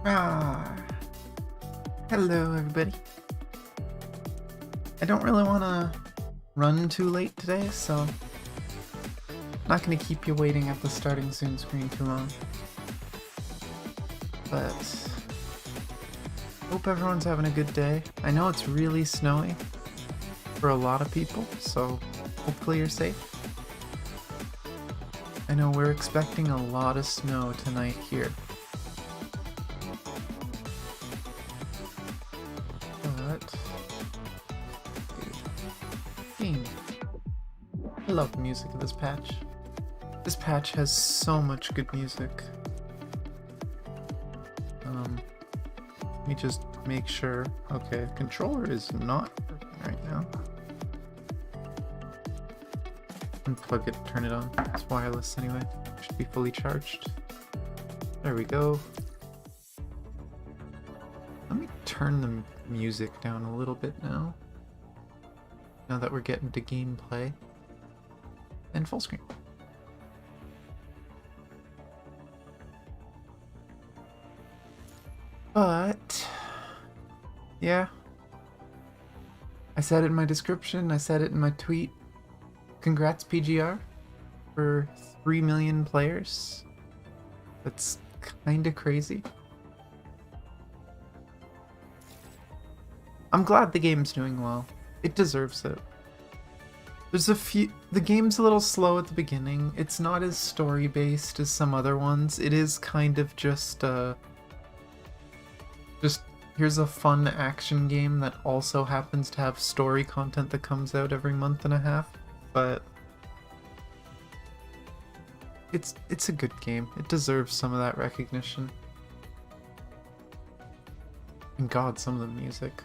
Ah, hello everybody. I don't really want to run too late today, so I'm not going to keep you waiting at the starting soon screen too long. But hope everyone's having a good day. I know it's really snowy for a lot of people, so hopefully you're safe. I know we're expecting a lot of snow tonight here. I love the music of this patch. This patch has so much good music. Let me just make sure. Okay, controller is not working right now. Unplug it, turn it on. It's wireless anyway. Should be fully charged. There we go. Let me turn the music down a little bit now. Now that we're getting to gameplay. And full screen. But yeah, I said it in my description, I said it in my tweet. Congrats PGR for 3 million players. That's kinda crazy. I'm glad the game's doing well. It deserves it. There's a few... The game's a little slow at the beginning. It's not as story-based as some other ones. It is kind of just here's a fun action game that also happens to have story content that comes out every month and a half. But it's a good game. It deserves some of that recognition. And God, some of the music.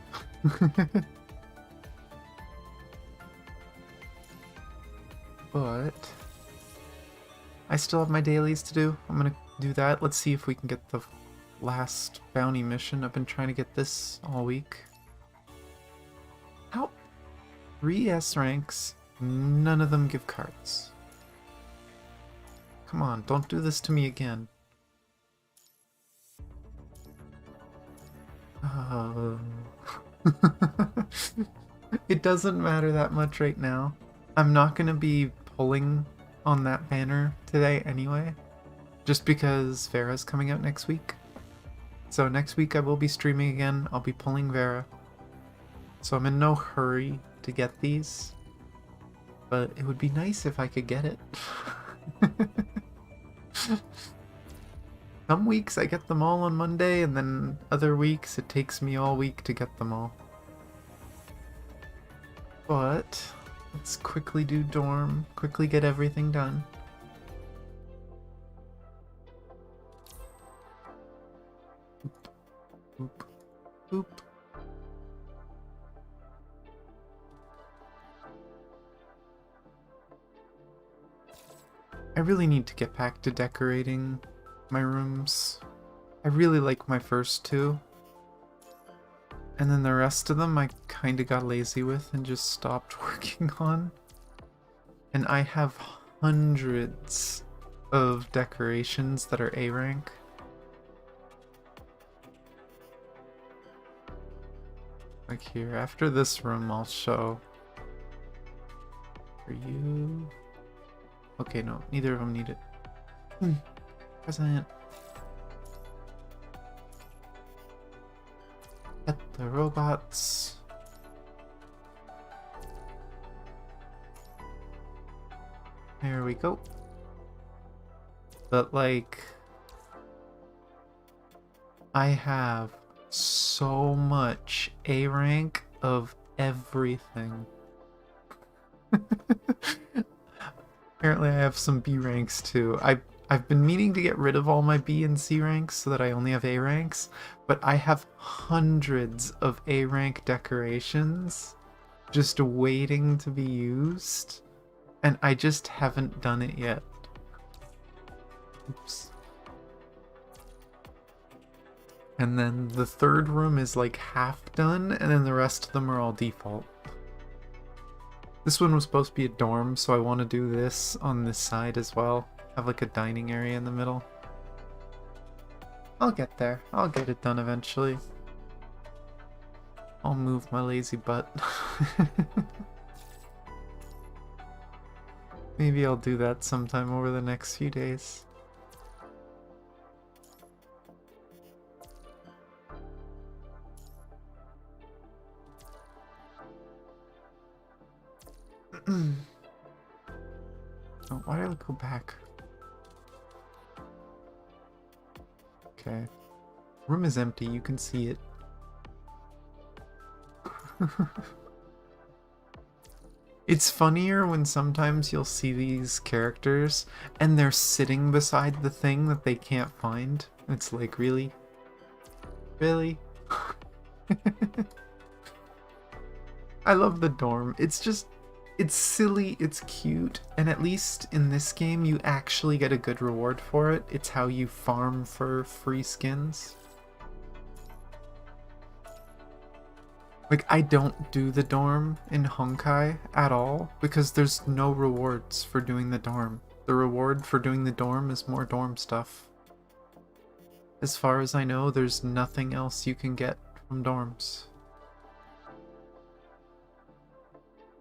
But I still have my dailies to do. I'm gonna do that. Let's see if we can get the last bounty mission. I've been trying to get this all week. How? 3 S ranks, none of them give cards. Come on, don't do this to me again. It doesn't matter that much right now. I'm not gonna be pulling on that banner today anyway, just because Vera's coming out next week. So next week I will be streaming again. I'll be pulling Vera. So I'm in no hurry to get these, but it would be nice if I could get it. Some weeks I get them all on Monday, and then other weeks it takes me all week to get them all. But let's quickly do dorm, quickly get everything done. Boop, boop, boop. I really need to get back to decorating my rooms. I really like my first 2. And then the rest of them I kinda got lazy with and just stopped working on. And I have hundreds of decorations that are A rank. Like here, after this room I'll show. For you... Okay, no, neither of them need it. Present. Get the robots. There we go. But like, I have so much A rank of everything. Apparently I have some B ranks too. I've been meaning to get rid of all my B and C ranks so that I only have A ranks, but I have hundreds of A rank decorations just waiting to be used, and I just haven't done it yet. Oops. And then the third room is like half done, and then the rest of them are all default. This one was supposed to be a dorm, so I want to do this on this side as well. Have like a dining area in the middle. I'll get there. I'll get it done eventually. I'll move my lazy butt. Maybe I'll do that sometime over the next few days. Oh, why did I go back? Okay. Room is empty, you can see it. It's funnier when sometimes you'll see these characters and they're sitting beside the thing that they can't find. It's like, really? Really? I love the dorm. It's silly, it's cute, and at least in this game you actually get a good reward for it. It's how you farm for free skins. Like, I don't do the dorm in Honkai at all because there's no rewards for doing the dorm. The reward for doing the dorm is more dorm stuff. As far as I know, there's nothing else you can get from dorms.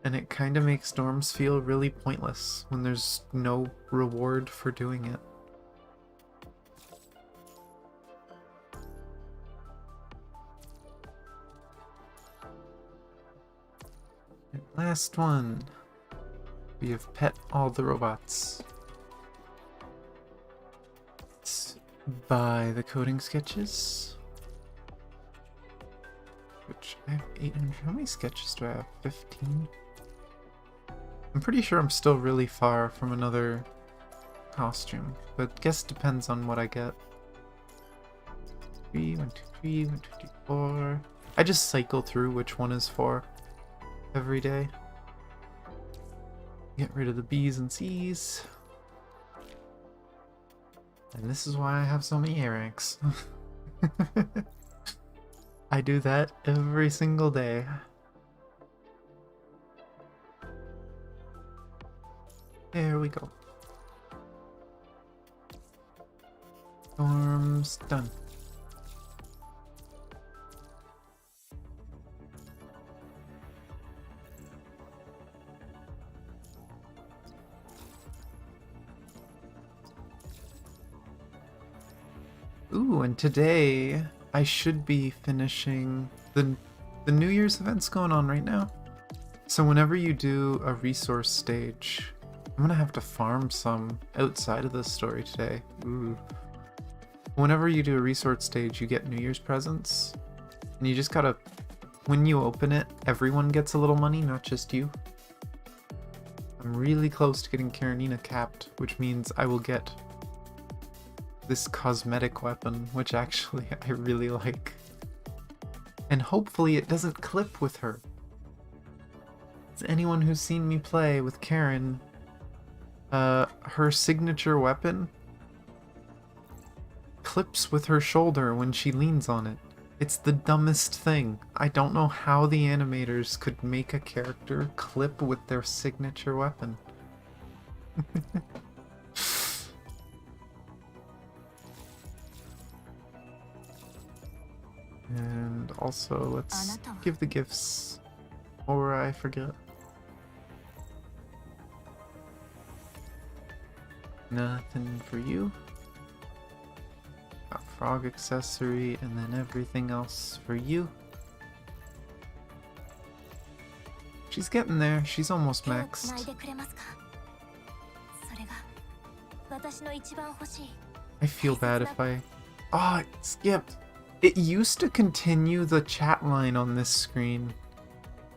And it kind of makes dorms feel really pointless when there's no reward for doing it. And last one. We have pet all the robots. Let's buy the coding sketches. Which I have 800. How many sketches do I have? 15? I'm pretty sure I'm still really far from another costume, but guess depends on what I get. 3, 1, 2, 3, 1, 2, 3, 4. I just cycle through which one is for every day. Get rid of the B's and C's. And this is why I have so many A ranks. I do that every single day. There we go. Storm's done. Ooh, and today I should be finishing the New Year's events going on right now. So whenever you do a resource stage, I'm gonna have to farm some outside of this story today. Ooh. Whenever you do a resource stage, you get New Year's presents. And you just gotta, when you open it, everyone gets a little money, not just you. I'm really close to getting Karenina capped, which means I will get this cosmetic weapon, which actually I really like. And hopefully it doesn't clip with her. As anyone who's seen me play with Karen, her signature weapon clips with her shoulder when she leans on it. It's the dumbest thing. I don't know how the animators could make a character clip with their signature weapon. And also, let's give the gifts, or I forget. Nothing for you. Got frog accessory, and then everything else for you. She's getting there. She's almost maxed. I feel bad if I... Oh, it skipped. It used to continue the chat line on this screen.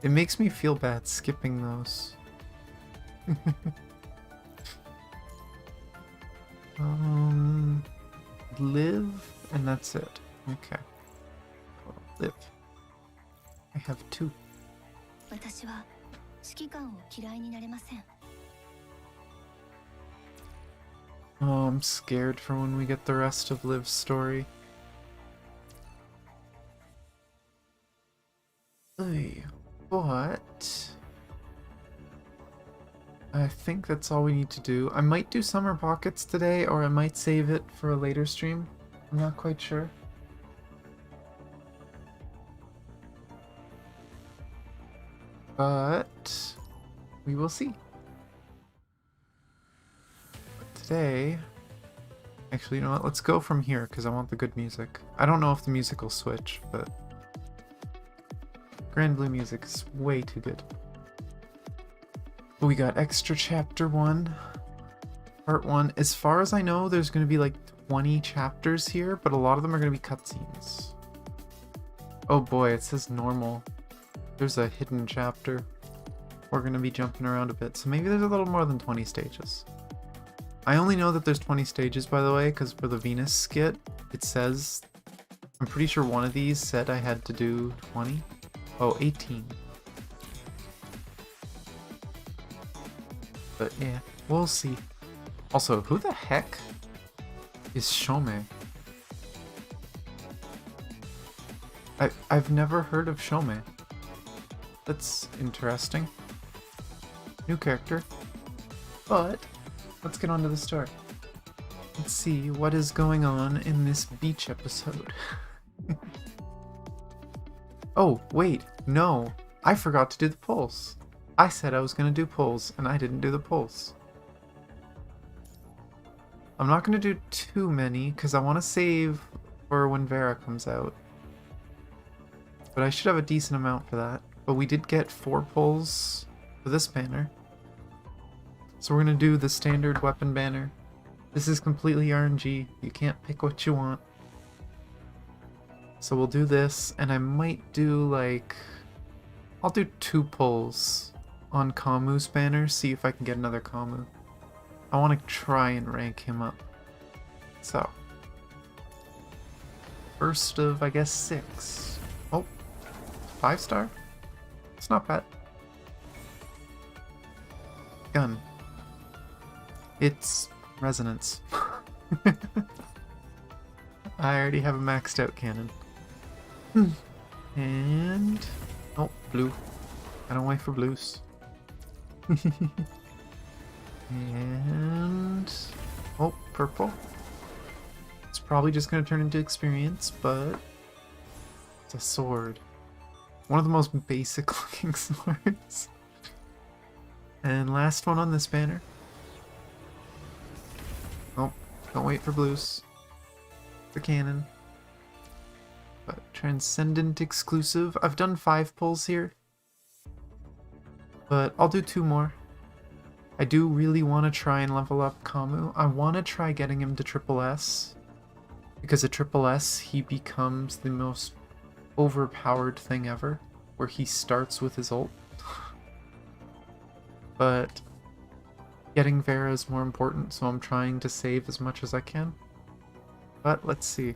It makes me feel bad skipping those. Live, and that's it. Okay. Live. I have 2. Oh, I'm scared for when we get the rest of Liv's story. But I think that's all we need to do. I might do Summer Pockets today, or I might save it for a later stream. I'm not quite sure. But we will see. But today, actually, you know what? Let's go from here because I want the good music. I don't know if the music will switch, but Grand Blue music is way too good. But we got extra chapter 1, part 1. As far as I know, there's going to be like 20 chapters here, but a lot of them are going to be cutscenes. Oh boy, it says normal. There's a hidden chapter. We're going to be jumping around a bit, so maybe there's a little more than 20 stages. I only know that there's 20 stages, by the way, because for the Venus skit, it says... I'm pretty sure one of these said I had to do 20. Oh, 18. But yeah, we'll see. Also, who the heck is Shome? I've never heard of Shome. That's interesting. New character. But let's get on to the story. Let's see what is going on in this beach episode. Oh, wait, no. I forgot to do the polls. I said I was going to do polls, and I didn't do the polls. I'm not going to do too many, because I want to save for when Vera comes out. But I should have a decent amount for that. But we did get 4 polls for this banner. So we're going to do the standard weapon banner. This is completely RNG. You can't pick what you want. So we'll do this, and I might do like... I'll do 2 pulls on Kamu's banner, see if I can get another Kamu. I want to try and rank him up. So. First of, I guess, 6. Oh, 5-star? It's not bad. Gun. It's resonance. I already have a maxed out cannon. And... oh, blue. I don't wait for blues. And... oh, purple. It's probably just going to turn into experience, but... it's a sword. One of the most basic looking swords. And last one on this banner. Oh, don't wait for blues. The cannon. But Transcendent exclusive. I've done 5 pulls here. But I'll do 2 more. I do really want to try and level up Kamu. I want to try getting him to triple S. Because at triple S, he becomes the most overpowered thing ever. Where he starts with his ult. But getting Vera is more important, so I'm trying to save as much as I can. But let's see.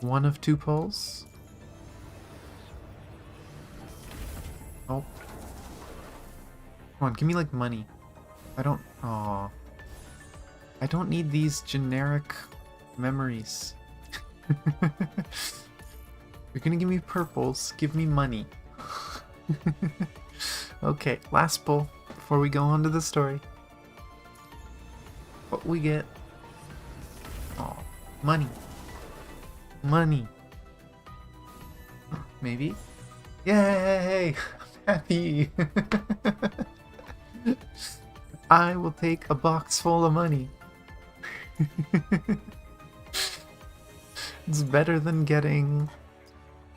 1 of 2 pulls. Oh. Come on, give me like money. I don't... aw. I don't need these generic memories. You're gonna give me purples, give me money. Okay, last pull before we go on to the story. What we get? Oh, money. Money. Maybe? Yay! I'm happy! I will take a box full of money. It's better than getting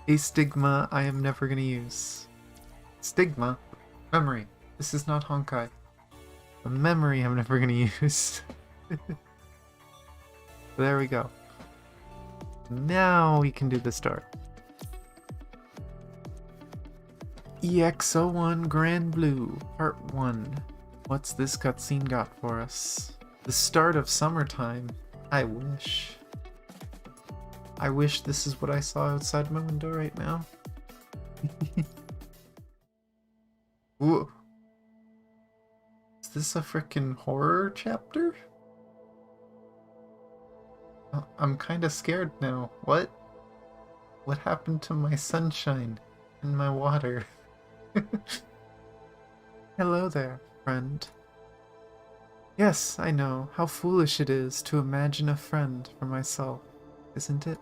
a stigma I am never gonna use. Stigma? Memory. This is not Honkai. A memory I'm never gonna use. There we go. Now we can do the start. EX01 Grand Blue, Part 1. What's this cutscene got for us? The start of summertime. I wish. I wish this is what I saw outside my window right now. Whoa. Is this a frickin' horror chapter? I'm kinda scared now. What? What happened to my sunshine and my water? Hello there, friend. Yes, I know. How foolish it is to imagine a friend for myself, isn't it?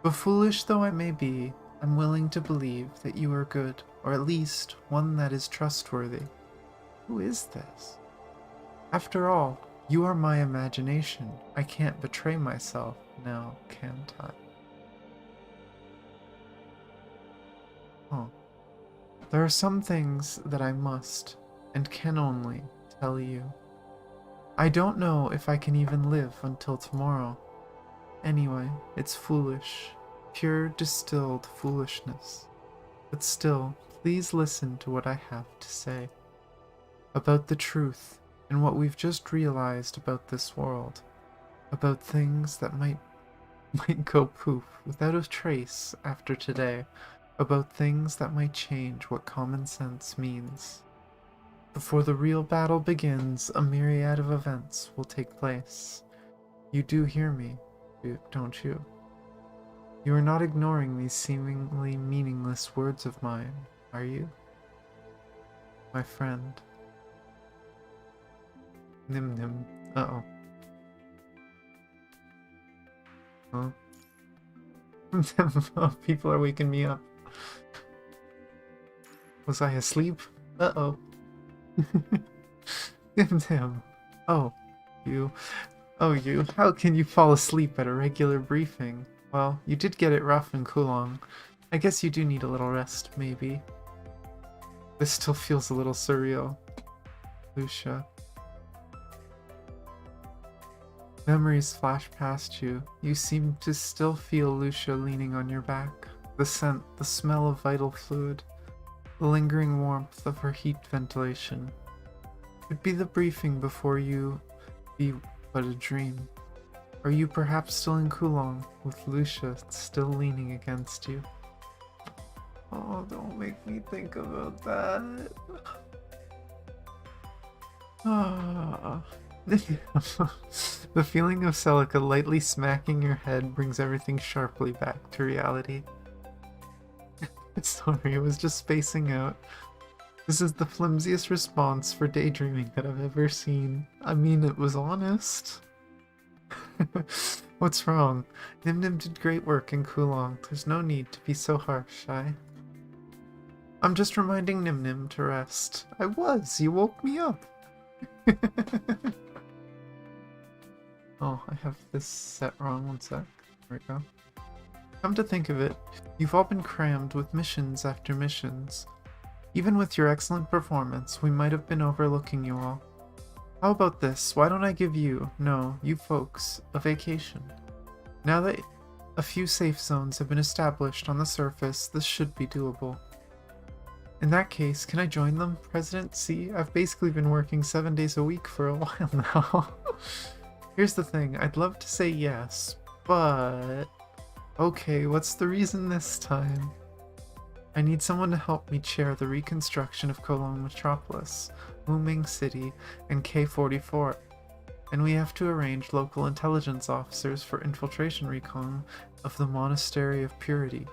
But foolish though I may be, I'm willing to believe that you are good, or at least one that is trustworthy. Who is this? After all, you are my imagination. I can't betray myself now, can't I? Oh. There are some things that I must, and can only, tell you. I don't know if I can even live until tomorrow. Anyway, it's foolish. Pure distilled foolishness. But still, please listen to what I have to say. About the truth, and what we've just realized about this world. About things that might go poof without a trace after today. About things that might change what common sense means. Before the real battle begins, a myriad of events will take place. You do hear me, don't you? You are not ignoring these seemingly meaningless words of mine, are you? My friend. Nim Nim. Uh-oh. Oh, people are waking me up. Was I asleep? Uh-oh. Nim. Oh, you. Oh, you. How can you fall asleep at a regular briefing? Well, you did get it rough in Kulong. I guess you do need a little rest, maybe. This still feels a little surreal. Lucia. Memories flash past you. You seem to still feel Lucia leaning on your back. The scent, the smell of vital fluid, the lingering warmth of her heat ventilation. Could be the briefing before you be but a dream. Are you perhaps still in Kulong, with Lucia still leaning against you? Oh, don't make me think about that. Ah. The feeling of Celica lightly smacking your head brings everything sharply back to reality. Sorry, I was just spacing out. This is the flimsiest response for daydreaming that I've ever seen. I mean, it was honest. What's wrong? Nim Nim did great work in Kulong. There's no need to be so harsh, I'm just reminding Nim Nim to rest. I was! You woke me up! Oh, I have this set wrong. One sec. There we go. Come to think of it, you've all been crammed with missions after missions. Even with your excellent performance, we might have been overlooking you all. How about this? Why don't I give you, no, you folks, a vacation? Now that a few safe zones have been established on the surface, this should be doable. In that case, can I join them, President? See, I've basically been working 7 days a week for a while now. Here's the thing, I'd love to say yes, but... Okay, what's the reason this time? I need someone to help me chair the reconstruction of Kulong Metropolis, Muming City, and K-44. And we have to arrange local intelligence officers for infiltration recon of the Monastery of Purity.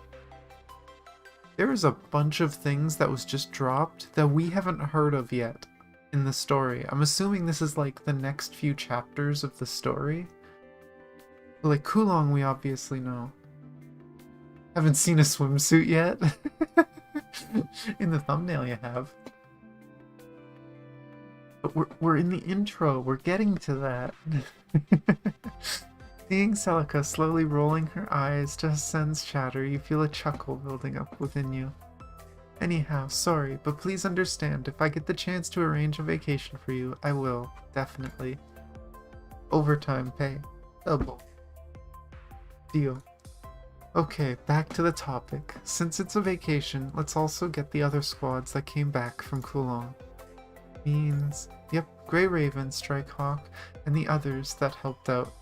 There is a bunch of things that was just dropped that we haven't heard of yet in the story. I'm assuming this is like the next few chapters of the story. But like Kulong we obviously know. Haven't seen a swimsuit yet? In the thumbnail you have. But we're in the intro, we're getting to that. Seeing Celica slowly rolling her eyes to Hassan's chatter, you feel a chuckle building up within you. Anyhow, sorry, but please understand, if I get the chance to arrange a vacation for you, I will, definitely. Overtime pay. Double. Deal. Okay, back to the topic. Since it's a vacation, let's also get the other squads that came back from Kulong. Means, yep, Grey Raven, Strikehawk, and the others that helped out.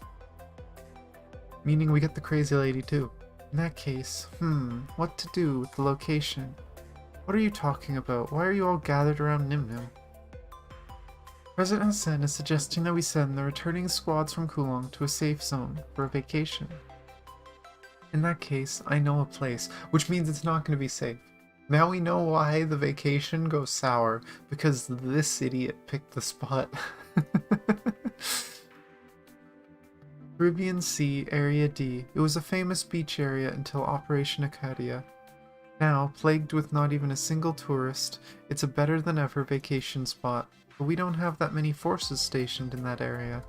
Meaning we get the Crazy Lady too. In that case, what to do with the location? What are you talking about? Why are you all gathered around Nim Nim? President Hassan is suggesting that we send the returning squads from Kulong to a safe zone for a vacation. In that case, I know a place, which means it's not going to be safe. Now we know why the vacation goes sour, because this idiot picked the spot. Caribbean Sea, Area D. It was a famous beach area until Operation Acadia. Now, plagued with not even a single tourist, it's a better than ever vacation spot. But we don't have that many forces stationed in that area.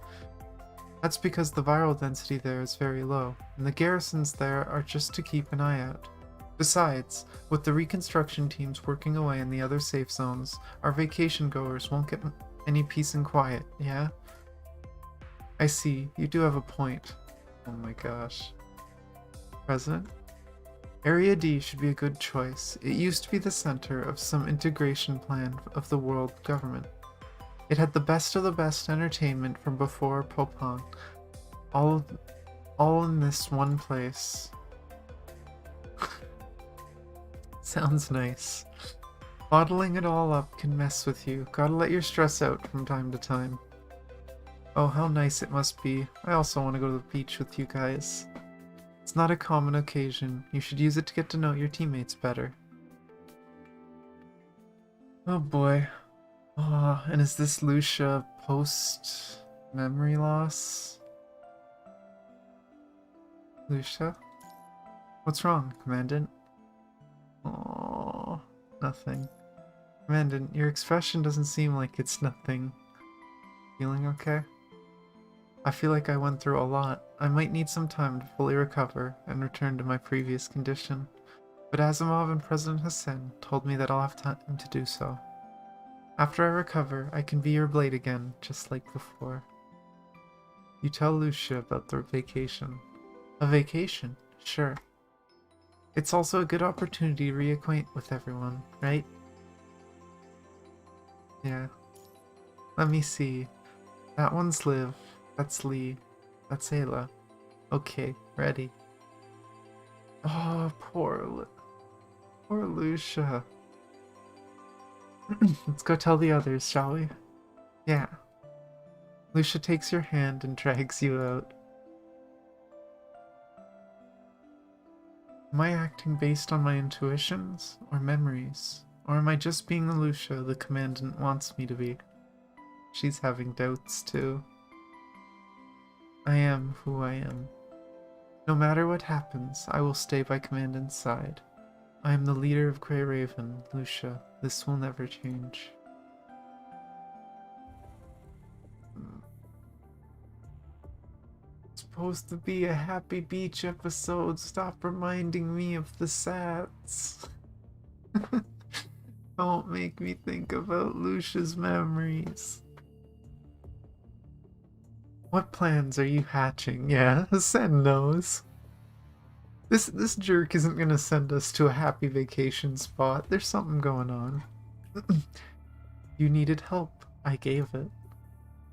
That's because the viral density there is very low, and the garrisons there are just to keep an eye out. Besides, with the reconstruction teams working away in the other safe zones, our vacation goers won't get any peace and quiet, yeah? I see, you do have a point. Oh my gosh. President? Area D should be a good choice. It used to be the center of some integration plan of the world government. It had the best of the best entertainment from before Popon. All in this one place. Sounds nice. Bottling it all up can mess with you. Gotta let your stress out from time to time. Oh, how nice it must be. I also want to go to the beach with you guys. It's not a common occasion. You should use it to get to know your teammates better. Oh boy. Oh, and is this Lucia post memory loss? Lucia? What's wrong, Commandant? Oh, nothing. Commandant, your expression doesn't seem like it's nothing. Feeling okay? I feel like I went through a lot. I might need some time to fully recover and return to my previous condition. But Asimov and President Hassan told me that I'll have time to do so. After I recover, I can be your blade again, just like before. You tell Lucia about the vacation. A vacation? Sure. It's also a good opportunity to reacquaint with everyone, right? Yeah. Let me see. That one's Liv. That's Lee. That's Ayla. Okay, ready. Oh, poor Lucia. Let's go tell the others, shall we? Yeah. Lucia takes your hand and drags you out. Am I acting based on my intuitions or memories? Or am I just being the Lucia the Commandant wants me to be? She's having doubts too. I am who I am. No matter what happens, I will stay by Commandant's side. I am the leader of Grey Raven, Lucia. This will never change. It's supposed to be a happy beach episode. Stop reminding me of the sats. Don't make me think about Lucia's memories. What plans are you hatching? Yeah, send those. This jerk isn't gonna send us to a happy vacation spot. There's something going on. You needed help. I gave it.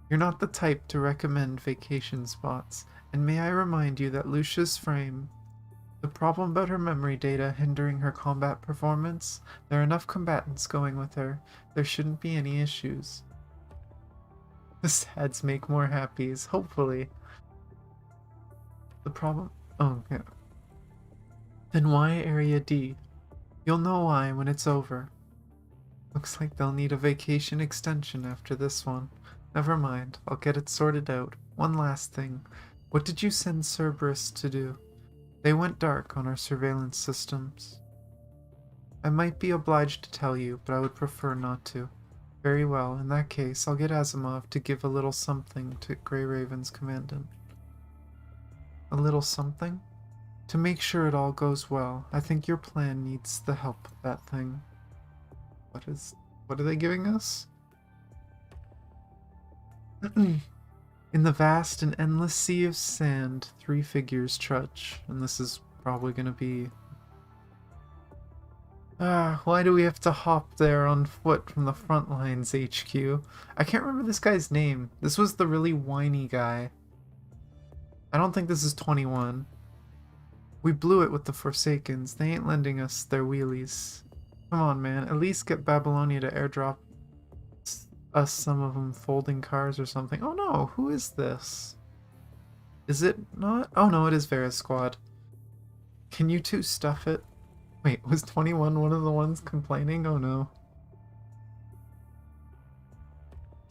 You're not the type to recommend vacation spots, and may I remind you that Lucia's frame, the problem about her memory data hindering her combat performance, there are enough combatants going with her. There shouldn't be any issues. The sads make more happies, hopefully. The problem... Oh, yeah. Then why Area D? You'll know why when it's over. Looks like they'll need a vacation extension after this one. Never mind, I'll get it sorted out. One last thing. What did you send Cerberus to do? They went dark on our surveillance systems. I might be obliged to tell you, but I would prefer not to. Very well, in that case, I'll get Asimov to give a little something to Grey Raven's Commandant. A little something? To make sure it all goes well, I think your plan needs the help of that thing. What are they giving us? In the vast and endless sea of sand, 3 figures trudge. And this is probably gonna be... why do we have to hop there on foot from the front lines, HQ? I can't remember this guy's name. This was the really whiny guy. I don't think this is 21. We blew it with the Forsakens. They ain't lending us their wheelies. Come on, man. At least get Babylonia to airdrop us some of them folding cars or something. Oh no, who is this? Is it not? Oh no, it is Vera Squad. Can you two stuff it? Wait, was 21 one of the ones complaining? Oh no.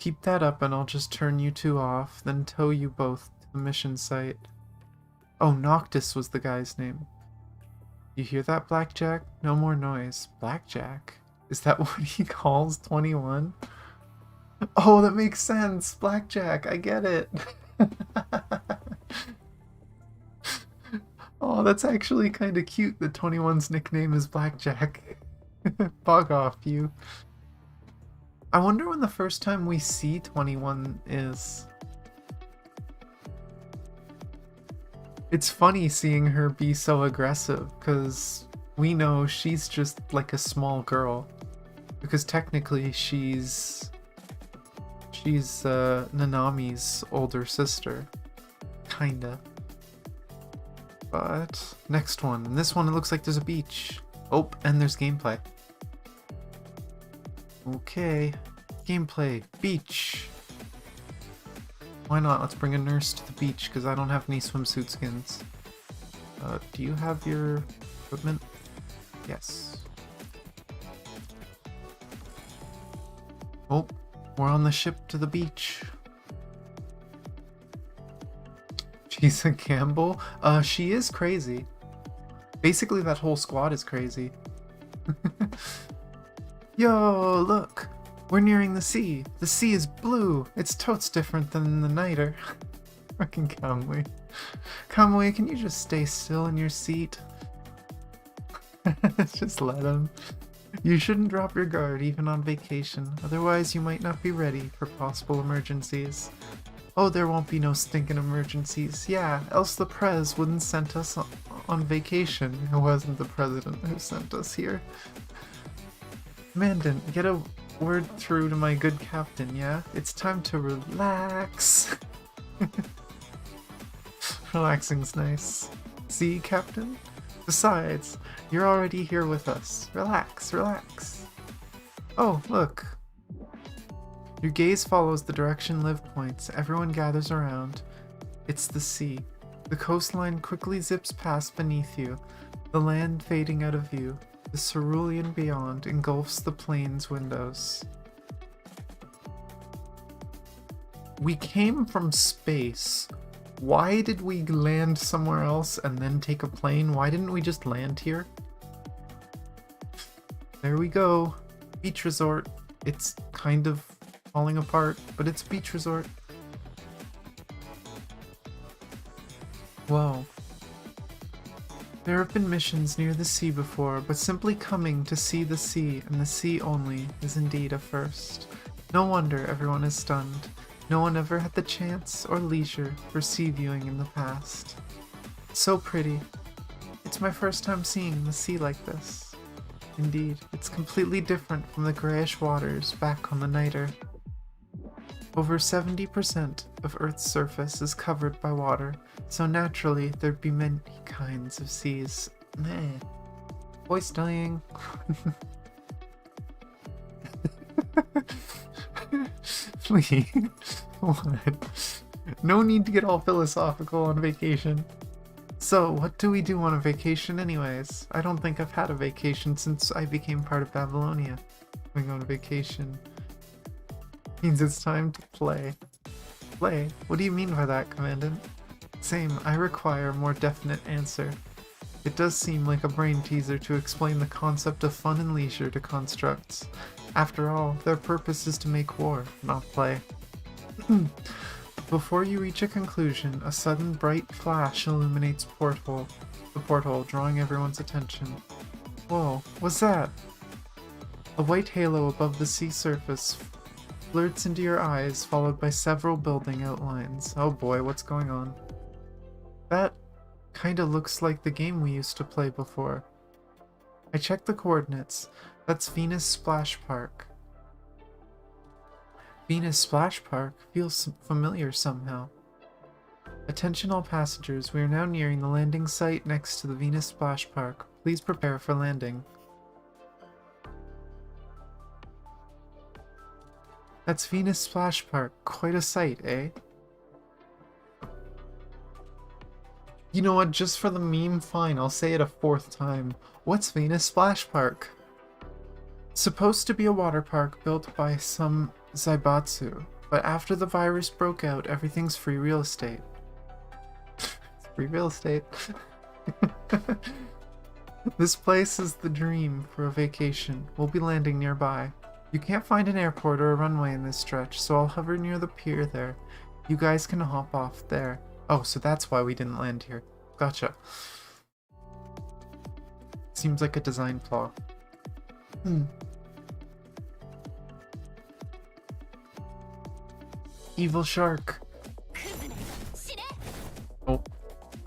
Keep that up and I'll just turn you two off, then tow you both to the mission site. Oh, Noctis was the guy's name. You hear that, Blackjack? No more noise. Blackjack? Is that what he calls 21? Oh, that makes sense. Blackjack, I get it. Oh, that's actually kind of cute that 21's nickname is Blackjack. Bug off, you. I wonder when the first time we see 21 is. It's funny seeing her be so aggressive, because we know she's just like a small girl. Because technically she's Nanami's older sister. Kinda. But, next one. And this one, it looks like there's a beach. Oh, and there's gameplay. Okay. Gameplay. Beach. Why not? Let's bring a nurse to the beach, because I don't have any swimsuit skins. Do you have your equipment? Yes. Oh, we're on the ship to the beach. She's a Campbell? She is crazy. Basically, that whole squad is crazy. Yo, look! We're nearing the sea. The sea is blue. It's totes different than the nighter. Fucking Kamui. Kamui, can you just stay still in your seat? Just let him. You shouldn't drop your guard even on vacation, otherwise you might not be ready for possible emergencies. Oh, there won't be no stinking emergencies. Yeah, else the Prez wouldn't sent us on vacation. It wasn't the president who sent us here. Mandan, get a word through to my good captain, yeah? It's time to relax. Relaxing's nice. See, Captain? Besides, you're already here with us. Relax, relax. Oh, look. Your gaze follows the direction Liv points. Everyone gathers around. It's the sea. The coastline quickly zips past beneath you, the land fading out of view. The cerulean beyond engulfs the plane's windows. We came from space. Why did we land somewhere else and then take a plane? Why didn't we just land here? There we go. Beach resort. It's kind of falling apart, but it's a beach resort. Whoa. There have been missions near the sea before, but simply coming to see the sea and the sea only is indeed a first. No wonder everyone is stunned. No one ever had the chance or leisure for sea viewing in the past. So pretty. It's my first time seeing the sea like this. Indeed, it's completely different from the grayish waters back on the nighter. Over 70% of Earth's surface is covered by water, so naturally there'd be many kinds of seas. Meh. Voice dying. Please. What? No need to get all philosophical on vacation. So, what do we do on a vacation anyways? I don't think I've had a vacation since I became part of Babylonia. Going on vacation means it's time to play. Play? What do you mean by that, Commandant? Same, I require a more definite answer. It does seem like a brain teaser to explain the concept of fun and leisure to constructs. After all, their purpose is to make war, not play. Before you reach a conclusion, a sudden bright flash illuminates the porthole, drawing everyone's attention. Whoa, what's that? A white halo above the sea surface flirts into your eyes, followed by several building outlines. Oh boy, what's going on? That kinda looks like the game we used to play before. I checked the coordinates. That's Venus Splash Park. Venus Splash Park feels familiar somehow. Attention all passengers, we are now nearing the landing site next to the Venus Splash Park. Please prepare for landing. That's Venus Splash Park. Quite a sight, eh? You know what, just for the meme, fine, I'll say it a fourth time. What's Venus Splash Park? Supposed to be a water park built by some Zaibatsu, But after the virus broke out, everything's free real estate. It's free real estate. This place is the dream for a vacation. We'll be landing nearby. You can't find an airport or a runway in this stretch, so I'll hover near the pier there. You guys can hop off there. Oh, so that's why we didn't land here. Gotcha. Seems like a design flaw. Evil shark. Oh.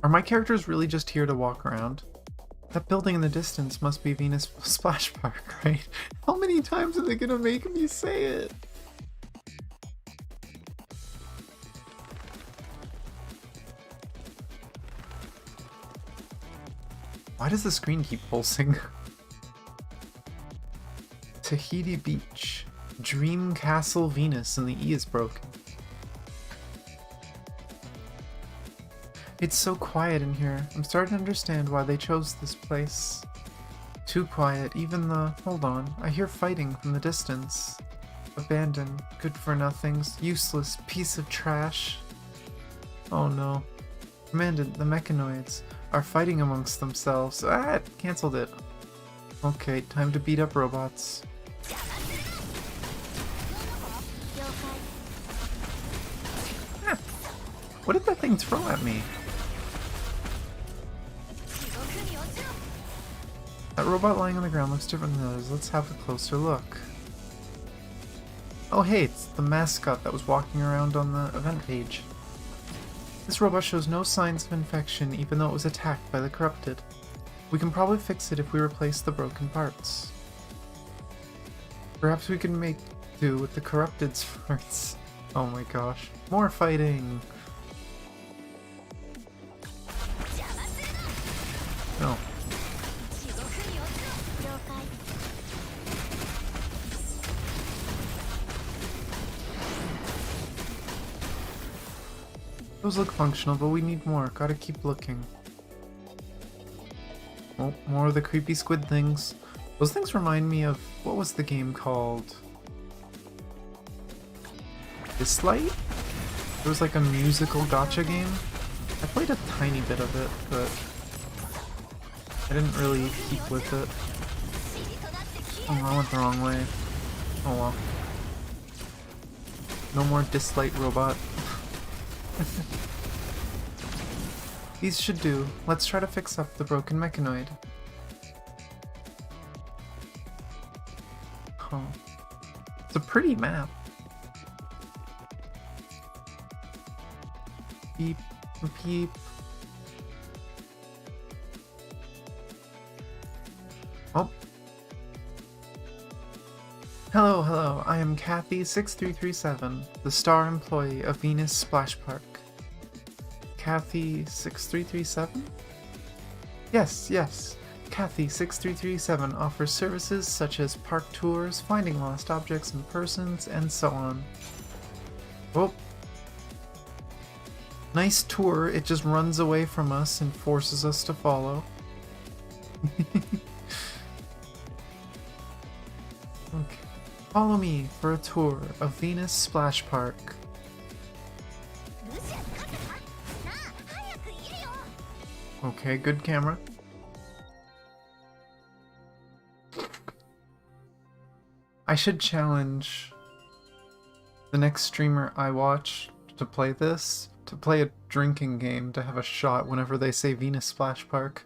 Are my characters really just here to walk around? That building in the distance must be Venus Splash Park, right? How many times are they gonna make me say it? Why does the screen keep pulsing? Tahiti Beach. Dream Castle Venus, and the E is broken. It's so quiet in here. I'm starting to understand why they chose this place. Too quiet, even the... Hold on. I hear fighting from the distance. Abandoned. Good for nothings. Useless. Piece of trash. Oh no. Commandant, the mechanoids are fighting amongst themselves. Ah! Cancelled it. Okay, time to beat up robots. Ah, what did that thing throw at me? That robot lying on the ground looks different than others. Let's have a closer look. Oh hey, it's the mascot that was walking around on the event page. This robot shows no signs of infection even though it was attacked by the corrupted. We can probably fix it if we replace the broken parts. Perhaps we can make do with the corrupted's parts. Oh my gosh. More fighting! No. Those look functional, but we need more. Gotta keep looking. Oh, more of the creepy squid things. Those things remind me of... what was the game called? Dislight? It was like a musical gacha game. I played a tiny bit of it, but I didn't really keep with it. Oh, I went the wrong way. Oh well. No more Dislight robot. These should do. Let's try to fix up the broken mechanoid. Huh. It's a pretty map. Beep, beep. Oh. Hello, hello. I am Kathy6337, the star employee of Venus Splash Park. Kathy6337? Yes, yes. Kathy6337 offers services such as park tours, finding lost objects and persons, and so on. Oh. Nice tour, it just runs away from us and forces us to follow. Okay. Follow me for a tour of Venus Splash Park. Okay, good camera. I should challenge the next streamer I watch to play this, to play a drinking game, to have a shot whenever they say Venus Splash Park.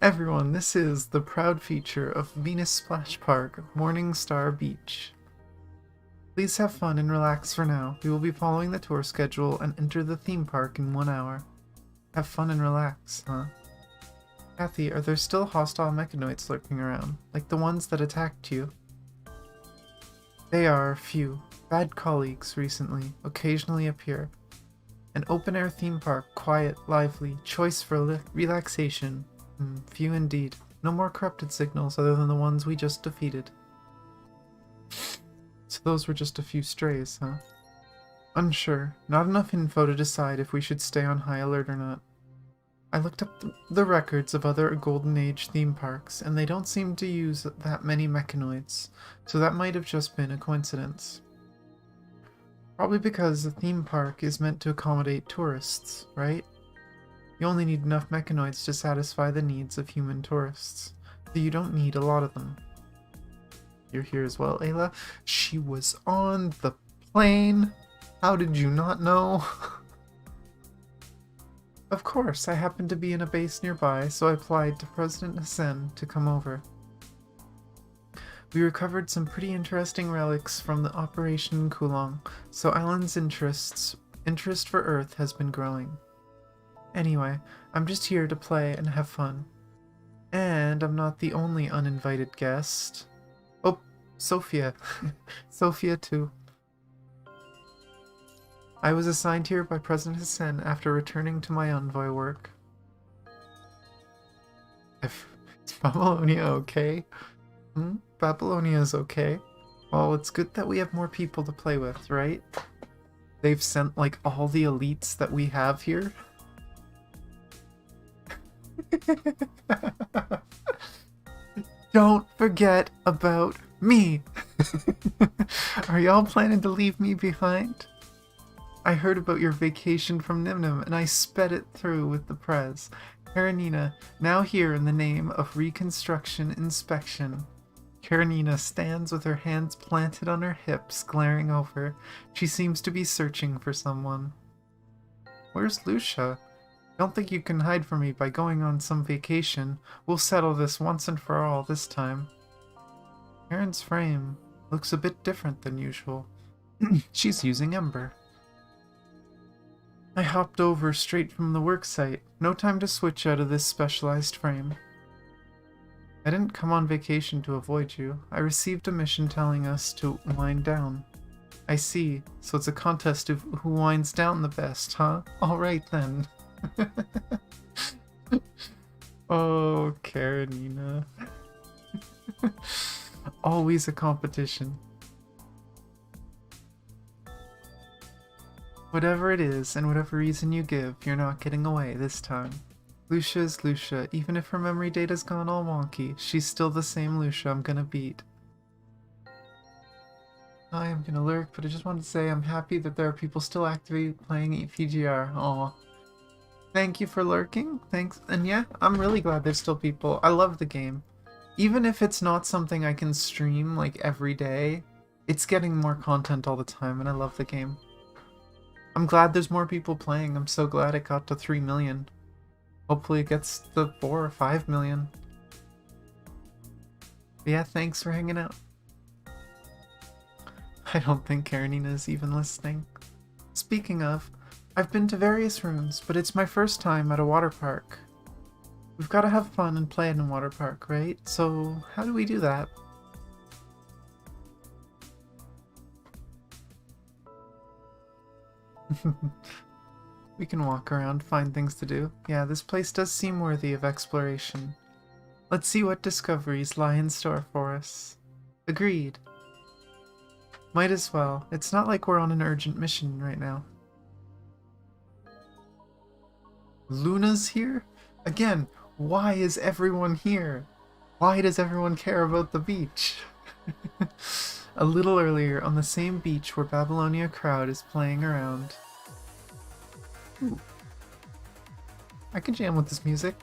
Everyone, this is the proud feature of Venus Splash Park, Morningstar Beach. Please have fun and relax for now. We will be following the tour schedule and enter the theme park in 1 hour. Have fun and relax, huh? Kathy, are there still hostile mechanoids lurking around, like the ones that attacked you? They are few. Bad colleagues recently occasionally appear. An open-air theme park, quiet, lively, choice for relaxation. Few indeed. No more corrupted signals other than the ones we just defeated. So those were just a few strays, huh? Unsure. Not enough info to decide if we should stay on high alert or not. I looked up the records of other Golden Age theme parks, and they don't seem to use that many mechanoids, so that might have just been a coincidence. Probably because the theme park is meant to accommodate tourists, right? You only need enough mechanoids to satisfy the needs of human tourists, so you don't need a lot of them. You're here as well, Ayla? She was on the plane? How did you not know? Of course, I happened to be in a base nearby, so I applied to President Hassan to come over. We recovered some pretty interesting relics from the Operation in Kulong, so Alan's interest for Earth has been growing. Anyway, I'm just here to play and have fun. And I'm not the only uninvited guest. Oh, Sophia. Sophia too. I was assigned here by President Hassan after returning to my envoy work. Is Babylonia okay? Babylonia's okay. Well, it's good that we have more people to play with, right? They've sent, like, all the elites that we have here. Don't forget about me! Are y'all planning to leave me behind? I heard about your vacation from Nimnim, and I sped it through with the prez. Karenina, now here in the name of Reconstruction Inspection. Karenina stands with her hands planted on her hips, glaring over. She seems to be searching for someone. Where's Lucia? Don't think you can hide from me by going on some vacation. We'll settle this once and for all this time. Karen's frame looks a bit different than usual. She's using Ember. I hopped over straight from the worksite. No time to switch out of this specialized frame. I didn't come on vacation to avoid you. I received a mission telling us to wind down. I see. So it's a contest of who winds down the best, huh? Alright then. Oh, Karenina. Always a competition. Whatever it is, and whatever reason you give, you're not getting away this time. Lucia is Lucia. Even if her memory data's gone all wonky, she's still the same Lucia I'm gonna beat. I am gonna lurk, but I just wanted to say I'm happy that there are people still actively playing PGR. Aw. Thank you for lurking. Thanks. And yeah, I'm really glad there's still people. I love the game. Even if it's not something I can stream like every day, it's getting more content all the time, and I love the game. I'm glad there's more people playing. I'm so glad it got to 3 million. Hopefully it gets to 4 or 5 million. But yeah, thanks for hanging out. I don't think Karenina's even listening. Speaking of, I've been to various rooms, but it's my first time at a water park. We've got to have fun and play in a water park, right? So how do we do that? We can walk around, find things to do. Yeah, this place does seem worthy of exploration. Let's see what discoveries lie in store for us. Agreed. Might as well. It's not like we're on an urgent mission right now. Luna's here? Again, why is everyone here? Why does everyone care about the beach? A little earlier, on the same beach where Babylonia crowd is playing around. Ooh. I can jam with this music.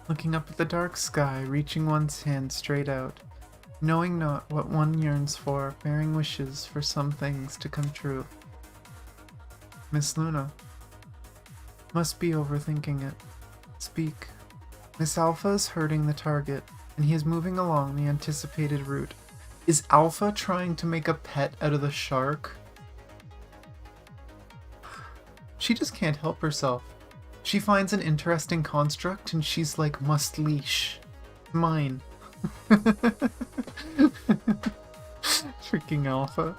Looking up at the dark sky, reaching one's hand straight out, knowing not what one yearns for, bearing wishes for some things to come true. Miss Luna. Must be overthinking it. Speak. Miss Alpha is hurting the target, and he is moving along the anticipated route. Is Alpha trying to make a pet out of the shark? She just can't help herself. She finds an interesting construct and she's like, must leash. Mine. Freaking Alpha.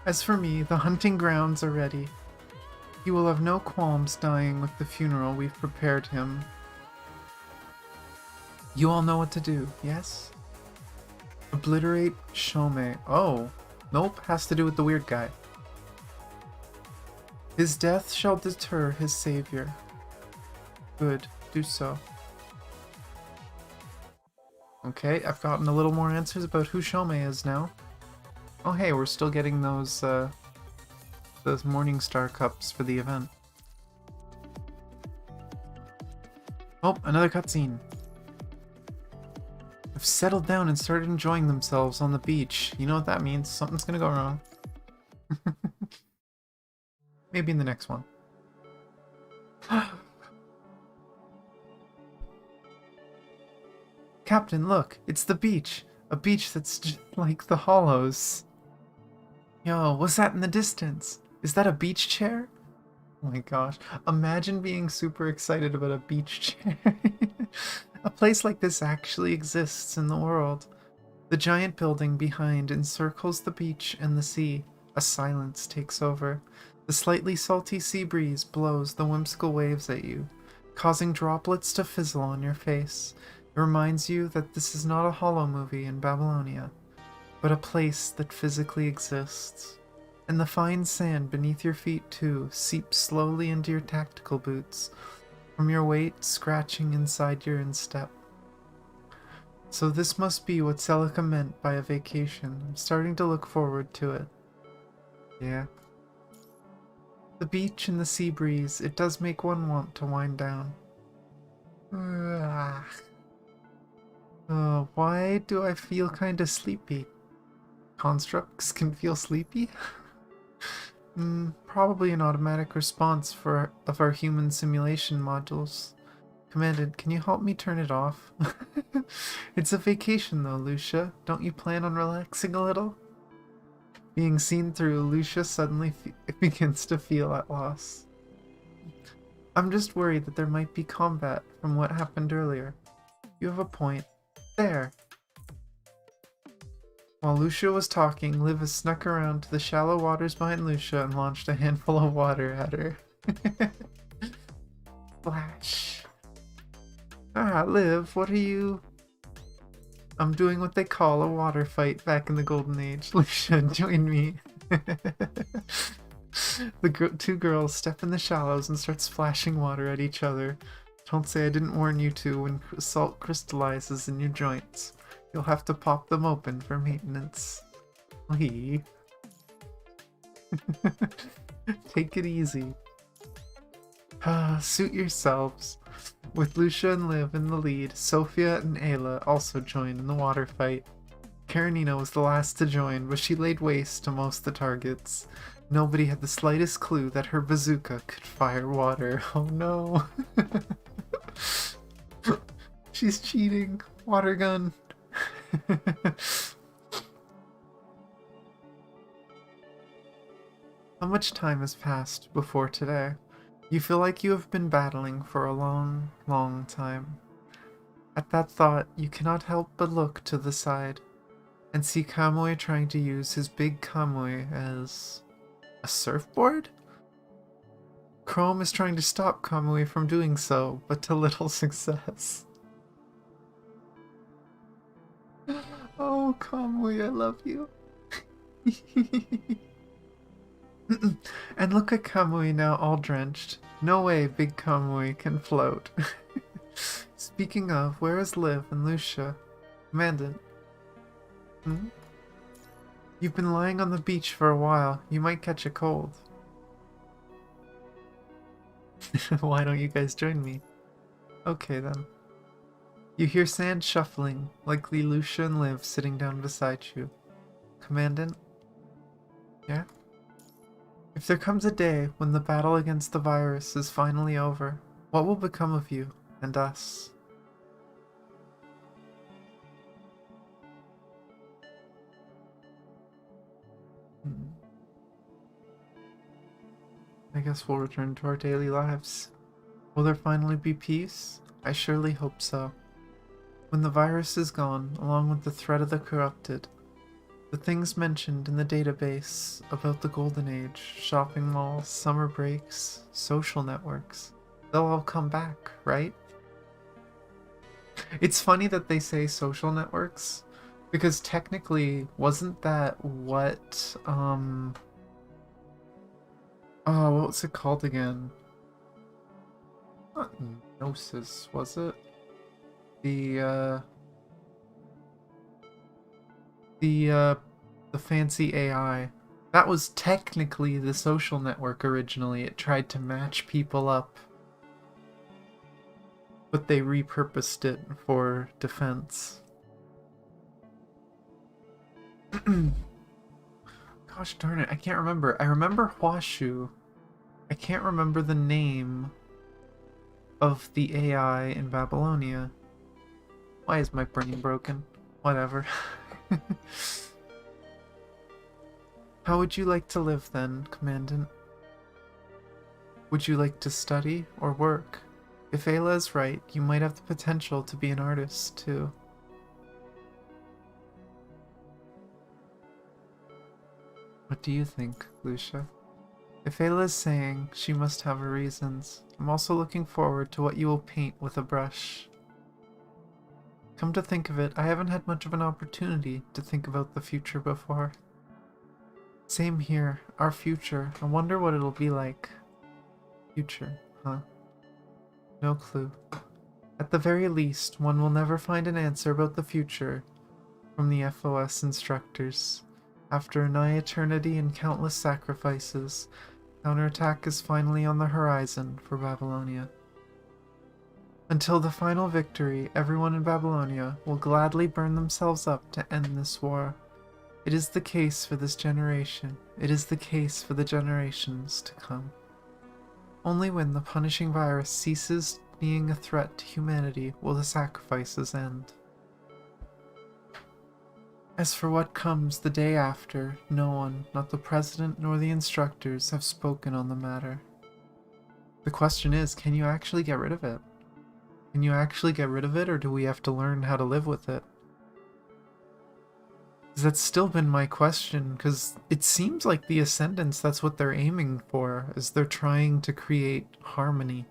As for me, the hunting grounds are ready. He will have no qualms dying with the funeral we've prepared him. You all know what to do, yes? Obliterate Shome. Oh, nope, has to do with the weird guy. His death shall deter his savior. Good, do so. Okay, I've gotten a little more answers about who Shomei is now. Oh hey, we're still getting those Morningstar cups for the event. Oh, another cutscene. Have settled down and started enjoying themselves on the beach. You know what that means? Something's gonna go wrong. Maybe in the next one. Captain, look! It's the beach! A beach that's just like the Hollows. Yo, what's that in the distance? Is that a beach chair? Oh my gosh. Imagine being super excited about a beach chair. A place like this actually exists in the world. The giant building behind encircles the beach and the sea. A silence takes over. The slightly salty sea breeze blows the whimsical waves at you, causing droplets to fizzle on your face. It reminds you that this is not a hollow movie in Babylonia, but a place that physically exists. And the fine sand beneath your feet, too, seeps slowly into your tactical boots, from your weight scratching inside your instep. So this must be what Celica meant by a vacation. I'm starting to look forward to it. Yeah. The beach and the sea breeze, it does make one want to wind down. Why do I feel kinda sleepy? Constructs can feel sleepy? Probably an automatic response of our human simulation modules. Commandant, can you help me turn it off? It's a vacation though, Lucia. Don't you plan on relaxing a little? Being seen through, Lucia suddenly begins to feel at loss. I'm just worried that there might be combat from what happened earlier. You have a point. There! While Lucia was talking, Liv has snuck around to the shallow waters behind Lucia and launched a handful of water at her. Flash. Ah, Liv, what are you... I'm doing what they call a water fight back in the Golden Age. Lucia, join me. The two girls step in the shallows and start splashing water at each other. Don't say I didn't warn you to when salt crystallizes in your joints. You'll have to pop them open for maintenance. Lee. Take it easy. Suit yourselves. With Lucia and Liv in the lead, Sophia and Ayla also joined in the water fight. Karenina was the last to join, but she laid waste to most of the targets. Nobody had the slightest clue that her bazooka could fire water. Oh no. She's cheating. Water gun. How much time has passed before today? You feel like you have been battling for a long, long time. At that thought, you cannot help but look to the side and see Kamui trying to use his big Kamui as a surfboard? Chrome is trying to stop Kamui from doing so, but to little success. Oh, Kamui, I love you. And look at Kamui now all drenched. No way Big Kamui can float. Speaking of, where is Liv and Lucia? Commandant. You've been lying on the beach for a while. You might catch a cold. Why don't you guys join me? Okay then. You hear sand shuffling, likely Lucia and Liv sitting down beside you. Commandant? Yeah? If there comes a day when the battle against the virus is finally over, what will become of you and us? I guess we'll return to our daily lives. Will there finally be peace? I surely hope so. When the virus is gone, along with the threat of the corrupted, the things mentioned in the database about the Golden Age, shopping malls, summer breaks, social networks, they'll all come back, right? It's funny that they say social networks, because technically, wasn't that what, oh, what was it called again? Not Gnosis, was it? The, The fancy AI. That was technically the social network originally. It tried to match people up, but they repurposed it for defense. Gosh darn it, I can't remember. I remember Huashu. I can't remember the name of the AI in Babylonia. Why is my brain broken? Whatever. How would you like to live then, Commandant? Would you like to study or work? If Ayla is right, you might have the potential to be an artist, too. What do you think, Lucia? If Ayla is saying she must have her reasons, I'm also looking forward to what you will paint with a brush. Come to think of it, I haven't had much of an opportunity to think about the future before. Same here, our future. I wonder what it'll be like. Future, huh? No clue. At the very least, one will never find an answer about the future from the FOS instructors. After a nigh eternity and countless sacrifices, counterattack is finally on the horizon for Babylonia. Until the final victory, everyone in Babylonia will gladly burn themselves up to end this war. It is the case for this generation. It is the case for the generations to come. Only when the punishing virus ceases being a threat to humanity will the sacrifices end. As for what comes the day after, no one, not the president nor the instructors, have spoken on the matter. The question is, can you actually get rid of it? Can you actually get rid of it, or do we have to learn how to live with it? Because that's still been my question, because it seems like the Ascendants, that's what they're aiming for, is they're trying to create harmony.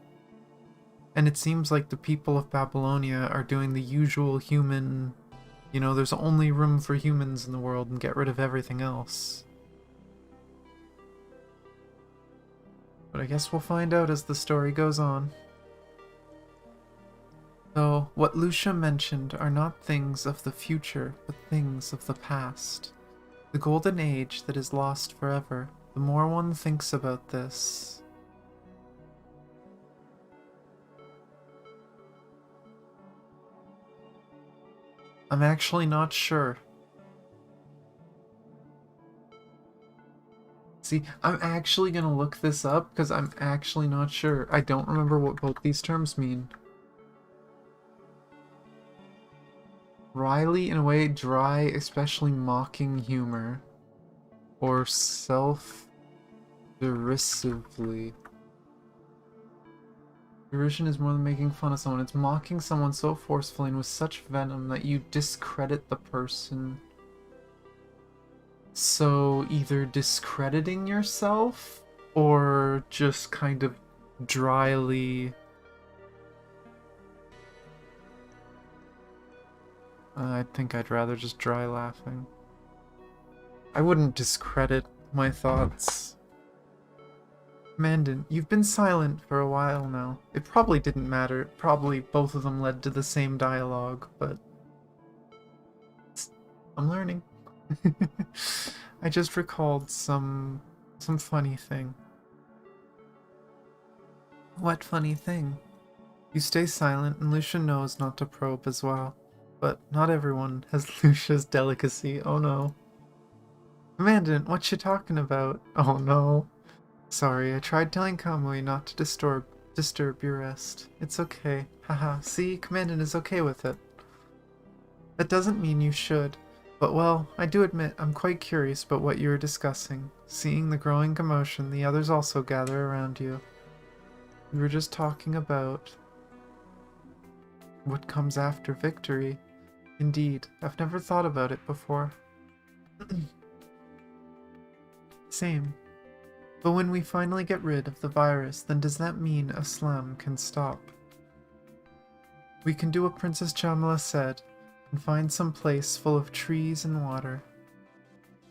And it seems like the people of Babylonia are doing the usual human, you know, there's only room for humans in the world and get rid of everything else. But I guess we'll find out as the story goes on. Though, what Lucia mentioned are not things of the future, but things of the past. The golden age that is lost forever. The more one thinks about this... I'm actually not sure. See, I'm actually gonna look this up, because I'm actually not sure. I don't remember what both these terms mean. Wryly, in a way, dry, especially mocking humor. Or self-derisively. Derision is more than making fun of someone. It's mocking someone so forcefully and with such venom that you discredit the person. So, either discrediting yourself, or just kind of dryly... I think I'd rather just dry laughing. I wouldn't discredit my thoughts. Mandan, you've been silent for a while now. It probably didn't matter. Probably both of them led to the same dialogue, but... I'm learning. I just recalled some funny thing. What funny thing? You stay silent and Lucia knows not to probe as well. But not everyone has Lucia's delicacy, oh no. Mandan, what you talking about? Oh no. Sorry, I tried telling Kamui not to disturb your rest. It's okay. Haha, see, Commandant is okay with it. That doesn't mean you should. But well, I do admit I'm quite curious about what you were discussing. Seeing the growing commotion, the others also gather around you. We were just talking about what comes after victory. Indeed, I've never thought about it before. Same. But when we finally get rid of the virus, then does that mean Islam can stop? We can do what Princess Jamila said, and find some place full of trees and water,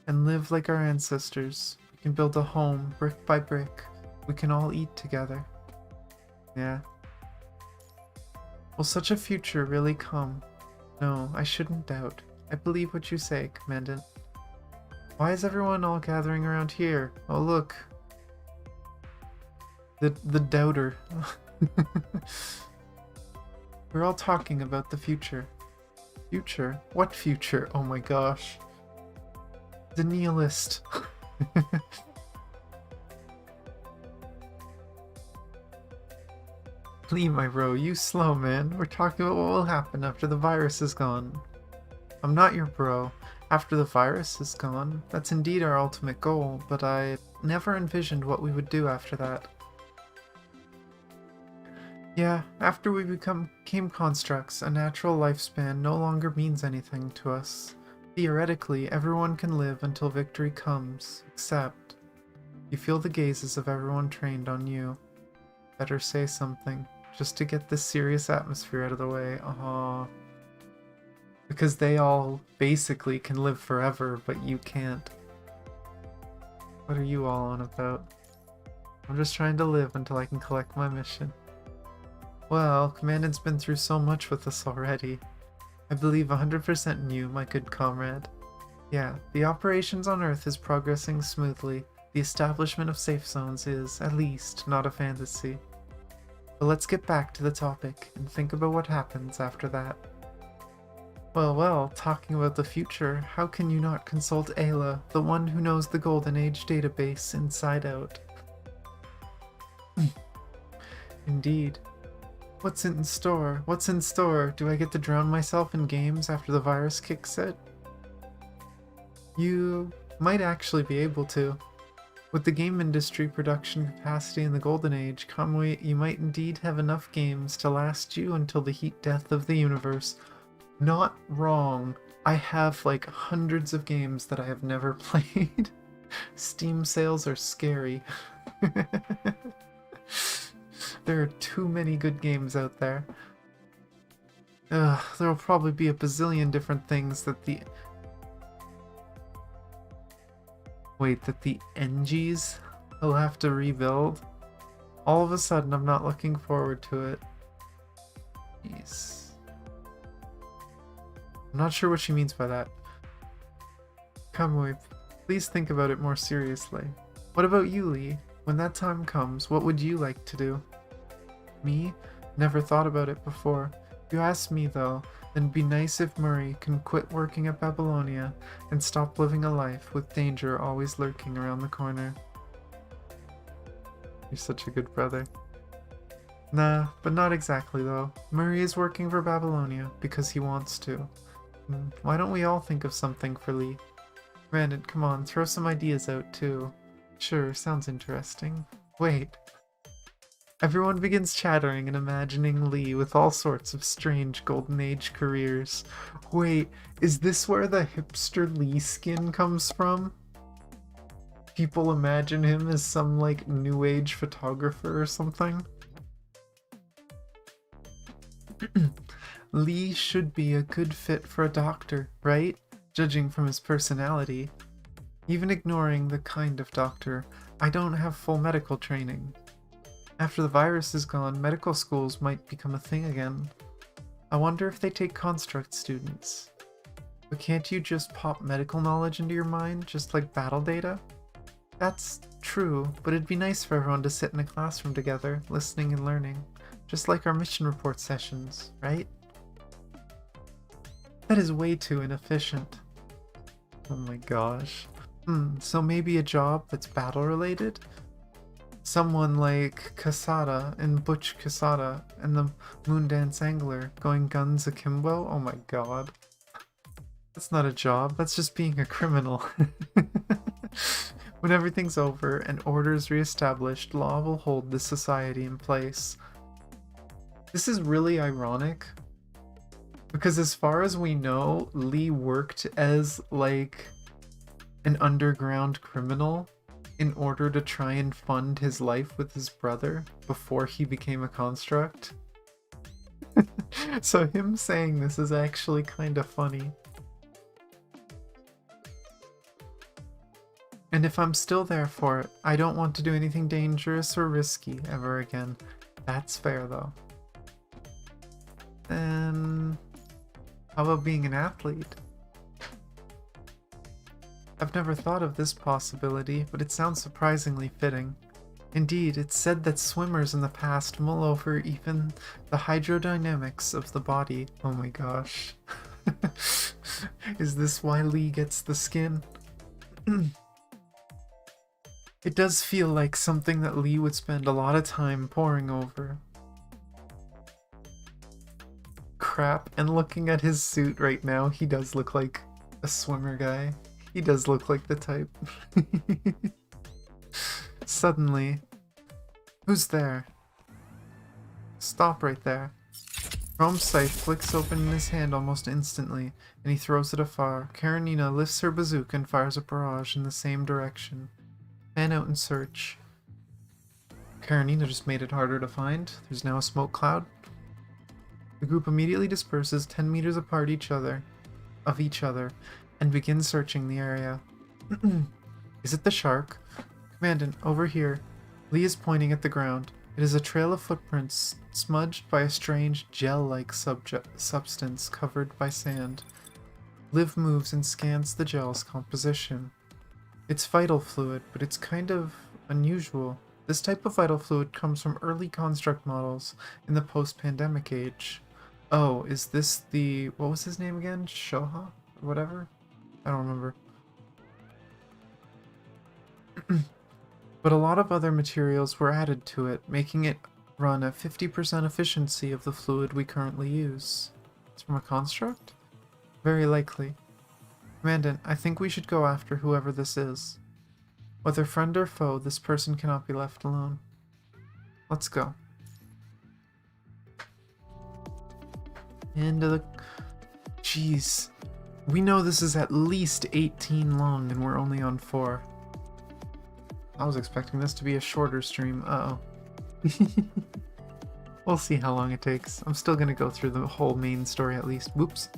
and live like our ancestors. We can build a home, brick by brick. We can all eat together. Yeah. Will such a future really come? No, I shouldn't doubt. I believe what you say, Commandant. Why is everyone all gathering around here? Oh, look. The doubter. We're all talking about the future. Future? What future? Oh my gosh. The nihilist. Lee, my bro, you slow, man. We're talking about what will happen after the virus is gone. I'm not your bro. After the virus is gone, that's indeed our ultimate goal, but I never envisioned what we would do after that. Yeah, after we became constructs, a natural lifespan no longer means anything to us. Theoretically, everyone can live until victory comes, except you feel the gazes of everyone trained on you. Better say something, just to get this serious atmosphere out of the way. Because they all basically can live forever, but you can't. What are you all on about? I'm just trying to live until I can collect my mission. Well, Commandant's been through so much with us already. I believe 100% in you, my good comrade. Yeah, the operations on Earth is progressing smoothly. The establishment of safe zones is, at least, not a fantasy. But let's get back to the topic and think about what happens after that. Well, talking about the future, how can you not consult Ayla, the one who knows the Golden Age database inside out? Indeed. What's in store? What's in store? Do I get to drown myself in games after the virus kicks it? You might actually be able to. With the game industry production capacity in the Golden Age, Kamui, you might indeed have enough games to last you until the heat death of the universe. Not wrong. I have like hundreds of games that I have never played. Steam sales are scary. There are too many good games out there. There'll probably be a bazillion different things that the... Wait, that the NGs will have to rebuild? All of a sudden, I'm not looking forward to it. Jeez. I'm not sure what she means by that. Kamui, please think about it more seriously. What about you, Lee? When that time comes, what would you like to do? Me? Never thought about it before. If you ask me, though, then it'd be nice if Murray can quit working at Babylonia and stop living a life with danger always lurking around the corner. You're such a good brother. Nah, but not exactly, though. Murray is working for Babylonia because he wants to. Why don't we all think of something for Lee? Brandon, come on, throw some ideas out, too. Sure, sounds interesting. Wait. Everyone begins chattering and imagining Lee with all sorts of strange Golden Age careers. Wait, is this where the hipster Lee skin comes from? People imagine him as some, like, new age photographer or something? Lee should be a good fit for a doctor, right? Judging from his personality. Even ignoring the kind of doctor, I don't have full medical training. After the virus is gone, medical schools might become a thing again. I wonder if they take construct students. But can't you just pop medical knowledge into your mind, just like battle data? That's true, but it'd be nice for everyone to sit in a classroom together, listening and learning. Just like our mission report sessions, right? That is way too inefficient. Oh my gosh. So maybe a job that's battle related? Someone like Kasada and Butch Kasada and the Moondance Angler going guns akimbo? Oh my god. That's not a job, that's just being a criminal. When everything's over and order is reestablished, law will hold this society in place. This is really ironic, because as far as we know, Lee worked as, like, an underground criminal in order to try and fund his life with his brother before he became a construct. So him saying this is actually kind of funny. And if I'm still there for it, I don't want to do anything dangerous or risky ever again. That's fair, though. Then how about being an athlete? I've never thought of this possibility, but it sounds surprisingly fitting. Indeed, it's said that swimmers in the past mull over even the hydrodynamics of the body. Oh my gosh. Is this why Lee gets the skin? It does feel like something that Lee would spend a lot of time poring over. Crap, and looking at his suit right now, he does look like a swimmer guy. He does look like the type. Suddenly, who's there? Stop right there. Chrome's scythe flicks open in his hand almost instantly, and he throws it afar. Karenina lifts her bazooka and fires a barrage in the same direction. Fan out and search. Karenina just made it harder to find. There's now a smoke cloud. The group immediately disperses 10 meters apart of each other and begins searching the area. Is it the shark? Commandant, over here. Lee is pointing at the ground. It is a trail of footprints smudged by a strange gel-like substance covered by sand. Liv moves and scans the gel's composition. It's vital fluid, but it's kind of unusual. This type of vital fluid comes from early construct models in the post-pandemic age. Oh, is this the... what was his name again? Shoha? Or whatever? I don't remember. But a lot of other materials were added to it, making it run at 50% efficiency of the fluid we currently use. It's from a construct? Very likely. Commandant, I think we should go after whoever this is. Whether friend or foe, this person cannot be left alone. Let's go. Into the... Jeez. We know this is at least 18 long and we're only on 4. I was expecting this to be a shorter stream. Uh-oh. We'll see how long it takes. I'm still gonna go through the whole main story at least. Whoops.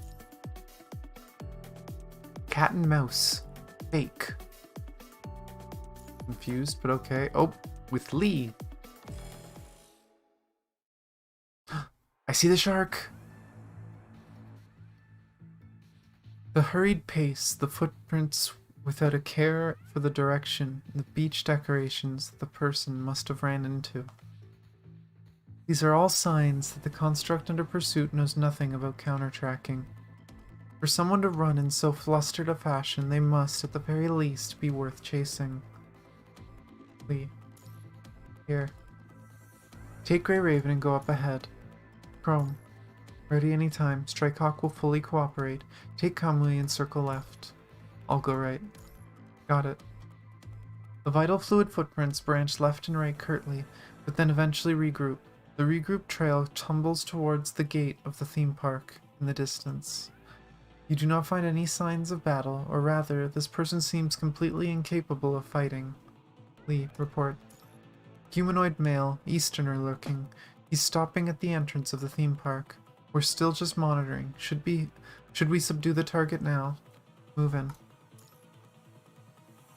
Cat and mouse. Fake. Confused, but okay. Oh, with Lee. I see the shark. The hurried pace, the footprints without a care for the direction, and the beach decorations that the person must have ran into. These are all signs that the construct under pursuit knows nothing about counter-tracking. For someone to run in so flustered a fashion, they must, at the very least, be worth chasing. Lee. Here. Take Grey Raven and go up ahead. Chrome. Ready anytime. Strikehawk will fully cooperate. Take Kamui and circle left. I'll go right. Got it. The vital fluid footprints branch left and right curtly, but then eventually regroup. The regrouped trail tumbles towards the gate of the theme park in the distance. You do not find any signs of battle, or rather, this person seems completely incapable of fighting. Lee, report. Humanoid male, Easterner looking. He's stopping at the entrance of the theme park. We're still just monitoring. Should we subdue the target now? Move in.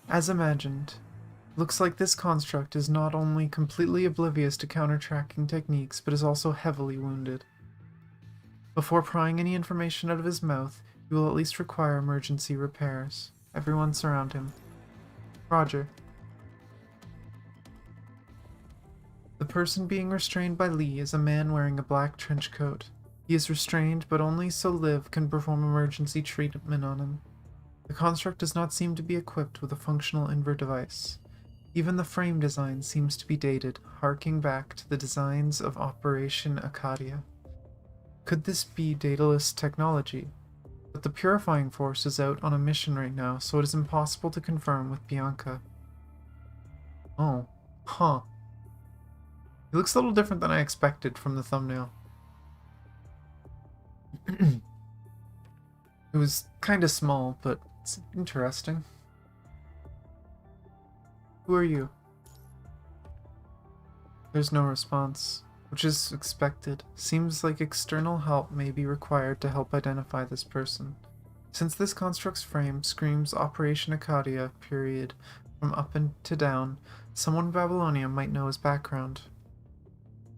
As imagined, looks like this construct is not only completely oblivious to counter-tracking techniques, but is also heavily wounded. Before prying any information out of his mouth, you will at least require emergency repairs. Everyone surround him. Roger. The person being restrained by Lee is a man wearing a black trench coat. He is restrained, but only so Liv can perform emergency treatment on him. The construct does not seem to be equipped with a functional invert device. Even the frame design seems to be dated, harking back to the designs of Operation Acadia. Could this be Daedalus technology? But the Purifying Force is out on a mission right now, so it is impossible to confirm with Bianca. Oh. Huh. He looks a little different than I expected from the thumbnail. It was kinda small, but it's interesting. Who are you? There's no response, which is expected. Seems like external help may be required to help identify this person. Since this construct's frame screams Operation Acadia, period, from up and to down, someone in Babylonia might know his background.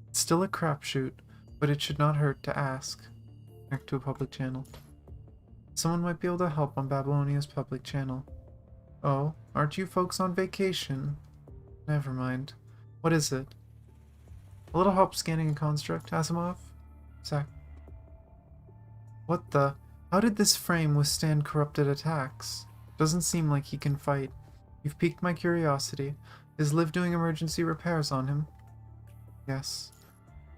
It's still a crapshoot, but it should not hurt to ask. Connect to a public channel. Someone might be able to help on Babylonia's public channel. Oh, aren't you folks on vacation? Never mind. What is it? A little help scanning a construct, Asimov? Sec. What the? How did this frame withstand corrupted attacks? Doesn't seem like he can fight. You've piqued my curiosity. Is Liv doing emergency repairs on him? Yes.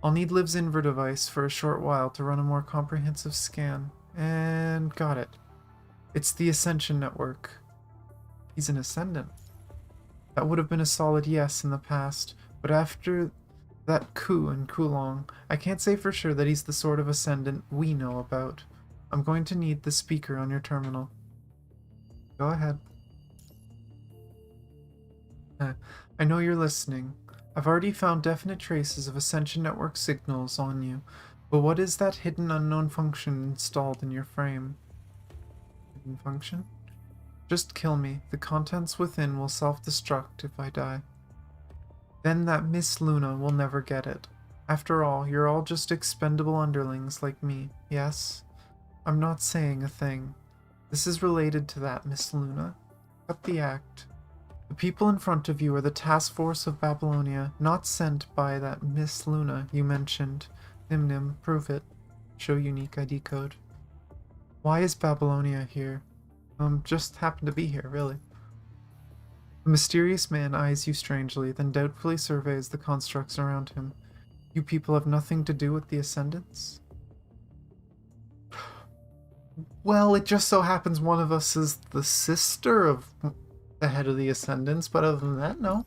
I'll need Liv's Inver device for a short while to run a more comprehensive scan. And got it. It's the Ascension network. He's an Ascendant. That would have been a solid yes in the past, but after that coup in Kulong, I can't say for sure that he's the sort of Ascendant we know about. I'm going to need the speaker on your terminal. Go ahead. I know you're listening. I've already found definite traces of Ascension Network signals on you, but what is that hidden unknown function installed in your frame? Hidden function? Just kill me. The contents within will self-destruct if I die. Then that Miss Luna will never get it. After all, you're all just expendable underlings like me, yes? I'm not saying a thing. This is related to that Miss Luna. Cut the act. The people in front of you are the task force of Babylonia, not sent by that Miss Luna you mentioned. Nim, prove it. Show unique ID code. Why is Babylonia here? Just happened to be here, really. The mysterious man eyes you strangely, then doubtfully surveys the constructs around him. You people have nothing to do with the Ascendants? Well, it just so happens one of us is the sister of the head of the Ascendants, but other than that, no.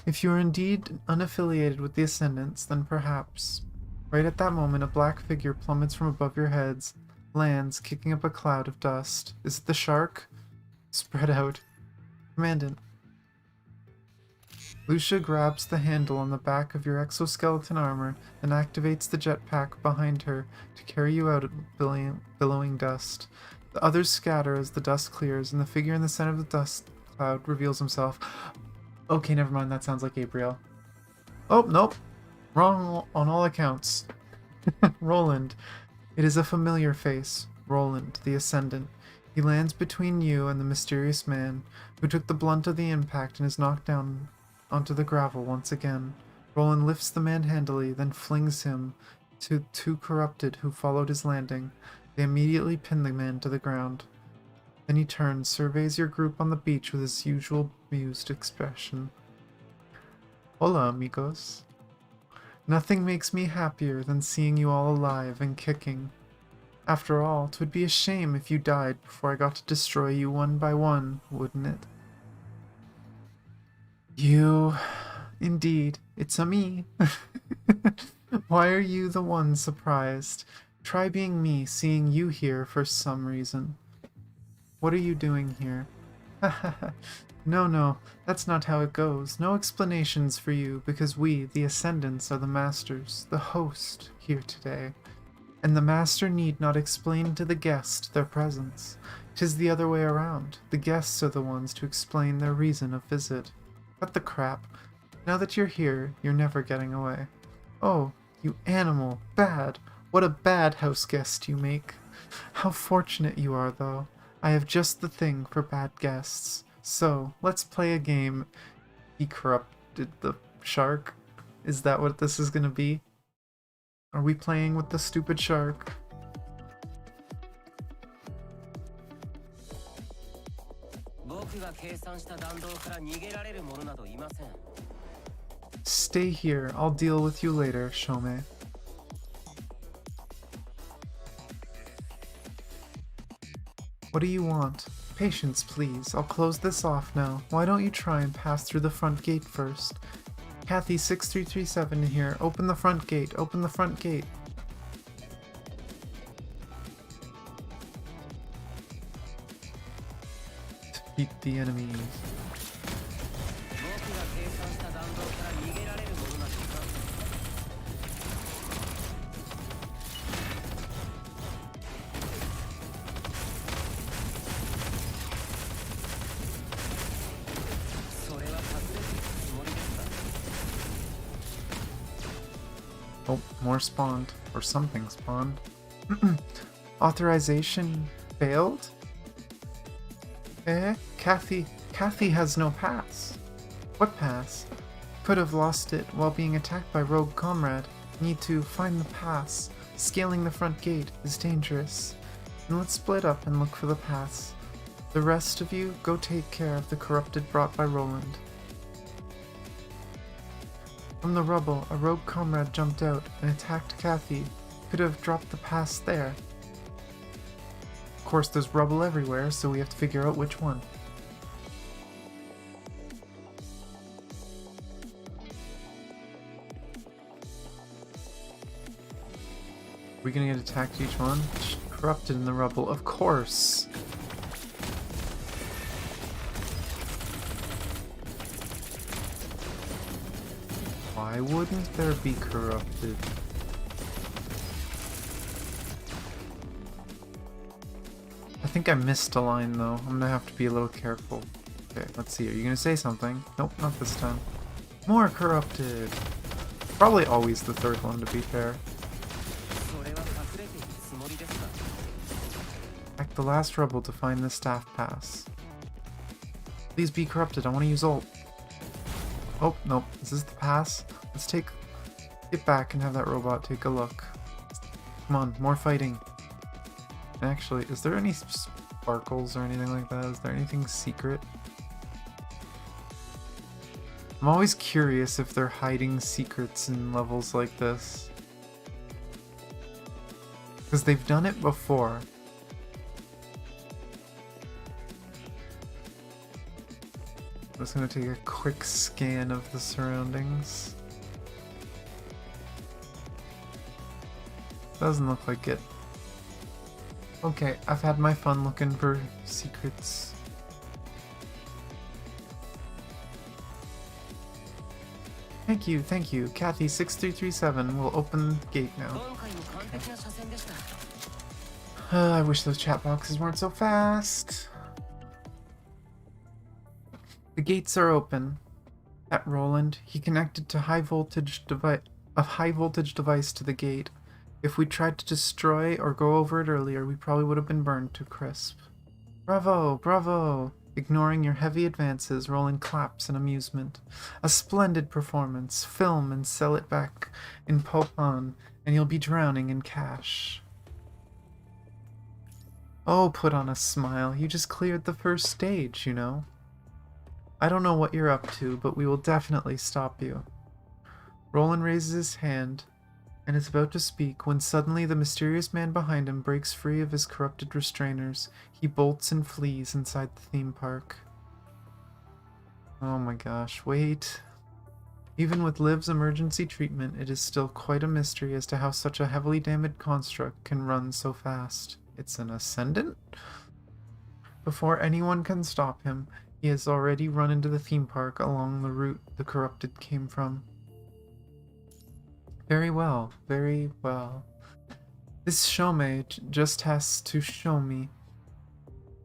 If you are indeed unaffiliated with the Ascendants, then perhaps. Right at that moment, a black figure plummets from above your heads, lands, kicking up a cloud of dust. Is it the shark? Spread out. Commandant. Lucia grabs the handle on the back of your exoskeleton armor, then activates the jetpack behind her to carry you out of billowing dust. The others scatter as the dust clears, and the figure in the center of the dust cloud reveals himself. Okay, never mind, that sounds like Gabriel. Oh, nope. Wrong on all accounts. Roland. It is a familiar face. Roland, the Ascendant. He lands between you and the mysterious man, who took the blunt of the impact and is knocked down onto the gravel once again. Roland lifts the man handily, then flings him to two corrupted who followed his landing. They immediately pin the man to the ground. Then he turns, surveys your group on the beach with his usual amused expression. Hola, amigos. Nothing makes me happier than seeing you all alive and kicking. After all, 'twould be a shame if you died before I got to destroy you one by one, wouldn't it? You... Indeed, it's a me. Why are you the one surprised? Try being me, seeing you here for some reason. What are you doing here? No, that's not how it goes. No explanations for you, because we, the Ascendants, are the masters, the host, here today. And the master need not explain to the guest their presence. 'Tis the other way around. The guests are the ones to explain their reason of visit. Cut the crap. Now that you're here, you're never getting away. Oh, you animal. Bad. What a bad house guest you make. How fortunate you are, though. I have just the thing for bad guests. So, let's play a game. He corrupted the shark? Is that what this is gonna be? Are we playing with the stupid shark? Stay here. I'll deal with you later, Shome. What do you want? Patience, please. I'll close this off now. Why don't you try and pass through the front gate first? Kathy 6337 here. Open the front gate. Open the front gate. Defeat the enemies. Oh, more spawned. Or something spawned. Authorization? Failed? Kathy has no pass. What pass? Could have lost it while being attacked by rogue comrade. Need to find the pass. Scaling the front gate is dangerous. And let's split up and look for the pass. The rest of you, go take care of the corrupted brought by Roland. From the rubble, a rogue comrade jumped out and attacked Kathy. Could have dropped the pass there. Of course, there's rubble everywhere, so we have to figure out which one. Are we gonna get attacked each one? Corrupted in the rubble, of course! Why wouldn't there be corrupted? I think I missed a line though. I'm gonna have to be a little careful. Okay, let's see. Are you gonna say something? Nope, not this time. More corrupted! Probably always the third one, to be fair. Attack the last rubble to find the staff pass. Please be corrupted. I want to use ult. Oh, nope. Is this the pass? Let's get back and have that robot take a look. Come on, more fighting. Actually, is there any sparkles or anything like that? Is there anything secret? I'm always curious if they're hiding secrets in levels like this. Because they've done it before. I'm just gonna take a quick scan of the surroundings. Doesn't look like it. Okay, I've had my fun looking for secrets. Thank you. Kathy 6337 will open the gate now. I wish those chat boxes weren't so fast. The gates are open. At Roland, he connected to a high voltage device to the gate. If we tried to destroy or go over it earlier, we probably would have been burned to crisp. Bravo, bravo! Ignoring your heavy advances, Roland claps in amusement. A splendid performance. Film and sell it back in Popon, and you'll be drowning in cash. Oh, put on a smile. You just cleared the first stage, you know. I don't know what you're up to, but we will definitely stop you. Roland raises his hand and is about to speak when suddenly the mysterious man behind him breaks free of his corrupted restrainers. He bolts and flees inside the theme park. Oh my gosh, wait. Even with Liv's emergency treatment, it is still quite a mystery as to how such a heavily damaged construct can run so fast. It's an ascendant? Before anyone can stop him, he has already run into the theme park along the route the corrupted came from. Very well, very well. This showmate just has to show me.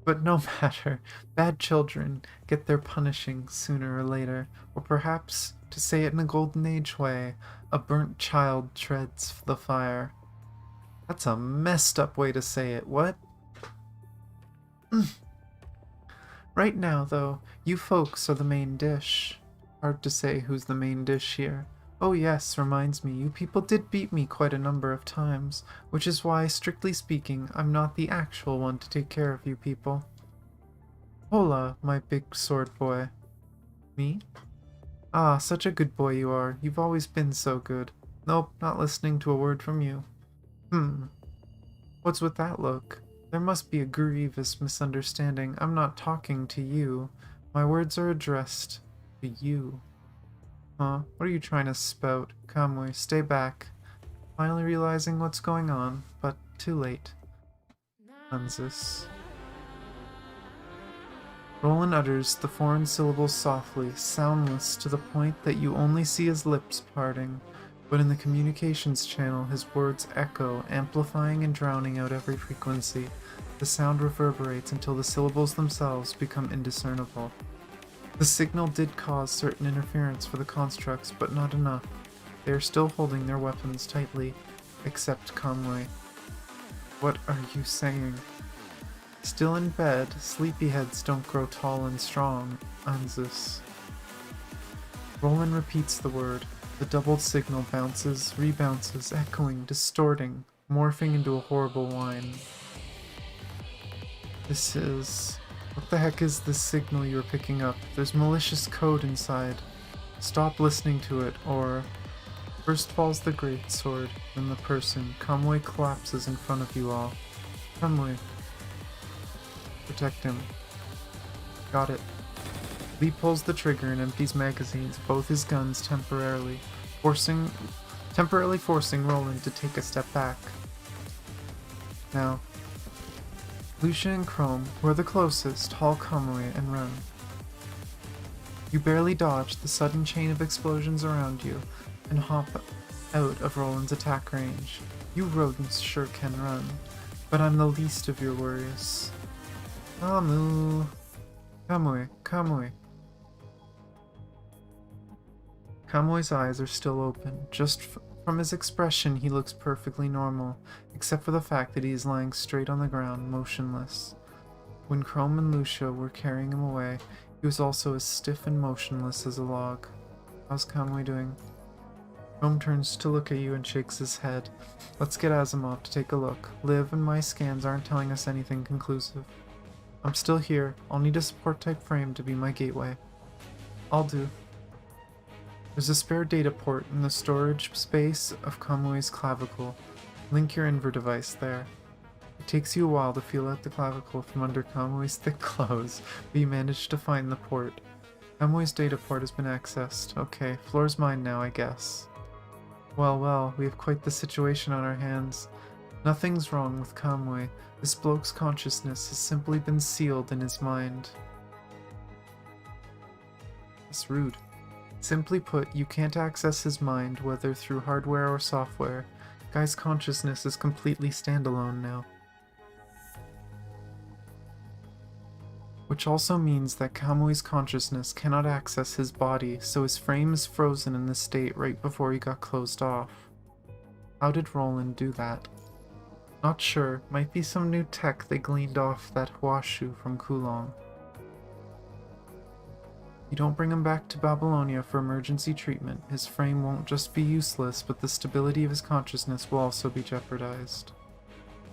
But no matter, bad children get their punishing sooner or later, or perhaps, to say it in a golden age way, a burnt child treads the fire. That's a messed up way to say it, what? Right now, though, you folks are the main dish. Hard to say who's the main dish here. Oh yes, reminds me, you people did beat me quite a number of times, which is why, strictly speaking, I'm not the actual one to take care of you people. Hola, my big sword boy. Me? Ah, such a good boy you are. You've always been so good. Nope, not listening to a word from you. What's with that look? There must be a grievous misunderstanding. I'm not talking to you. My words are addressed to you. Huh? What are you trying to spout? Kamui, stay back. Finally realizing what's going on, but too late. Hansis. Roland utters the foreign syllables softly, soundless to the point that you only see his lips parting. But in the communications channel, his words echo, amplifying and drowning out every frequency. The sound reverberates until the syllables themselves become indiscernible. The signal did cause certain interference for the constructs, but not enough. They are still holding their weapons tightly, except Conway. What are you saying? Still in bed, sleepyheads don't grow tall and strong, Anzus. Roland repeats the word. The doubled signal bounces, rebounces, echoing, distorting, morphing into a horrible whine. This is... What the heck is this signal you're picking up? There's malicious code inside. Stop listening to it, or... First falls the greatsword, then the person. Kamui collapses in front of you all. Kamui. Protect him. Got it. Lee pulls the trigger and empties magazines, both his guns temporarily forcing Roland to take a step back. Now, Lucia and Chrome, who are the closest, haul Kamui and run. You barely dodge the sudden chain of explosions around you and hop out of Roland's attack range. You rodents sure can run, but I'm the least of your worries. Kamui. Kamui's eyes are still open. Just from his expression, he looks perfectly normal, except for the fact that he is lying straight on the ground, motionless. When Chrome and Lucia were carrying him away, he was also as stiff and motionless as a log. How's Kamui doing? Chrome turns to look at you and shakes his head. Let's get Asimov to take a look. Liv and my scans aren't telling us anything conclusive. I'm still here. I'll need a support-type frame to be my gateway. I'll do. There's a spare data port in the storage space of Kamui's clavicle. Link your Inver device there. It takes you a while to feel out the clavicle from under Kamui's thick clothes, but you manage to find the port. Kamui's data port has been accessed. Okay, floor's mine now, I guess. Well, we have quite the situation on our hands. Nothing's wrong with Kamui. This bloke's consciousness has simply been sealed in his mind. That's rude. Simply put, you can't access his mind, whether through hardware or software. Guy's consciousness is completely standalone now. Which also means that Kamui's consciousness cannot access his body, so his frame is frozen in this state right before he got closed off. How did Roland do that? Not sure. Might be some new tech they gleaned off that Huashu from Kulong. You don't bring him back to Babylonia for emergency treatment. His frame won't just be useless, but the stability of his consciousness will also be jeopardized.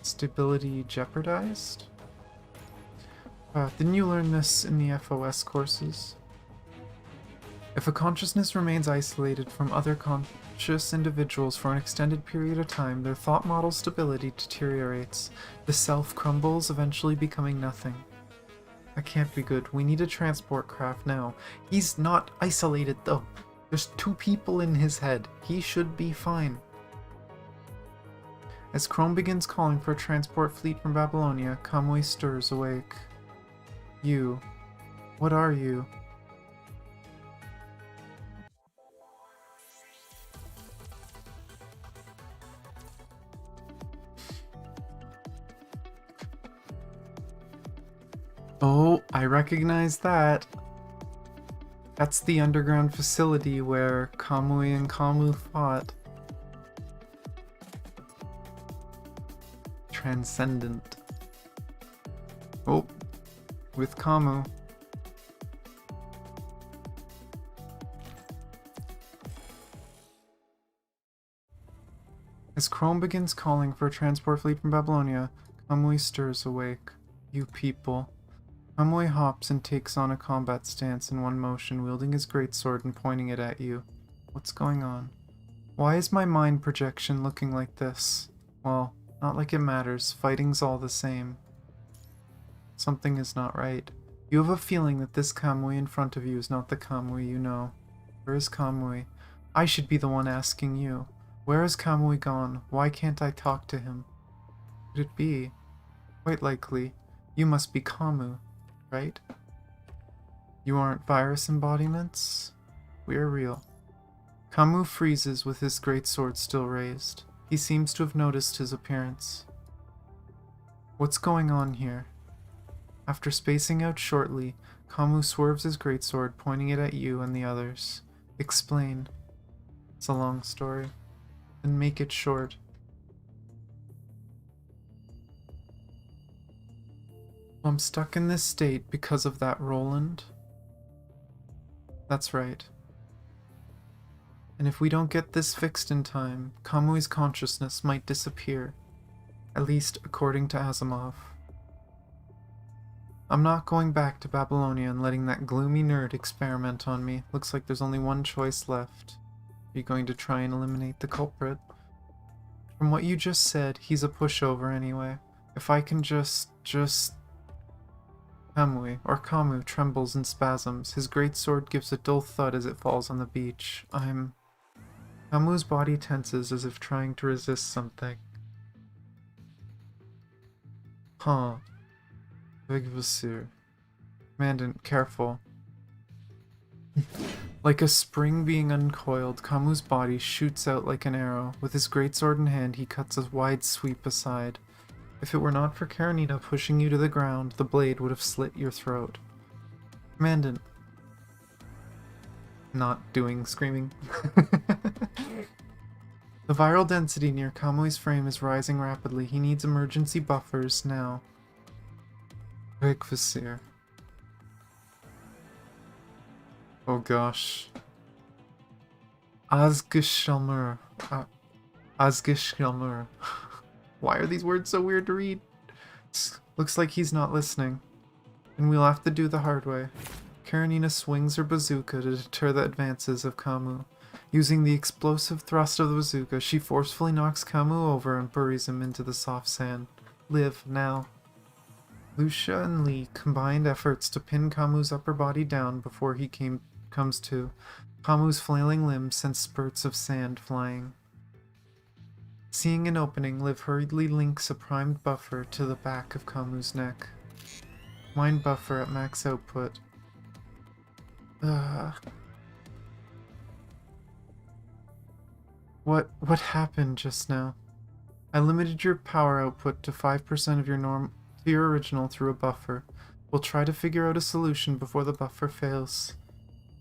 Stability jeopardized? Didn't you learn this in the FOS courses? If a consciousness remains isolated from other conscious individuals for an extended period of time, their thought model stability deteriorates. The self crumbles, eventually becoming nothing. That can't be good. We need a transport craft now. He's not isolated, though. There's 2 people in his head. He should be fine. As Chrome begins calling for a transport fleet from Babylonia, Kamui stirs awake. You. What are you? Oh, I recognize that. That's the underground facility where Kamui and Kamu fought. Transcendent. Oh, with Kamu. As Chrome begins calling for a transport fleet from Babylonia, Kamui stirs awake. You people. Kamui hops and takes on a combat stance in one motion, wielding his greatsword and pointing it at you. What's going on? Why is my mind projection looking like this? Well, not like it matters. Fighting's all the same. Something is not right. You have a feeling that this Kamui in front of you is not the Kamui you know. Where is Kamui? I should be the one asking you. Where is Kamui gone? Why can't I talk to him? Could it be? Quite likely. You must be Kamu, right? You aren't virus embodiments? We are real. Kamu freezes with his greatsword still raised. He seems to have noticed his appearance. What's going on here? After spacing out shortly, Kamu swerves his greatsword, pointing it at you and the others. Explain. It's a long story. Then make it short. I'm stuck in this state because of that Roland. That's right. And if we don't get this fixed in time, Kamui's consciousness might disappear. At least according to Asimov. I'm not going back to Babylonia and letting that gloomy nerd experiment on me. Looks like there's only one choice left. Are you going to try and eliminate the culprit? From what you just said, he's a pushover anyway. If I can just... Kamu trembles in spasms. His great sword gives a dull thud as it falls on the beach. Kamu's body tenses as if trying to resist something. Huh. Vigvasir. Commandant, careful. Like a spring being uncoiled, Kamu's body shoots out like an arrow. With his greatsword in hand, he cuts a wide sweep aside. If it were not for Karenina pushing you to the ground, the blade would have slit your throat. Commandant. Not doing screaming. The viral density near Kamui's frame is rising rapidly. He needs emergency buffers now. Vigvasir. Oh gosh. Asgeshelmer. Asgeshelmer. Why are these words so weird to read? Looks like he's not listening. And we'll have to do the hard way. Karenina swings her bazooka to deter the advances of Kamu. Using the explosive thrust of the bazooka, she forcefully knocks Kamu over and buries him into the soft sand. Live, now. Lucia and Lee combined efforts to pin Kamu's upper body down before he comes to. Kamu's flailing limbs sent spurts of sand flying. Seeing an opening, Liv hurriedly links a primed buffer to the back of Kamu's neck. Mind buffer at max output. What happened just now? I limited your power output to 5% of your original through a buffer. We'll try to figure out a solution before the buffer fails.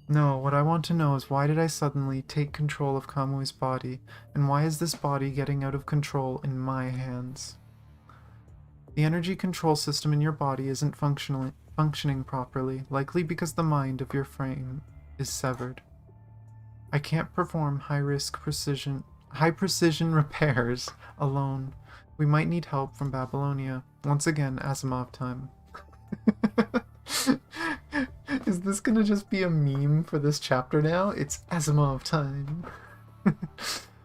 No, what I want to know is why did I suddenly take control of Kamui's body, and why is this body getting out of control in my hands? The energy control system in your body isn't functioning properly, likely because the mind of your frame is severed. I can't perform high precision repairs alone. We might need help from Babylonia. Once again, Asimov time. Is this gonna just be a meme for this chapter now? It's Asimov time.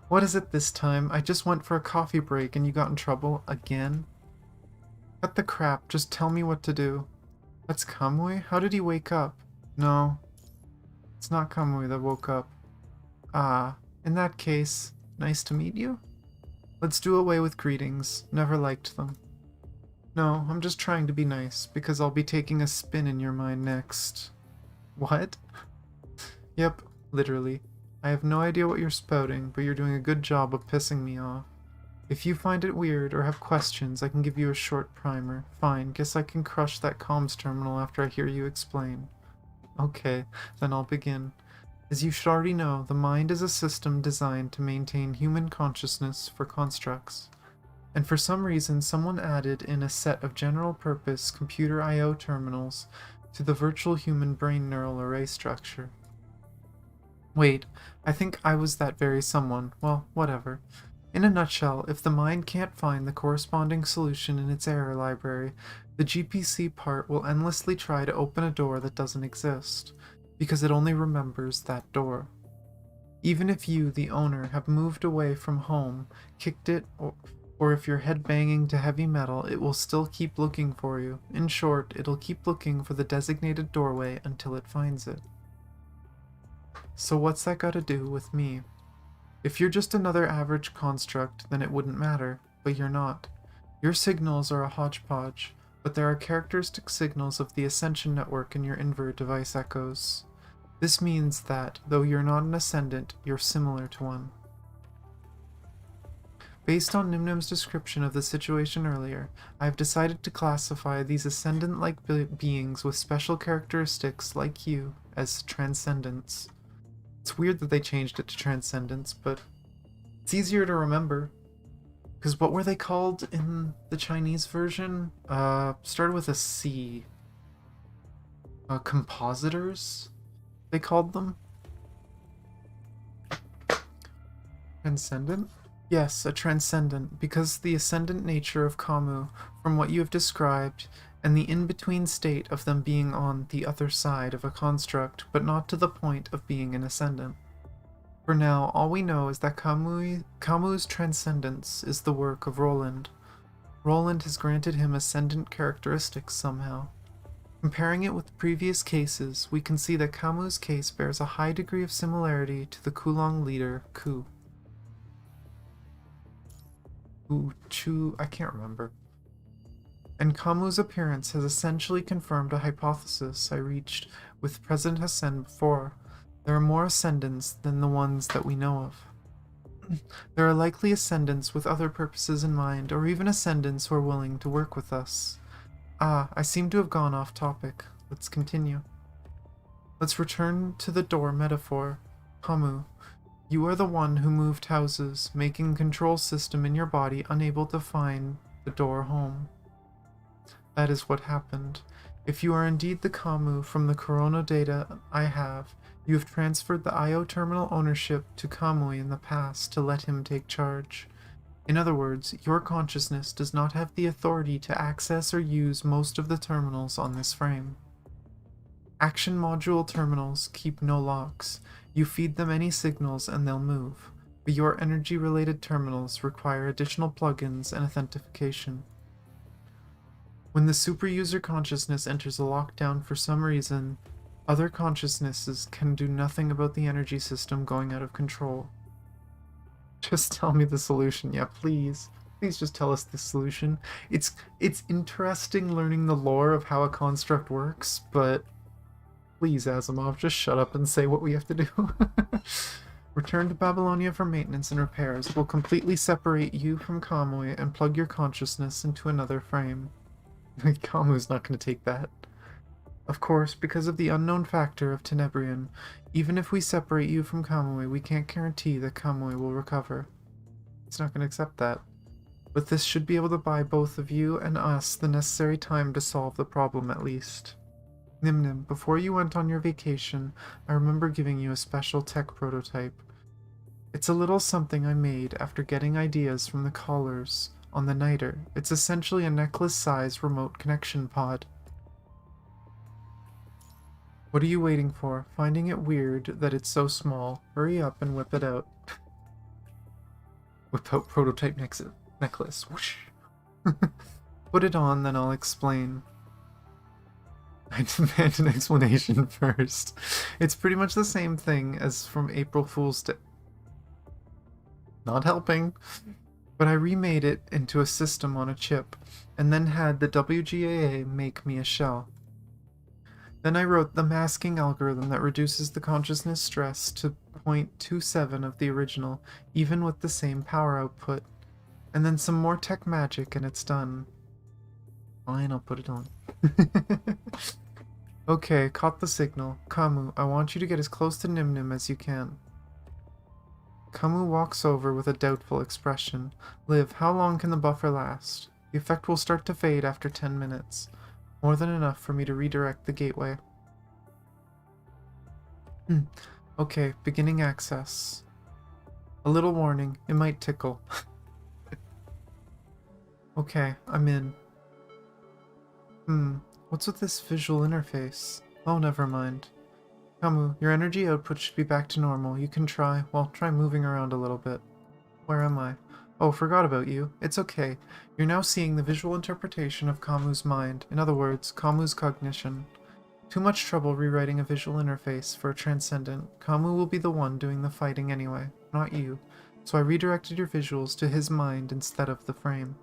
What is it this time? I just went for a coffee break and you got in trouble again? Cut the crap, just tell me what to do. That's Kamui? How did he wake up? No, it's not Kamui that woke up. Ah, in that case, nice to meet you? Let's do away with greetings. Never liked them. No, I'm just trying to be nice, because I'll be taking a spin in your mind next. What? Yep, literally. I have no idea what you're spouting, but you're doing a good job of pissing me off. If you find it weird or have questions, I can give you a short primer. Fine, guess I can crush that comms terminal after I hear you explain. Okay, then I'll begin. As you should already know, the mind is a system designed to maintain human consciousness for constructs. And for some reason, someone added in a set of general-purpose computer I/O terminals to the virtual human brain neural array structure. Wait, I think I was that very someone. Well, whatever. In a nutshell, if the mind can't find the corresponding solution in its error library, the GPC part will endlessly try to open a door that doesn't exist, because it only remembers that door. Even if you, the owner, have moved away from home, kicked it, or if you're headbanging to heavy metal, it will still keep looking for you. In short, it'll keep looking for the designated doorway until it finds it. So what's that got to do with me? If you're just another average construct, then it wouldn't matter, but you're not. Your signals are a hodgepodge, but there are characteristic signals of the Ascension network in your invert device echoes. This means that, though you're not an ascendant, you're similar to one. Based on Nimnim's description of the situation earlier, I have decided to classify these ascendant-like beings with special characteristics like you as transcendents. It's weird that they changed it to transcendence, but it's easier to remember. Because what were they called in the Chinese version? Started with a C. Compositors, they called them? Transcendent? Yes, a transcendent, because the ascendant nature of Kamu, from what you have described, and the in-between state of them being on the other side of a construct, but not to the point of being an ascendant. For now, all we know is that Kamu's transcendence is the work of Roland. Roland has granted him ascendant characteristics somehow. Comparing it with previous cases, we can see that Kamu's case bears a high degree of similarity to the Kulong leader, Ku. I can't remember. And Kamu's appearance has essentially confirmed a hypothesis I reached with President Hassan before. There are more ascendants than the ones that we know of. There are likely ascendants with other purposes in mind, or even ascendants who are willing to work with us. I seem to have gone off topic. Let's continue. Let's return to the door metaphor. Kamu, you are the one who moved houses, making control system in your body unable to find the door home. That is what happened. If you are indeed the Kamu from the Corona data I have, you have transferred the IO terminal ownership to Kamui in the past to let him take charge. In other words, your consciousness does not have the authority to access or use most of the terminals on this frame. Action module terminals keep no locks. You feed them any signals and they'll move, but your energy-related terminals require additional plugins and authentication. When the super-user consciousness enters a lockdown for some reason, other consciousnesses can do nothing about the energy system going out of control. Just tell me the solution, yeah, please. Please just tell us the solution. It's interesting learning the lore of how a construct works, but please, Asimov, just shut up and say what we have to do. Return to Babylonia for maintenance and repairs. We'll completely separate you from Kamui and plug your consciousness into another frame. Kamu's not going to take that. Of course, because of the unknown factor of Tenebrion, even if we separate you from Kamui, we can't guarantee that Kamui will recover. It's not going to accept that. But this should be able to buy both of you and us the necessary time to solve the problem at least. Nimnim, before you went on your vacation, I remember giving you a special tech prototype. It's a little something I made after getting ideas from the callers on the Niter. It's essentially a necklace-sized remote connection pod. What are you waiting for? Finding it weird that it's so small. Hurry up and whip it out. Whip out prototype necklace. Whoosh. Put it on, then I'll explain. I demand an explanation first. It's pretty much the same thing as from April Fool's Day. Not helping. But I remade it into a system on a chip, and then had the WGAA make me a shell. Then I wrote the masking algorithm that reduces the consciousness stress to 0.27 of the original, even with the same power output. And then some more tech magic and it's done. Fine, I'll put it on. Okay, caught the signal. Kamu, I want you to get as close to Nimnim as you can. Kamu walks over with a doubtful expression. Liv, how long can the buffer last? The effect will start to fade after 10 minutes. More than enough for me to redirect the gateway. Okay, beginning access. A little warning, it might tickle. Okay, I'm in. What's with this visual interface? Oh, never mind. Kamu, your energy output should be back to normal. You can try moving around a little bit. Where am I? Oh, forgot about you. It's okay. You're now seeing the visual interpretation of Kamu's mind. In other words, Kamu's cognition. Too much trouble rewriting a visual interface for a transcendent. Kamu will be the one doing the fighting anyway, not you. So I redirected your visuals to his mind instead of the frame.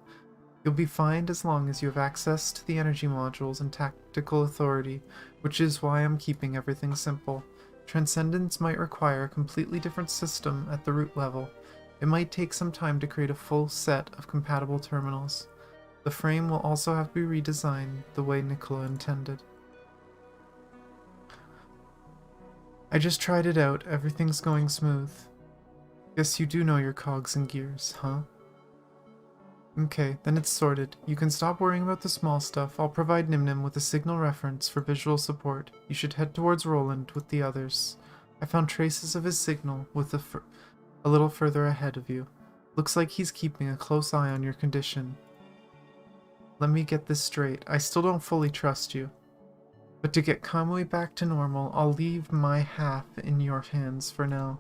You'll be fine as long as you have access to the energy modules and tactical authority, which is why I'm keeping everything simple. Transcendence might require a completely different system at the root level. It might take some time to create a full set of compatible terminals. The frame will also have to be redesigned the way Nicola intended. I just tried it out. Everything's going smooth. Guess you do know your cogs and gears, huh? Okay, then it's sorted. You can stop worrying about the small stuff. I'll provide Nimnim with a signal reference for visual support. You should head towards Roland with the others. I found traces of his signal with a little further ahead of you. Looks like he's keeping a close eye on your condition. Let me get this straight. I still don't fully trust you. But to get Kamui back to normal, I'll leave my half in your hands for now.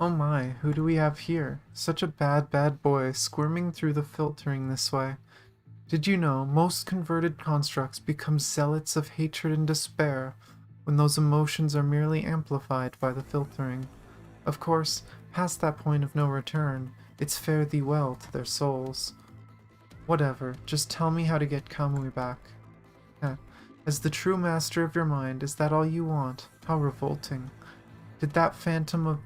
Oh my, who do we have here? Such a bad boy, squirming through the filtering this way. Did you know most converted constructs become zealots of hatred and despair when those emotions are merely amplified by the filtering? Of course, past that point of no return, it's fare thee well to their souls. Whatever, just tell me how to get Kamui back. As the true master of your mind, is that all you want? How revolting. Did that phantom of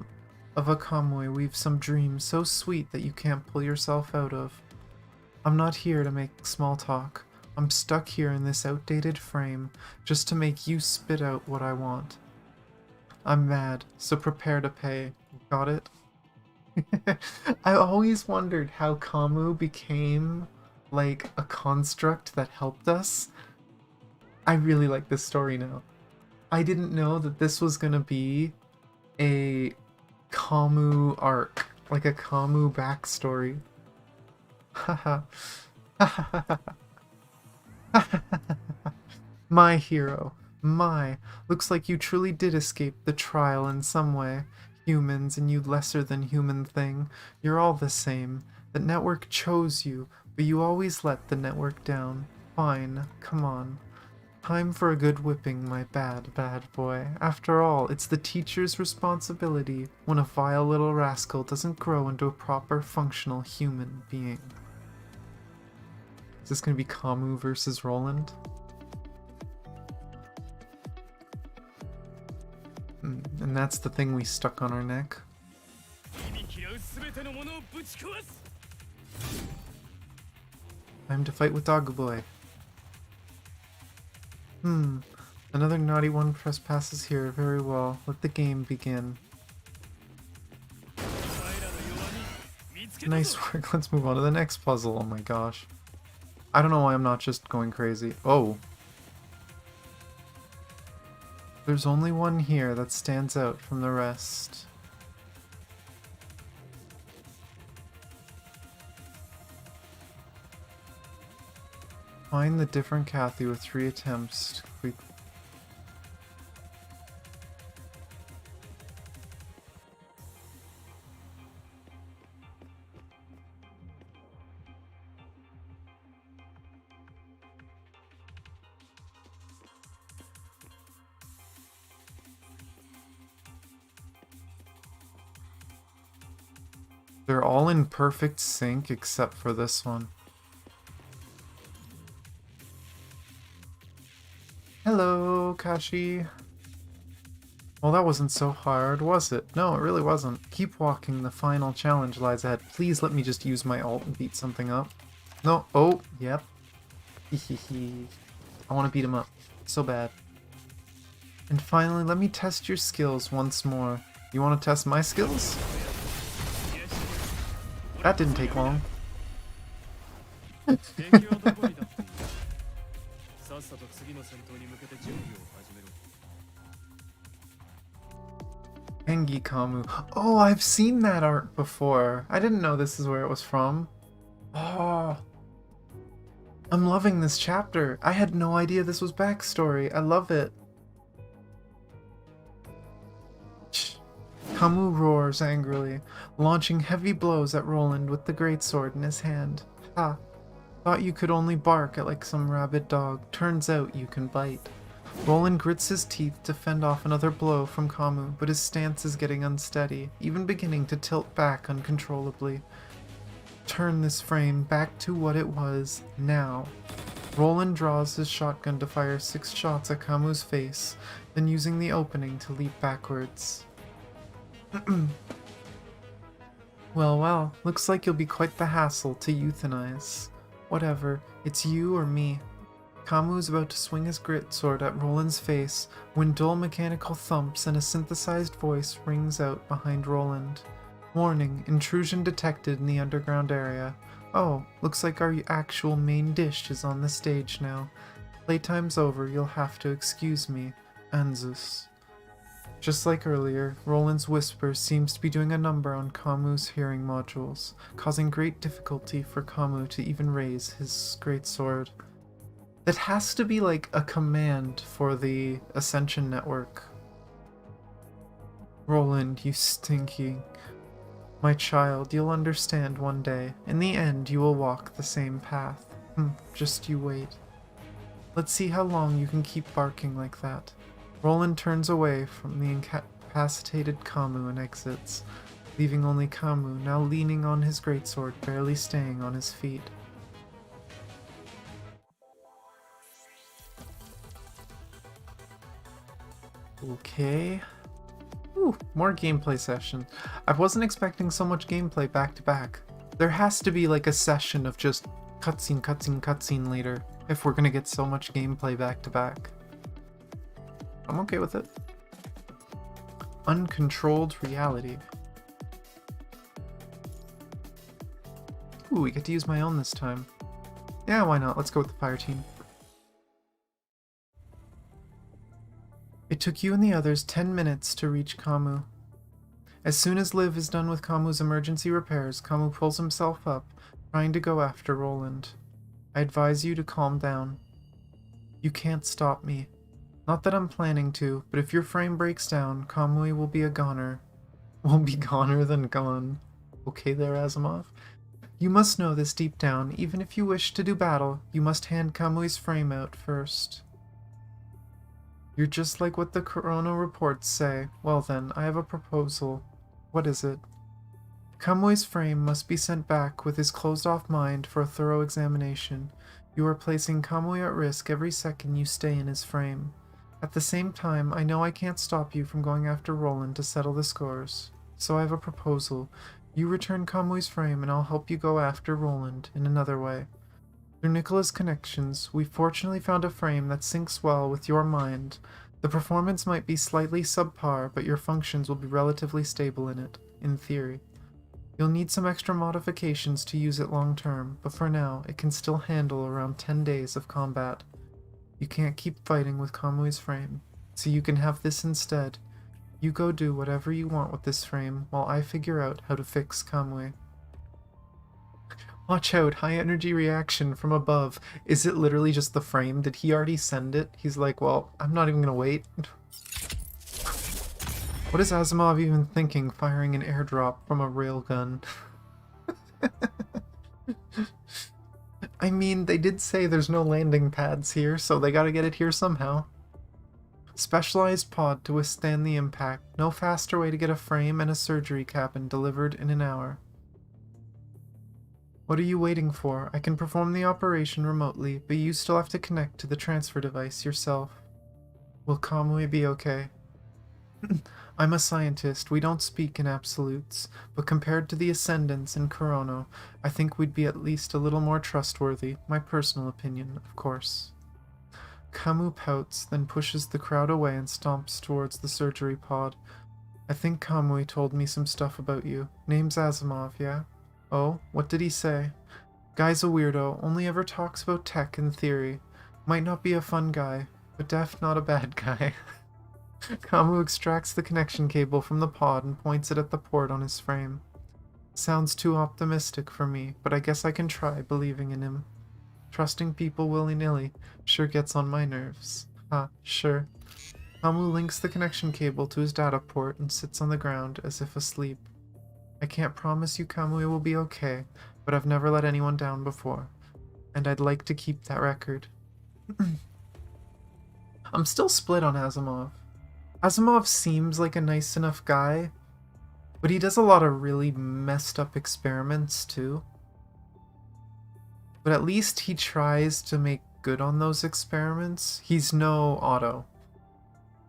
a Kamui weave some dream so sweet that you can't pull yourself out of? I'm not here to make small talk. I'm stuck here in this outdated frame just to make you spit out what I want. I'm mad, so prepare to pay. Got it? I always wondered how Kamu became like a construct that helped us. I really like this story now. I didn't know that this was gonna be a Kamu arc, like a Kamu backstory. Haha. My hero. Looks like you truly did escape the trial in some way. Humans and you lesser than human thing. You're all the same. The network chose you, but you always let the network down. Fine, come on. Time for a good whipping, my bad boy. After all, it's the teacher's responsibility when a vile little rascal doesn't grow into a proper functional human being. Is this gonna be Kamu versus Roland? And that's the thing we stuck on our neck. Time to fight with Dogboy. Another naughty one trespasses here. Very well. Let the game begin. Nice work. Let's move on to the next puzzle. Oh my gosh. I don't know why I'm not just going crazy. Oh. There's only one here that stands out from the rest. Find the different Kathy with 3 attempts. They're all in perfect sync except for this one. Hello, Kashi. Well, that wasn't so hard, was it? No, it really wasn't. Keep walking, the final challenge lies ahead. Please let me just use my ult and beat something up. No, oh, yep. I want to beat him up. So bad. And finally, let me test your skills once more. You want to test my skills? That didn't take long. Engi Kamu. Oh, I've seen that art before. I didn't know this is where it was from. Oh. I'm loving this chapter. I had no idea this was backstory. I love it. Kamu roars angrily, launching heavy blows at Roland with the greatsword in his hand. Ha! Thought you could only bark at like some rabid dog. Turns out you can bite. Roland grits his teeth to fend off another blow from Kamu, but his stance is getting unsteady, even beginning to tilt back uncontrollably. Turn this frame back to what it was, now. Roland draws his shotgun to fire 6 shots at Kamu's face, then using the opening to leap backwards. Well, looks like you'll be quite the hassle to euthanize. Whatever, it's you or me. Kamu is about to swing his grit sword at Roland's face when dull mechanical thumps and a synthesized voice rings out behind Roland. Warning, intrusion detected in the underground area. Oh, looks like our actual main dish is on the stage now. Playtime's over, you'll have to excuse me. Anzus. Just like earlier, Roland's whisper seems to be doing a number on Kamu's hearing modules, causing great difficulty for Kamu to even raise his greatsword. That has to be like a command for the Ascension network. Roland, you stinky. My child, you'll understand one day. In the end, you will walk the same path. Just you wait. Let's see how long you can keep barking like that. Roland turns away from the incapacitated Kamu and exits, leaving only Kamu, now leaning on his greatsword, barely staying on his feet. Okay. Ooh, more gameplay session. I wasn't expecting so much gameplay back to back. There has to be like a session of just cutscene, cutscene, cutscene later if we're gonna get so much gameplay back to back. I'm okay with it. Uncontrolled reality. Ooh, we get to use my own this time. Yeah, why not? Let's go with the fire team. It took you and the others 10 minutes to reach Kamu. As soon as Liv is done with Kamu's emergency repairs, Kamu pulls himself up, trying to go after Roland. I advise you to calm down. You can't stop me. Not that I'm planning to, but if your frame breaks down, Kamui will be a goner. Will be goner than gone. Okay there, Asimov? You must know this deep down. Even if you wish to do battle, you must hand Kamui's frame out first. You're just like what the Corona reports say. Well then, I have a proposal. What is it? Kamui's frame must be sent back with his closed-off mind for a thorough examination. You are placing Kamui at risk every second you stay in his frame. At the same time, I know I can't stop you from going after Roland to settle the scores. So I have a proposal. You return Kamui's frame and I'll help you go after Roland in another way. Through Nicola's connections, we fortunately found a frame that syncs well with your mind. The performance might be slightly subpar, but your functions will be relatively stable in it, in theory. You'll need some extra modifications to use it long term, but for now, it can still handle around 10 days of combat. You can't keep fighting with Kamui's frame, so you can have this instead. You go do whatever you want with this frame, while I figure out how to fix Kamui. Watch out, high energy reaction from above. Is it literally just the frame? Did he already send it? He's like, well, I'm not even gonna wait. What is Asimov even thinking, firing an airdrop from a railgun? I mean, they did say there's no landing pads here, so they gotta get it here somehow. Specialized pod to withstand the impact. No faster way to get a frame and a surgery cabin delivered in an hour. What are you waiting for? I can perform the operation remotely, but you still have to connect to the transfer device yourself. Will Kamui be okay? I'm a scientist, we don't speak in absolutes, but compared to the ascendants in Corono, I think we'd be at least a little more trustworthy, my personal opinion, of course. Kamu pouts, then pushes the crowd away and stomps towards the surgery pod. I think Kamui told me some stuff about you. Name's Asimov, yeah? Oh, what did he say? Guy's a weirdo, only ever talks about tech and theory. Might not be a fun guy, but def not a bad guy. Kamu extracts the connection cable from the pod and points it at the port on his frame. Sounds too optimistic for me, but I guess I can try believing in him. Trusting people willy-nilly sure gets on my nerves. Sure. Kamu links the connection cable to his data port and sits on the ground as if asleep. I can't promise you Kamui will be okay, but I've never let anyone down before, and I'd like to keep that record. I'm still split on Asimov. Asimov seems like a nice enough guy, but he does a lot of really messed up experiments too. But at least he tries to make good on those experiments. He's no Otto.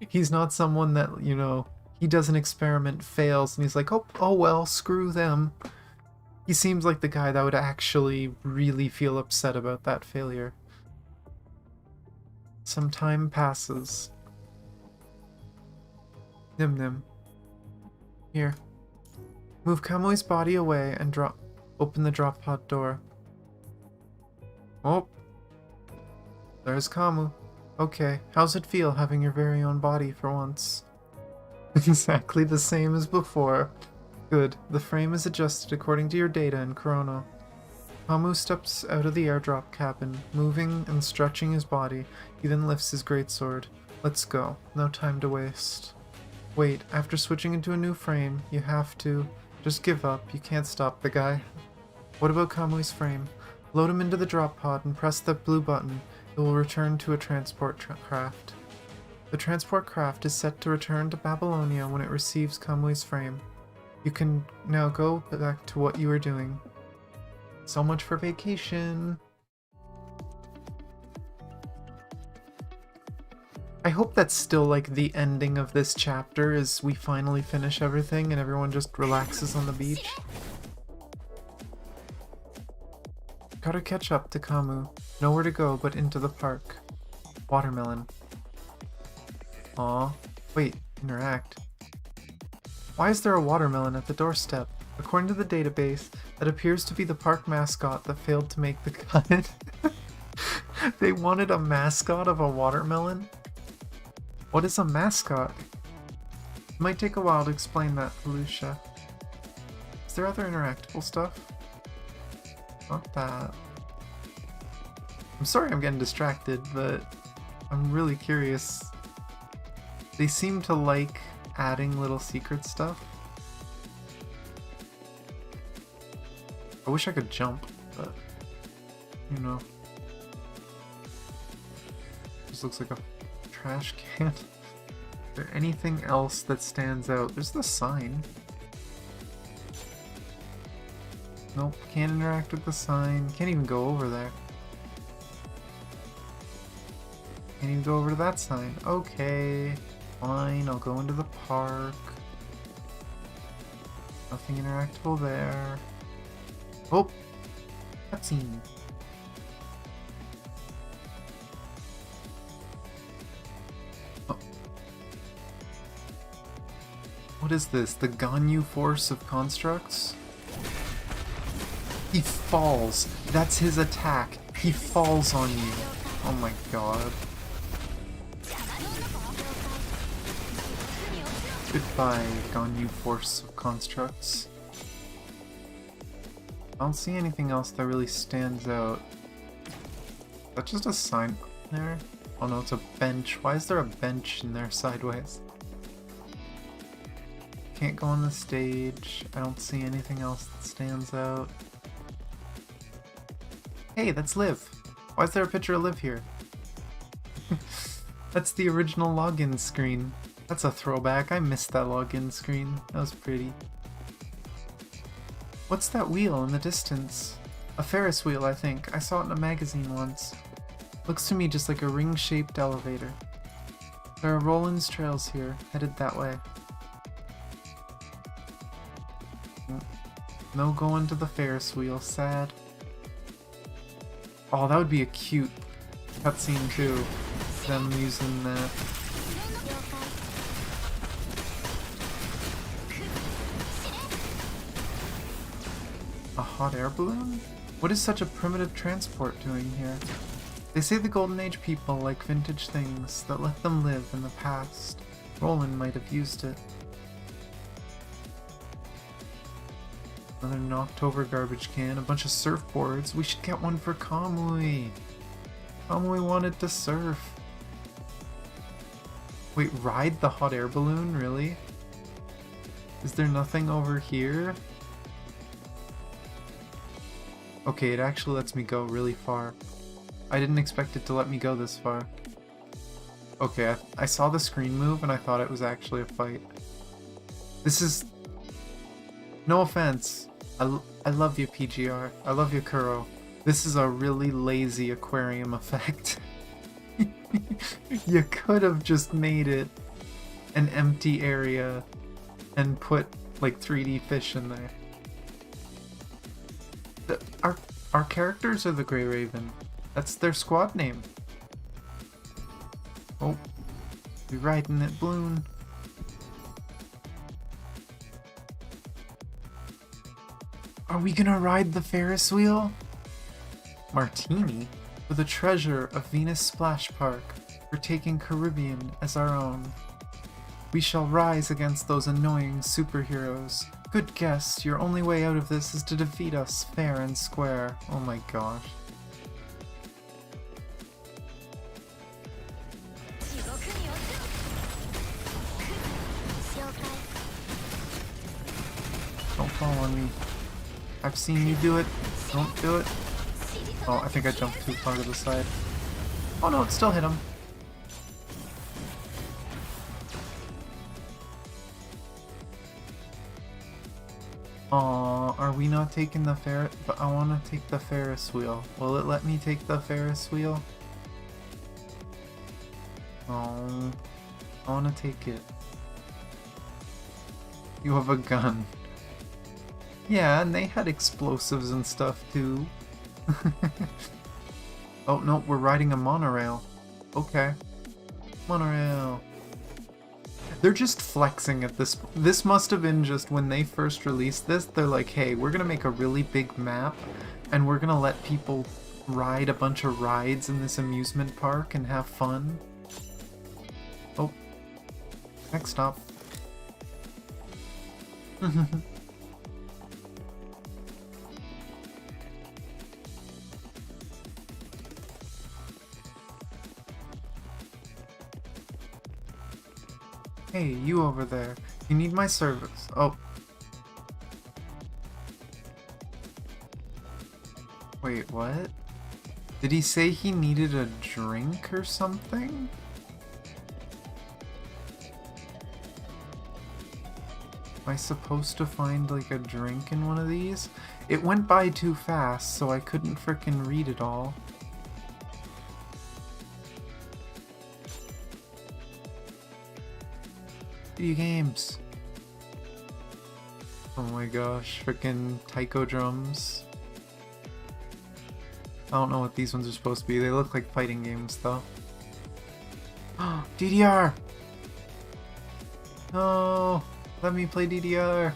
He's not someone that, you know, he does an experiment, fails, and he's like, oh well, screw them. He seems like the guy that would actually really feel upset about that failure. Some time passes. Nim Nim. Here. Move Kamui's body away and open the drop pod door. Oh. There's Kamu. Okay, how's it feel having your very own body for once? Exactly the same as before. Good. The frame is adjusted according to your data in Chrono. Kamu steps out of the airdrop cabin, moving and stretching his body. He then lifts his greatsword. Let's go. No time to waste. Wait, after switching into a new frame, you have to... Just give up. You can't stop the guy. What about Kamui's frame? Load him into the drop pod and press the blue button. It will return to a transport craft. The transport craft is set to return to Babylonia when it receives Kamui's frame. You can now go back to what you were doing. So much for vacation. I hope that's still like the ending of this chapter, is we finally finish everything and everyone just relaxes on the beach. Gotta catch up to Kamu. Nowhere to go but into the park. Watermelon. Aw. Wait, interact. Why is there a watermelon at the doorstep? According to the database, that appears to be the park mascot that failed to make the cut. They wanted a mascot of a watermelon? What is a mascot? It might take a while to explain that to Lucia. Is there other interactable stuff? Not that. I'm sorry I'm getting distracted, but I'm really curious. They seem to like adding little secret stuff. I wish I could jump, but you know. This looks like a trash can. Is there anything else that stands out? There's the sign. Nope, can't interact with the sign. Can't even go over there. Can't even go over to that sign. Okay, fine, I'll go into the park. Nothing interactable there. Oh! Cutscene. Oh. What is this? The Ganyu force of constructs? He falls. That's his attack. He falls on you. Oh my god. Goodbye, Ganyu force of constructs. I don't see anything else that really stands out. Is that just a sign there? Oh no, it's a bench. Why is there a bench in there sideways? Can't go on the stage. I don't see anything else that stands out. Hey, that's Liv. Why is there a picture of Liv here? That's the original login screen. That's a throwback. I missed that login screen. That was pretty. What's that wheel in the distance? A Ferris wheel, I think. I saw it in a magazine once. Looks to me just like a ring-shaped elevator. There are Roland's trails here, headed that way. No going to the Ferris wheel, sad. Oh, that would be a cute cutscene too. Them using that. A hot air balloon? What is such a primitive transport doing here? They say the Golden Age people like vintage things that let them live in the past. Roland might have used it. Another knocked over garbage can, a bunch of surfboards. We should get one for Kamui. Kamui wanted to surf. Wait, ride the hot air balloon? Really? Is there nothing over here? Okay, it actually lets me go really far. I didn't expect it to let me go this far. Okay, I saw the screen move and I thought it was actually a fight. This is... No offense. I love you, PGR. I love you, Kuro. This is a really lazy aquarium effect. You could have just made it an empty area and put like 3D fish in there. Our characters are the Grey Raven. That's their squad name. Oh, we riding that balloon. Are we gonna ride the Ferris wheel? Martini? For the treasure of Venus Splash Park. For taking Caribbean as our own. We shall rise against those annoying superheroes. Good guess, your only way out of this is to defeat us fair and square. Oh my gosh. Don't fall on me. I've seen you do it. Don't do it. Oh, I think I jumped too far to the side. Oh no, it still hit him. Aw, are we not taking the Ferris? But I want to take the Ferris wheel. Will it let me take the Ferris wheel? Oh, I want to take it. You have a gun. Yeah, and they had explosives and stuff too. Oh no, we're riding a monorail. Okay. Monorail. They're just flexing at this. This must have been just when they first released this. They're like, hey, we're gonna make a really big map and we're gonna let people ride a bunch of rides in this amusement park and have fun. Oh. Next stop. Hey, you over there. You need my service. Oh. Wait, what? Did he say he needed a drink or something? Am I supposed to find like a drink in one of these? It went by too fast, so I couldn't frickin' read it all. Video games. Oh my gosh, freaking taiko drums. I don't know what these ones are supposed to be. They look like fighting games though. DDR! No! Let me play DDR!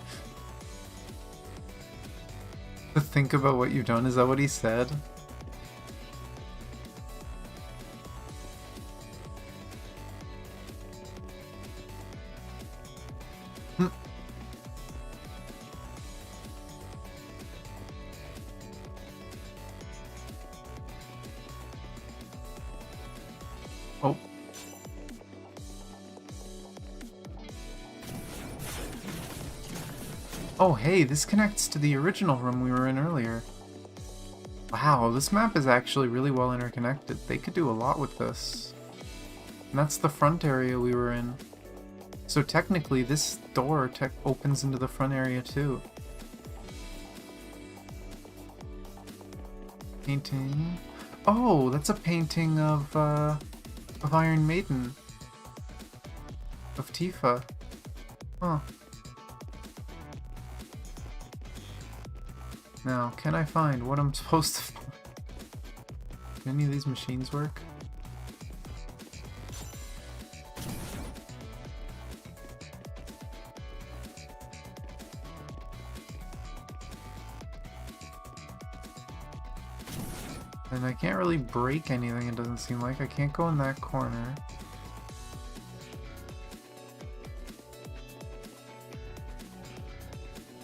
To think about what you've done, is that what he said? Oh. Oh hey, this connects to the original room we were in earlier. Wow, this map is actually really well interconnected. They could do a lot with this. And that's the front area we were in. So technically this door opens into the front area too. Painting. Oh, that's a painting of Iron Maiden. Of Tifa. Huh. Now, can I find what I'm supposed to find? Can any of these machines work? And I can't really break anything, it doesn't seem like. I can't go in that corner.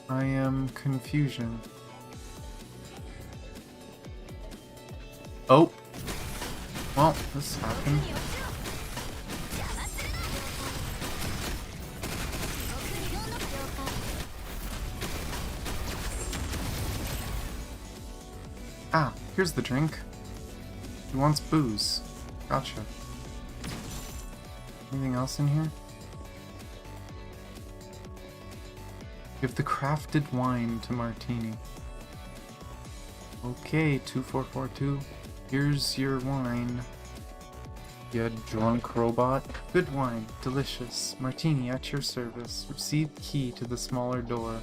I am confusion. Oh! Well, this happened. Ah, here's the drink. He wants booze. Gotcha. Anything else in here? Give the crafted wine to Martini. Okay, 2442. Here's your wine. You drunk robot. Good wine. Delicious. Martini at your service. Receive key to the smaller door.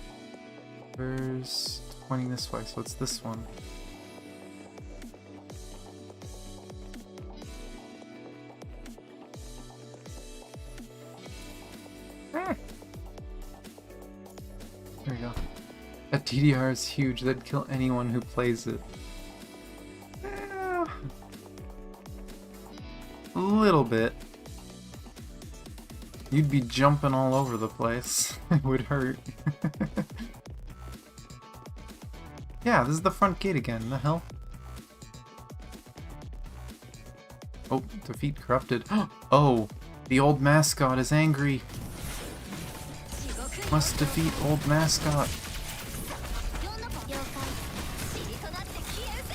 Where's pointing this way, so it's this one. There we go. DDR is huge. That'd kill anyone who plays it. A little bit. You'd be jumping all over the place. It would hurt. Yeah, this is the front gate again. The hell? Oh, defeat corrupted. Oh, the old mascot is angry. Must defeat old mascot.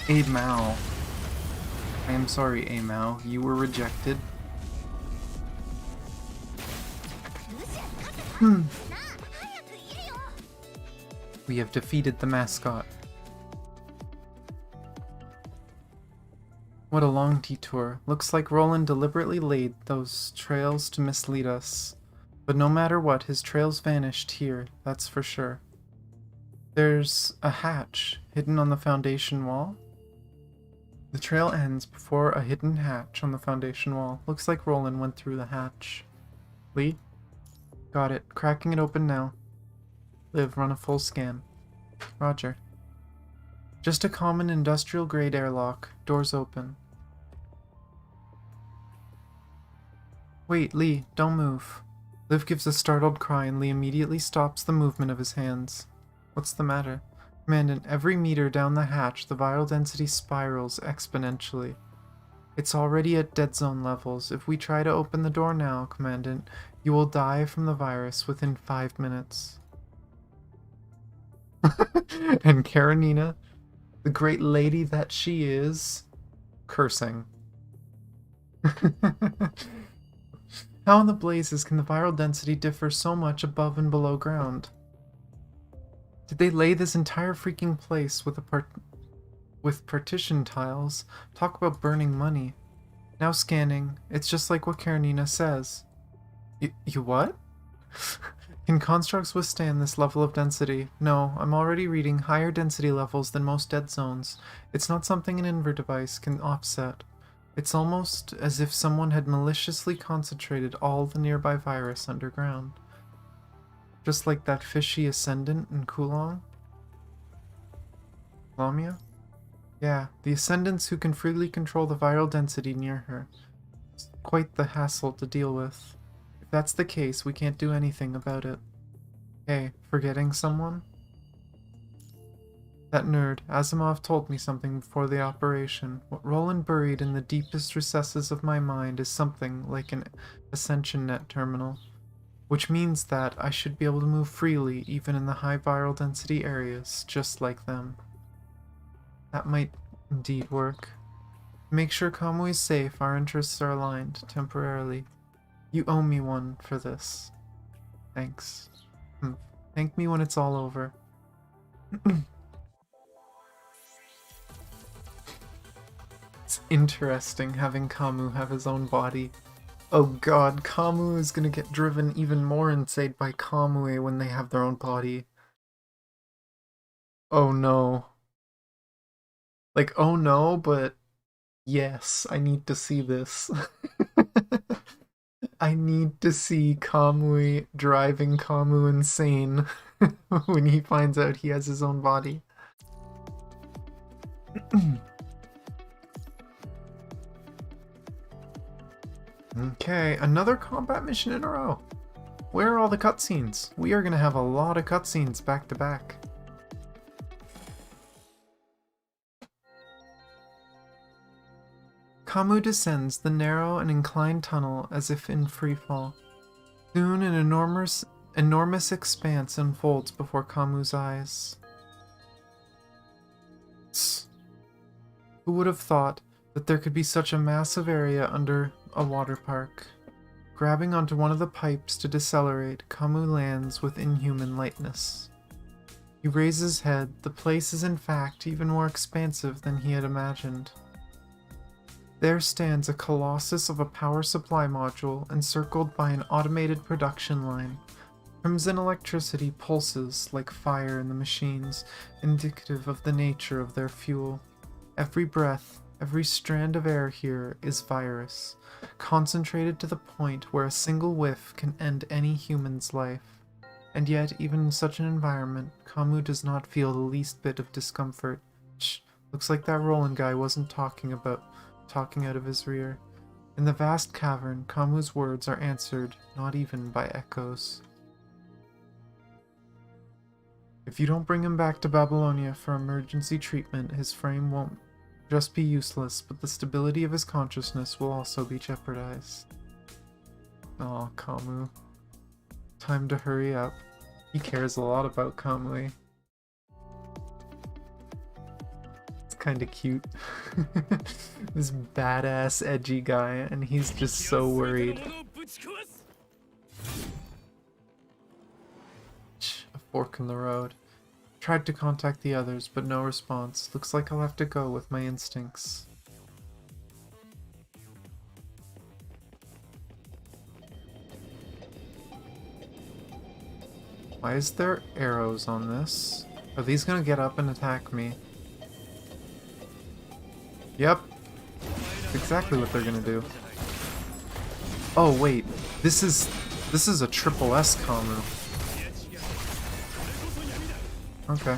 A Mao. I am sorry, A Mao. You were rejected. We have defeated the mascot. What a long detour. Looks like Roland deliberately laid those trails to mislead us. But no matter what, his trails vanished here, that's for sure. There's a hatch hidden on the foundation wall. The trail ends before a hidden hatch on the foundation wall. Looks like Roland went through the hatch. Lee? Got it. Cracking it open now. Liv, run a full scan. Roger. Just a common industrial-grade airlock. Doors open. Wait, Lee, don't move. Liv gives a startled cry and Lee immediately stops the movement of his hands. What's the matter? Commandant, every meter down the hatch, the viral density spirals exponentially. It's already at dead zone levels. If we try to open the door now, Commandant, you will die from the virus within 5 minutes. And Karenina, the great lady that she is, cursing. How in the blazes can the viral density differ so much above and below ground? Did they lay this entire freaking place with partition tiles? Talk about burning money. Now scanning. It's just like what Karenina says. You what? Can constructs withstand this level of density? No, I'm already reading higher density levels than most dead zones. It's not something an Inver device can offset. It's almost as if someone had maliciously concentrated all the nearby virus underground. Just like that fishy ascendant in Kulong? Lamia? Yeah, the ascendants who can freely control the viral density near her. It's quite the hassle to deal with. If that's the case, we can't do anything about it. Hey, forgetting someone? That nerd, Asimov, told me something before the operation. What Roland buried in the deepest recesses of my mind is something like an Ascension Net terminal. Which means that I should be able to move freely even in the high viral density areas, just like them. That might indeed work. To make sure Kamui is safe, our interests are aligned, temporarily. You owe me one for this. Thanks. Thank me when it's all over. It's interesting having Kamu have his own body. Oh god, Kamu is gonna get driven even more insane by Kamui when they have their own body. Oh no. Like, oh no, but yes, I need to see this. I need to see Kamui driving Kamu insane when he finds out he has his own body. Okay, another combat mission in a row. Where are all the cutscenes? We are going to have a lot of cutscenes back to back. Kamu descends the narrow and inclined tunnel as if in freefall. Soon an enormous expanse unfolds before Kamu's eyes. Who would have thought that there could be such a massive area under a water park? Grabbing onto one of the pipes to decelerate, Kamu lands with inhuman lightness. He raises his head. The place is in fact even more expansive than he had imagined. There stands a colossus of a power supply module encircled by an automated production line. Crimson electricity pulses like fire in the machines, indicative of the nature of their fuel. Every breath, every strand of air here is virus, concentrated to the point where a single whiff can end any human's life. And yet, even in such an environment, Kamu does not feel the least bit of discomfort. Shh, looks like that Roland guy wasn't talking out of his rear. In the vast cavern, Kamu's words are answered not even by echoes. If you don't bring him back to Babylonia for emergency treatment, his frame won't just be useless, but the stability of his consciousness will also be jeopardized. Aw, Kamu. Time to hurry up. He cares a lot about Kamui. It's kinda cute. This badass, edgy guy, and he's just so worried. A fork in the road. Tried to contact the others, but no response. Looks like I'll have to go with my instincts. Why is there arrows on this? Are these gonna get up and attack me? Yep. That's exactly what they're gonna do. Oh wait, this is a triple S Kamu. Okay.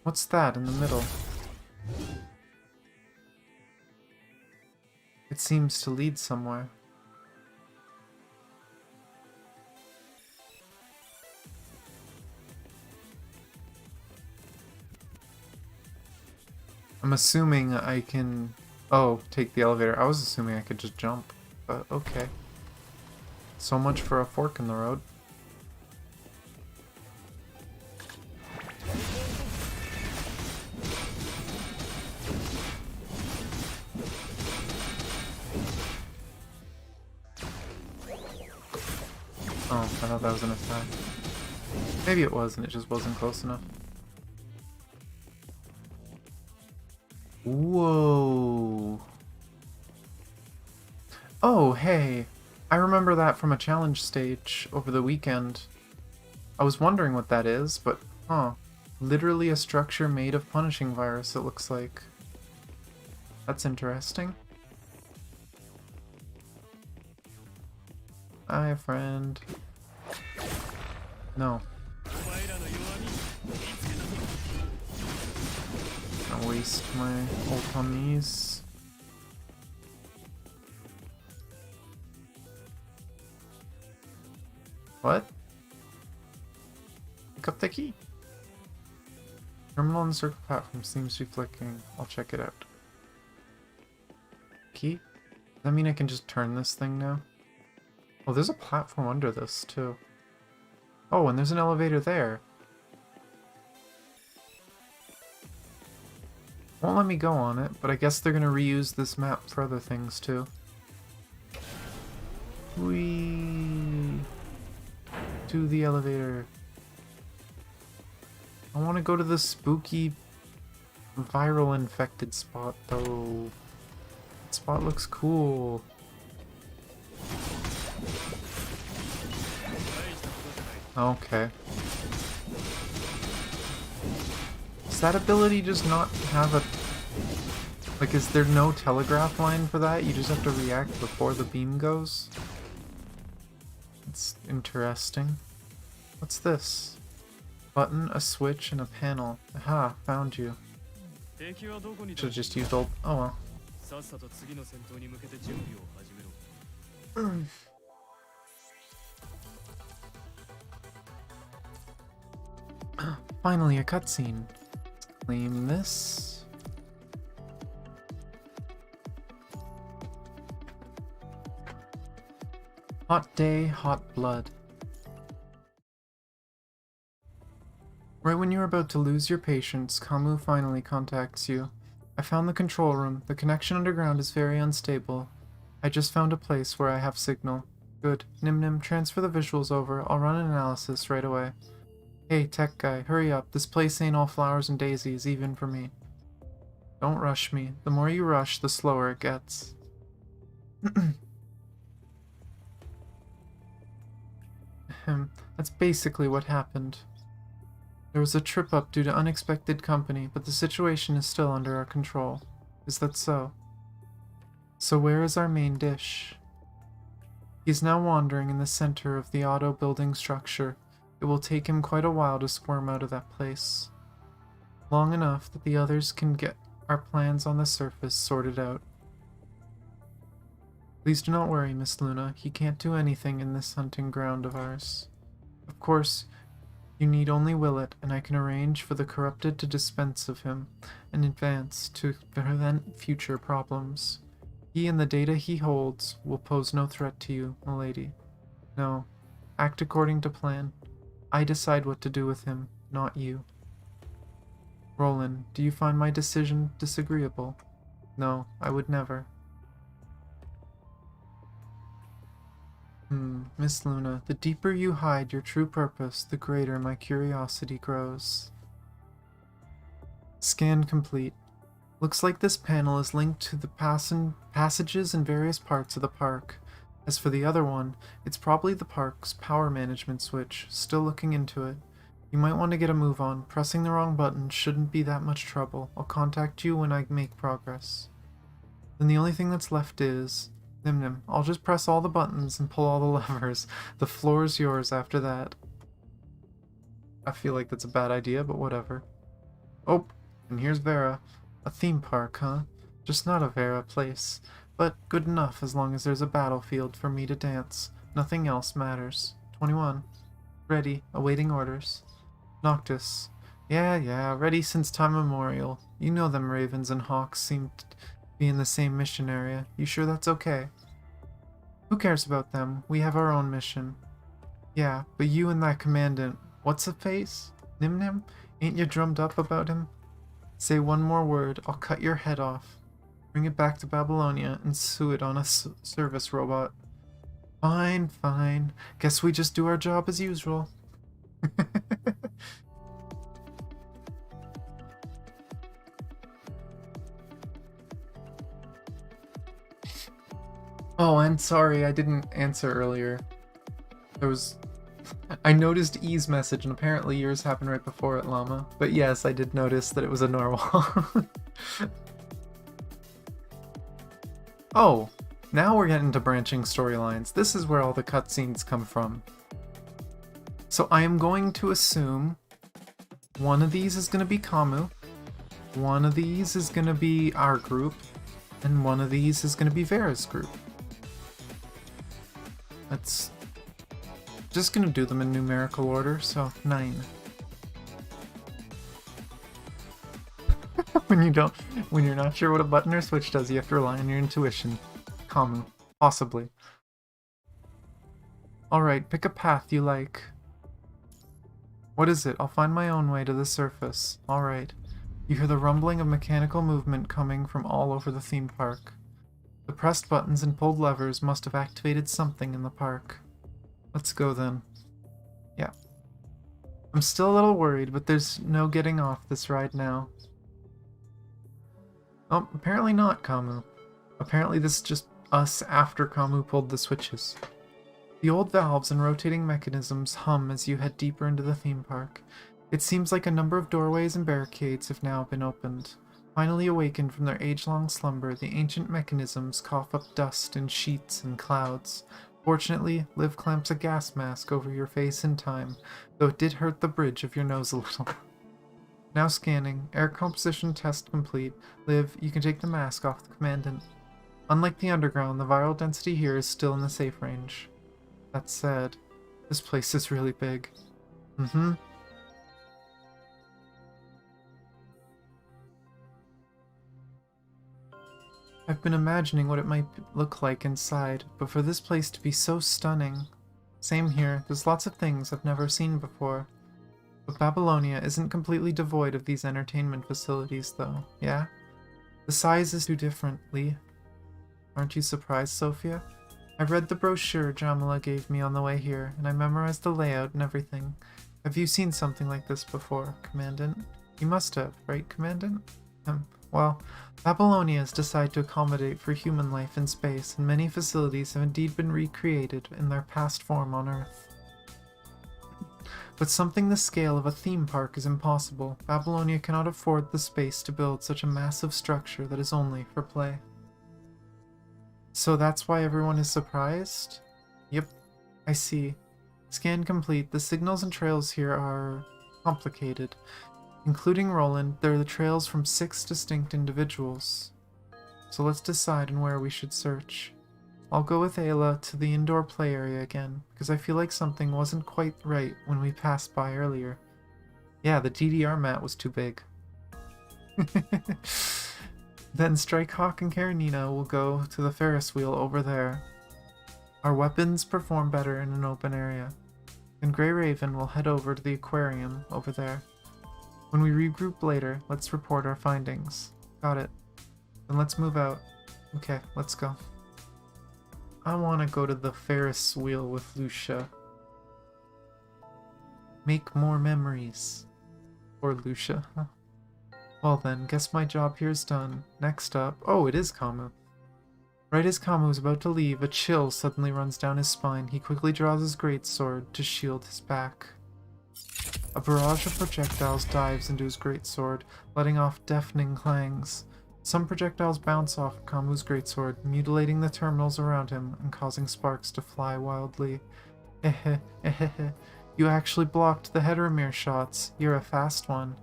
What's that in the middle? It seems to lead somewhere. I'm assuming I can... Oh, take the elevator. I was assuming I could just jump, but okay. So much for a fork in the road. Oh, I thought that was an attack. Maybe it was, and it just wasn't close enough. Whoa. Oh, hey. I remember that from a challenge stage over the weekend. I was wondering what that is, but huh. Literally a structure made of punishing virus, it looks like. That's interesting. Hi, friend. No. I'll waste my ult on these. What? Pick up the key. Terminal on the circle platform seems to be flicking. I'll check it out. Key? Does that mean I can just turn this thing now? Oh, there's a platform under this, too. Oh, and there's an elevator there. Won't let me go on it, but I guess they're gonna reuse this map for other things, too. Whee! To the elevator. I want to go to the spooky viral infected spot, though. That spot looks cool. Okay. Does that ability just not have a... Like, is there no telegraph line for that? You just have to react before the beam goes? It's interesting. What's this? Button, a switch, and a panel. Aha, found you. Should've just used ult. Oh well. Finally, a cutscene. Claim this. Hot day, hot blood. Right when you're about to lose your patience, Kamu finally contacts you. I found the control room. The connection underground is very unstable. I just found a place where I have signal. Good. Nim, transfer the visuals over. I'll run an analysis right away. Hey, tech guy, hurry up. This place ain't all flowers and daisies, even for me. Don't rush me. The more you rush, the slower it gets. That's basically what happened. There was a trip up due to unexpected company, but the situation is still under our control. Is that so? So where is our main dish? He is now wandering in the center of the auto building structure. It will take him quite a while to squirm out of that place. Long enough that the others can get our plans on the surface sorted out. Please do not worry, Miss Luna. He can't do anything in this hunting ground of ours. Of course, you need only will it, and I can arrange for the corrupted to dispense of him in advance to prevent future problems. He and the data he holds will pose no threat to you, milady. No, act according to plan. I decide what to do with him, not you. Roland, do you find my decision disagreeable? No, I would never. Miss Luna, the deeper you hide your true purpose, the greater my curiosity grows. Scan complete. Looks like this panel is linked to the passages in various parts of the park. As for the other one, it's probably the park's power management switch. Still looking into it. You might want to get a move on. Pressing the wrong button shouldn't be that much trouble. I'll contact you when I make progress. Then the only thing that's left is... Nim. I'll just press all the buttons and pull all the levers. The floor's yours after that. I feel like that's a bad idea, but whatever. Oh, and here's Vera. A theme park, huh? Just not a Vera place. But good enough as long as there's a battlefield for me to dance. Nothing else matters. 21. Ready, awaiting orders. Noctis. Yeah, ready since time immemorial. You know them ravens and hawks seem to be in the same mission area. You sure that's okay? Who cares about them? We have our own mission. Yeah, but you and that commandant, what's-a-face? Nim? Ain't you drummed up about him? Say one more word, I'll cut your head off. Bring it back to Babylonia and sue it on a service robot. Fine. Guess we just do our job as usual. Oh, I'm sorry, I didn't answer earlier. I noticed E's message, and apparently yours happened right before it, Llama. But yes, I did notice that it was a normal. Oh, now we're getting to branching storylines. This is where all the cutscenes come from. So I am going to assume one of these is going to be Kamu, one of these is going to be our group, and one of these is going to be Vera's group. That's just going to do them in numerical order, so 9. When you're not sure what a button or switch does, you have to rely on your intuition. Kamu. Possibly. Alright, pick a path you like. What is it? I'll find my own way to the surface. Alright. You hear the rumbling of mechanical movement coming from all over the theme park. The pressed buttons and pulled levers must have activated something in the park. Let's go then. Yeah. I'm still a little worried, but there's no getting off this ride now. Oh, apparently not, Kamu. Apparently this is just us after Kamu pulled the switches. The old valves and rotating mechanisms hum as you head deeper into the theme park. It seems like a number of doorways and barricades have now been opened. Finally awakened from their age-long slumber, the ancient mechanisms cough up dust in sheets and clouds. Fortunately, Liv clamps a gas mask over your face in time, though it did hurt the bridge of your nose a little. Now scanning. Air composition test complete. Liv, you can take the mask off the commandant. Unlike the underground, the viral density here is still in the safe range. That said, this place is really big. I've been imagining what it might look like inside, but for this place to be so stunning... Same here, there's lots of things I've never seen before. But Babylonia isn't completely devoid of these entertainment facilities, though, yeah? The size is too differently. Aren't you surprised, Sophia? I read the brochure Jamila gave me on the way here, and I memorized the layout and everything. Have you seen something like this before, Commandant? You must have, right, Commandant? Well, Babylonia has decided to accommodate for human life in space, and many facilities have indeed been recreated in their past form on Earth. But something the scale of a theme park is impossible. Babylonia cannot afford the space to build such a massive structure that is only for play. So that's why everyone is surprised? Yep, I see. Scan complete. The signals and trails here are complicated. Including Roland, they're the trails from 6 distinct individuals. So let's decide on where we should search. I'll go with Ayla to the indoor play area again, because I feel like something wasn't quite right when we passed by earlier. Yeah, the DDR mat was too big. Then Strikehawk and Karenina will go to the Ferris wheel over there. Our weapons perform better in an open area. And Grey Raven will head over to the aquarium over there. When we regroup later, let's report our findings. Got it. Then let's move out. Okay, let's go. I want to go to the Ferris wheel with Lucia. Make more memories. Or Lucia. Huh? Well then, guess my job here's done. Next up... Oh, it is Kamu. Right as Kamu is about to leave, a chill suddenly runs down his spine. He quickly draws his greatsword to shield his back. A barrage of projectiles dives into his greatsword, letting off deafening clangs. Some projectiles bounce off Kamu's greatsword, mutilating the terminals around him and causing sparks to fly wildly. You actually blocked the Heteromer shots. You're a fast one.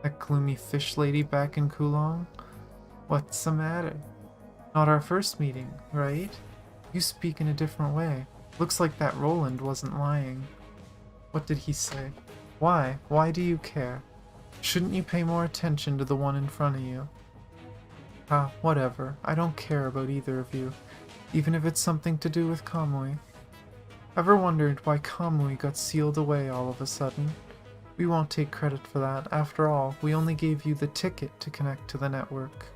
That gloomy fish lady back in Kulong? What's the matter? Not our first meeting, right? You speak in a different way. Looks like that Roland wasn't lying. What did he say? Why? Why do you care? Shouldn't you pay more attention to the one in front of you? Ah, whatever. I don't care about either of you, even if it's something to do with Kamui. Ever wondered why Kamui got sealed away all of a sudden? We won't take credit for that. After all, we only gave you the ticket to connect to the network.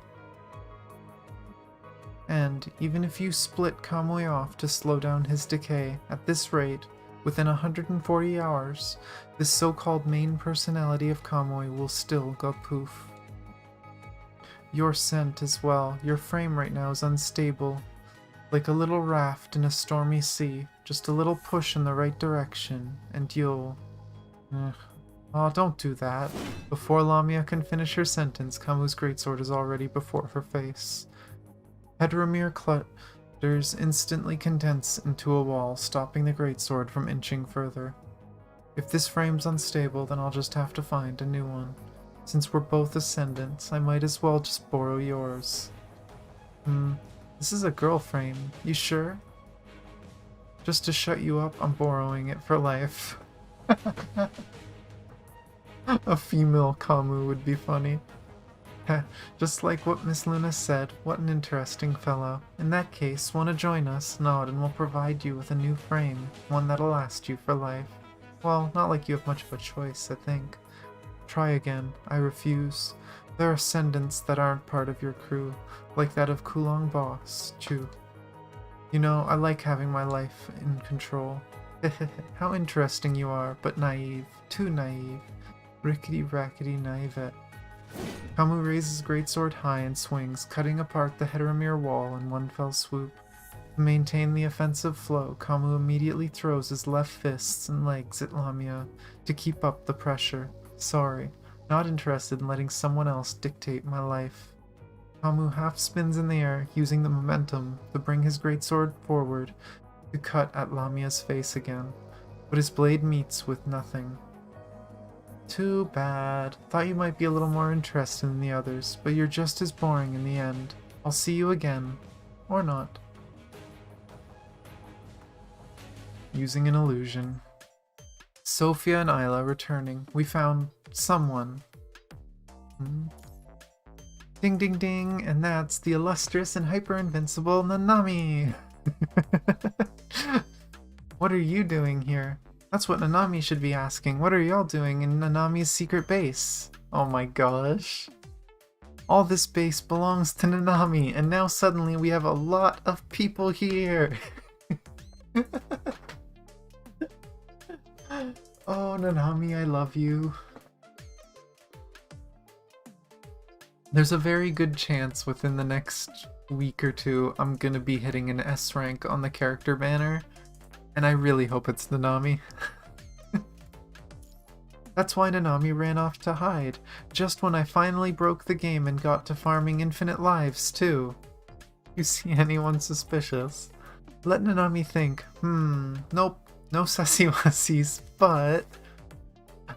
And even if you split Kamui off to slow down his decay, at this rate, within 140 hours, this so-called main personality of Kamui will still go poof. Your scent as well. Your frame right now is unstable. Like a little raft in a stormy sea. Just a little push in the right direction, and you'll... Oh, don't do that. Before Lamia can finish her sentence, Kamu's greatsword is already before her face. Heteromer clutters instantly condense into a wall, stopping the greatsword from inching further. If this frame's unstable, then I'll just have to find a new one. Since we're both ascendants, I might as well just borrow yours. This is a girl frame. You sure? Just to shut you up, I'm borrowing it for life. A female Kamu would be funny. Just like what Miss Luna said, what an interesting fellow. In that case, want to join us? Nod and we'll provide you with a new frame, one that'll last you for life. Well, not like you have much of a choice, I think. Try again. I refuse. There are ascendants that aren't part of your crew, like that of Kulong Boss, Chu. You know, I like having my life in control. How interesting you are, but naive. Too naive. Rickety-rackety naivete. Kamu raises greatsword high and swings, cutting apart the Heteromer wall in one fell swoop. To maintain the offensive flow, Kamu immediately throws his left fists and legs at Lamia to keep up the pressure. Sorry, not interested in letting someone else dictate my life. Kamu half spins in the air, using the momentum to bring his greatsword forward to cut at Lamia's face again, but his blade meets with nothing. Too bad. Thought you might be a little more interested in the others, but you're just as boring in the end. I'll see you again. Or not. Using an illusion. Sophia and Isla returning. We found someone. Ding ding ding, and that's the illustrious and hyper-invincible Nanami! What are you doing here? That's what Nanami should be asking. What are y'all doing in Nanami's secret base? Oh my gosh. All this base belongs to Nanami, and now suddenly we have a lot of people here. Oh, Nanami, I love you. There's a very good chance within the next week or two I'm gonna be hitting an S rank on the character banner. And I really hope it's Nanami. That's why Nanami ran off to hide, just when I finally broke the game and got to farming infinite lives too. You see anyone suspicious? Let Nanami think. Nope. No sussy wussies, but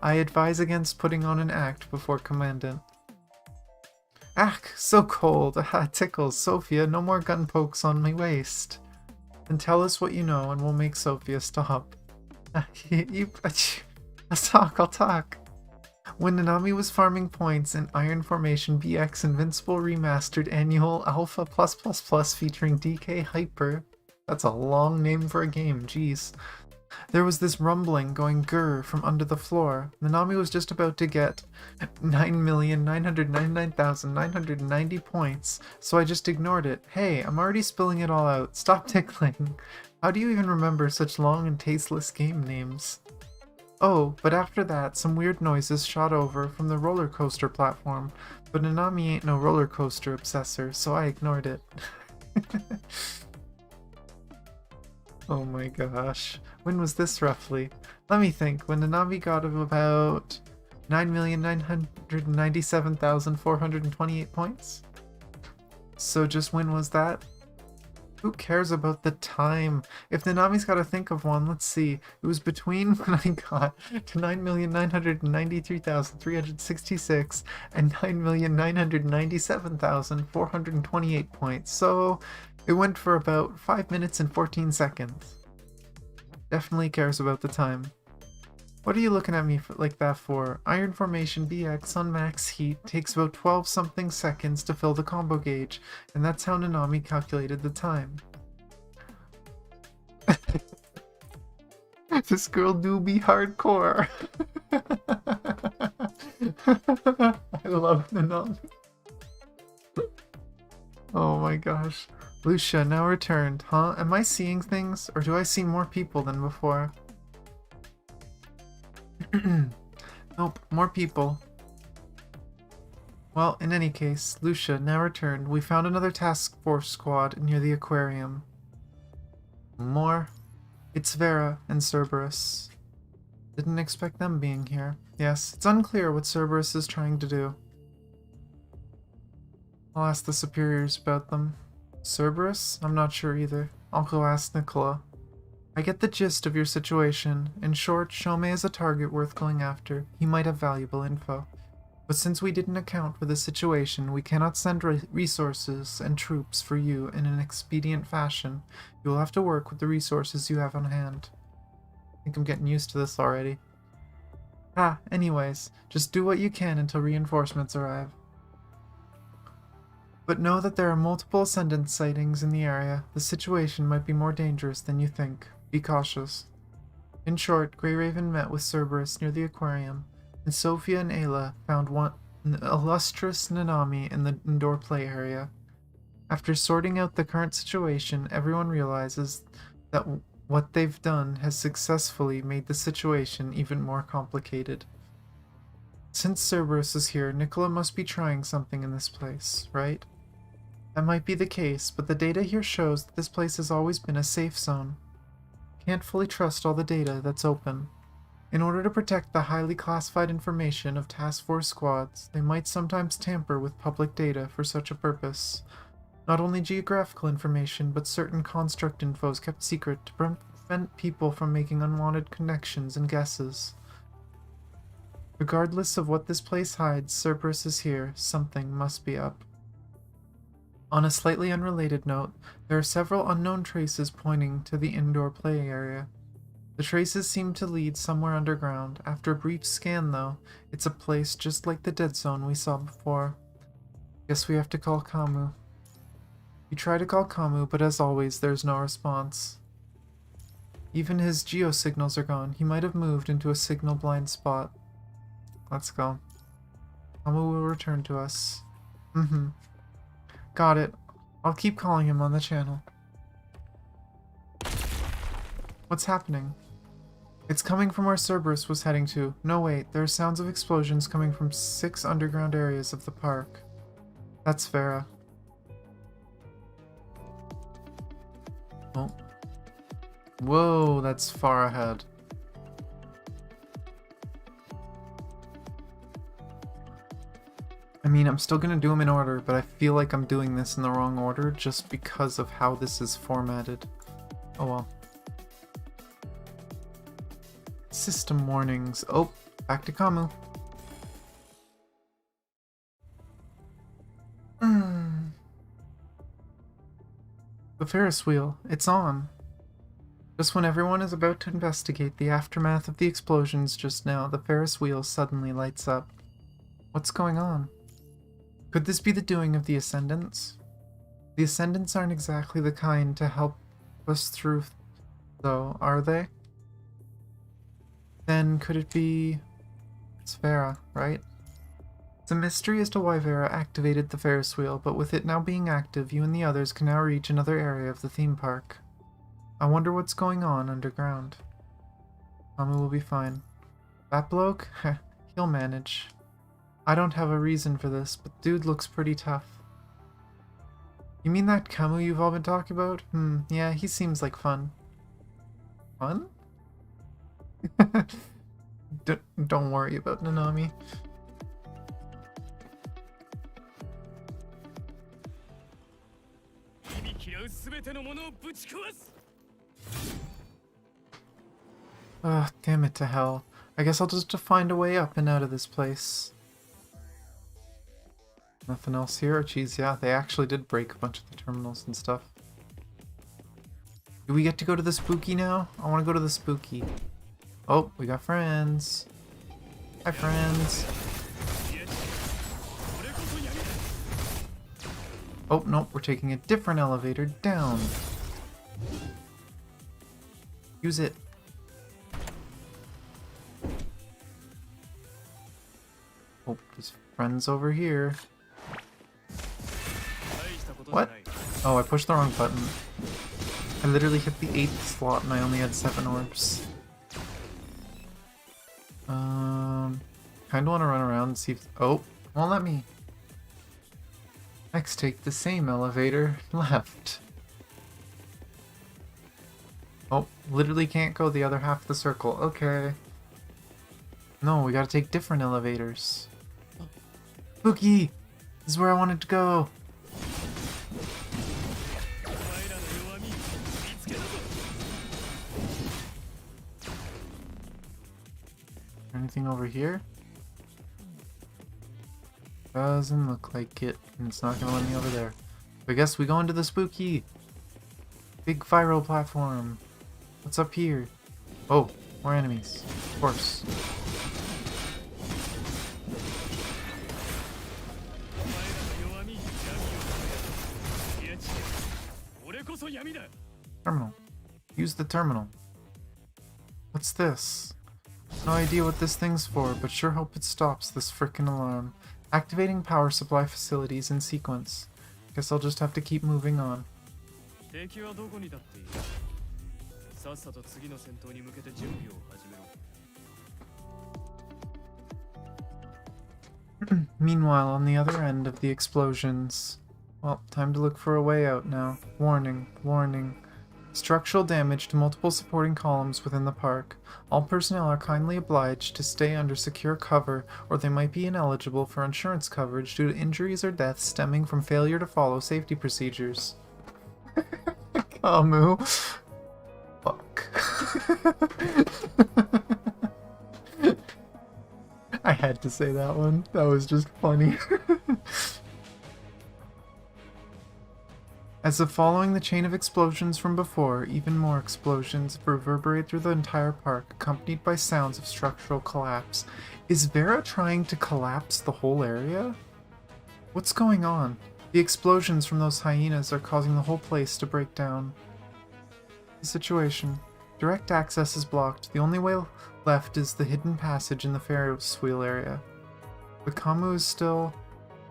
I advise against putting on an act before Commandant. Ack, so cold. Ah, tickles. Sophia, no more gun pokes on my waist. And tell us what you know and we'll make Sophia stop. I'll talk. When Nanami was farming points in Iron Formation BX Invincible Remastered Annual Alpha+++ featuring DK Hyper. That's a long name for a game, jeez. There was this rumbling going grrr from under the floor. Nanami was just about to get 9,999,990 points, so I just ignored it. Hey, I'm already spilling it all out. Stop tickling. How do you even remember such long and tasteless game names? Oh, but after that, some weird noises shot over from the roller coaster platform, but Nanami ain't no roller coaster obsessor, so I ignored it. Oh my gosh. When was this roughly? Let me think. When Nanami got about 9,997,428 points? So just when was that? Who cares about the time? If Nanami's got to think of one, let's see. It was between when I got to 9,993,366 and 9,997,428 points. So it went for about 5 minutes and 14 seconds. Definitely cares about the time. What are you looking at me like that for? Iron Formation BX on max heat takes about 12 something seconds to fill the combo gauge, and that's how Nanami calculated the time. This girl do be hardcore. I love Nanami. Oh my gosh. Lucia, now returned, huh? Am I seeing things, or do I see more people than before? Nope, more people. Well, in any case, Lucia, now returned. We found another task force squad near the aquarium. More? It's Vera and Cerberus. Didn't expect them being here. Yes, it's unclear what Cerberus is trying to do. I'll ask the superiors about them. Cerberus? I'm not sure either. I'll go ask Nicola. I get the gist of your situation. In short, Shomei is a target worth going after. He might have valuable info. But since we didn't account for the situation, we cannot send resources and troops for you in an expedient fashion. You will have to work with the resources you have on hand. I think I'm getting used to this already. Anyways, just do what you can until reinforcements arrive. But know that there are multiple ascendant sightings in the area. The situation might be more dangerous than you think. Be cautious. In short, Grey Raven met with Cerberus near the aquarium, and Sophia and Ayla found one illustrious Nanami in the indoor play area. After sorting out the current situation, everyone realizes that what they've done has successfully made the situation even more complicated. Since Cerberus is here, Nicola must be trying something in this place, right? That might be the case, but the data here shows that this place has always been a safe zone. Can't fully trust all the data that's open. In order to protect the highly classified information of task force squads, they might sometimes tamper with public data for such a purpose. Not only geographical information, but certain construct info is kept secret to prevent people from making unwanted connections and guesses. Regardless of what this place hides, Cerberus is here. Something must be up. On a slightly unrelated note, there are several unknown traces pointing to the indoor play area. The traces seem to lead somewhere underground. After a brief scan, though, it's a place just like the dead zone we saw before. Guess we have to call Kamu. We try to call Kamu, but as always, there's no response. Even his geosignals are gone. He might have moved into a signal-blind spot. Let's go. Kamu will return to us. Got it. I'll keep calling him on the channel. What's happening? It's coming from where Cerberus was heading to. No, wait. There are sounds of explosions coming from 6 underground areas of the park. That's Vera. Oh. Whoa, that's far ahead. I mean, I'm still gonna do them in order, but I feel like I'm doing this in the wrong order just because of how this is formatted. Oh well. System warnings. Oh, back to Kamu. The Ferris wheel. It's on. Just when everyone is about to investigate the aftermath of the explosions just now, the Ferris wheel suddenly lights up. What's going on? Could this be the doing of the ascendants? The ascendants aren't exactly the kind to help us through, though, are they? Then could it be... It's Vera, right? It's a mystery as to why Vera activated the Ferris wheel, but with it now being active, you and the others can now reach another area of the theme park. I wonder what's going on underground. Mama will be fine. That bloke? He'll manage. I don't have a reason for this, but dude looks pretty tough. You mean that Camus you've all been talking about? Yeah, he seems like fun. Fun? Don't worry about Nanami. Ugh, damn it to hell. I guess I'll just have to find a way up and out of this place. Nothing else here? Geez, yeah, they actually did break a bunch of the terminals and stuff. Do we get to go to the spooky now? I want to go to the spooky. Oh, we got friends. Hi, friends. Oh, nope, we're taking a different elevator down. Use it. Oh, there's friends over here. What? Oh, I pushed the wrong button. I literally hit the 8th slot and I only had 7 orbs. Kinda wanna run around and see if... Oh, won't let me. Next, take the same elevator left. Oh, literally can't go the other half of the circle. Okay. No, we gotta take different elevators. Spooky! This is where I wanted to go. Anything over here? Doesn't look like it, and it's not gonna let me over there. I guess we go into the spooky. Big viral platform. What's up here? Oh, more enemies. Of course. Terminal. Use the terminal. What's this? No idea what this thing's for, but sure hope it stops this frickin' alarm. Activating power supply facilities in sequence. Guess I'll just have to keep moving on. Meanwhile, on the other end of the explosions... Well, time to look for a way out now. Warning, warning. Structural damage to multiple supporting columns within the park. All personnel are kindly obliged to stay under secure cover, or they might be ineligible for insurance coverage due to injuries or deaths stemming from failure to follow safety procedures. Kamu. Fuck. I had to say that one. That was just funny. As if following the chain of explosions from before, even more explosions reverberate through the entire park, accompanied by sounds of structural collapse. Is Vera trying to collapse the whole area? What's going on? The explosions from those hyenas are causing the whole place to break down. The situation. Direct access is blocked. The only way left is the hidden passage in the Ferris wheel area. But Kamu is still...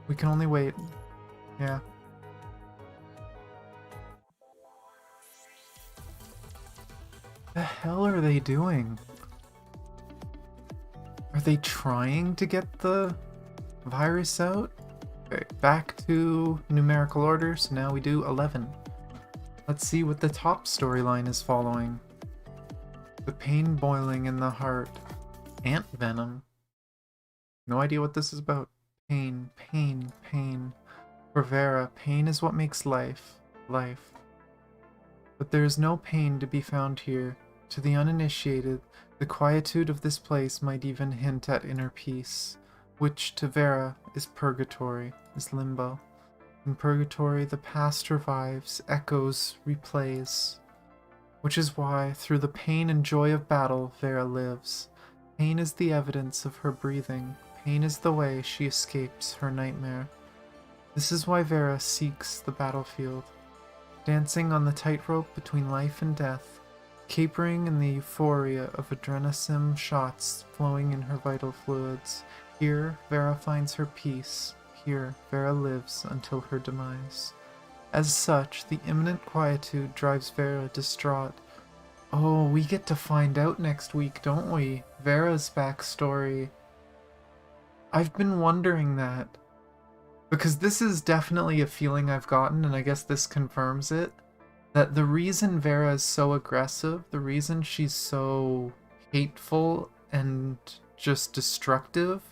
We can only wait. Yeah. The hell are they doing? Are they trying to get the virus out? Okay, back to numerical order, so now we do 11. Let's see what the top storyline is following. The pain boiling in the heart. Ant venom. No idea what this is about. Pain, pain, pain. For Vera, pain is what makes life, life. But there is no pain to be found here. To the uninitiated, the quietude of this place might even hint at inner peace, which to Vera is purgatory, is limbo. In purgatory, the past revives, echoes, replays, which is why, through the pain and joy of battle, Vera lives. Pain is the evidence of her breathing. Pain is the way she escapes her nightmare. This is why Vera seeks the battlefield. Dancing on the tightrope between life and death, capering in the euphoria of adrenaline shots flowing in her vital fluids. Here, Vera finds her peace. Here, Vera lives until her demise. As such, the imminent quietude drives Vera distraught. Oh, we get to find out next week, don't we? Vera's backstory. I've been wondering that. Because this is definitely a feeling I've gotten, and I guess this confirms it, that the reason Vera is so aggressive, the reason she's so hateful and just destructive,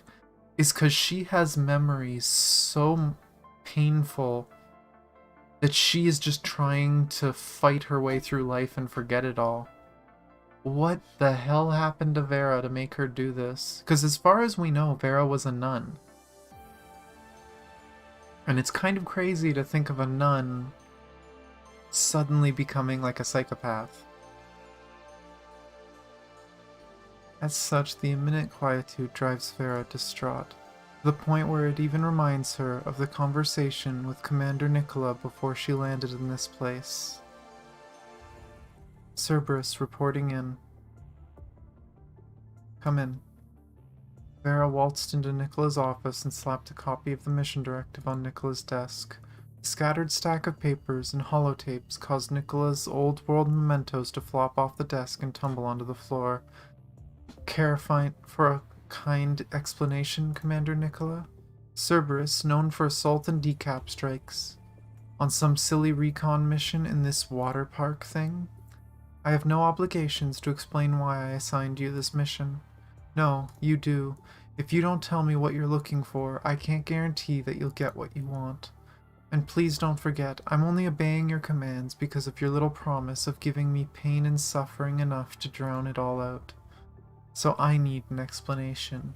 is because she has memories so painful that she is just trying to fight her way through life and forget it all. What the hell happened to Vera to make her do this? Because as far as we know, Vera was a nun. And it's kind of crazy to think of a nun suddenly becoming like a psychopath. As such, the imminent quietude drives Vera distraught, to the point where it even reminds her of the conversation with Commander Nicola before she landed in this place. Cerberus reporting in. Come in. Vera waltzed into Nicola's office and slapped a copy of the mission directive on Nicola's desk. A scattered stack of papers and holotapes caused Nicola's old-world mementos to flop off the desk and tumble onto the floor. Care for a kind explanation, Commander Nicola? Cerberus, known for assault and decap strikes. On some silly recon mission in this water park thing? I have no obligations to explain why I assigned you this mission. No, you do. If you don't tell me what you're looking for, I can't guarantee that you'll get what you want. And please don't forget, I'm only obeying your commands because of your little promise of giving me pain and suffering enough to drown it all out. So I need an explanation.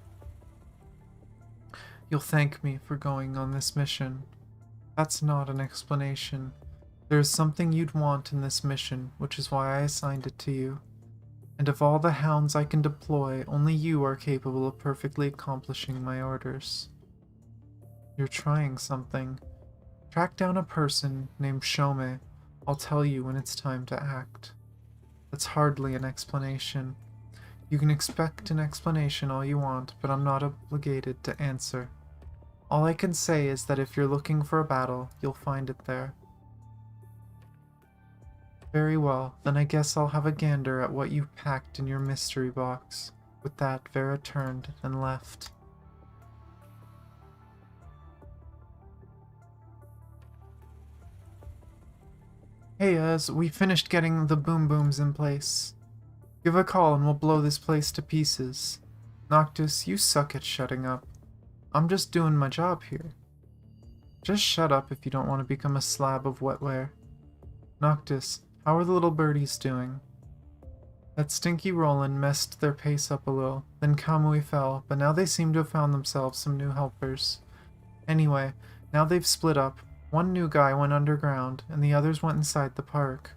You'll thank me for going on this mission. That's not an explanation. There is something you'd want in this mission, which is why I assigned it to you. And of all the hounds I can deploy, only you are capable of perfectly accomplishing my orders. You're trying something. Track down a person named Shome. I'll tell you when it's time to act. That's hardly an explanation. You can expect an explanation all you want, but I'm not obligated to answer. All I can say is that if you're looking for a battle, you'll find it there. Very well, then I guess I'll have a gander at what you packed in your mystery box. With that, Vera turned and left. Hey, we finished getting the boom booms in place. Give a call and we'll blow this place to pieces. Noctis, you suck at shutting up. I'm just doing my job here. Just shut up if you don't want to become a slab of wetware. Noctis, how are the little birdies doing? That stinky Roland messed their pace up a little, then Kamui fell, but now they seem to have found themselves some new helpers. Anyway, now they've split up. One new guy went underground, and the others went inside the park.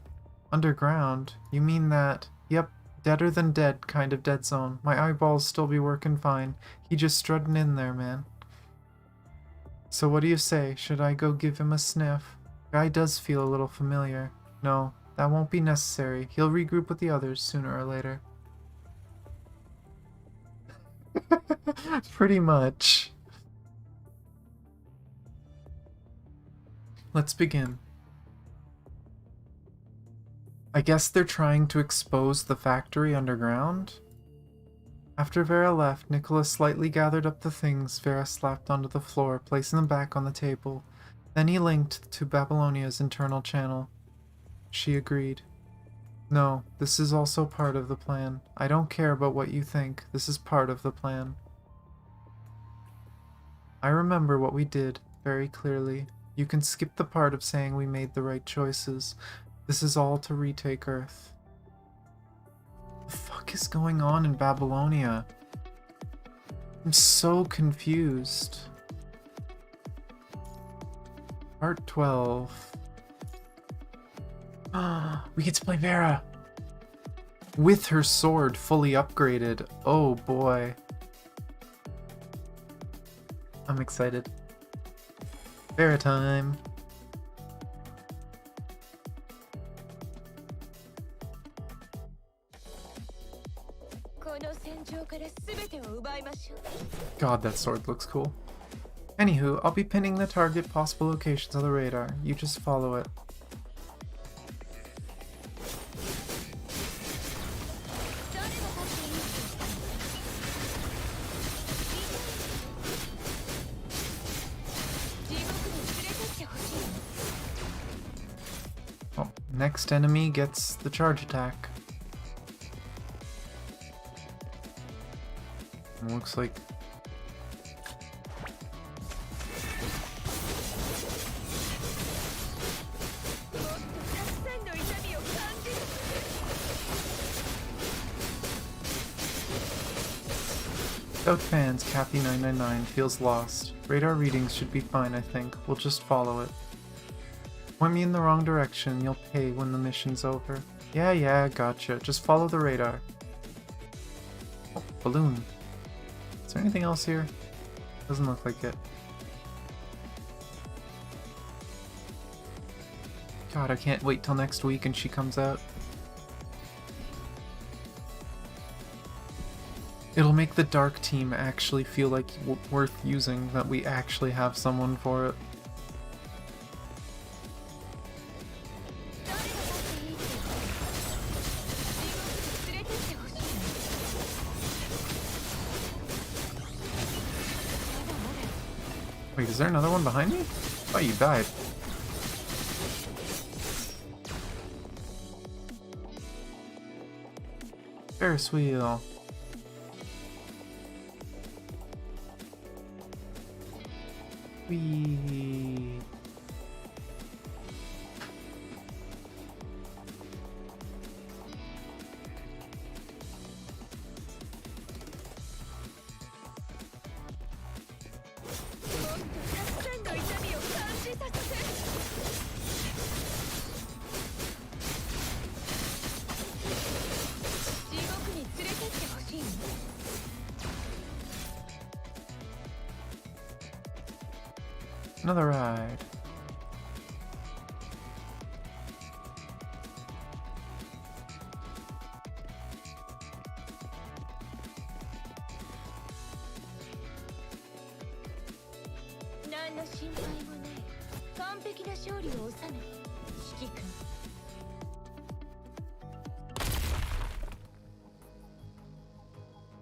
Underground? You mean that? Yep, deader than dead kind of dead zone. My eyeballs still be working fine. He just strutting in there, man. So what do you say? Should I go give him a sniff? Guy does feel a little familiar. No, that won't be necessary. He'll regroup with the others sooner or later. Pretty much. Let's begin. I guess they're trying to expose the factory underground? After Vera left, Nicholas slightly gathered up the things Vera slapped onto the floor, placing them back on the table. Then he linked to Babylonia's internal channel. She agreed. No, this is also part of the plan. I don't care about what you think. This is part of the plan. I remember what we did very clearly. You can skip the part of saying we made the right choices. This is all to retake Earth. What the fuck is going on in Babylonia? I'm so confused. Part 12. We get to play Vera! With her sword fully upgraded. Oh boy. I'm excited. Vera time. God, that sword looks cool. Anywho, I'll be pinning the target possible locations on the radar. You just follow it. Oh, next enemy gets the charge attack. It looks like without fans, Kathy999 feels lost. Radar readings should be fine, I think. We'll just follow it. Point me in the wrong direction, you'll pay when the mission's over. Yeah, gotcha. Just follow the radar. Oh, balloon. Is there anything else here? Doesn't look like it. God, I can't wait till next week and she comes out. It'll make the Dark team actually feel like worth using, that we actually have someone for it. Wait, is there another one behind me? Oh, you died. Ferris wheel. Whee. Another ride.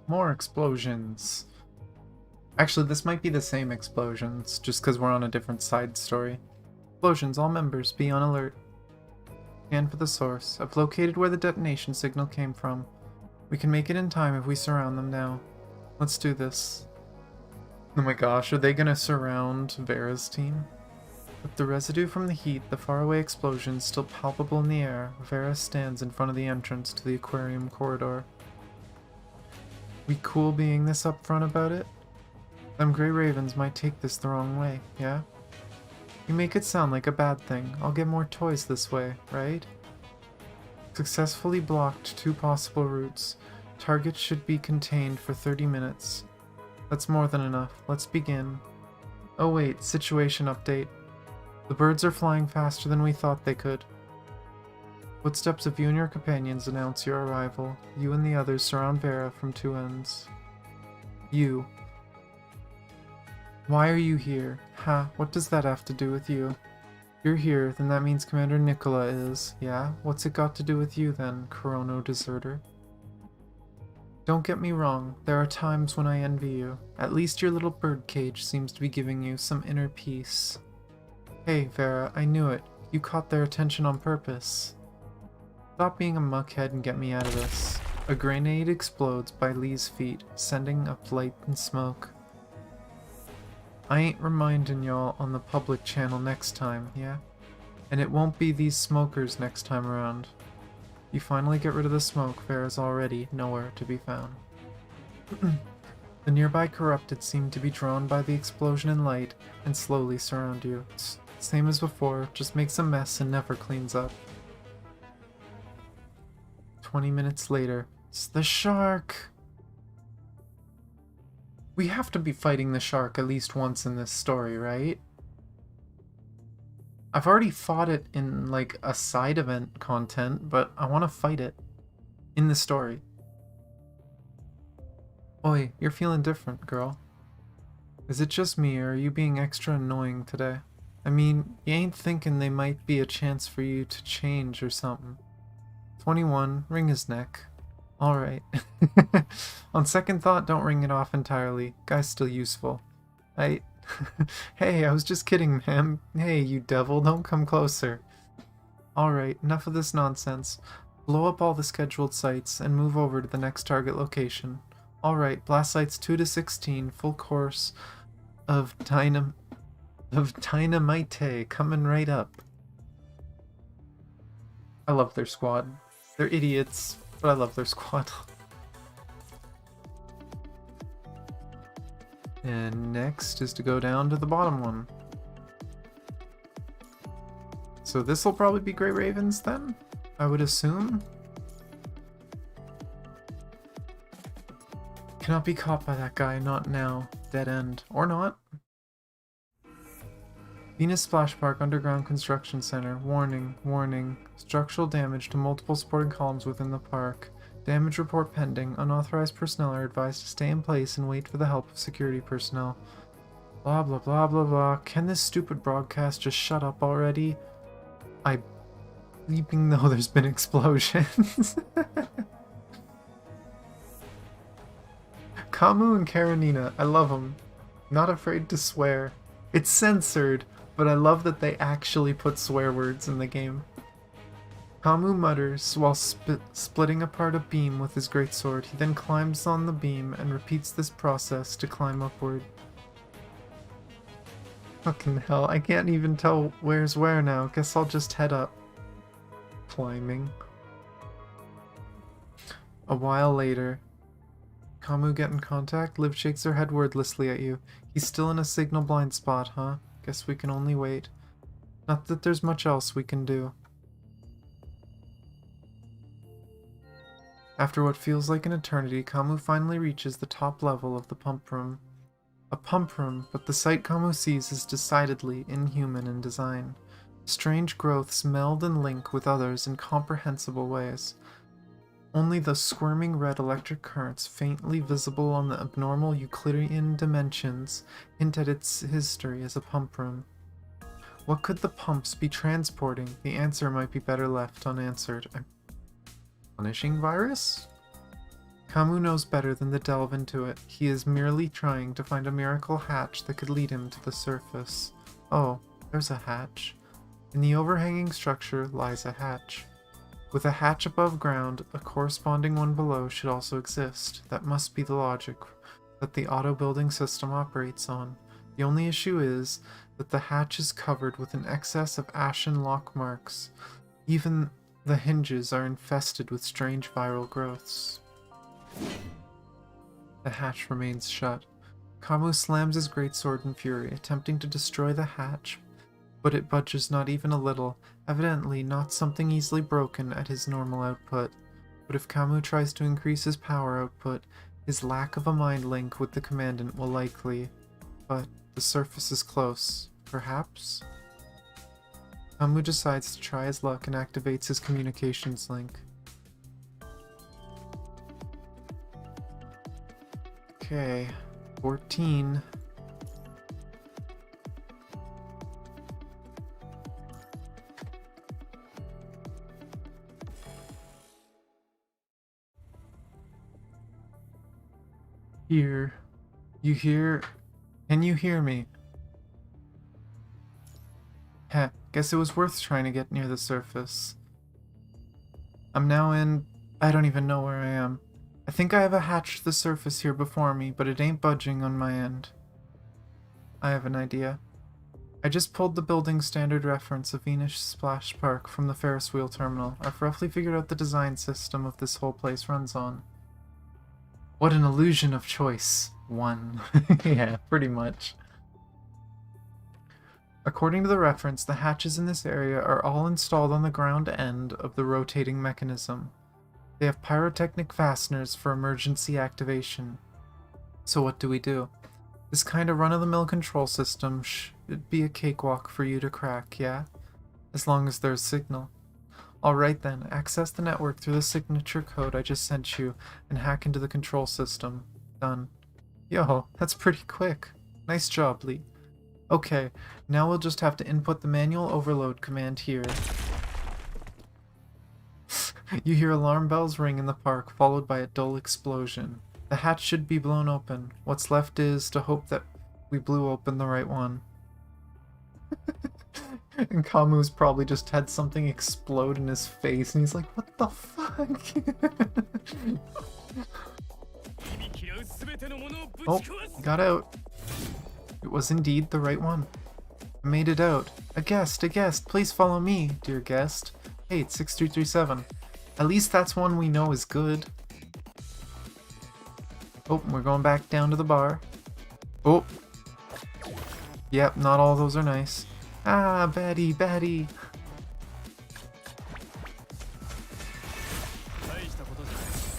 More explosions. Actually, this might be the same explosions, just because we're on a different side story. Explosions, all members, be on alert. Scan for the source. I've located where the detonation signal came from. We can make it in time if we surround them now. Let's do this. Oh my gosh, are they gonna surround Vera's team? With the residue from the heat, the faraway explosions still palpable in the air, Vera stands in front of the entrance to the aquarium corridor. We cool being this upfront about it? Them Grey Ravens might take this the wrong way, yeah? You make it sound like a bad thing. I'll get more toys this way, right? Successfully blocked 2 possible routes. Targets should be contained for 30 minutes. That's more than enough. Let's begin. Oh wait, situation update. The birds are flying faster than we thought they could. Footsteps of you and your companions announce your arrival. You and the others surround Vera from 2 ends. You. Why are you here? Ha, what does that have to do with you? If you're here, then that means Commander Nicola is, yeah? What's it got to do with you then, Chrono deserter? Don't get me wrong, there are times when I envy you. At least your little birdcage seems to be giving you some inner peace. Hey, Vera, I knew it. You caught their attention on purpose. Stop being a muckhead and get me out of this. A grenade explodes by Lee's feet, sending up light and smoke. I ain't reminding y'all on the public channel next time, yeah? And it won't be these smokers next time around. You finally get rid of the smoke, Farah's already nowhere to be found. The nearby corrupted seem to be drawn by the explosion and light and slowly surround you. Same as before, just makes a mess and never cleans up. 20 minutes later. It's the shark! We have to be fighting the shark at least once in this story, right? I've already fought it in, like, a side event content, but I want to fight it in the story. Oi, you're feeling different, girl. Is it just me, or are you being extra annoying today? I mean, you ain't thinking they might be a chance for you to change or something. 21, wring his neck. Alright. On second thought, don't wring it off entirely. Guy's still useful. Hey, I was just kidding, ma'am. Hey, you devil, don't come closer. Alright, enough of this nonsense. Blow up all the scheduled sites and move over to the next target location. Alright, blast sites 2 to 16, full course of dynamite coming right up. I love their squad. They're idiots, but I love their squad. And next is to go down to the bottom one. So this will probably be Grey Ravens then, I would assume. Cannot be caught by that guy, not now. Dead end. Or not. Venus Splash Park Underground Construction Center. Warning, warning. Structural damage to multiple supporting columns within the park. Damage report pending. Unauthorized personnel are advised to stay in place and wait for the help of security personnel. Blah blah blah blah blah. Can this stupid broadcast just shut up already? Even though there's been explosions. Kamu and Karenina, I love them. Not afraid to swear. It's censored, but I love that they actually put swear words in the game. Kamu mutters while splitting apart a beam with his greatsword. He then climbs on the beam and repeats this process to climb upward. Fucking hell, I can't even tell where's where now. Guess I'll just head up. Climbing. A while later. Kamu get in contact? Liv shakes her head wordlessly at you. He's still in a signal blind spot, huh? Guess we can only wait. Not that there's much else we can do. After what feels like an eternity, Kamu finally reaches the top level of the pump room. A pump room, but the sight Kamu sees is decidedly inhuman in design. Strange growths meld and link with others in comprehensible ways. Only the squirming red electric currents, faintly visible on the abnormal Euclidean dimensions, hint at its history as a pump room. What could the pumps be transporting? The answer might be better left unanswered. A punishing virus? Kamu knows better than to delve into it. He is merely trying to find a miracle hatch that could lead him to the surface. Oh, there's a hatch. In the overhanging structure lies a hatch. With a hatch above ground, a corresponding one below should also exist. That must be the logic that the auto-building system operates on. The only issue is that the hatch is covered with an excess of ashen lock marks. Even the hinges are infested with strange viral growths. The hatch remains shut. Kamu slams his greatsword in fury, attempting to destroy the hatch, but it budges not even a little, evidently not something easily broken at his normal output. But if Kamu tries to increase his power output, his lack of a mind link with the commandant will likely. But the surface is close. Perhaps? Kamu decides to try his luck and activates his communications link. Okay, 14. Here. You hear? Can you hear me? Heh, guess it was worth trying to get near the surface. I'm now in... I don't even know where I am. I think I have a hatch to the surface here before me, but it ain't budging on my end. I have an idea. I just pulled the building standard reference of Venus Splash Park from the Ferris wheel terminal. I've roughly figured out the design system of this whole place runs on. What an illusion of choice. One. Yeah, pretty much. According to the reference, the hatches in this area are all installed on the ground end of the rotating mechanism. They have pyrotechnic fasteners for emergency activation. So what do we do? This kind of run-of-the-mill control system should be a cakewalk for you to crack, yeah? As long as there's signal. Alright then, access the network through the signature code I just sent you and hack into the control system. Done. Yo, that's pretty quick. Nice job, Lee. Okay, now we'll just have to input the manual overload command here. You hear alarm bells ring in the park, followed by a dull explosion. The hatch should be blown open. What's left is to hope that we blew open the right one. And Kamu's probably just had something explode in his face, and he's like, what the fuck? Oh, he got out. It was indeed the right one. I made it out. A guest, please follow me, dear guest. Hey, it's 6337. At least that's one we know is good. Oh, we're going back down to the bar. Oh. Yep, not all those are nice. Ah, baddie.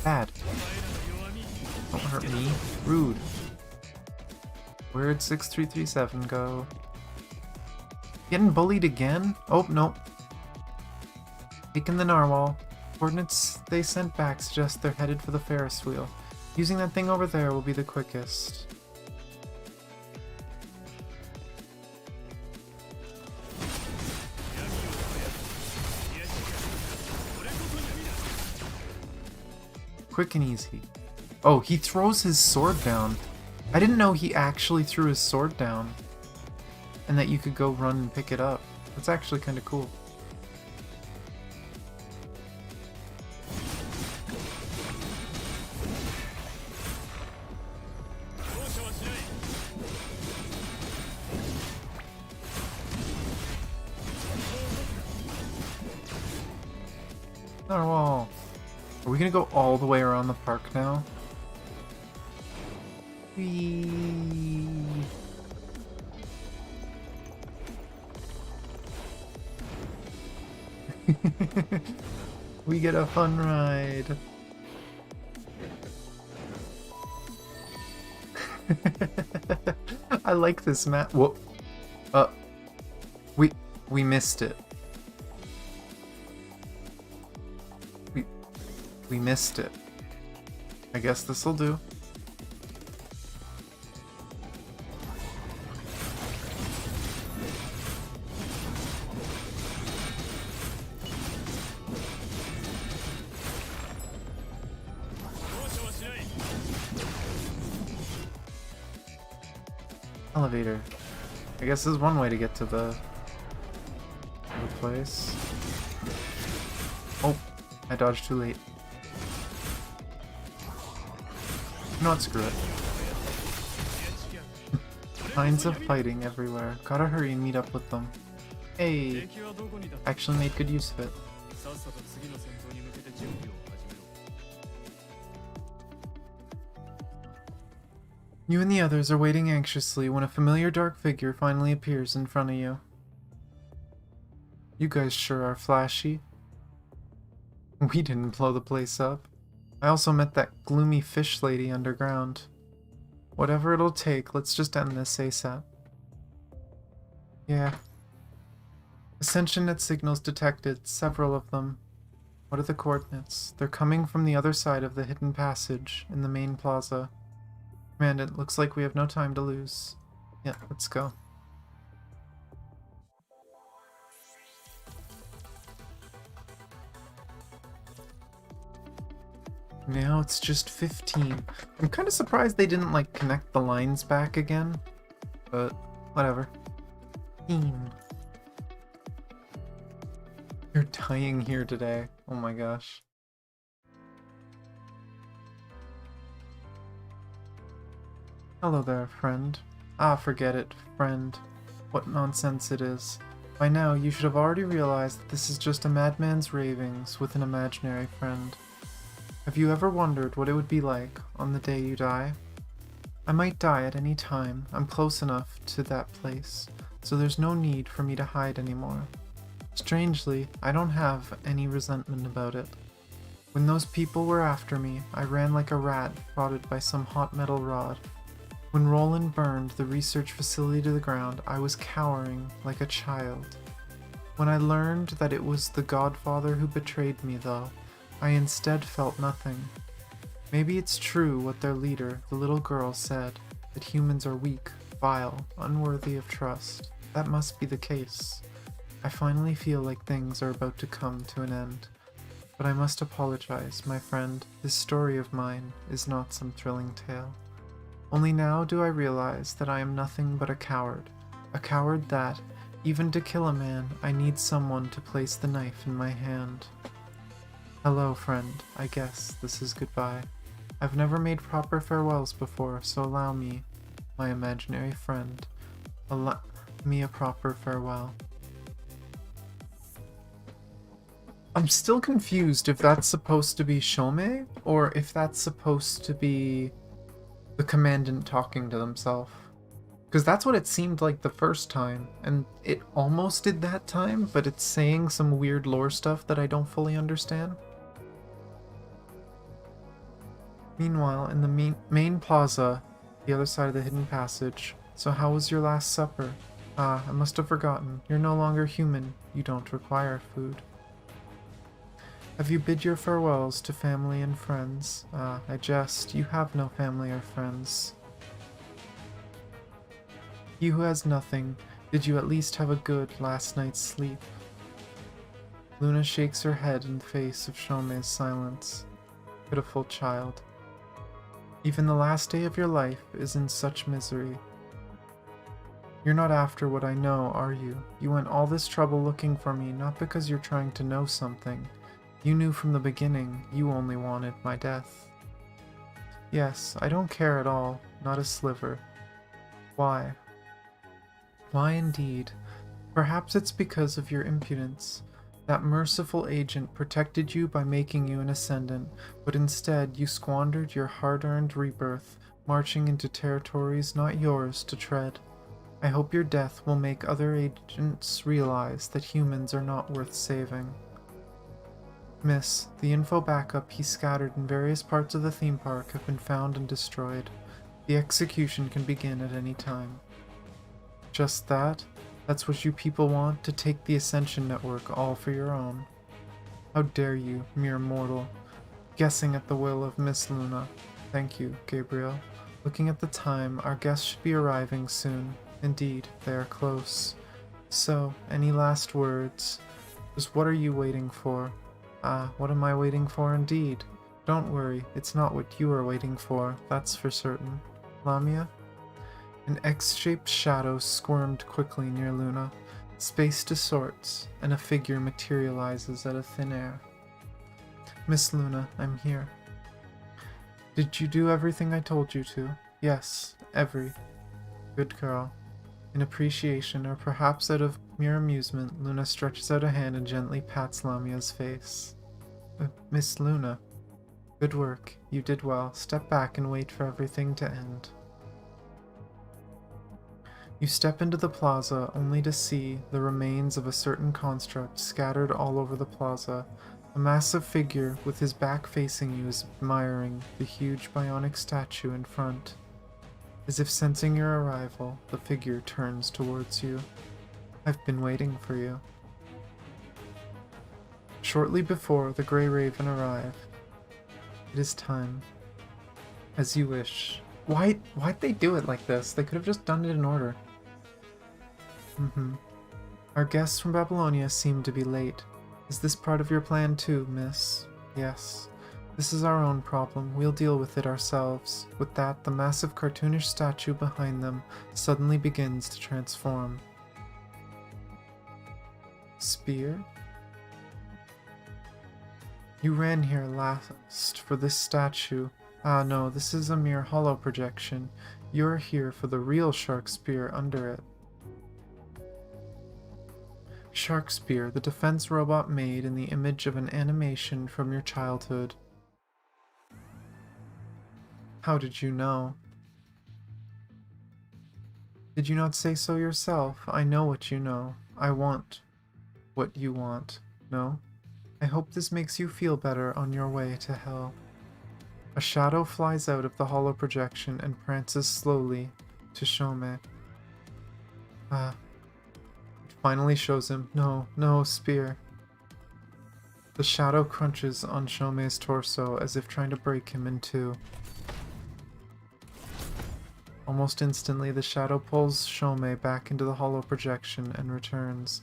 Bad. Don't hurt me. Rude. Where'd 6337 go? Getting bullied again? Oh, no. Taking the narwhal. Coordinates they sent back suggest they're headed for the Ferris wheel. Using that thing over there will be the quickest. Quick and easy. Oh, he throws his sword down. I didn't know he actually threw his sword down. And that you could go run and pick it up. That's actually kind of cool. Narwhal. Are we gonna go all the way around the park now? Whee. We get a fun ride. I like this map. Whoa. We missed it. We missed it. I guess this'll do. Elevator. I guess there's one way to get to the place. Oh, I dodged too late. No, screw it. Signs of fighting everywhere. Gotta hurry and meet up with them. Hey! Actually made good use of it. You and the others are waiting anxiously when a familiar dark figure finally appears in front of you. You guys sure are flashy. We didn't blow the place up. I also met that gloomy fish lady underground. Whatever it'll take, let's just end this ASAP. Yeah. Ascension net signals detected, several of them. What are the coordinates? They're coming from the other side of the hidden passage in the main plaza. Commandant, looks like we have no time to lose. Yeah, let's go. Now it's just 15. I'm kind of surprised they didn't, like, connect the lines back again. But, whatever. 15. You're dying here today. Oh my gosh. Hello there, friend. Ah, forget it, friend. What nonsense it is. By now, you should have already realized that this is just a madman's ravings with an imaginary friend. Have you ever wondered what it would be like on the day you die? I might die at any time. I'm close enough to that place, so there's no need for me to hide anymore. Strangely, I don't have any resentment about it. When those people were after me, I ran like a rat prodded by some hot metal rod. When Roland burned the research facility to the ground, I was cowering like a child. When I learned that it was the Godfather who betrayed me, though, I instead felt nothing. Maybe it's true what their leader, the little girl, said, that humans are weak, vile, unworthy of trust. That must be the case. I finally feel like things are about to come to an end. But I must apologize, my friend. This story of mine is not some thrilling tale. Only now do I realize that I am nothing but a coward. A coward that, even to kill a man, I need someone to place the knife in my hand. Hello, friend. I guess this is goodbye. I've never made proper farewells before, so allow me, my imaginary friend, allow me a proper farewell. I'm still confused if that's supposed to be Shomei, or if that's supposed to be the commandant talking to himself. Because that's what it seemed like the first time, and it almost did that time, but it's saying some weird lore stuff that I don't fully understand. Meanwhile, in the main plaza, the other side of the hidden passage. So how was your last supper? Ah, I must have forgotten. You're no longer human. You don't require food. Have you bid your farewells to family and friends? Ah, I jest. You have no family or friends. You who has nothing, did you at least have a good last night's sleep? Luna shakes her head in the face of Shomei's silence. Pitiful child. Even the last day of your life is in such misery. You're not after what I know, are you? You went all this trouble looking for me, not because you're trying to know something. You knew from the beginning you only wanted my death. Yes, I don't care at all, not a sliver. Why? Why indeed? Perhaps it's because of your impudence. That merciful agent protected you by making you an ascendant, but instead you squandered your hard-earned rebirth, marching into territories not yours to tread. I hope your death will make other agents realize that humans are not worth saving. Miss, the info backup he scattered in various parts of the theme park have been found and destroyed. The execution can begin at any time. Just that? That's what you people want, to take the Ascension Network all for your own. How dare you, mere mortal, guessing at the will of Miss Luna. Thank you, Gabriel. Looking at the time, our guests should be arriving soon. Indeed, they are close. So, any last words? Just what are you waiting for? Ah, what am I waiting for indeed? Don't worry, it's not what you are waiting for, that's for certain. Lamia? An X-shaped shadow squirmed quickly near Luna. Space distorts, and a figure materializes out of thin air. Miss Luna, I'm here. Did you do everything I told you to? Yes, every. Good girl. In appreciation, or perhaps out of mere amusement, Luna stretches out a hand and gently pats Lamia's face. Miss Luna. Good work. You did well. Step back and wait for everything to end. You step into the plaza only to see the remains of a certain construct scattered all over the plaza. A massive figure with his back facing you is admiring the huge bionic statue in front. As if sensing your arrival, the figure turns towards you. I've been waiting for you. Shortly before the Grey Raven arrive, it is time. As you wish. Why'd they do it like this? They could have just done it in order. Our guests from Babylonia seem to be late. Is this part of your plan too, miss? Yes. This is our own problem. We'll deal with it ourselves. With that, the massive cartoonish statue behind them suddenly begins to transform. Spear? You ran here last for this statue. Ah no, this is a mere hollow projection. You're here for the real shark spear under it. Shark Spear, the defense robot made in the image of an animation from your childhood. How did you know? Did you not say so yourself? I know what you know. I want what you want. No? I hope this makes you feel better on your way to hell. A shadow flies out of the hollow projection and prances slowly to Shome. Ah. It finally shows him. No, no, Spear. The shadow crunches on Shome's torso as if trying to break him in two. Almost instantly, the shadow pulls Shome back into the hollow projection and returns.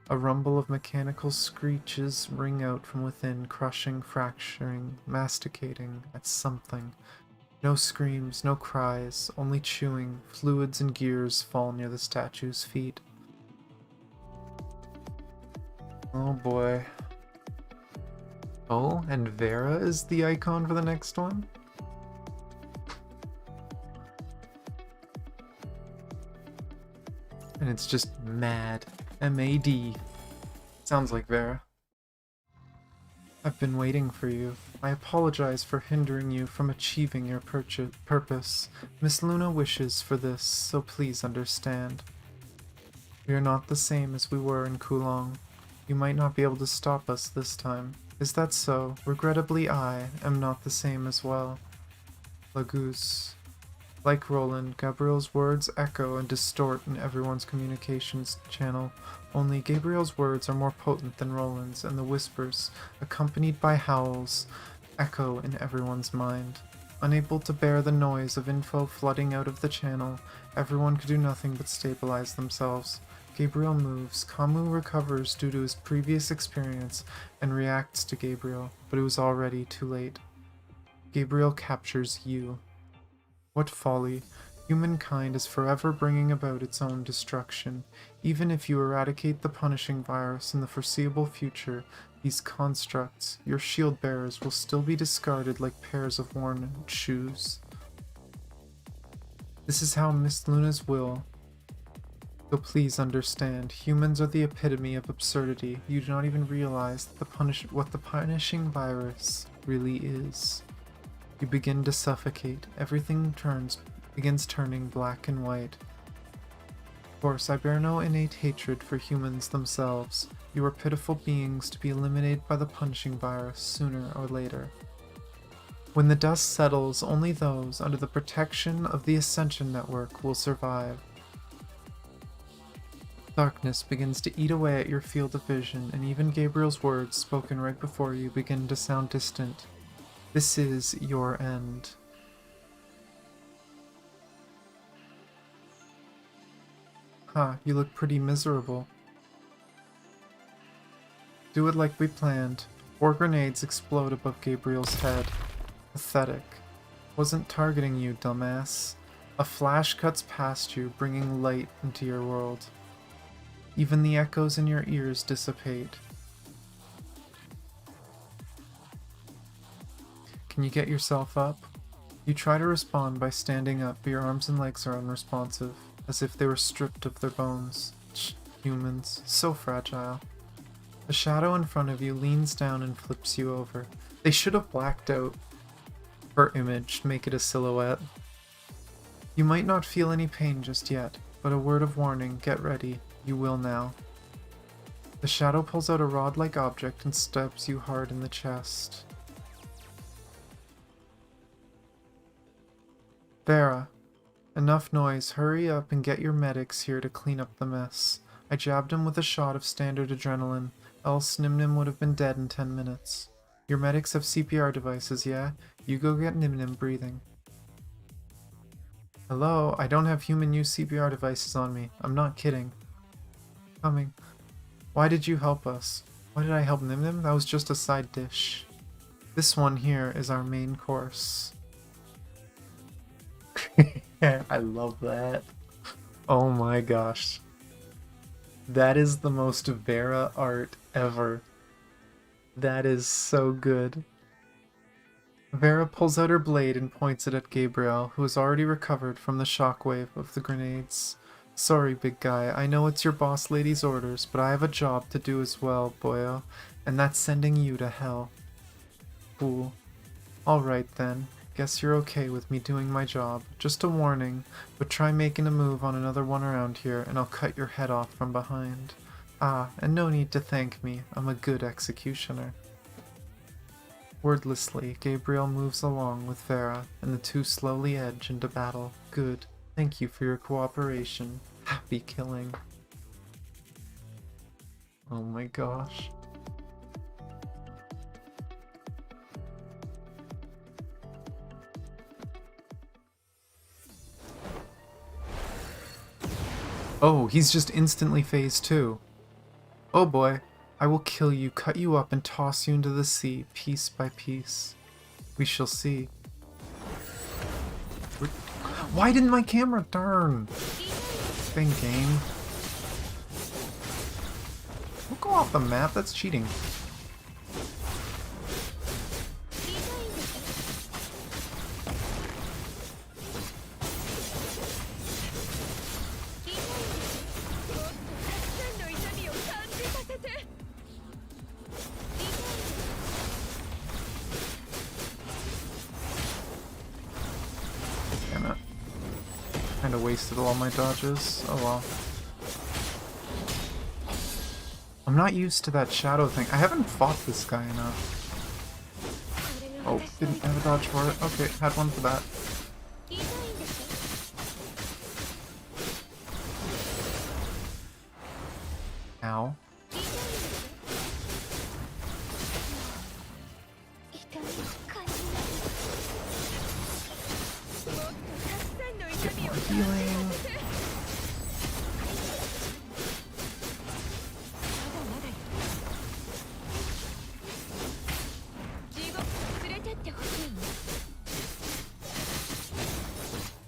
A rumble of mechanical screeches ring out from within, crushing, fracturing, masticating at something. No screams, no cries, only chewing. Fluids and gears fall near the statue's feet. Oh boy. Oh, and Vera is the icon for the next one? And it's just MAD. M-A-D. Sounds like Vera. I've been waiting for you. I apologize for hindering you from achieving your purpose. Miss Luna wishes for this, so please understand. We are not the same as we were in Kulong. You might not be able to stop us this time. Is that so? Regrettably, I am not the same as well. Laguz. Like Roland, Gabriel's words echo and distort in everyone's communications channel, only Gabriel's words are more potent than Roland's, and the whispers, accompanied by howls, echo in everyone's mind. Unable to bear the noise of info flooding out of the channel, everyone could do nothing but stabilize themselves. Gabriel moves, Kamu recovers due to his previous experience, and reacts to Gabriel, but it was already too late. Gabriel captures you. What folly! Humankind is forever bringing about its own destruction. Even if you eradicate the punishing virus in the foreseeable future, these constructs, your shield bearers, will still be discarded like pairs of worn shoes. This is how Miss Luna's will. So please understand, humans are the epitome of absurdity. You do not even realize that what the punishing virus really is. You begin to suffocate. Everything begins turning black and white. Of course, I bear no innate hatred for humans themselves. You are pitiful beings to be eliminated by the punishing virus sooner or later. When the dust settles, only those under the protection of the Ascension Network will survive. Darkness begins to eat away at your field of vision, and even Gabriel's words, spoken right before you, begin to sound distant. This is your end. Huh, you look pretty miserable. Do it like we planned. 4 grenades explode above Gabriel's head. Pathetic. Wasn't targeting you, dumbass. A flash cuts past you, bringing light into your world. Even the echoes in your ears dissipate. Can you get yourself up? You try to respond by standing up, but your arms and legs are unresponsive, as if they were stripped of their bones. Humans, so fragile. The shadow in front of you leans down and flips you over. They should have blacked out her image to make it a silhouette. You might not feel any pain just yet, but a word of warning, get ready, you will now. The shadow pulls out a rod-like object and stabs you hard in the chest. Vera, enough noise, hurry up and get your medics here to clean up the mess. I jabbed him with a shot of standard adrenaline, else Nimnim would have been dead in 10 minutes. Your medics have CPR devices, yeah? You go get Nimnim breathing. Hello, I don't have human use CPR devices on me. I'm not kidding. Coming. Why did you help us? Why did I help Nimnim? That was just a side dish. This one here is our main course. I love that. Oh my gosh. That is the most Vera art ever. That is so good. Vera pulls out her blade and points it at Gabriel, who has already recovered from the shockwave of the grenades. Sorry, big guy. I know it's your boss lady's orders, but I have a job to do as well, boyo. And that's sending you to hell. Fool. Alright then. Guess you're okay with me doing my job. Just a warning, but try making a move on another one around here, and I'll cut your head off from behind. Ah, and no need to thank me. I'm a good executioner. Wordlessly, Gabriel moves along with Vera, and the two slowly edge into battle. Good. Thank you for your cooperation. Happy killing. Oh my gosh. Oh, he's just instantly phase 2. Oh boy. I will kill you, cut you up, and toss you into the sea, piece by piece. We shall see. Why didn't my camera turn? Thing game. Don't go off the map, that's cheating. Damn it. Kinda wasted all my dodges. Oh well. I'm not used to that shadow thing. I haven't fought this guy enough. Oh, didn't have a dodge for it. Okay, had one for that. Ow. Get more healing.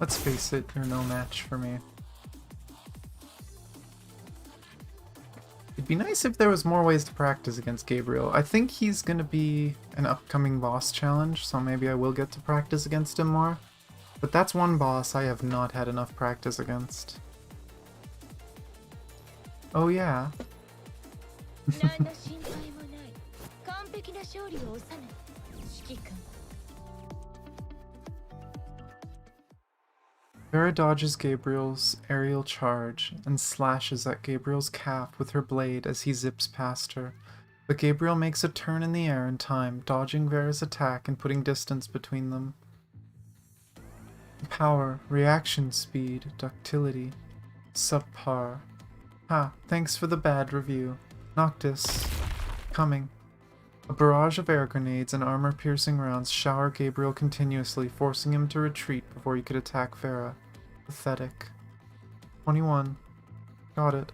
Let's face it, you're no match for me. It'd be nice if there was more ways to practice against Gabriel. I think he's gonna be an upcoming boss challenge, so maybe I will get to practice against him more. But that's one boss I have not had enough practice against. Oh yeah. Vera dodges Gabriel's aerial charge and slashes at Gabriel's calf with her blade as he zips past her. But Gabriel makes a turn in the air in time, dodging Vera's attack and putting distance between them. Power, reaction speed, ductility. Subpar. Ha, thanks for the bad review. Noctis. Coming. A barrage of air grenades and armor-piercing rounds shower Gabriel continuously, forcing him to retreat before he could attack Vera. Pathetic. 21. Got it.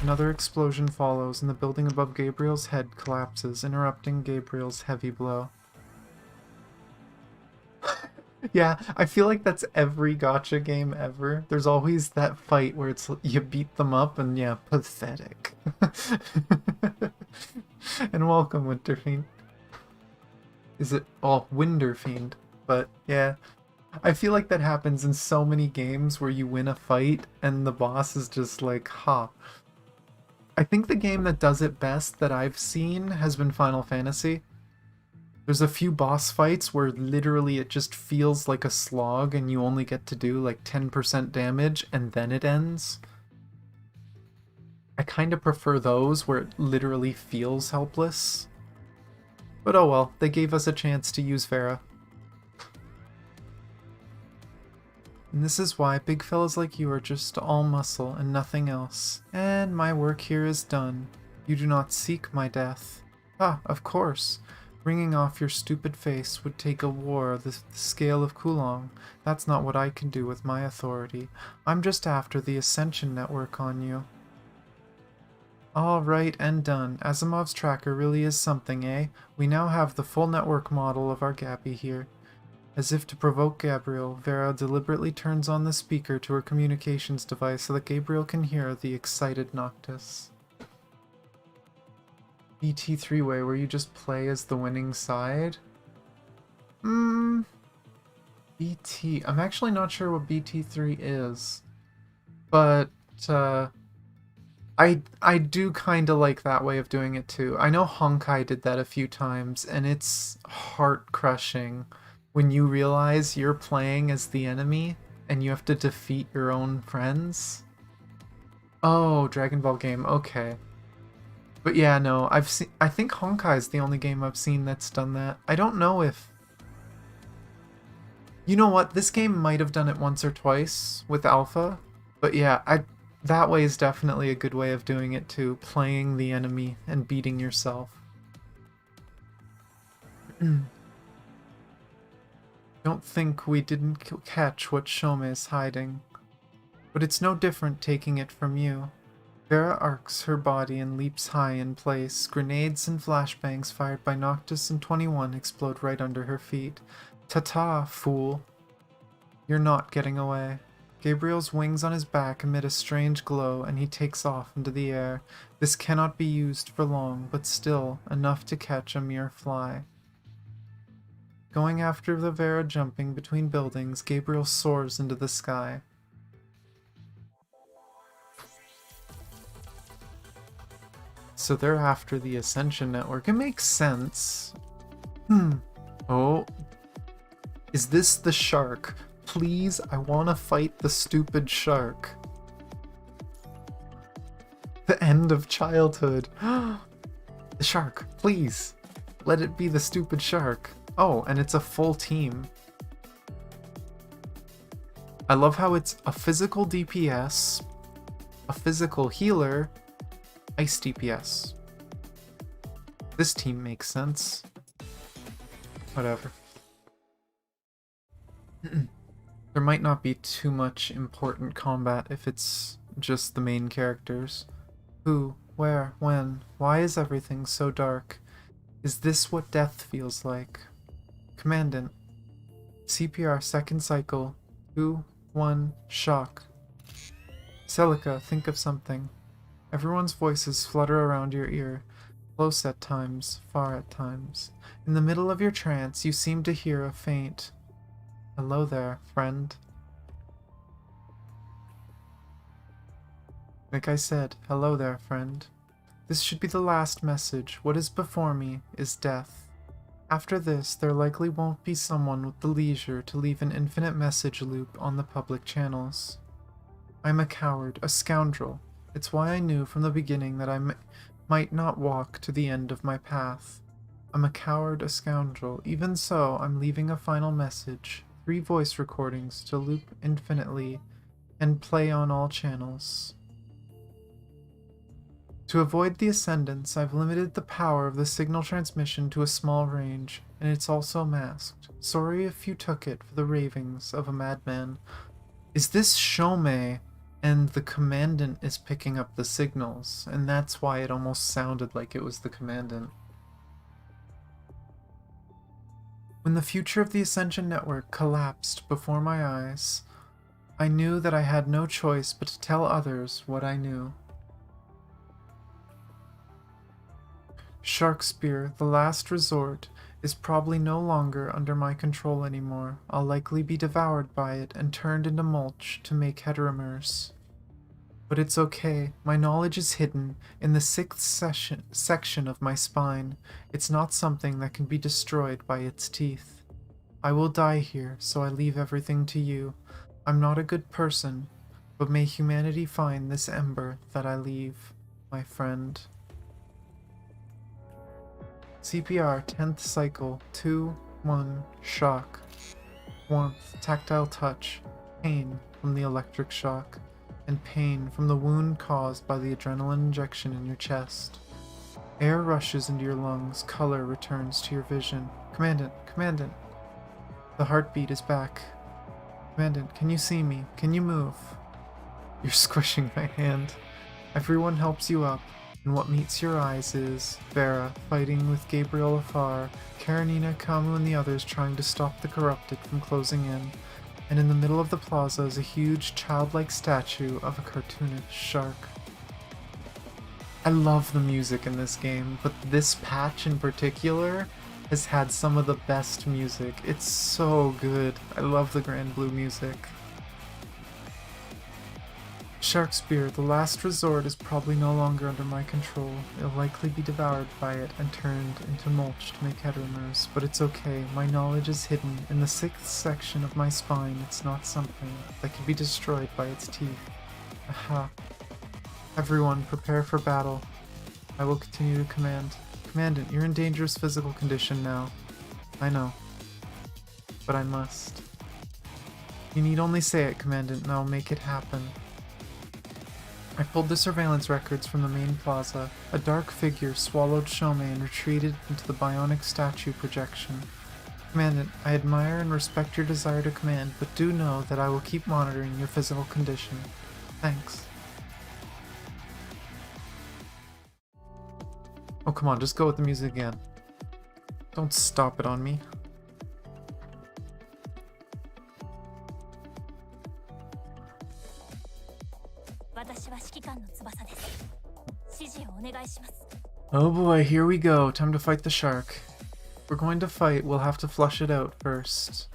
Another explosion follows, and the building above Gabriel's head collapses, interrupting Gabriel's heavy blow. Yeah, I feel like that's every gacha game ever. There's always that fight where it's you beat them up, and yeah, pathetic. And welcome, Winterfiend. Is it? Oh, Winterfiend. But yeah, I feel like that happens in so many games where you win a fight and the boss is just like, ha. I think the game that does it best that I've seen has been Final Fantasy. There's a few boss fights where literally it just feels like a slog and you only get to do like 10% damage and then it ends. I kind of prefer those where it literally feels helpless. But oh well, they gave us a chance to use Vera. And this is why big fellas like you are just all muscle and nothing else. And my work here is done. You do not seek my death. Ah, of course. Wringing off your stupid face would take a war of the scale of Kulong. That's not what I can do with my authority. I'm just after the Ascension network on you. All right and done. Asimov's tracker really is something, eh? We now have the full network model of our Gabby here. As if to provoke Gabriel, Vera deliberately turns on the speaker to her communications device so that Gabriel can hear the excited Noctis. BT three-way, where you just play as the winning side? BT. I'm actually not sure what BT3 is. But I do kind of like that way of doing it too. I know Honkai did that a few times, and it's heart crushing when you realize you're playing as the enemy and you have to defeat your own friends. Oh, Dragon Ball game. Okay. But yeah, no, I think Honkai is the only game I've seen that's done that. I don't know if you know what, this game might have done it once or twice with Alpha, but yeah, that way is definitely a good way of doing it too, playing the enemy and beating yourself. Don't think we didn't catch what Shome is hiding. But it's no different taking it from you. Vera arcs her body and leaps high in place. Grenades and flashbangs fired by Noctis and 21 explode right under her feet. Ta-ta, fool. You're not getting away. Gabriel's wings on his back emit a strange glow, and he takes off into the air. This cannot be used for long, but still enough to catch a mere fly. Going after the Vera jumping between buildings, Gabriel soars into the sky. So they're after the Ascension Network. It makes sense. Oh. Is this the shark? Please, I want to fight the stupid shark. The end of childhood. The shark, please. Let it be the stupid shark. Oh, and it's a full team. I love how it's a physical DPS, a physical healer, ice DPS. This team makes sense. Whatever. There might not be too much important combat if it's just the main characters. Who, where, when, why is everything so dark? Is this what death feels like? Commandant. CPR second cycle. 2, 1, shock. Celica, think of something. Everyone's voices flutter around your ear, close at times, far at times. In the middle of your trance, you seem to hear a faint, "Hello there, friend." Like I said, hello there, friend. This should be the last message. What is before me is death. After this, there likely won't be someone with the leisure to leave an infinite message loop on the public channels. I'm a coward, a scoundrel. It's why I knew from the beginning that I might not walk to the end of my path. I'm a coward, a scoundrel. Even so, I'm leaving a final message. 3 voice recordings to loop infinitely and play on all channels. To avoid the ascendants, I've limited the power of the signal transmission to a small range, and it's also masked. Sorry if you took it for the ravings of a madman. Is this Shome? And the Commandant is picking up the signals, and that's why it almost sounded like it was the Commandant. When the future of the Ascension Network collapsed before my eyes, I knew that I had no choice but to tell others what I knew. Sharkspear, the last resort, is probably no longer under my control anymore. I'll likely be devoured by it and turned into mulch to make heteromers. But it's okay, my knowledge is hidden in the 6th section of my spine. It's not something that can be destroyed by its teeth. I will die here, so I leave everything to you. I'm not a good person, but may humanity find this ember that I leave, my friend. CPR 10th cycle, 2, 1, shock. Warmth, tactile touch, pain from the electric shock, and pain from the wound caused by the adrenaline injection in your chest. Air rushes into your lungs, color returns to your vision. Commandant, Commandant! The heartbeat is back. Commandant, can you see me? Can you move? You're squishing my hand. Everyone helps you up, and what meets your eyes is Vera fighting with Gabriel afar, Karenina, Kamu, and the others trying to stop the corrupted from closing in, and in the middle of the plaza is a huge childlike statue of a cartoonish shark. I love the music in this game, but this patch in particular has had some of the best music. It's so good. I love the Grand Blue music. Shark Spear, the last resort, is probably no longer under my control. It'll likely be devoured by it and turned into mulch to make heteromeres, but it's okay. My knowledge is hidden. In the 6th section of my spine, it's not something that can be destroyed by its teeth. Aha. Everyone, prepare for battle. I will continue to command. Commandant, you're in dangerous physical condition now. I know. But I must. You need only say it, Commandant, and I'll make it happen. I pulled the surveillance records from the main plaza. A dark figure swallowed Shome and retreated into the bionic statue projection. Commandant, I admire and respect your desire to command, but do know that I will keep monitoring your physical condition. Thanks. Oh, come on, just go with the music again. Don't stop it on me. Oh boy, here we go. Time to fight the shark. If we're going to fight, we'll have to flush it out first.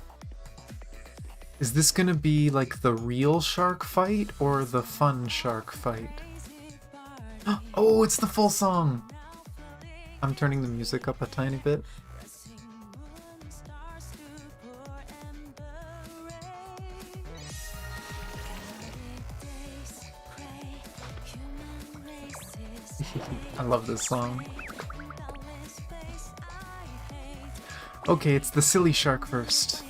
Is this gonna be like the real shark fight or the fun shark fight? Oh, it's the full song! I'm turning the music up a tiny bit. I love this song. Okay, it's the silly shark first.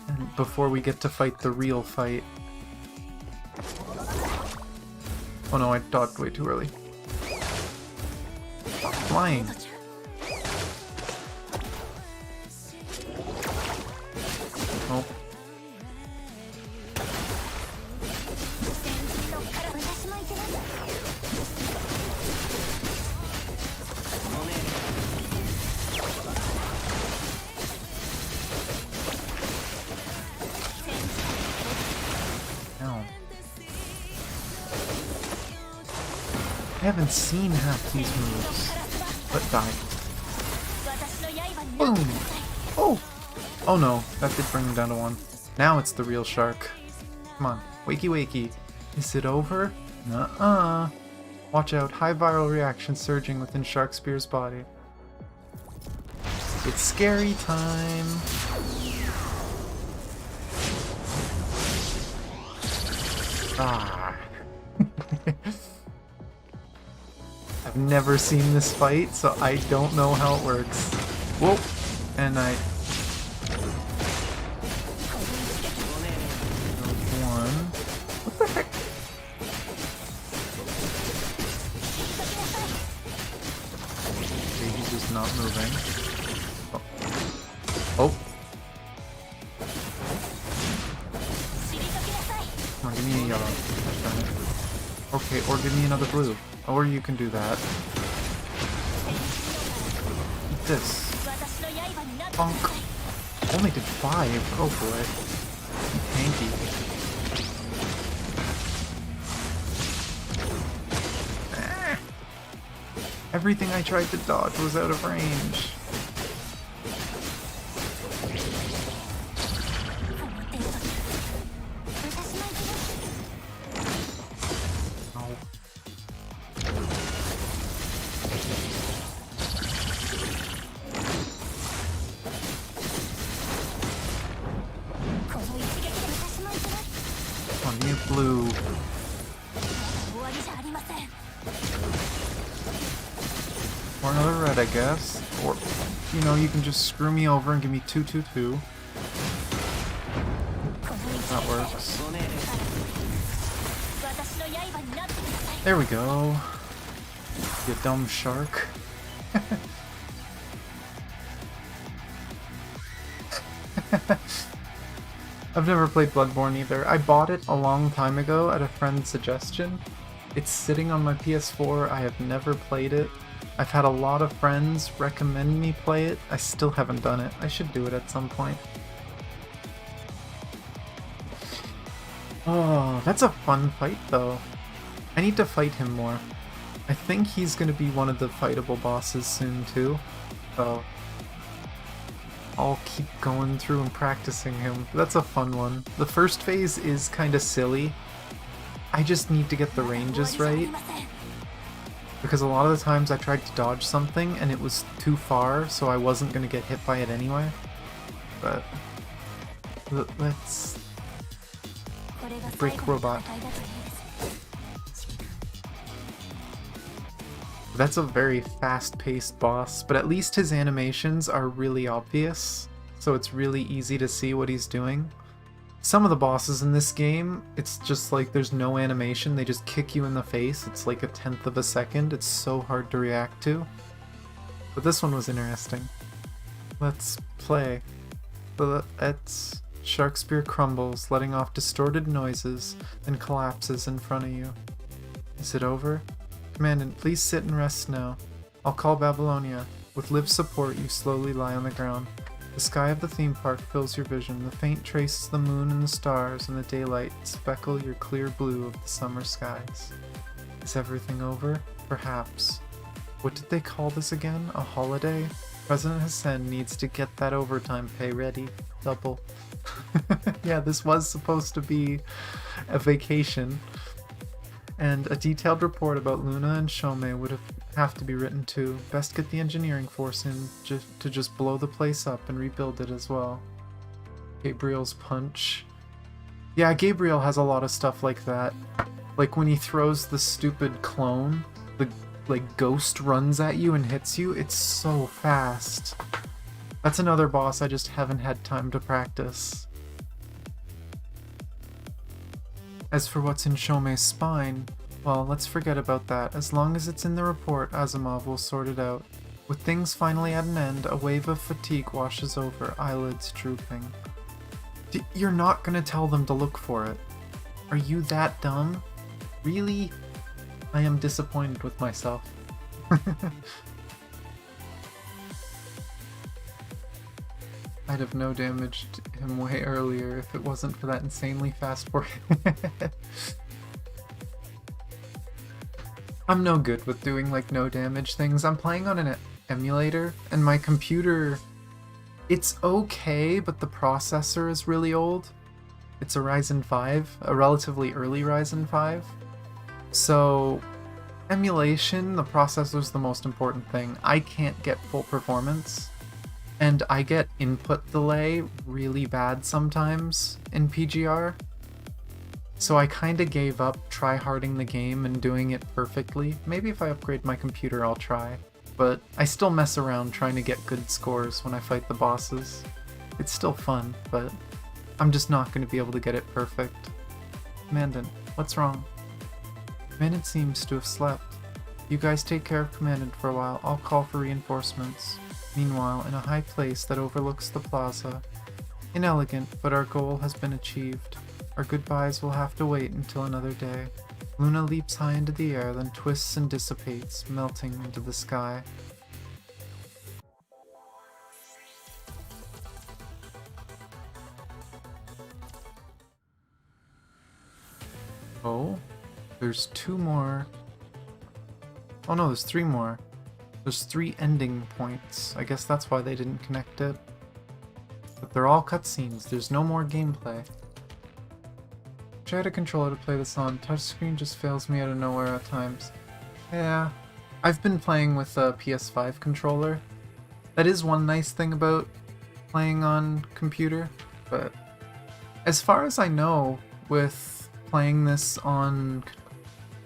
And before we get to fight the real fight. Oh no, I dodged way too early. Flying. Oh. I haven't seen half these moves. But die. Boom! Oh! Oh no, that did bring him down to 1. Now it's the real shark. Come on, wakey wakey. Is it over? Nuh-uh. Watch out, high viral reaction surging within Shark Spear's body. It's scary time! Ah. I've never seen this fight, so I don't know how it works. Whoa! And I... One... What the heck? Okay, he's just not moving. Oh. Come on, give me a yellow. Okay, or give me another blue. Or you can do that. Eat this. Bonk. Only did 5. Oh boy. Hanky. Ah. Everything I tried to dodge was out of range. Blue. Or another red, I guess. Or, you know, you can just screw me over and give me 2/2/2. That works. There we go. You dumb shark. I've never played Bloodborne either. I bought it a long time ago at a friend's suggestion. It's sitting on my PS4. I have never played it. I've had a lot of friends recommend me play it. I still haven't done it. I should do it at some point. Oh, that's a fun fight though. I need to fight him more. I think he's going to be one of the fightable bosses soon too. So I'll keep going through and practicing him. That's a fun one. The first phase is kind of silly, I just need to get the ranges right, because a lot of the times I tried to dodge something and it was too far, so I wasn't going to get hit by it anyway. But let's break robot. That's a very fast-paced boss, but at least his animations are really obvious, so it's really easy to see what he's doing. Some of the bosses in this game, it's just like there's no animation, they just kick you in the face. It's like 1/10 of a second, it's so hard to react to. But this one was interesting. Let's play. Let's... Shark Spear crumbles, letting off distorted noises, then collapses in front of you. Is it over? Commandant, please sit and rest now. I'll call Babylonia. With live support, you slowly lie on the ground. The sky of the theme park fills your vision. The faint traces of the moon and the stars in the daylight speckle your clear blue of the summer skies. Is everything over? Perhaps. What did they call this again? A holiday? President Hassan needs to get that overtime pay ready. Double. Yeah, this was supposed to be a vacation. And a detailed report about Luna and Shomei would have to be written too. Best get the engineering force in to just blow the place up and rebuild it as well. Gabriel's punch. Yeah, Gabriel has a lot of stuff like that. Like when he throws the stupid clone, the ghost runs at you and hits you, it's so fast. That's another boss I just haven't had time to practice. As for what's in Shomei's spine, well, let's forget about that. As long as it's in the report, Asimov will sort it out. With things finally at an end, a wave of fatigue washes over, eyelids drooping. You're not gonna tell them to look for it. Are you that dumb? Really? I am disappointed with myself. I'd have no damaged him way earlier if it wasn't for that insanely fast forward. I'm no good with doing like no damage things. I'm playing on an emulator and my computer, it's okay, but the processor is really old. It's a Ryzen 5, a relatively early Ryzen 5. So emulation, the processor's the most important thing. I can't get full performance. And I get input delay really bad sometimes in PGR. So I kinda gave up tryharding the game and doing it perfectly. Maybe if I upgrade my computer I'll try. But I still mess around trying to get good scores when I fight the bosses. It's still fun, but I'm just not going to be able to get it perfect. Commandant, what's wrong? Commandant seems to have slept. You guys take care of Commandant for a while. I'll call for reinforcements. Meanwhile, in a high place that overlooks the plaza. Inelegant, but our goal has been achieved. Our goodbyes will have to wait until another day. Luna leaps high into the air, then twists and dissipates, melting into the sky. Oh, there's 2 more. Oh no, there's 3 more. There's 3 ending points. I guess that's why they didn't connect it. But they're all cutscenes. There's no more gameplay. Try to controller to play this on. Touchscreen just fails me out of nowhere at times. Yeah, I've been playing with a PS5 controller. That is one nice thing about playing on computer, but as far as I know, with playing this on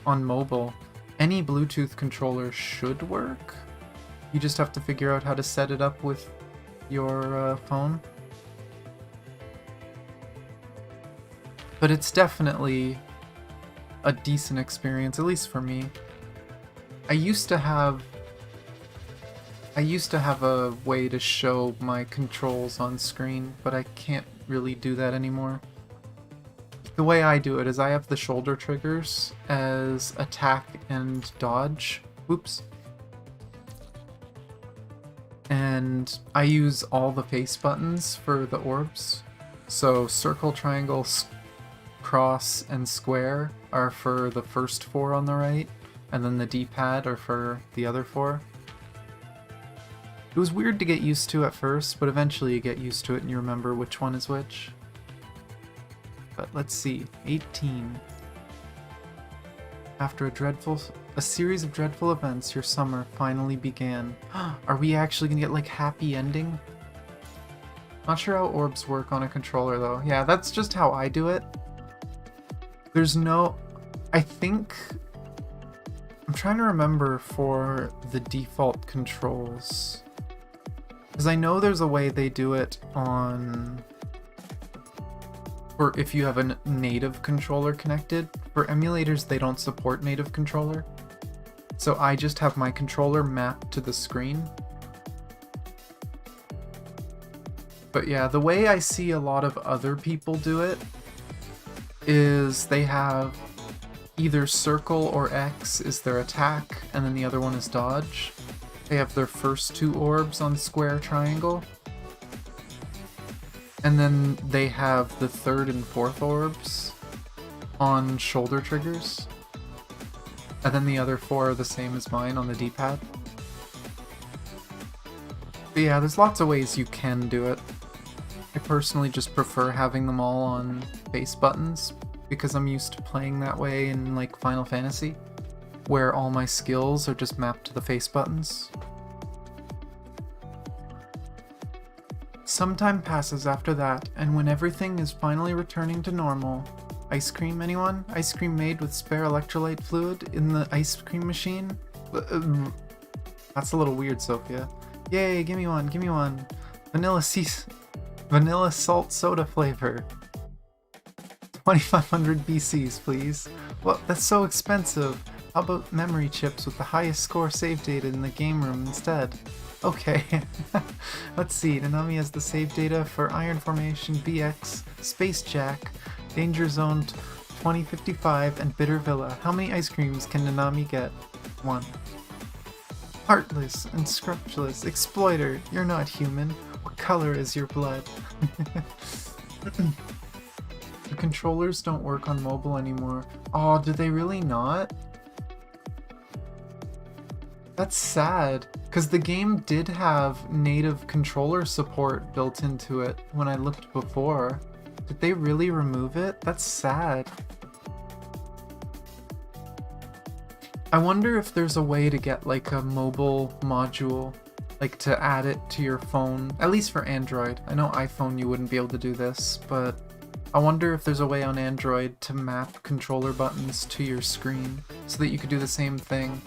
mobile, any Bluetooth controller should work. You just have to figure out how to set it up with your phone. But it's definitely a decent experience, at least for me. I used to have a way to show my controls on screen, but I can't really do that anymore. The way I do it is I have the shoulder triggers as attack and dodge. Oops. And I use all the face buttons for the orbs. So circle, triangle, cross, and square are for the first 4 on the right, and then the D-pad are for the other 4. It was weird to get used to at first, but eventually you get used to it and you remember which one is which. But let's see, 18. After a series of dreadful events, your summer finally began. Are we actually gonna get like happy ending? Not sure how orbs work on a controller though. Yeah, that's just how I do it. There's no... I think... I'm trying to remember for the default controls. Because I know there's a way they do it on... or if you have a native controller connected. For emulators, they don't support native controller. So I just have my controller mapped to the screen. But yeah, the way I see a lot of other people do it is they have either circle or X is their attack, and then the other one is dodge. They have their first two orbs on square, triangle. And then they have the third and fourth orbs on shoulder triggers. And then the other four are the same as mine on the D-pad. But yeah, there's lots of ways you can do it. I personally just prefer having them all on face buttons because I'm used to playing that way in like Final Fantasy, where all my skills are just mapped to the face buttons. Some time passes after that, and when everything is finally returning to normal... Ice cream, anyone? Ice cream made with spare electrolyte fluid in the ice cream machine? That's a little weird, Sophia. Yay, give me one, give me one. Vanilla salt soda flavor. 2500 BCs, please. Well, that's so expensive. How about memory chips with the highest score save data in the game room instead? Okay. Let's see. Nanami has the save data for Iron Formation, BX, Space Jack, Danger Zone 2055, and Bitter Villa. How many ice creams can Nanami get? 1. Heartless and scrupulous exploiter, you're not human. What color is your blood? The controllers don't work on mobile anymore. Oh, do they really not? That's sad, because the game did have native controller support built into it when I looked before. Did they really remove it? That's sad. I wonder if there's a way to get like a mobile module, like to add it to your phone, at least for Android. I know iPhone you wouldn't be able to do this, but I wonder if there's a way on Android to map controller buttons to your screen so that you could do the same thing.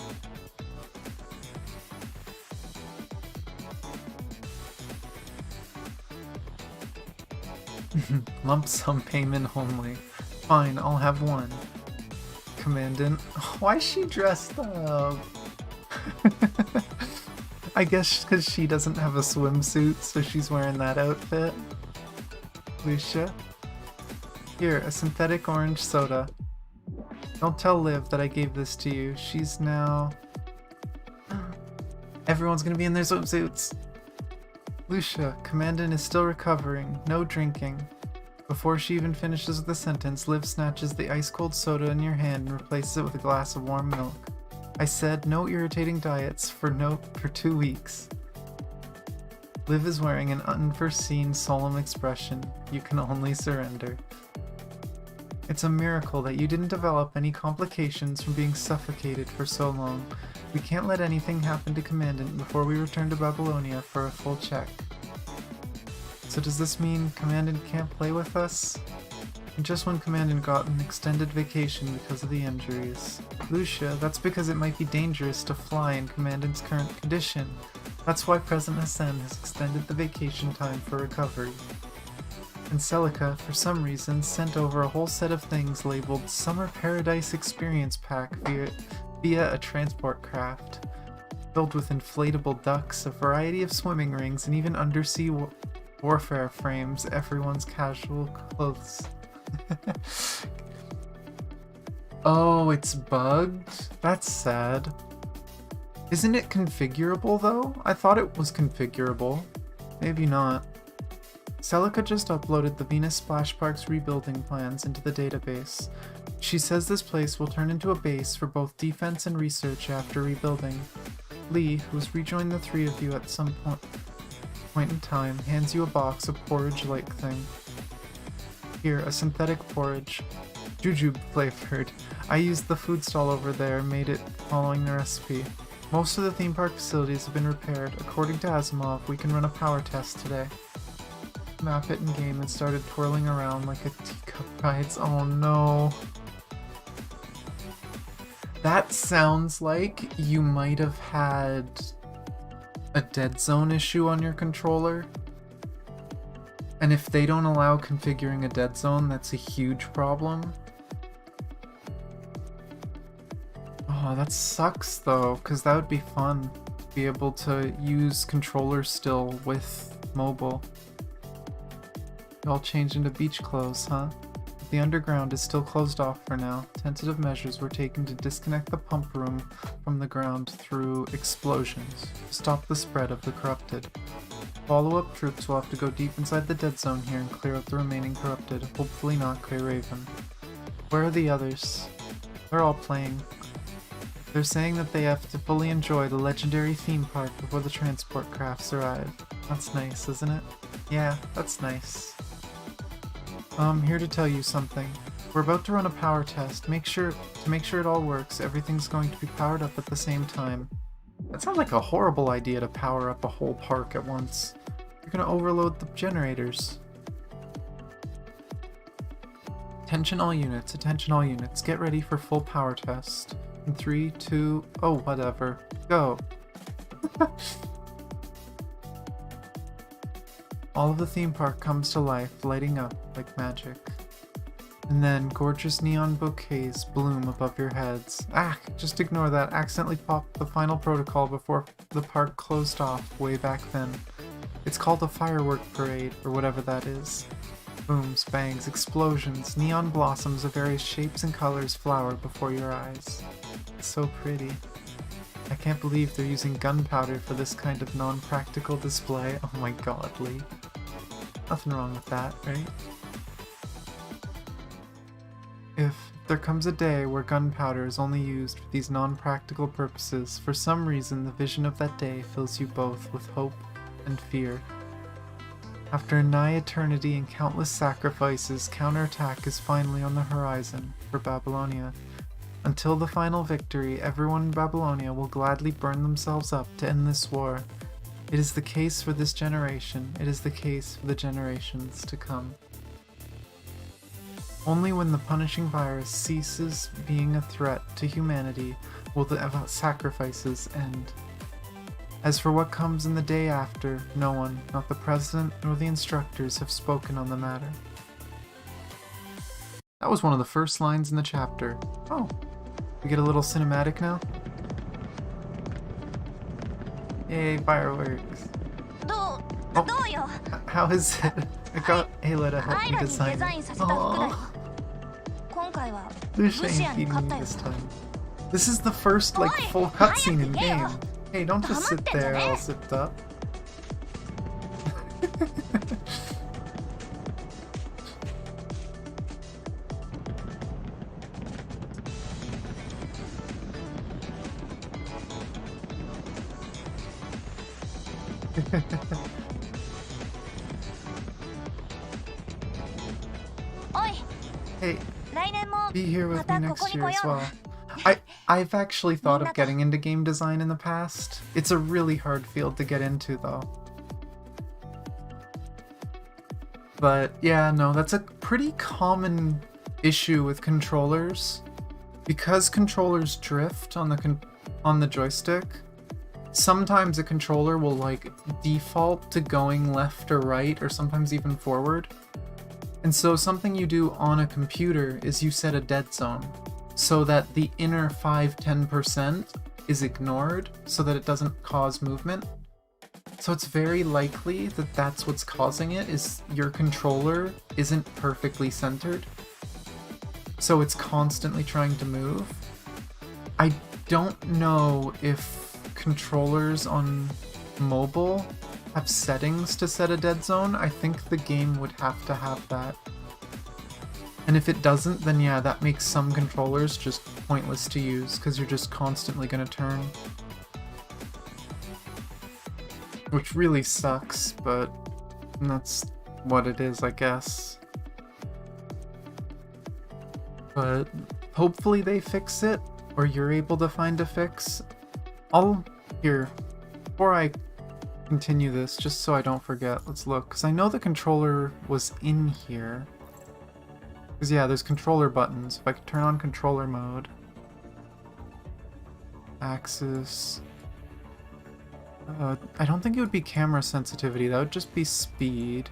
Lump sum payment only. Fine, I'll have one. Commandant. Why is she dressed up? I guess because she doesn't have a swimsuit, so she's wearing that outfit. Lucia. Here, a synthetic orange soda. Don't tell Liv that I gave this to you. She's now... Everyone's gonna be in their swimsuits. Lucia, Commandant is still recovering. No drinking. Before she even finishes the sentence, Liv snatches the ice-cold soda in your hand and replaces it with a glass of warm milk. I said no irritating diets for 2 weeks. Liv is wearing an unforeseen, solemn expression. You can only surrender. It's a miracle that you didn't develop any complications from being suffocated for so long. We can't let anything happen to Commandant before we return to Babylonia for a full check. So does this mean Commandant can't play with us? And just when Commandant got an extended vacation because of the injuries. Lucia, that's because it might be dangerous to fly in Commandant's current condition. That's why President Hassan has extended the vacation time for recovery. And Celica, for some reason, sent over a whole set of things labeled Summer Paradise Experience Pack via a transport craft, filled with inflatable ducks, a variety of swimming rings, and even undersea warfare frames, everyone's casual clothes. Oh, it's bugged? That's sad. Isn't it configurable though? I thought it was configurable. Maybe not. Celica just uploaded the Venus Splash Park's rebuilding plans into the database. She says this place will turn into a base for both defense and research after rebuilding. Lee, who's rejoined the three of you at some point in time, hands you a box of porridge-like thing. Here, a synthetic porridge. Jujube flavored. I used the food stall over there and made it following the recipe. Most of the theme park facilities have been repaired. According to Asimov, we can run a power test today. Map it in game and started twirling around like a teacup rides. Oh no. That sounds like you might have had a dead zone issue on your controller. And if they don't allow configuring a dead zone, that's a huge problem. Oh, that sucks though, because that would be fun. Be able to use controllers still with mobile. You all changed into beach clothes, huh? The underground is still closed off for now. Tentative measures were taken to disconnect the pump room from the ground through explosions to stop the spread of the corrupted. Follow-up troops will have to go deep inside the dead zone here and clear out the remaining corrupted, hopefully not Grey Raven. Where are the others? They're all playing. They're saying that they have to fully enjoy the legendary theme park before the transport crafts arrive. That's nice, isn't it? Yeah, that's nice. I'm here to tell you something. We're about to run a power test. To make sure it all works, everything's going to be powered up at the same time. That sounds like a horrible idea to power up a whole park at once. You're gonna overload the generators. Attention all units, get ready for full power test. In 3, 2, oh whatever, go. All of the theme park comes to life, lighting up like magic. And then gorgeous neon bouquets bloom above your heads. Ah, just ignore that. Accidentally popped the final protocol before the park closed off way back then. It's called a firework parade, or whatever that is. Booms, bangs, explosions, neon blossoms of various shapes and colors flower before your eyes. It's so pretty. I can't believe they're using gunpowder for this kind of non-practical display. Oh my god, Lee. Nothing wrong with that, right? If there comes a day where gunpowder is only used for these non-practical purposes, for some reason the vision of that day fills you both with hope and fear. After a nigh eternity and countless sacrifices, counterattack is finally on the horizon for Babylonia. Until the final victory, everyone in Babylonia will gladly burn themselves up to end this war. It is the case for this generation. It is the case for the generations to come. Only when the punishing virus ceases being a threat to humanity will the sacrifices end. As for what comes in the day after, no one, not the president nor the instructors, have spoken on the matter. That was one of the first lines in the chapter. Oh, we get a little cinematic now? Yay, fireworks. Oh, how is it? I got Ayla to help me design it. Oh, Lucia ain't feeding me this time. This is the first, like, full cutscene in game. Hey, don't just sit there all zipped up. Hey, be here with me next year as well. I've actually thought of getting into game design in the past. It's a really hard field to get into though. But yeah, no, that's a pretty common issue with controllers. Because controllers drift on the joystick, sometimes a controller will like default to going left or right or sometimes even forward. And so something you do on a computer is you set a dead zone so that the inner 5-10% is ignored so that it doesn't cause movement. So it's very likely that that's what's causing it, is your controller isn't perfectly centered. So it's constantly trying to move. I don't know if controllers on mobile have settings to set a dead zone. I think the game would have to have that. And if it doesn't, then yeah, that makes some controllers just pointless to use, because you're just constantly going to turn. Which really sucks, but that's what it is, I guess. But hopefully they fix it, or you're able to find a fix. Here, before I continue this, just so I don't forget, let's look, because I know the controller was in here. Because yeah, there's controller buttons. If I could turn on controller mode. Axis. I don't think it would be camera sensitivity, that would just be speed.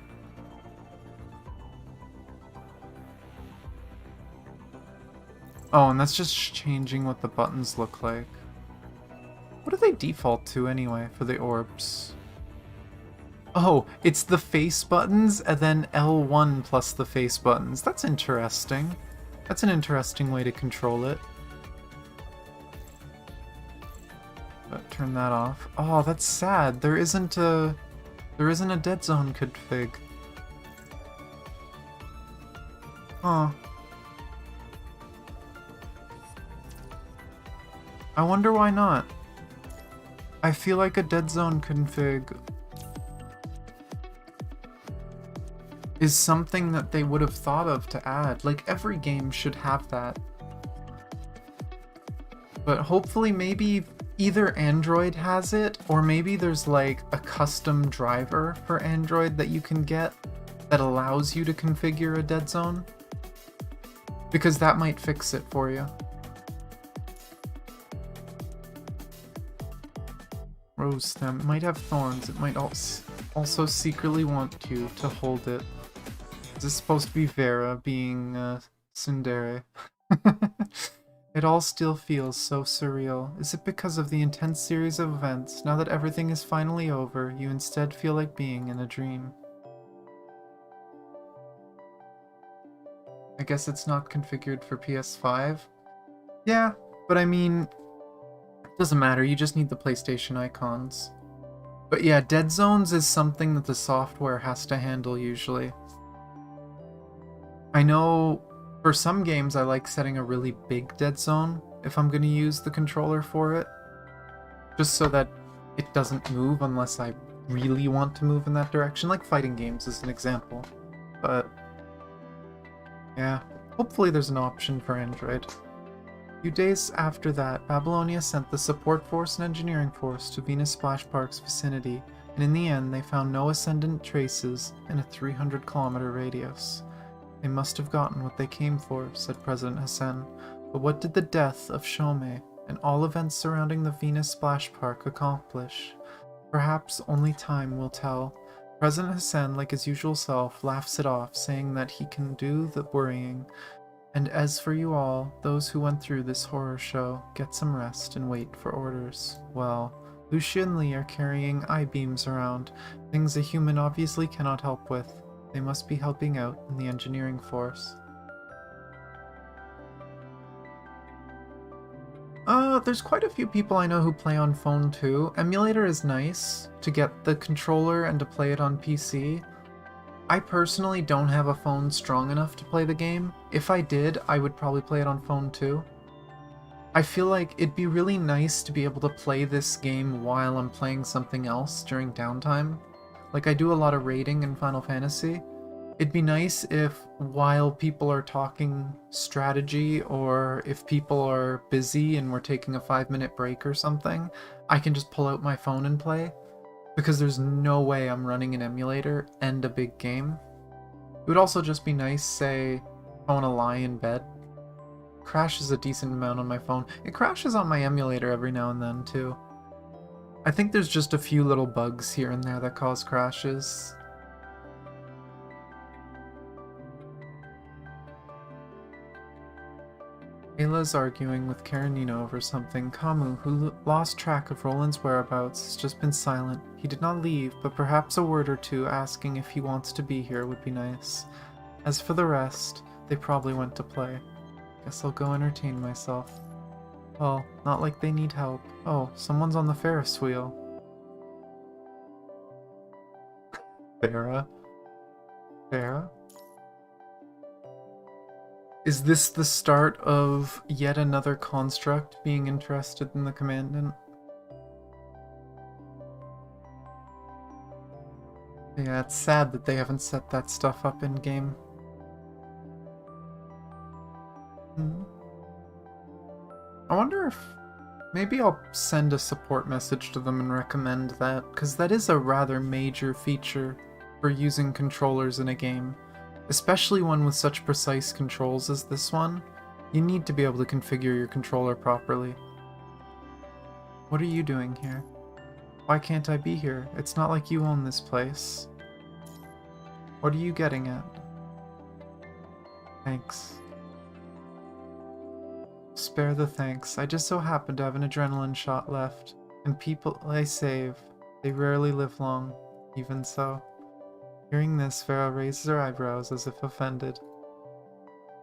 Oh, and that's just changing what the buttons look like. What do they default to anyway for the orbs? Oh, it's the face buttons and then L1 plus the face buttons. That's interesting. That's an interesting way to control it. But turn that off. Oh, that's sad. There isn't a dead zone config. Huh. I wonder why not. I feel like a dead zone config is something that they would have thought of to add. Like, every game should have that. But hopefully maybe either Android has it, or maybe there's like a custom driver for Android that you can get that allows you to configure a dead zone. Because that might fix it for you. Rose stem. It might have thorns. It might also secretly want you to hold it. Is this supposed to be Vera being tsundere? It all still feels so surreal. Is it because of the intense series of events? Now that everything is finally over, you instead feel like being in a dream. I guess it's not configured for PS5? Yeah, but I mean, it doesn't matter, you just need the PlayStation icons. But yeah, dead zones is something that the software has to handle usually. I know for some games I like setting a really big dead zone if I'm going to use the controller for it. Just so that it doesn't move unless I really want to move in that direction, like fighting games is an example. But yeah, hopefully there's an option for Android. A few days after that, Babylonia sent the support force and engineering force to Venus Splash Park's vicinity, and in the end they found no ascendant traces in a 300-kilometer radius. They must have gotten what they came for, said President Hassan, but what did the death of Shomei and all events surrounding the Venus Splash Park accomplish? Perhaps only time will tell. President Hassan, like his usual self, laughs it off, saying that he can do the worrying. And as for you all, those who went through this horror show, get some rest and wait for orders. Well, Lucia and Lee are carrying I-beams around, things a human obviously cannot help with. They must be helping out in the engineering force. There's quite a few people I know who play on phone too. Emulator is nice to get the controller and to play it on PC. I personally don't have a phone strong enough to play the game. If I did, I would probably play it on phone too. I feel like it'd be really nice to be able to play this game while I'm playing something else during downtime. Like, I do a lot of raiding in Final Fantasy. It'd be nice if, while people are talking strategy, or if people are busy and we're taking a 5-minute break or something, I can just pull out my phone and play. Because there's no way I'm running an emulator and a big game. It would also just be nice, say, if I want to lie in bed. It crashes a decent amount on my phone. It crashes on my emulator every now and then, too. I think there's just a few little bugs here and there that cause crashes. Ayla's arguing with Karenina over something. Kamu, who lost track of Roland's whereabouts, has just been silent. He did not leave, but perhaps a word or two asking if he wants to be here would be nice. As for the rest, they probably went to play. Guess I'll go entertain myself. Well, not like they need help. Oh, someone's on the Ferris wheel. Farah? Farah? Is this the start of yet another construct being interested in the Commandant? Yeah, it's sad that they haven't set that stuff up in-game. wonder if maybe I'll send a support message to them and recommend that, because that is a rather major feature for using controllers in a game, especially one with such precise controls as this one. You need to be able to configure your controller properly. What are you doing here? Why can't I be here? It's not like you own this place. What are you getting at? Thanks. Spare the thanks. I just so happen to have an adrenaline shot left, and people I save, they rarely live long, even so. Hearing this, Vera raises her eyebrows as if offended.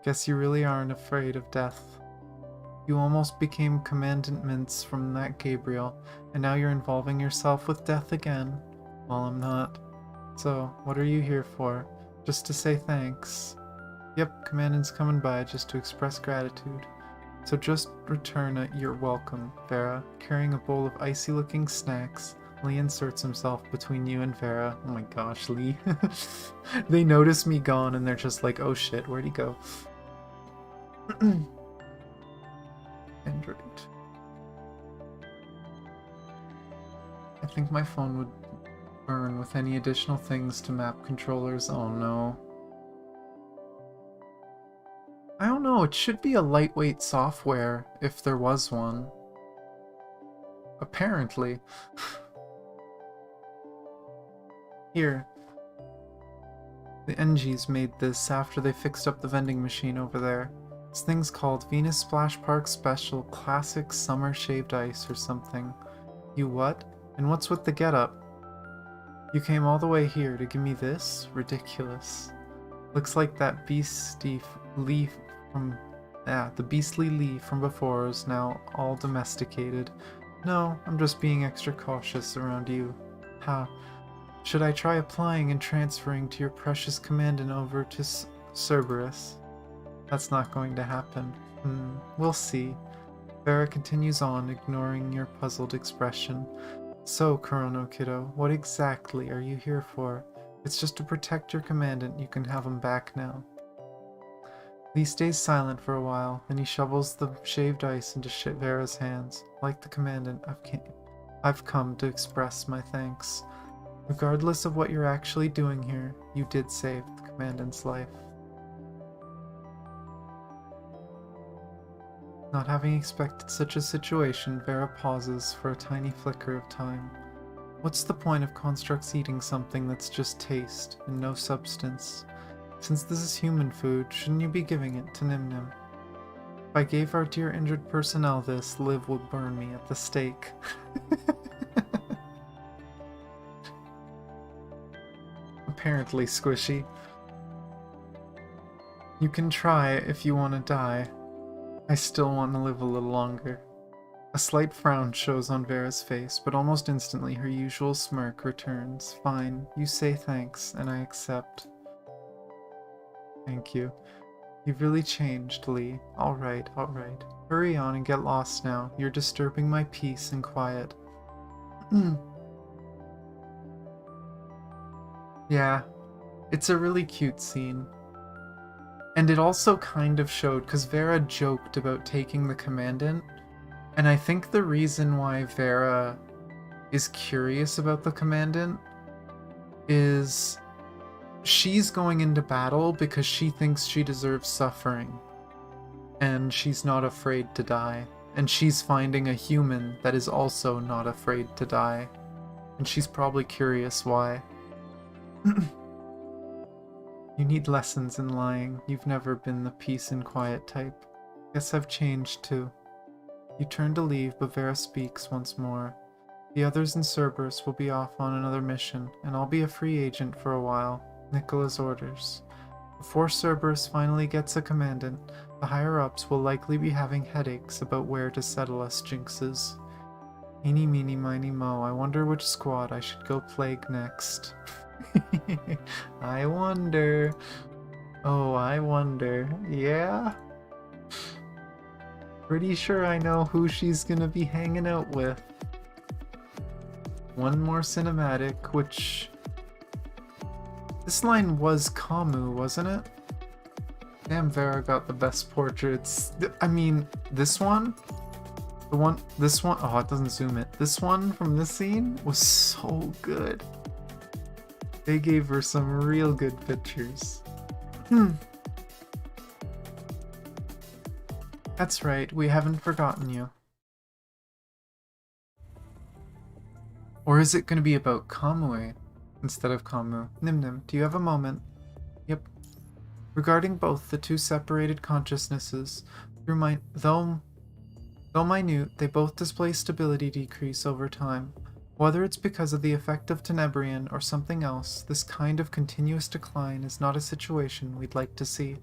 Guess you really aren't afraid of death. You almost became Commandant Mintz from that Gabriel, and now you're involving yourself with death again. Well, I'm not. So, what are you here for? Just to say thanks? Yep, Commandant's coming by just to express gratitude. So just return your welcome, Vera. Carrying a bowl of icy-looking snacks, Lee inserts himself between you and Vera. Oh my gosh, Lee. They notice me gone and they're just like, oh shit, where'd he go? Android. I think my phone would burn with any additional things to map controllers. Oh no. I don't know, it should be a lightweight software if there was one. Apparently. Here. The NGs made this after they fixed up the vending machine over there. This thing's called Venus Splash Park Special Classic Summer Shaved Ice or something. You what? And what's with the getup? You came all the way here to give me this? Ridiculous. Looks like that beastly leaf from... the beastly Lee from before is now all domesticated. No, I'm just being extra cautious around you. Ha. Should I try applying and transferring to your precious commandant over to Cerberus? That's not going to happen. We'll see. Vera continues on, ignoring your puzzled expression. So, Kurono kiddo, what exactly are you here for? It's just to protect your commandant. You can have him back now. Lee stays silent for a while, then he shovels the shaved ice into Vera's hands. Like the commandant, I've come to express my thanks. Regardless of what you're actually doing here, you did save the commandant's life. Not having expected such a situation, Vera pauses for a tiny flicker of time. What's the point of constructs eating something that's just taste and no substance? Since this is human food, shouldn't you be giving it to Nim Nim? If I gave our dear injured personnel this, Liv would burn me at the stake. Apparently squishy. You can try if you want to die. I still want to live a little longer. A slight frown shows on Vera's face, but almost instantly her usual smirk returns. Fine, you say thanks, and I accept. Thank you. You've really changed, Lee. Alright, alright. Hurry on and get lost now. You're disturbing my peace and quiet. Yeah, it's a really cute scene. And it also kind of showed, because Vera joked about taking the commandant, and I think the reason why Vera is curious about the commandant is she's going into battle because she thinks she deserves suffering, and she's not afraid to die, and she's finding a human that is also not afraid to die, and she's probably curious why. You need lessons in lying. You've never been the peace and quiet type. Guess I've changed too. You turn to leave, but Vera speaks once more. The others in Cerberus will be off on another mission, and I'll be a free agent for a while. Nicola's orders. Before Cerberus finally gets a commandant, the higher-ups will likely be having headaches about where to settle us jinxes. Eeny meeny miny mo, I wonder which squad I should go plague next. I wonder. Oh, I wonder. Yeah? Pretty sure I know who she's gonna be hanging out with. One more cinematic, which... This line was Kamu, wasn't it? Damn, Vera got the best portraits. I mean, this one? This one, oh, it doesn't zoom it. This one from this scene was so good. They gave her some real good pictures. That's right, we haven't forgotten you. Or is it going to be about Kamui instead of Kamu? Nim, do you have a moment? Yep. Regarding both the two separated consciousnesses, though minute, they both display stability decrease over time. Whether it's because of the effect of Tenebrion or something else, this kind of continuous decline is not a situation we'd like to see.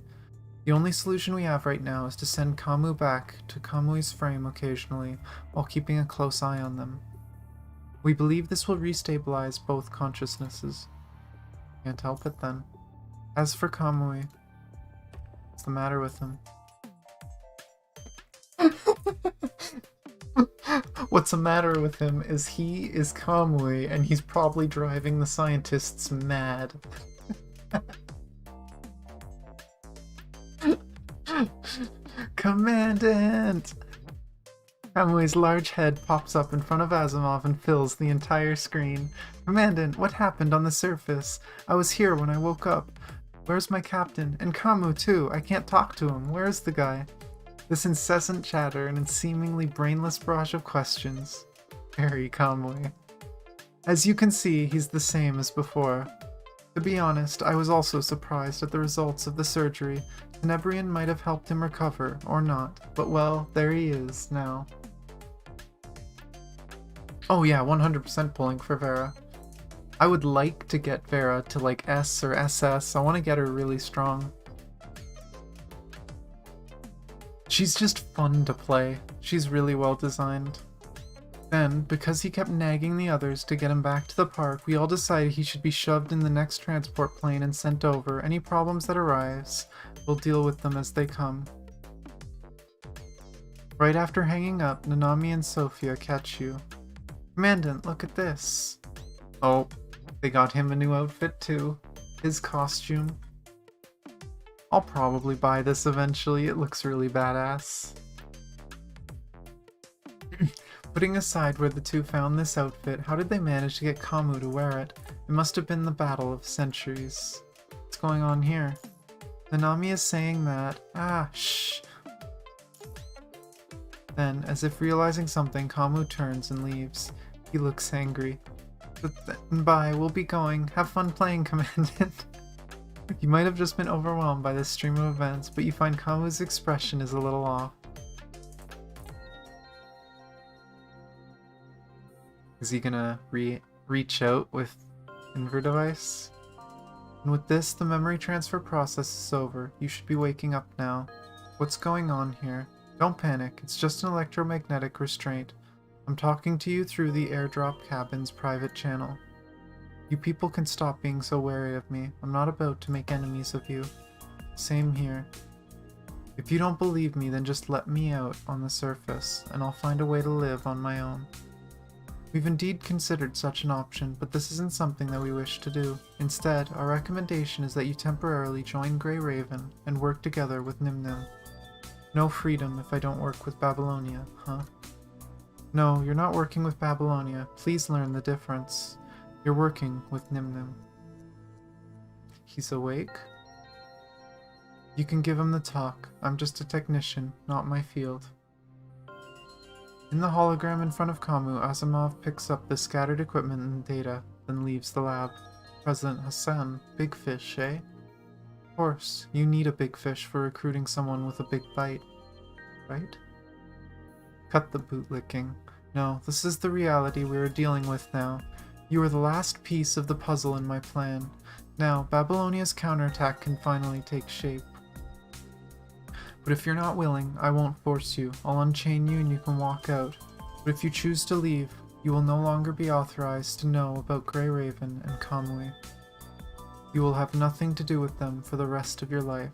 The only solution we have right now is to send Kamu back to Kamui's frame occasionally, while keeping a close eye on them. We believe this will restabilize both consciousnesses. Can't help it then. As for Kamui, what's the matter with him? What's the matter with him is he is Kamui, and he's probably driving the scientists mad. Commandant! Kamui's large head pops up in front of Asimov and fills the entire screen. Commandant, what happened on the surface? I was here when I woke up. Where's my captain? And Kamu too. I can't talk to him. Where's the guy? This incessant chatter and its seemingly brainless barrage of questions. Very Kamui. As you can see, he's the same as before. To be honest, I was also surprised at the results of the surgery. Tenebrion might have helped him recover, or not, but well, there he is now. Oh yeah, 100% pulling for Vera. I would like to get Vera to like S or SS. I want to get her really strong. She's just fun to play. She's really well designed. Then, because he kept nagging the others to get him back to the park, we all decided he should be shoved in the next transport plane and sent over. Any problems that arise, we'll deal with them as they come. Right after hanging up, Nanami and Sophia catch you. Commandant, look at this. Oh, they got him a new outfit too. His costume. I'll probably buy this eventually, it looks really badass. Putting aside where the two found this outfit, how did they manage to get Kamu to wear it? It must have been the battle of centuries. What's going on here? Nanami is saying that... shh. Then, as if realizing something, Kamu turns and leaves. He looks angry. Bye, we'll be going. Have fun playing, Commandant. You might have just been overwhelmed by this stream of events, but you find Kamu's expression is a little off. Is he gonna reach out with Inver device? And with this, the memory transfer process is over. You should be waking up now. What's going on here? Don't panic, it's just an electromagnetic restraint. I'm talking to you through the airdrop cabin's private channel. You people can stop being so wary of me. I'm not about to make enemies of you. Same here. If you don't believe me, then just let me out on the surface, and I'll find a way to live on my own. We've indeed considered such an option, but this isn't something that we wish to do. Instead, our recommendation is that you temporarily join Grey Raven and work together with Nim. No freedom if I don't work with Babylonia, huh? No, you're not working with Babylonia. Please learn the difference. You're working with Nim. He's awake? You can give him the talk. I'm just a technician, not my field. In the hologram in front of Kamu, Asimov picks up the scattered equipment and data, then leaves the lab. President Hassan, big fish, eh? Of course, you need a big fish for recruiting someone with a big bite, right? Cut the bootlicking. No, this is the reality we are dealing with now. You are the last piece of the puzzle in my plan. Now, Babylonia's counterattack can finally take shape. But if you're not willing, I won't force you. I'll unchain you and you can walk out. But if you choose to leave, you will no longer be authorized to know about Grey Raven and Kamui. You will have nothing to do with them for the rest of your life.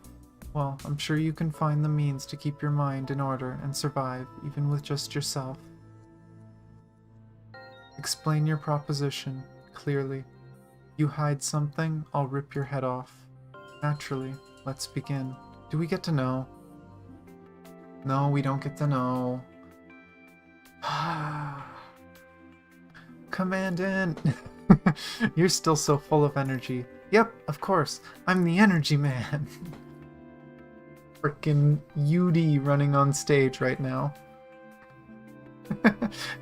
Well, I'm sure you can find the means to keep your mind in order and survive, even with just yourself. Explain your proposition, clearly. You hide something, I'll rip your head off. Naturally, let's begin. Do we get to know? No, we don't get to know. Commandant! You're still so full of energy. Yep, of course. I'm the energy man. Frickin' Yudi running on stage right now.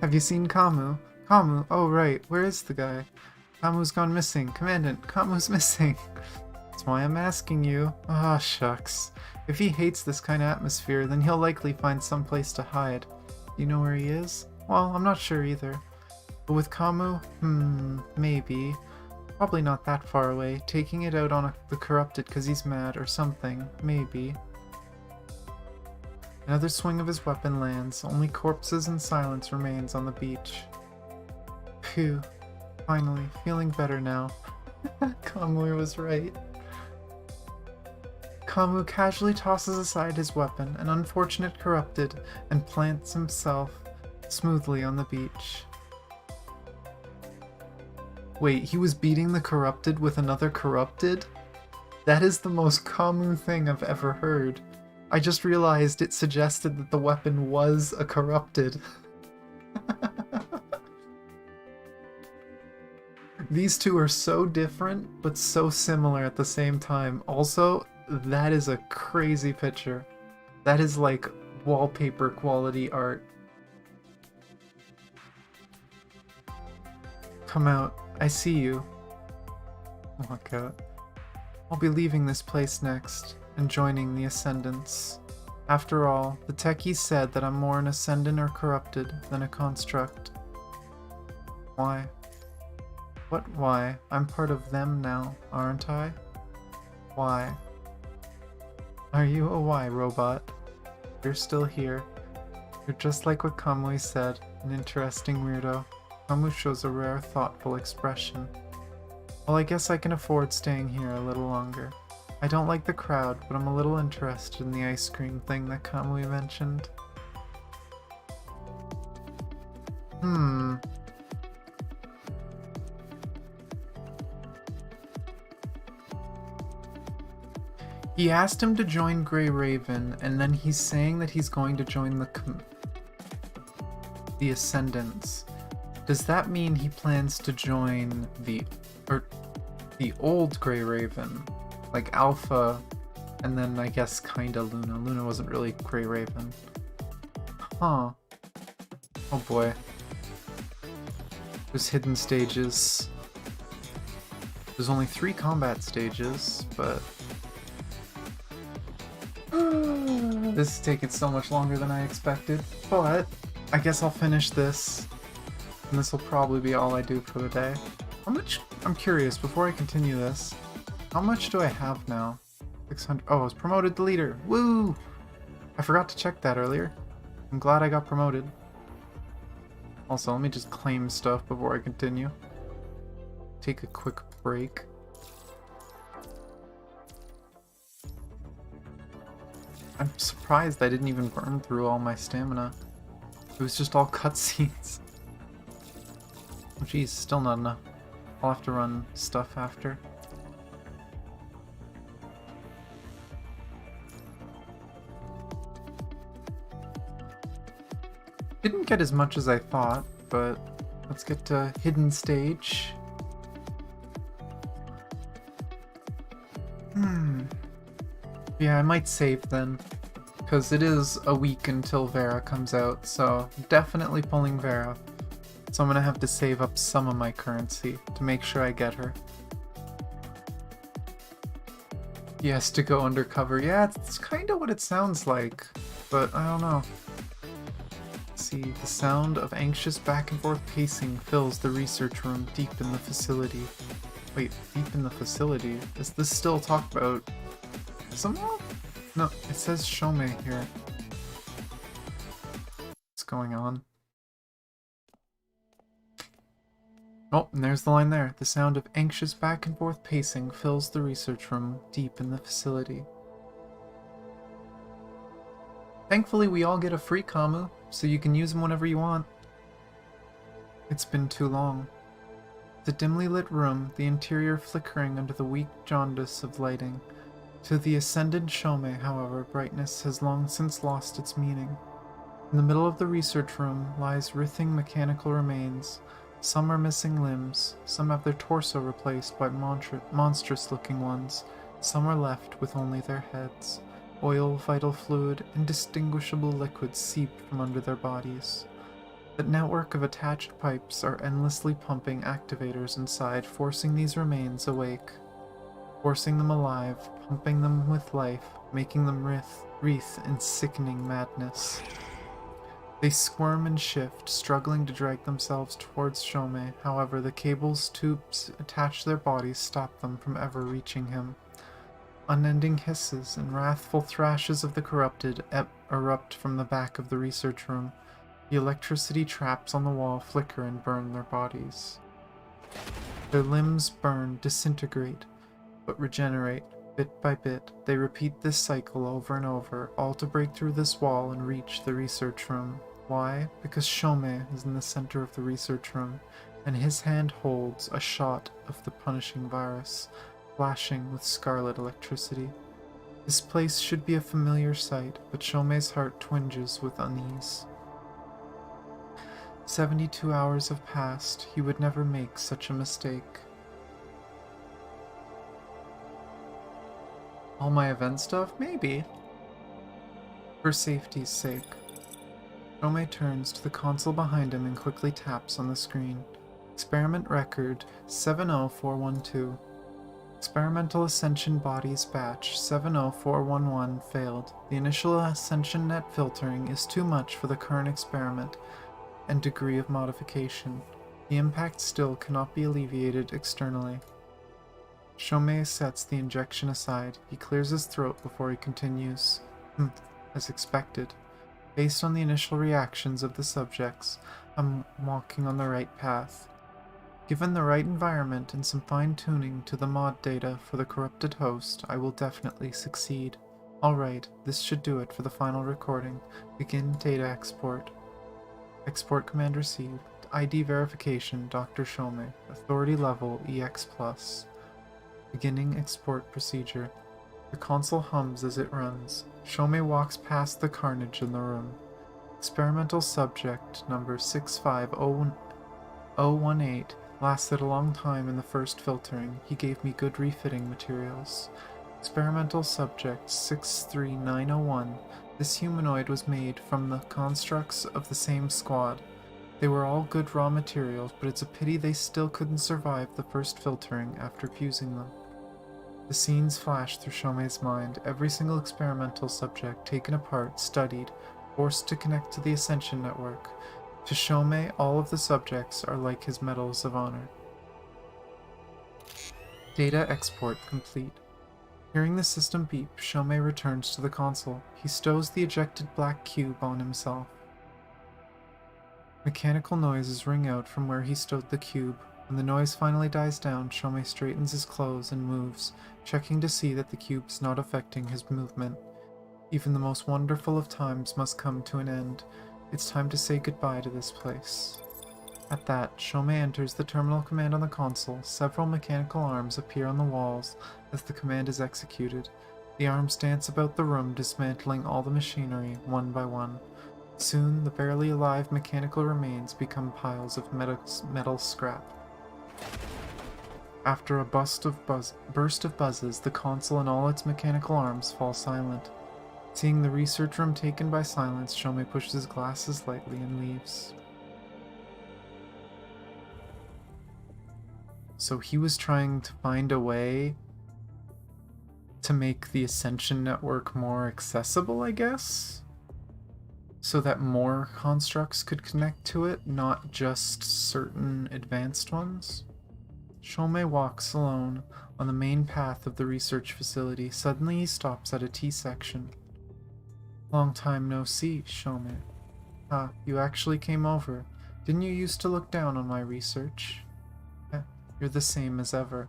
Have you seen Kamu? Kamu? Oh right, where is the guy? Kamu's gone missing. Commandant, Kamu's missing. That's why I'm asking you. Ah, shucks. If he hates this kind of atmosphere, then he'll likely find some place to hide. You know where he is? Well, I'm not sure either. But with Kamu? Maybe. Probably not that far away. Taking it out on the corrupted because he's mad or something. Maybe. Another swing of his weapon lands. Only corpses and silence remains on the beach. Phew. Finally, feeling better now. Kamu was right. Kamu casually tosses aside his weapon, an unfortunate corrupted, and plants himself smoothly on the beach. Wait, he was beating the corrupted with another corrupted? That is the most Kamu thing I've ever heard. I just realized it suggested that the weapon was a corrupted. These two are so different, but so similar at the same time. Also, that is a crazy picture. That is like wallpaper quality art. Come out. I see you. Oh my god. I'll be leaving this place next, and joining the Ascendants. After all, the techies said that I'm more an Ascendant or corrupted than a construct. Why? What why? I'm part of them now, aren't I? Why? Are you a why, robot? You're still here. You're just like what Kamui said, an interesting weirdo. Kamu shows a rare, thoughtful expression. Well, I guess I can afford staying here a little longer. I don't like the crowd, but I'm a little interested in the ice cream thing that Kamui mentioned. He asked him to join Grey Raven, and then he's saying that he's going to join the Ascendants. Does that mean he plans to join the old Grey Raven? Like Alpha, and then I guess kinda Luna. Luna wasn't really Grey Raven. Huh. Oh boy. There's hidden stages. There's only 3 combat stages, but this is taking so much longer than I expected. But I guess I'll finish this, and this will probably be all I do for the day. How much? I'm curious, before I continue this, how much do I have now? 600. Oh, I was promoted to leader. Woo! I forgot to check that earlier. I'm glad I got promoted. Also, let me just claim stuff before I continue. Take a quick break. I'm surprised I didn't even burn through all my stamina. It was just all cutscenes. Oh geez, still not enough. I'll have to run stuff after. Didn't get as much as I thought, but let's get to hidden stage. Yeah, I might save then, because it is a week until Vera comes out, so definitely pulling Vera. So I'm gonna have to save up some of my currency to make sure I get her. He has to go undercover. Yeah, it's kind of what it sounds like, but I don't know. Let's see, the sound of anxious back and forth pacing fills the research room deep in the facility. Wait, deep in the facility? Is this still talk about someone? No, it says Shome here. What's going on? Oh, and there's the line there. The sound of anxious back and forth pacing fills the research room deep in the facility. Thankfully, we all get a free Kamu, so you can use them whenever you want. It's been too long. The dimly lit room, the interior flickering under the weak jaundice of lighting. To the ascended Shome, however, brightness has long since lost its meaning. In the middle of the research room lies writhing mechanical remains. Some are missing limbs, some have their torso replaced by monstrous-looking ones, some are left with only their heads. Oil, vital fluid, indistinguishable liquids seep from under their bodies. The network of attached pipes are endlessly pumping activators inside, forcing these remains awake, forcing them alive, pumping them with life, making them wreath in sickening madness. They squirm and shift, struggling to drag themselves towards Shomei. However, the cable's tubes attached to their bodies stop them from ever reaching him. Unending hisses and wrathful thrashes of the corrupted erupt from the back of the research room. The electricity traps on the wall flicker and burn their bodies. Their limbs burn, disintegrate, but regenerate. Bit by bit, they repeat this cycle over and over, all to break through this wall and reach the research room. Why? Because Shomei is in the center of the research room, and his hand holds a shot of the punishing virus, flashing with scarlet electricity. This place should be a familiar sight, but Shomei's heart twinges with unease. 72 hours have passed. He would never make such a mistake. All my event stuff? Maybe. For safety's sake. Shomei turns to the console behind him and quickly taps on the screen. Experiment record 70412. Experimental Ascension Bodies Batch 70411 failed. The initial Ascension net filtering is too much for the current experiment and degree of modification. The impact still cannot be alleviated externally. Shomei sets the injection aside. He clears his throat before he continues. As expected. Based on the initial reactions of the subjects, I'm walking on the right path. Given the right environment and some fine-tuning to the mod data for the corrupted host, I will definitely succeed. Alright, this should do it for the final recording. Begin data export. Export command received. ID verification, Dr. Shomei. Authority level, EX+. Beginning export procedure. The console hums as it runs. Shomei walks past the carnage in the room. Experimental subject number 65018 lasted a long time in the first filtering. He gave me good refitting materials. Experimental subject 63901. This humanoid was made from the constructs of the same squad. They were all good raw materials, but it's a pity they still couldn't survive the first filtering after fusing them. The scenes flashed through Shomei's mind. Every single experimental subject taken apart, studied, forced to connect to the Ascension network. To Shomei, all of the subjects are like his medals of honor. Data export complete. Hearing the system beep, Shomei returns to the console. He stows the ejected black cube on himself. Mechanical noises ring out from where he stowed the cube. When the noise finally dies down, Shomei straightens his clothes and moves, checking to see that the cube's not affecting his movement. Even the most wonderful of times must come to an end. It's time to say goodbye to this place. At that, Shomei enters the terminal command on the console. Several mechanical arms appear on the walls as the command is executed. The arms dance about the room, dismantling all the machinery, one by one. Soon, the barely alive mechanical remains become piles of metal scrap. After a burst of buzzes, the console and all its mechanical arms fall silent. Seeing the research room taken by silence, Shomei pushes his glasses lightly and leaves. So he was trying to find a way to make the Ascension network more accessible, I guess? So that more constructs could connect to it, not just certain advanced ones? Shomei walks alone on the main path of the research facility. Suddenly he stops at a T-section. Long time no see, Shomei. Ah, you actually came over. Didn't you used to look down on my research? You're the same as ever.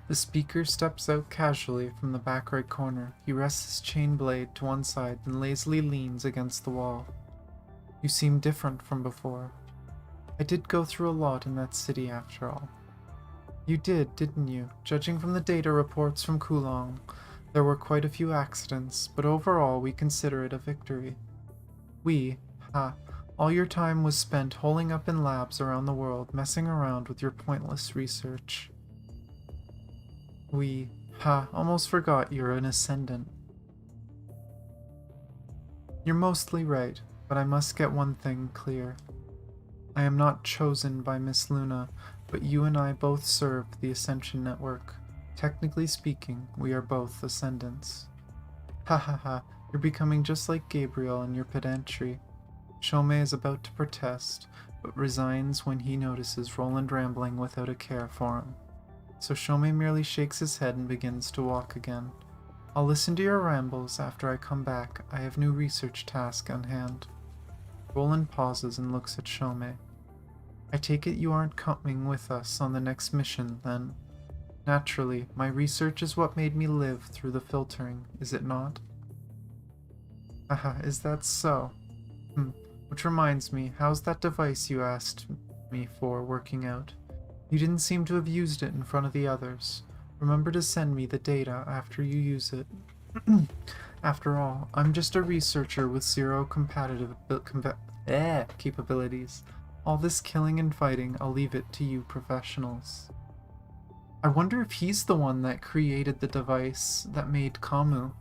The speaker steps out casually from the back right corner. He rests his chain blade to one side and lazily leans against the wall. You seem different from before. I did go through a lot in that city after all. You did, didn't you? Judging from the data reports from Kulong, there were quite a few accidents, but overall we consider it a victory. Ha, all your time was spent holing up in labs around the world, messing around with your pointless research. Almost forgot you're an ascendant. You're mostly right, but I must get one thing clear. I am not chosen by Miss Luna, but you and I both serve the Ascension Network. Technically speaking, we are both ascendants. You're becoming just like Gabriel in your pedantry. Shomei is about to protest, but resigns when he notices Roland rambling without a care for him. So Shomei merely shakes his head and begins to walk again. I'll listen to your rambles after I come back. I have new research task on hand. Roland pauses and looks at Shomei. I take it you aren't coming with us on the next mission, then? Naturally, my research is what made me live through the filtering, is it not? Is that so? Which reminds me, how's that device you asked me for working out? You didn't seem to have used it in front of the others. Remember to send me the data after you use it. After all, I'm just a researcher with zero capabilities. All this killing and fighting, I'll leave it to you professionals. I wonder if he's the one that created the device that made Kamu.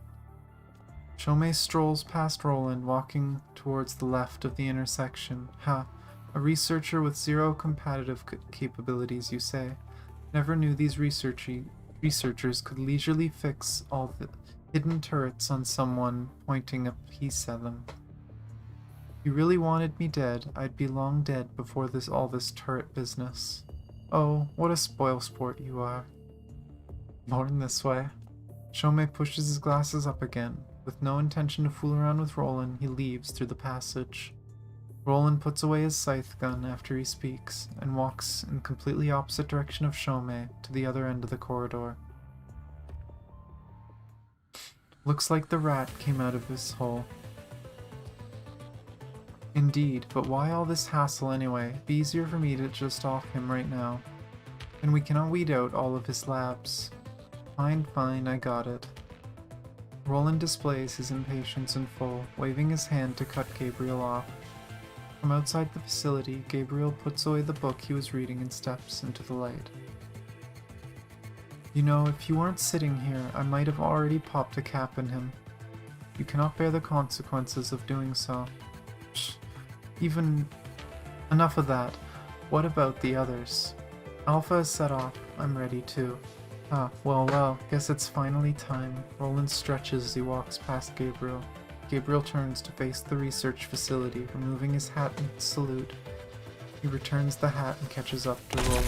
Shomei strolls past Roland, walking towards the left of the intersection. A researcher with zero competitive capabilities, you say? Never knew these researchers could leisurely fix all the hidden turrets on someone pointing a piece at them. If you really wanted me dead, I'd be long dead before all this turret business. Oh, what a spoilsport you are. Born this way. Shomei pushes his glasses up again. With no intention to fool around with Roland, he leaves through the passage. Roland puts away his scythe gun after he speaks, and walks in completely opposite direction of Shomei to the other end of the corridor. Looks like the rat came out of his hole. Indeed, but why all this hassle anyway? It'd be easier for me to just off him right now. And we cannot weed out all of his labs. Fine, I got it. Roland displays his impatience in full, waving his hand to cut Gabriel off. From outside the facility, Gabriel puts away the book he was reading and steps into the light. You know, if you weren't sitting here, I might have already popped a cap in him. You cannot bear the consequences of doing so. Even enough of that. What about the others? Alpha is set off. I'm ready too. Well, guess it's finally time. Roland stretches as he walks past Gabriel. Gabriel turns to face the research facility, removing his hat in salute. He returns the hat and catches up to Roland.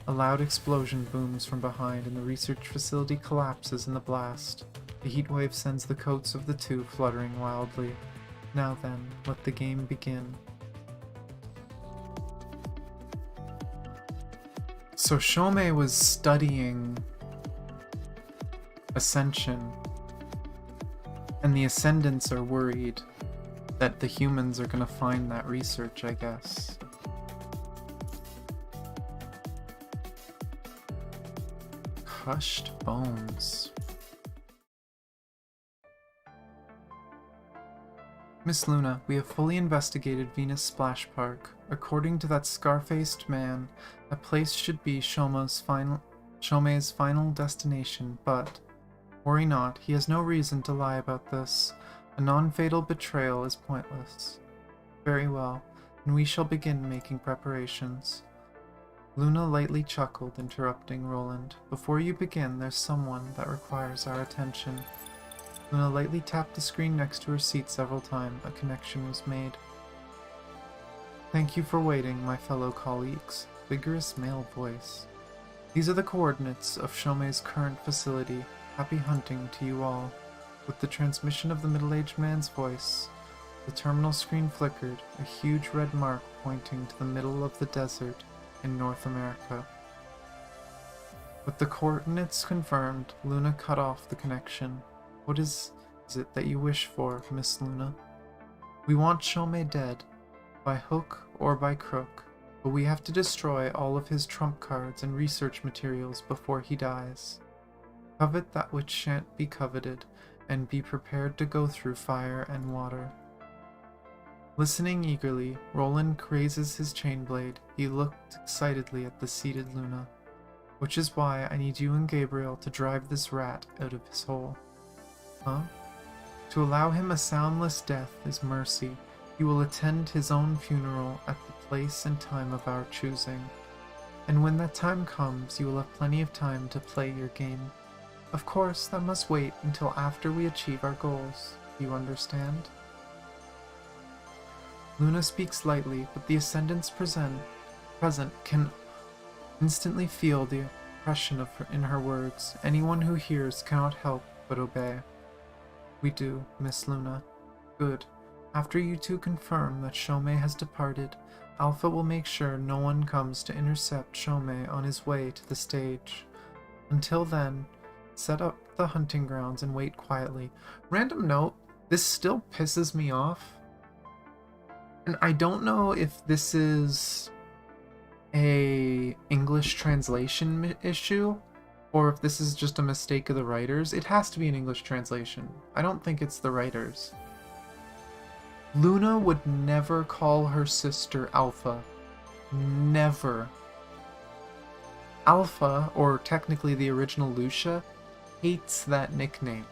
A loud explosion booms from behind and the research facility collapses in the blast. The heat wave sends the coats of the two fluttering wildly. Now then, let the game begin. So Shomei was studying Ascension, and the Ascendants are worried that the humans are gonna find that research, I guess. Crushed bones. Miss Luna, we have fully investigated Venus Splash Park. According to that scar-faced man, that place should be Shomei's final destination, but worry not, he has no reason to lie about this. A non-fatal betrayal is pointless. Very well, and we shall begin making preparations. Luna lightly chuckled, interrupting Roland. Before you begin, there's someone that requires our attention. Luna lightly tapped the screen next to her seat several times. A connection was made. Thank you for waiting, my fellow colleagues. Vigorous male voice. These are the coordinates of Shomei's current facility. Happy hunting to you all. With the transmission of the middle-aged man's voice, the terminal screen flickered, a huge red mark pointing to the middle of the desert in North America. With the coordinates confirmed, Luna cut off the connection. What is it that you wish for, Miss Luna? We want Shomei dead, by hook or by crook, but we have to destroy all of his trump cards and research materials before he dies. Covet that which shan't be coveted, and be prepared to go through fire and water. Listening eagerly, Roland raises his chain blade. He looked excitedly at the seated Luna. Which is why I need you and Gabriel to drive this rat out of his hole. Huh? To allow him a soundless death is mercy. He will attend his own funeral at the place and time of our choosing. And when that time comes, you will have plenty of time to play your game. Of course, that must wait until after we achieve our goals. Do you understand? Luna speaks lightly, but the ascendants present can instantly feel the oppression in her words. Anyone who hears cannot help but obey. We do, Miss Luna. Good. After you two confirm that Shomei has departed, Alpha will make sure no one comes to intercept Shomei on his way to the stage. Until then, set up the hunting grounds and wait quietly. Random note, this still pisses me off. And I don't know if this is a English translation issue or if this is just a mistake of the writers. It has to be an English translation. I don't think it's the writers. Luna would never call her sister Alpha. Never. Alpha, or technically the original Lucia, hates that nickname.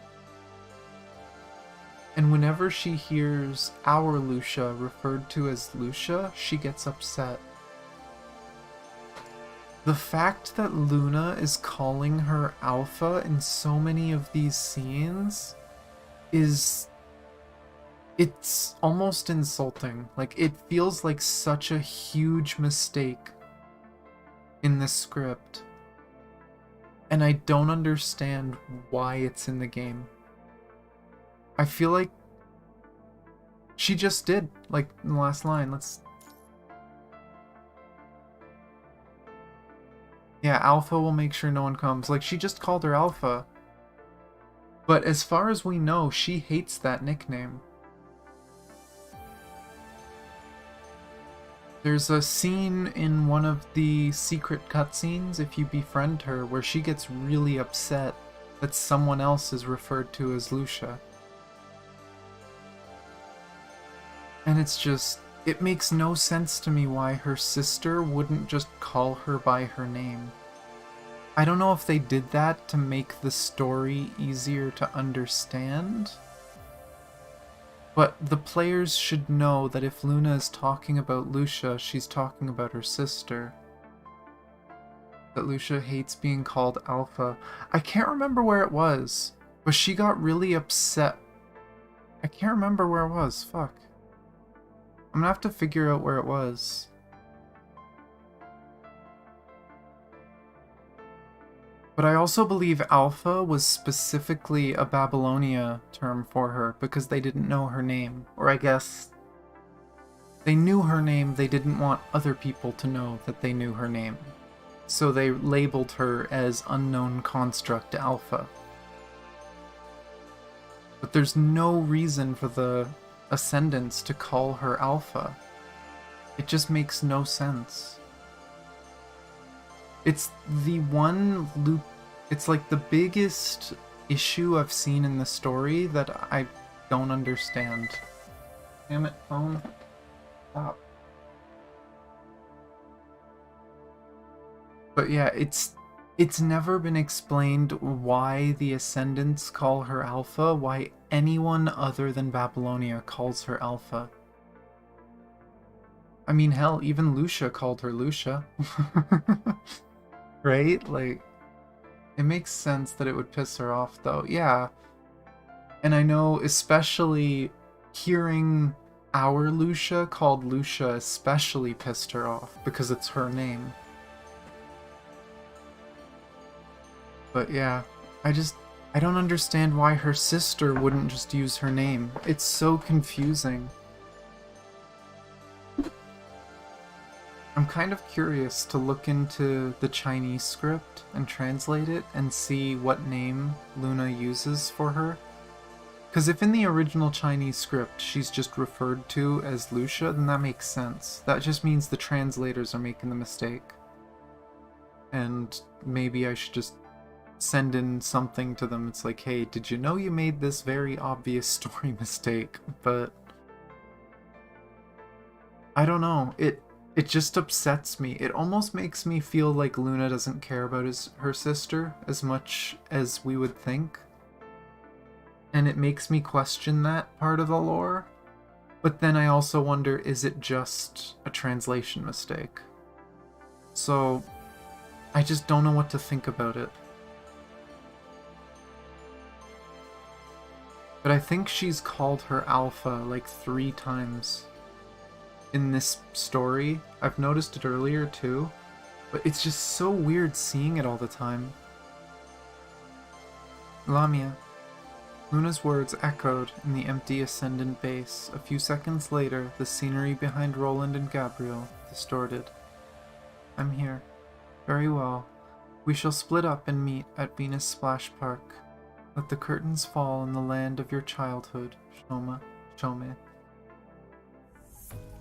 And whenever she hears our Lucia referred to as Lucia, she gets upset. The fact that Luna is calling her Alpha in so many of these scenes it's almost insulting. Like, it feels like such a huge mistake in this script. And I don't understand why it's in the game. I feel like she just did, like, in the last line. Yeah, Alpha will make sure no one comes. Like, she just called her Alpha. But as far as we know, she hates that nickname. There's a scene in one of the secret cutscenes, if you befriend her, where she gets really upset that someone else is referred to as Lucia. And it's just, it makes no sense to me why her sister wouldn't just call her by her name. I don't know if they did that to make the story easier to understand, but the players should know that if Luna is talking about Lucia, she's talking about her sister. That Lucia hates being called Alpha. I can't remember where it was, but she got really upset. I can't remember where it was, fuck. I'm gonna have to figure out where it was. But I also believe Alpha was specifically a Babylonia term for her because they didn't know her name. Or I guess they knew her name, they didn't want other people to know that they knew her name. So they labeled her as Unknown Construct Alpha. But there's no reason for the Ascendants to call her Alpha. It just makes no sense. It's the one loop, it's like the biggest issue I've seen in the story that I don't understand. Damn it, phone. Stop. But yeah, it's never been explained why the Ascendants call her Alpha, why anyone other than Babylonia calls her Alpha. I mean, hell, even Lucia called her Lucia. Right? Like, it makes sense that it would piss her off, though. Yeah. And I know, especially hearing our Lucia called Lucia especially pissed her off, because it's her name. But yeah, I don't understand why her sister wouldn't just use her name. It's so confusing. I'm kind of curious to look into the Chinese script and translate it and see what name Luna uses for her. Because if in the original Chinese script she's just referred to as Lucia, then that makes sense. That just means the translators are making the mistake. And maybe I should just send in something to them. It's like, hey, did you know you made this very obvious story mistake? But I don't know. It just upsets me. It almost makes me feel like Luna doesn't care about her sister as much as we would think. And it makes me question that part of the lore. But then I also wonder, is it just a translation mistake? So, I just don't know what to think about it. But I think she's called her Alpha like 3 times in this story. I've noticed it earlier too, but it's just so weird seeing it all the time. Lamia. Luna's words echoed in the empty ascendant base. A few seconds later, the scenery behind Roland and Gabriel distorted. I'm here. Very well. We shall split up and meet at Venus Splash Park. Let the curtains fall in the land of your childhood, Shome.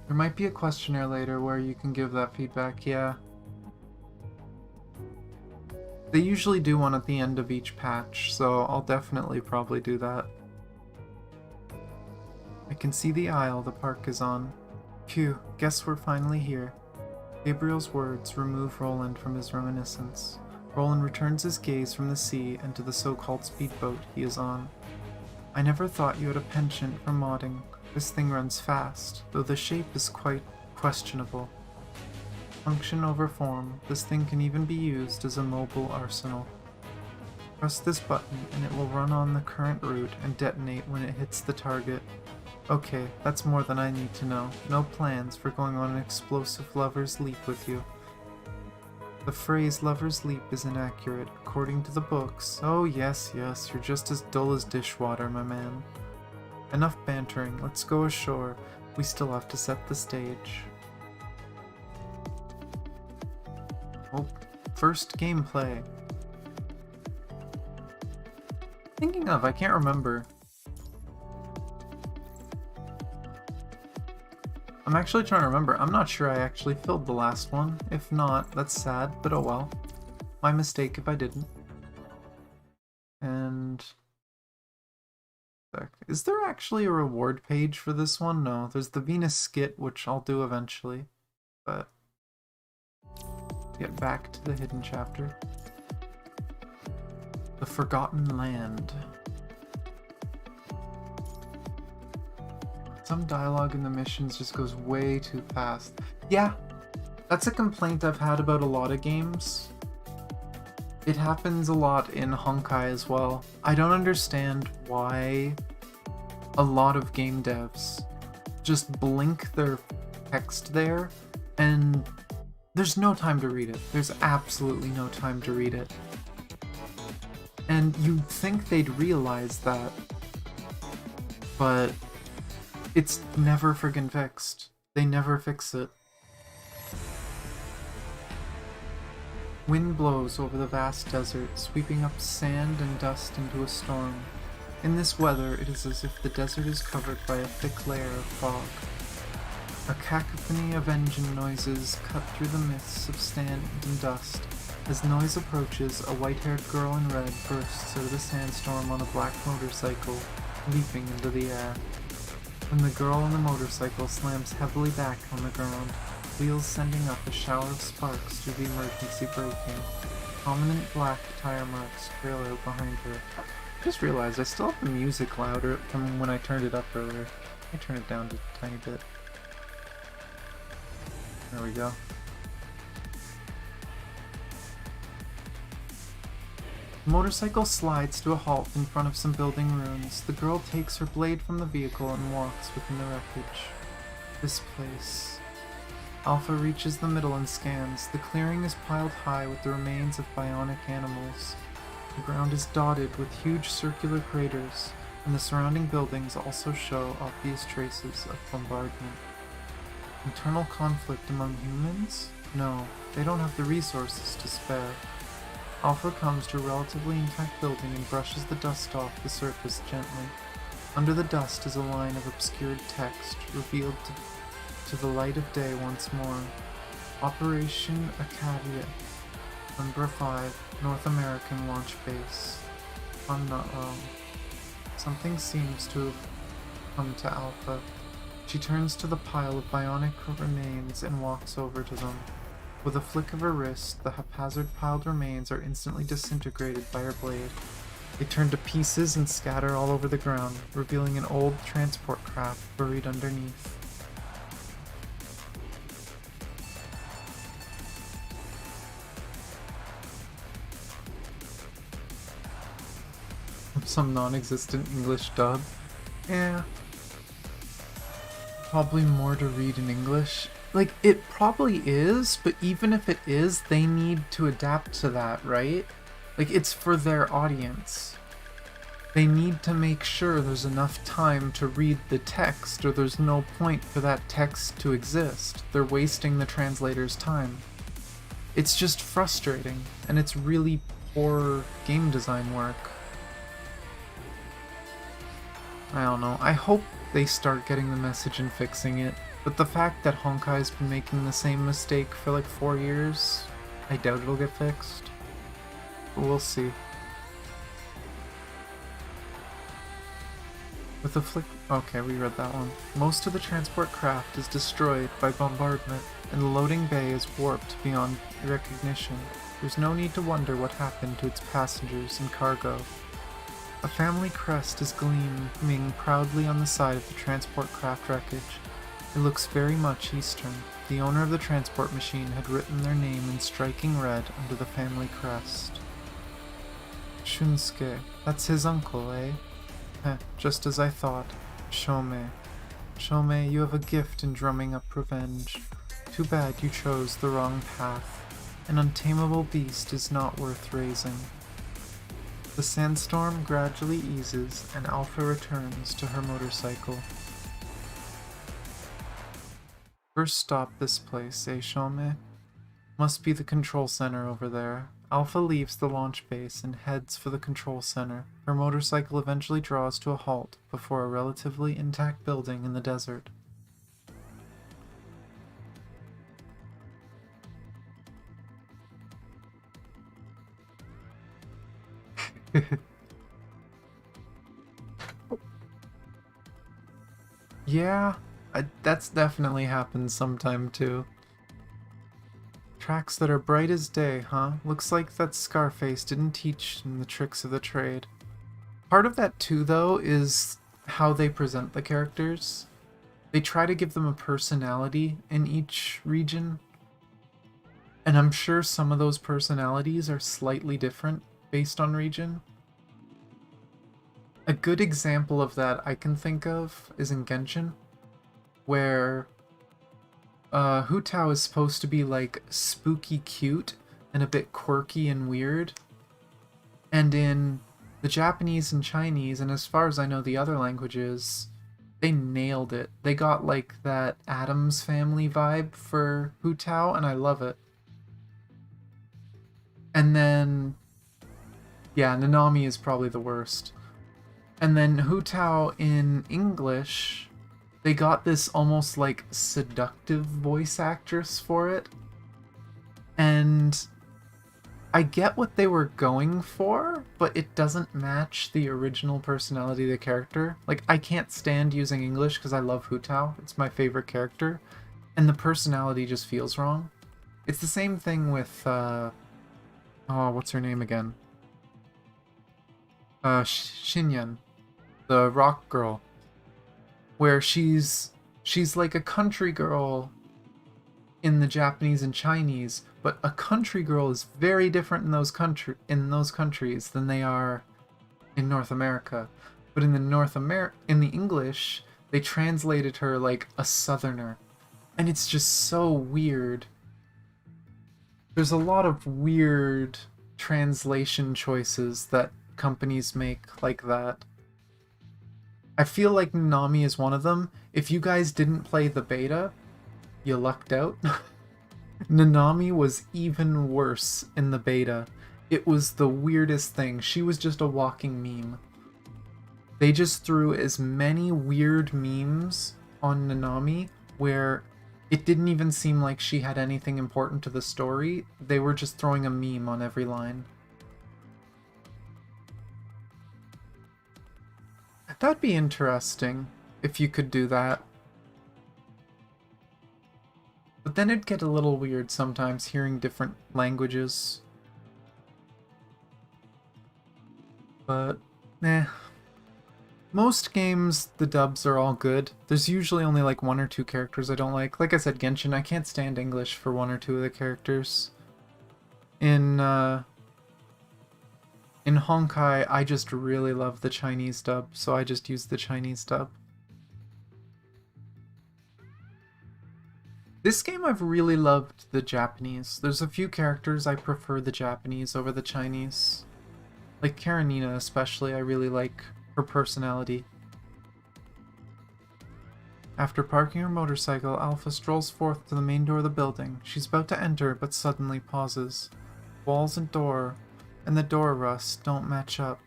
There might be a questionnaire later where you can give that feedback, yeah. They usually do one at the end of each patch, so I'll definitely probably do that. I can see the aisle the park is on. Phew, guess we're finally here. Gabriel's words remove Roland from his reminiscence. Roland returns his gaze from the sea and to the so-called speedboat he is on. I never thought you had a penchant for modding. This thing runs fast, though the shape is quite questionable. Function over form, this thing can even be used as a mobile arsenal. Press this button and it will run on the current route and detonate when it hits the target. Okay, that's more than I need to know. No plans for going on an explosive lover's leap with you. The phrase lover's leap is inaccurate, according to the books. Oh yes, you're just as dull as dishwater, my man. Enough bantering, let's go ashore. We still have to set the stage. Oh, first gameplay. Thinking of, I can't remember. I'm actually trying to remember. I'm not sure I actually filled the last one. If not, that's sad, but oh well. My mistake if I didn't. And... is there actually a reward page for this one? No, there's the Venus skit, which I'll do eventually. But... get back to the hidden chapter. The Forgotten Land. Some dialogue in the missions just goes way too fast. Yeah, that's a complaint I've had about a lot of games. It happens a lot in Honkai as well. I don't understand why a lot of game devs just blink their text there and there's no time to read it. There's absolutely no time to read it. And you'd think they'd realize that, but it's never friggin' fixed. They never fix it. Wind blows over the vast desert, sweeping up sand and dust into a storm. In this weather, it is as if the desert is covered by a thick layer of fog. A cacophony of engine noises cut through the mists of sand and dust. As noise approaches, a white-haired girl in red bursts out of the sandstorm on a black motorcycle, leaping into the air. When the girl on the motorcycle slams heavily back on the ground, wheels sending up a shower of sparks through the emergency braking. Prominent black tire marks trail out behind her. I just realized I still have the music louder from when I turned it up earlier. I turn it down just a tiny bit. There we go. The motorcycle slides to a halt in front of some building ruins. The girl takes her blade from the vehicle and walks within the wreckage. This place. Alpha reaches the middle and scans. The clearing is piled high with the remains of bionic animals. The ground is dotted with huge circular craters, and the surrounding buildings also show obvious traces of bombardment. Internal conflict among humans? No, they don't have the resources to spare. Alpha comes to a relatively intact building and brushes the dust off the surface gently. Under the dust is a line of obscured text, revealed to the light of day once more. Operation Acadia, number 5, North American Launch Base. If I'm not wrong. Something seems to have come to Alpha. She turns to the pile of bionic remains and walks over to them. With a flick of her wrist, the haphazard piled remains are instantly disintegrated by her blade. They turn to pieces and scatter all over the ground, revealing an old transport craft buried underneath. Some non-existent English dub. Yeah. Probably more to read in English. Like, it probably is, but even if it is, they need to adapt to that, right? Like, it's for their audience. They need to make sure there's enough time to read the text, or there's no point for that text to exist. They're wasting the translator's time. It's just frustrating, and it's really poor game design work. I don't know. I hope they start getting the message and fixing it, but the fact that Honkai's been making the same mistake for like 4 years, I doubt it'll get fixed. But we'll see. With a flick... Okay, we read that one. Most of the transport craft is destroyed by bombardment, and the loading bay is warped beyond recognition. There's no need to wonder what happened to its passengers and cargo. A family crest is gleaming proudly on the side of the transport craft wreckage. It looks very much Eastern. The owner of the transport machine had written their name in striking red under the family crest. Shunsuke. That's his uncle, eh? Just as I thought. Shomei. Shomei, you have a gift in drumming up revenge. Too bad you chose the wrong path. An untamable beast is not worth raising. The sandstorm gradually eases, and Alpha returns to her motorcycle. First stop this place, eh, Shomei? Must be the control center over there. Alpha leaves the launch base and heads for the control center. Her motorcycle eventually draws to a halt before a relatively intact building in the desert. Yeah, that's definitely happened sometime too. Tracks that are bright as day, huh? Looks like that Scarface didn't teach him the tricks of the trade. Part of that too, though, is how they present the characters. They try to give them a personality in each region. And I'm sure some of those personalities are slightly different based on region. A good example of that I can think of is in Genshin, where Hu Tao is supposed to be like spooky cute and a bit quirky and weird. And in the Japanese and Chinese, and as far as I know the other languages, they nailed it. They got like that Addams Family vibe for Hu Tao, and I love it. And then, yeah, Nanami is probably the worst. And then Hu Tao in English, they got this almost like seductive voice actress for it. And I get what they were going for, but it doesn't match the original personality of the character. Like, I can't stand using English because I love Hu Tao. It's my favorite character. And the personality just feels wrong. It's the same thing with, what's her name again? Shinyan, the rock girl. Where she's like a country girl in the Japanese and Chinese, but a country girl is very different in those countries than they are in North America. But in the English, they translated her like a southerner. And it's just so weird. There's a lot of weird translation choices that companies make like that. I feel like Nanami is one of them. If you guys didn't play the beta, you lucked out. Nanami was even worse in the beta. It was the weirdest thing. She was just a walking meme. They just threw as many weird memes on Nanami where it didn't even seem like she had anything important to the story. They were just throwing a meme on every line. That'd be interesting if you could do that. But then it'd get a little weird sometimes hearing different languages. But, eh. Most games, the dubs are all good. There's usually only like one or two characters I don't like. Like I said, Genshin, I can't stand English for one or two of the characters. In Honkai, I just really love the Chinese dub, so I just use the Chinese dub. This game I've really loved the Japanese. There's a few characters I prefer the Japanese over the Chinese. Like Karenina especially, I really like her personality. After parking her motorcycle, Alpha strolls forth to the main door of the building. She's about to enter, but suddenly pauses. Walls and the door rust don't match up.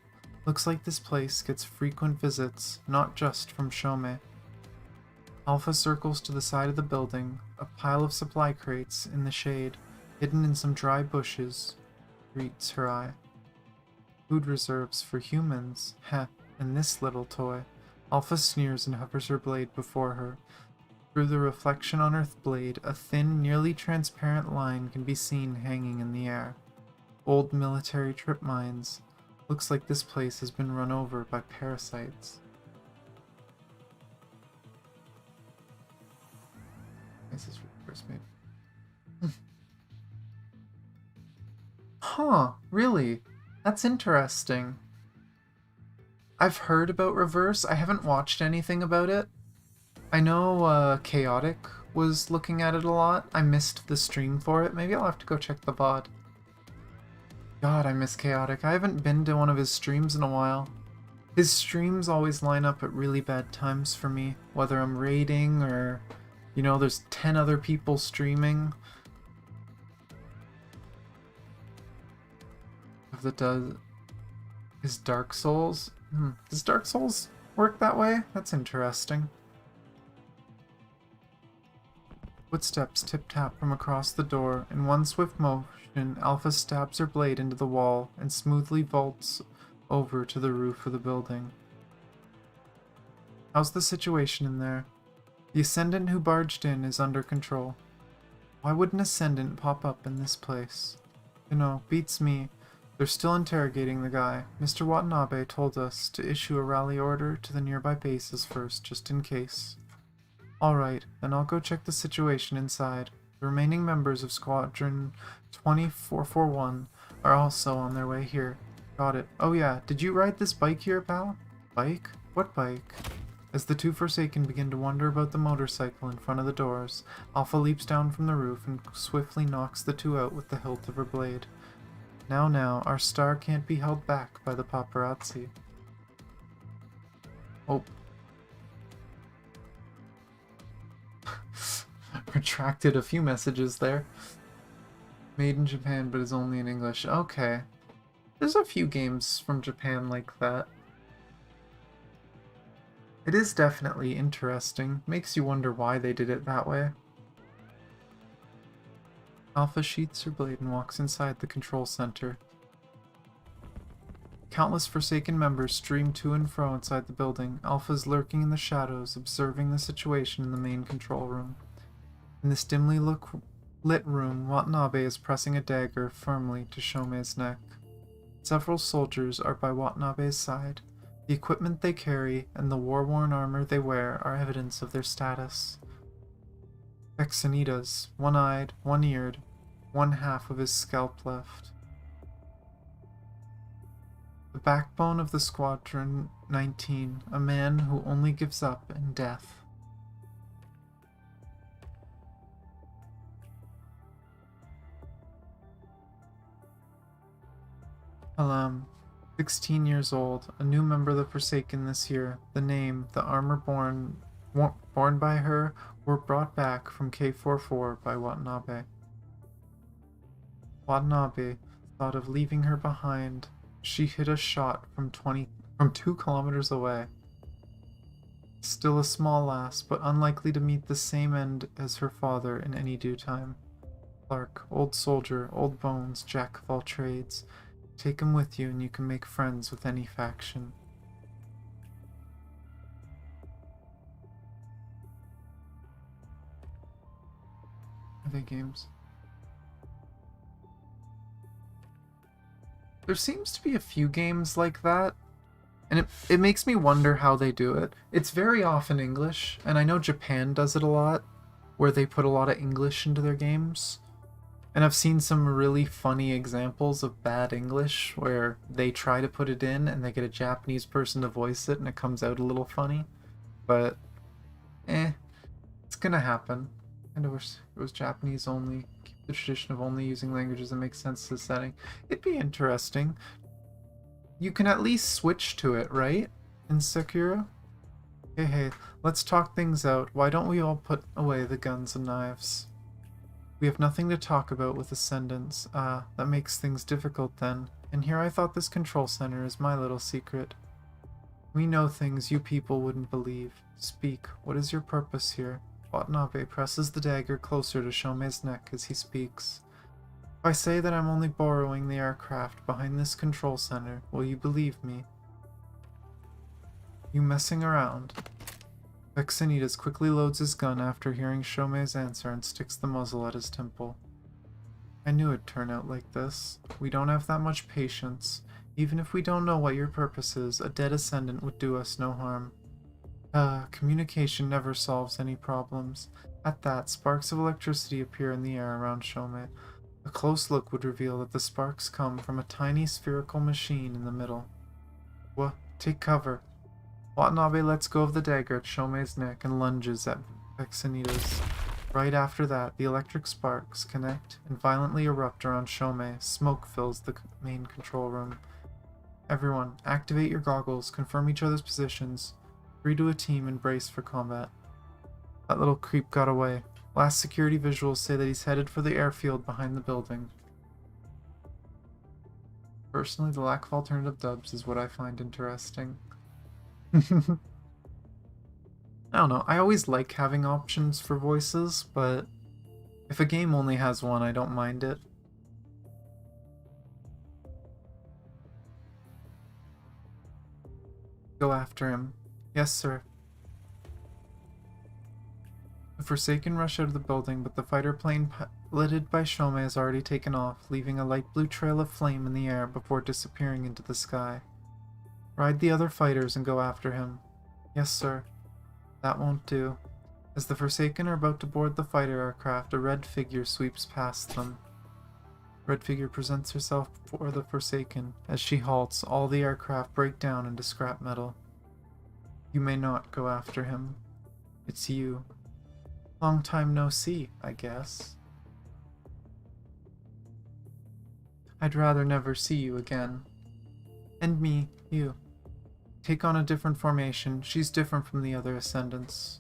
Looks like this place gets frequent visits, not just from Shomei. Alpha circles to the side of the building. A pile of supply crates in the shade, hidden in some dry bushes, greets her eye. Food reserves for humans, heh, and this little toy. Alpha sneers and hovers her blade before her. Through the reflection on her blade, a thin, nearly transparent line can be seen hanging in the air. Old military trip mines. Looks like this place has been run over by parasites. This is first made. Huh, really? That's interesting. I've heard about Reverse. I haven't watched anything about it. I know Chaotic was looking at it a lot. I missed the stream for it. Maybe I'll have to go check the VOD. God, I miss Chaotic. I haven't been to one of his streams in a while. His streams always line up at really bad times for me, whether I'm raiding or, you know, there's 10 other people streaming. That does is Dark Souls. Does Dark Souls work that way? That's interesting. Footsteps tip-tap from across the door. In one swift motion, Alpha stabs her blade into the wall and smoothly vaults over to the roof of the building. How's the situation in there? The Ascendant who barged in is under control. Why would an Ascendant pop up in this place? You know, beats me. They're still interrogating the guy. Mr. Watanabe told us to issue a rally order to the nearby bases first, just in case. Alright, then I'll go check the situation inside. The remaining members of Squadron 2441 are also on their way here. Got it. Oh yeah, did you ride this bike here, pal? Bike? What bike? As the two Forsaken begin to wonder about the motorcycle in front of the doors, Alpha leaps down from the roof and swiftly knocks the two out with the hilt of her blade. Now, our star can't be held back by the paparazzi. Oh. Retracted a few messages there. Made in Japan, but is only in English. Okay. There's a few games from Japan like that. It is definitely interesting. Makes you wonder why they did it that way. Alpha sheaths her blade and walks inside the control center. Countless Forsaken members stream to and fro inside the building. Alpha is lurking in the shadows, observing the situation in the main control room. In this dimly lit room, Watanabe is pressing a dagger firmly to Shomei's neck. Several soldiers are by Watanabe's side. The equipment they carry and the war-worn armor they wear are evidence of their status. Exonitas, one-eyed, one-eared, one half of his scalp left. The backbone of the Squadron 19, a man who only gives up in death. Alam, 16 years old, a new member of the Forsaken this year. The name, the armor born by her, were brought back from K44 by Watanabe. Watanabe thought of leaving her behind. She hit a shot from 2 kilometers away. Still a small lass, but unlikely to meet the same end as her father in any due time. Clark, old soldier, old bones, jack of all trades. Take him with you and you can make friends with any faction. they games? There seems to be a few games like that, and it makes me wonder how they do it. It's very often English, and I know Japan does it a lot, where they put a lot of English into their games. And I've seen some really funny examples of bad English where they try to put it in and they get a Japanese person to voice it and it comes out a little funny. But, it's gonna happen. I wish it was Japanese only. Keep the tradition of only using languages that make sense to the setting. It'd be interesting. You can at least switch to it, right? In Sekiro? Hey, let's talk things out. Why don't we all put away the guns and knives? We have nothing to talk about with ascendants. That makes things difficult then. And here I thought this control center is my little secret. We know things you people wouldn't believe. Speak. What is your purpose here? Watanabe presses the dagger closer to Shome's neck as he speaks. If I say that I'm only borrowing the aircraft behind this control center, will you believe me? You messing around? Vexenitas quickly loads his gun after hearing Shome's answer and sticks the muzzle at his temple. I knew it'd turn out like this. We don't have that much patience. Even if we don't know what your purpose is, a dead ascendant would do us no harm. Communication never solves any problems. At that, sparks of electricity appear in the air around Shome. A close look would reveal that the sparks come from a tiny spherical machine in the middle. What? Take cover. Watanabe lets go of the dagger at Shome's neck and lunges at Vexenitas. Right after that, the electric sparks connect and violently erupt around Shome. Smoke fills the main control room. Everyone, activate your goggles, confirm each other's positions, agree to a team, and brace for combat. That little creep got away. Last security visuals say that he's headed for the airfield behind the building. Personally, the lack of alternative dubs is what I find interesting. I don't know, I always like having options for voices, but if a game only has one, I don't mind it. Go after him. Yes, sir. The Forsaken rush out of the building, but the fighter plane piloted by Shome has already taken off, leaving a light blue trail of flame in the air before disappearing into the sky. Ride the other fighters and go after him. Yes, sir. That won't do. As the Forsaken are about to board the fighter aircraft, a red figure sweeps past them. Red figure presents herself before the Forsaken. As she halts, all the aircraft break down into scrap metal. You may not go after him. It's you. Long time no see, I guess. I'd rather never see you again. And me, you. Take on a different formation. She's different from the other ascendants.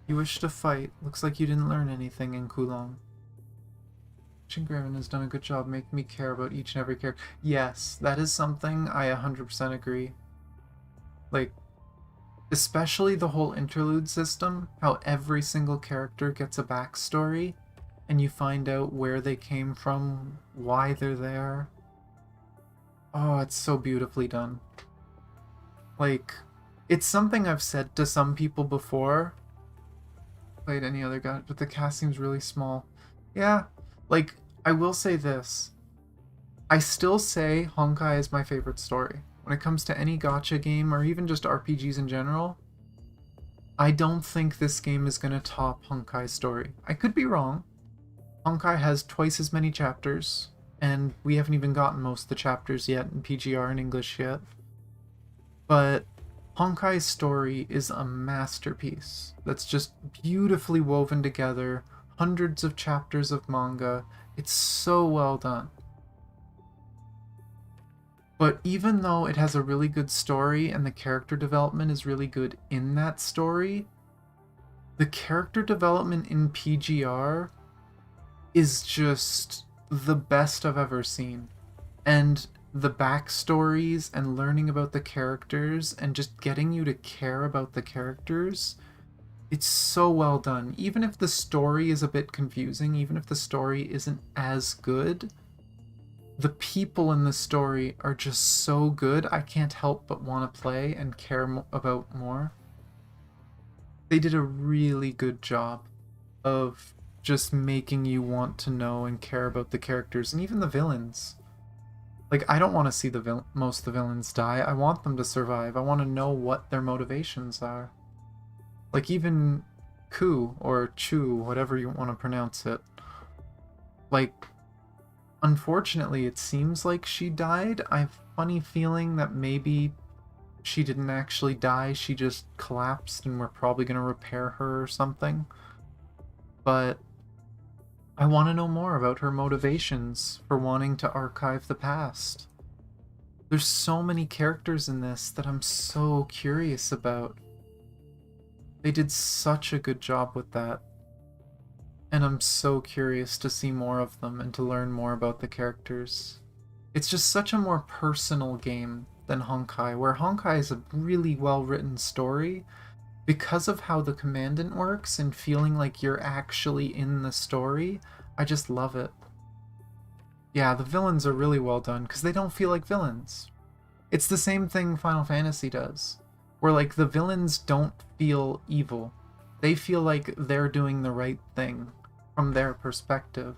You wish to fight. Looks like you didn't learn anything in Kulong. Shingraven has done a good job making me care about each and every character. Yes, that is something I 100% agree. Like, especially the whole interlude system, how every single character gets a backstory, and you find out where they came from, why they're there. Oh, it's so beautifully done. Like, it's something I've said to some people before. Played any other guy, but the cast seems really small. Yeah, like, I will say this. I still say Honkai is my favorite story. When it comes to any gacha game, or even just RPGs in general, I don't think this game is going to top Honkai's story. I could be wrong. Honkai has twice as many chapters, and we haven't even gotten most of the chapters yet in PGR in English yet. But Honkai's story is a masterpiece that's just beautifully woven together, hundreds of chapters of manga. It's so well done. But even though it has a really good story and the character development is really good in that story, the character development in PGR is just the best I've ever seen. And the backstories and learning about the characters and just getting you to care about the characters, it's so well done. Even if the story is a bit confusing, even if the story isn't as good, the people in the story are just so good, I can't help but want to play and care about more. They did a really good job of just making you want to know and care about the characters and even the villains. Like, I don't want to see most of the villains die. I want them to survive. I want to know what their motivations are. Like, even Ku, or Chu, whatever you want to pronounce it. Like, unfortunately, it seems like she died. I have a funny feeling that maybe she didn't actually die. She just collapsed and we're probably going to repair her or something. But I want to know more about her motivations for wanting to archive the past. There's so many characters in this that I'm so curious about. They did such a good job with that. And I'm so curious to see more of them and to learn more about the characters. It's just such a more personal game than Honkai, where Honkai is a really well-written story. Because of how the commandant works and feeling like you're actually in the story, I just love it. Yeah, the villains are really well done because they don't feel like villains. It's the same thing Final Fantasy does, where like the villains don't feel evil. They feel like they're doing the right thing from their perspective.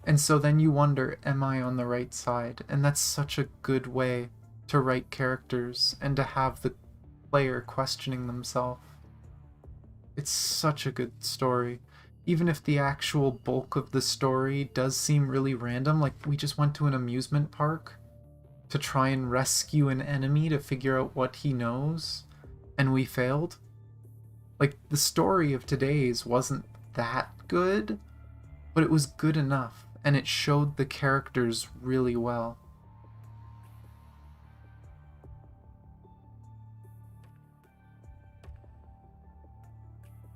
And so then you wonder, am I on the right side? And that's such a good way to write characters and to have the player questioning themselves. It's such a good story. Even if the actual bulk of the story does seem really random, like we just went to an amusement park to try and rescue an enemy to figure out what he knows, and we failed. Like, the story of today's wasn't that good, but it was good enough, and it showed the characters really well.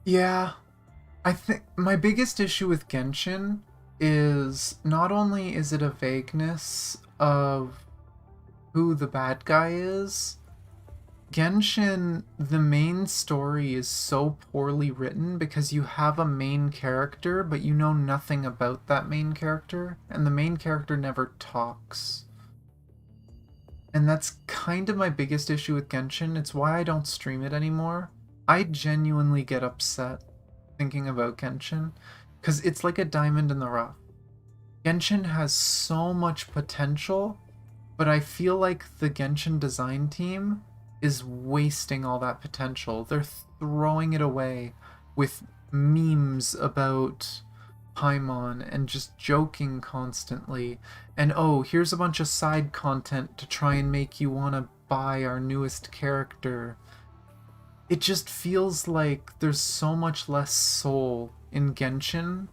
Yeah, I think my biggest issue with Genshin is not only is it a vagueness of who the bad guy is, Genshin, the main story is so poorly written because you have a main character, but you know nothing about that main character, and the main character never talks. And that's kind of my biggest issue with Genshin. It's why I don't stream it anymore. I genuinely get upset thinking about Genshin, because it's like a diamond in the rough. Genshin has so much potential, but I feel like the Genshin design team is wasting all that potential. They're throwing it away with memes about Paimon and just joking constantly. And oh, here's a bunch of side content to try and make you want to buy our newest character. It just feels like there's so much less soul in Genshin,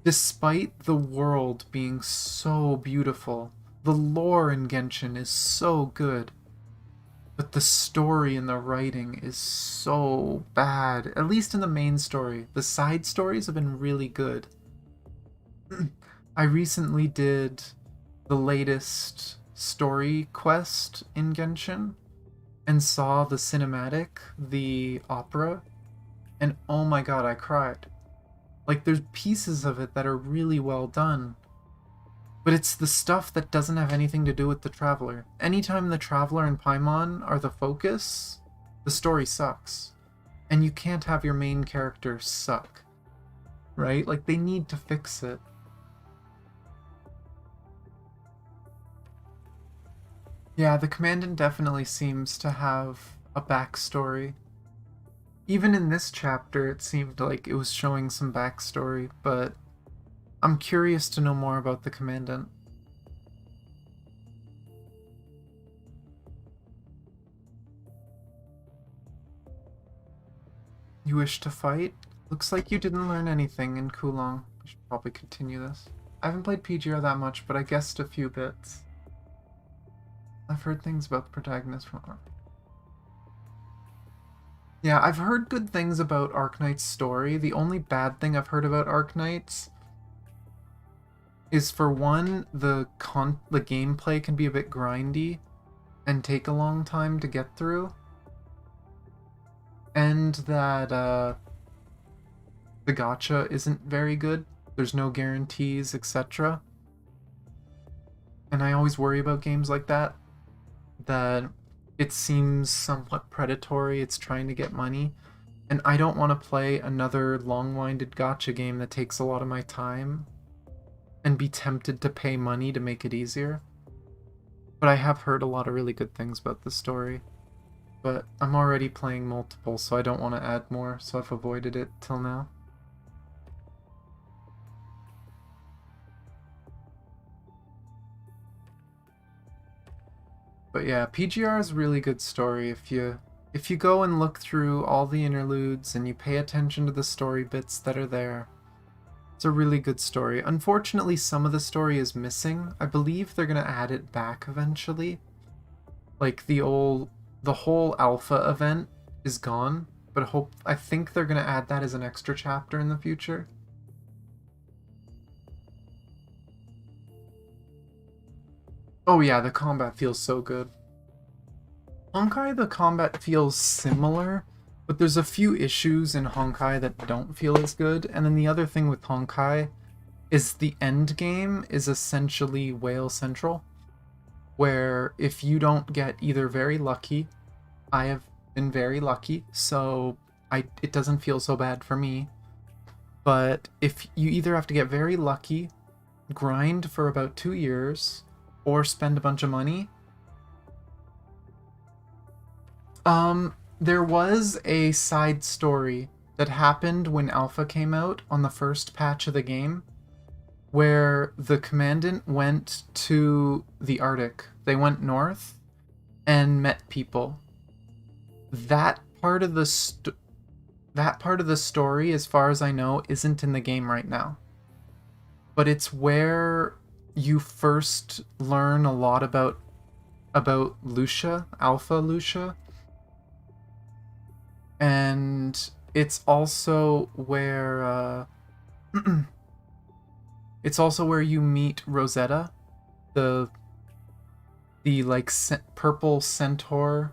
despite the world being so beautiful. The lore in Genshin is so good, but the story and the writing is so bad, at least in the main story. The side stories have been really good. I recently did the latest story quest in Genshin, and saw the cinematic, the opera, and oh my god, I cried. Like, there's pieces of it that are really well done, but it's the stuff that doesn't have anything to do with the Traveler. Anytime the Traveler and Paimon are the focus, the story sucks. And you can't have your main character suck, right? Like, they need to fix it. Yeah, the Commandant definitely seems to have a backstory. Even in this chapter, it seemed like it was showing some backstory, but I'm curious to know more about the Commandant. You wish to fight? Looks like you didn't learn anything in Kulong. We should probably continue this. I haven't played PGR that much, but I guessed a few bits. I've heard things about the protagonist from... Yeah, I've heard good things about Arknight's story. The only bad thing I've heard about Arknight's is, for one, the gameplay can be a bit grindy and take a long time to get through. And that the gacha isn't very good. There's no guarantees, etc. And I always worry about games like that. That it seems somewhat predatory, it's trying to get money. And I don't want to play another long-winded gacha game that takes a lot of my time and be tempted to pay money to make it easier. But I have heard a lot of really good things about the story. But I'm already playing multiple, so I don't want to add more, so I've avoided it till now. But yeah, PGR is a really good story. If you go and look through all the interludes and you pay attention to the story bits that are there, it's a really good story. Unfortunately, some of the story is missing. I believe they're gonna add it back eventually. Like the whole alpha event is gone, but I think they're gonna add that as an extra chapter in the future. Oh yeah, the combat feels so good. Honkai, the combat feels similar, but there's a few issues in Honkai that don't feel as good. And then the other thing with Honkai is the end game is essentially Whale Central, where if you don't get either very lucky, I have been very lucky, so it doesn't feel so bad for me. But if you either have to get very lucky, grind for about 2 years, or spend a bunch of money. There was a side story that happened when Alpha came out on the first patch of the game, where the commandant went to the Arctic. They went north and met people. That part of the story, as far as I know, isn't in the game right now. But it's where you first learn a lot about Lucia, Alpha Lucia. And it's also where you meet Rosetta, the like purple centaur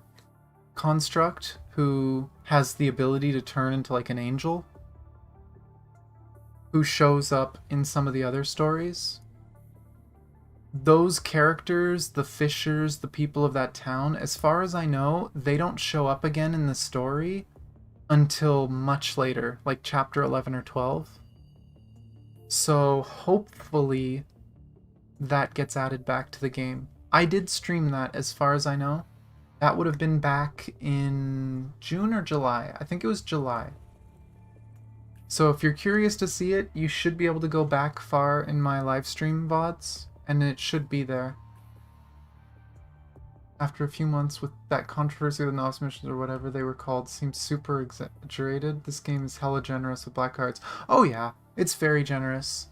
construct who has the ability to turn into like an angel, who shows up in some of the other stories. Those characters, the fishers, the people of that town, as far as I know, they don't show up again in the story until much later, like chapter 11 or 12. So hopefully that gets added back to the game. I did stream that, as far as I know. That would have been back in June or July. I think it was July. So if you're curious to see it, you should be able to go back far in my live stream VODs, and it should be there. After a few months with that controversy of the novice missions or whatever they were called seems super exaggerated. This game is hella generous with black cards. Oh yeah, it's very generous.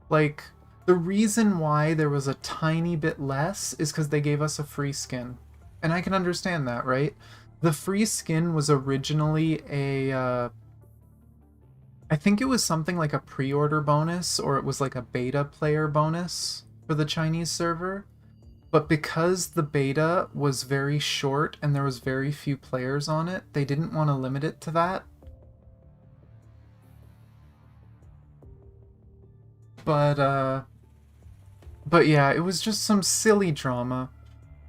Like, the reason why there was a tiny bit less is because they gave us a free skin. And I can understand that, right? The free skin was originally I think it was something like a pre-order bonus, or it was like a beta player bonus for the Chinese server. But because the beta was very short and there was very few players on it, they didn't want to limit it to that. But yeah, it was just some silly drama.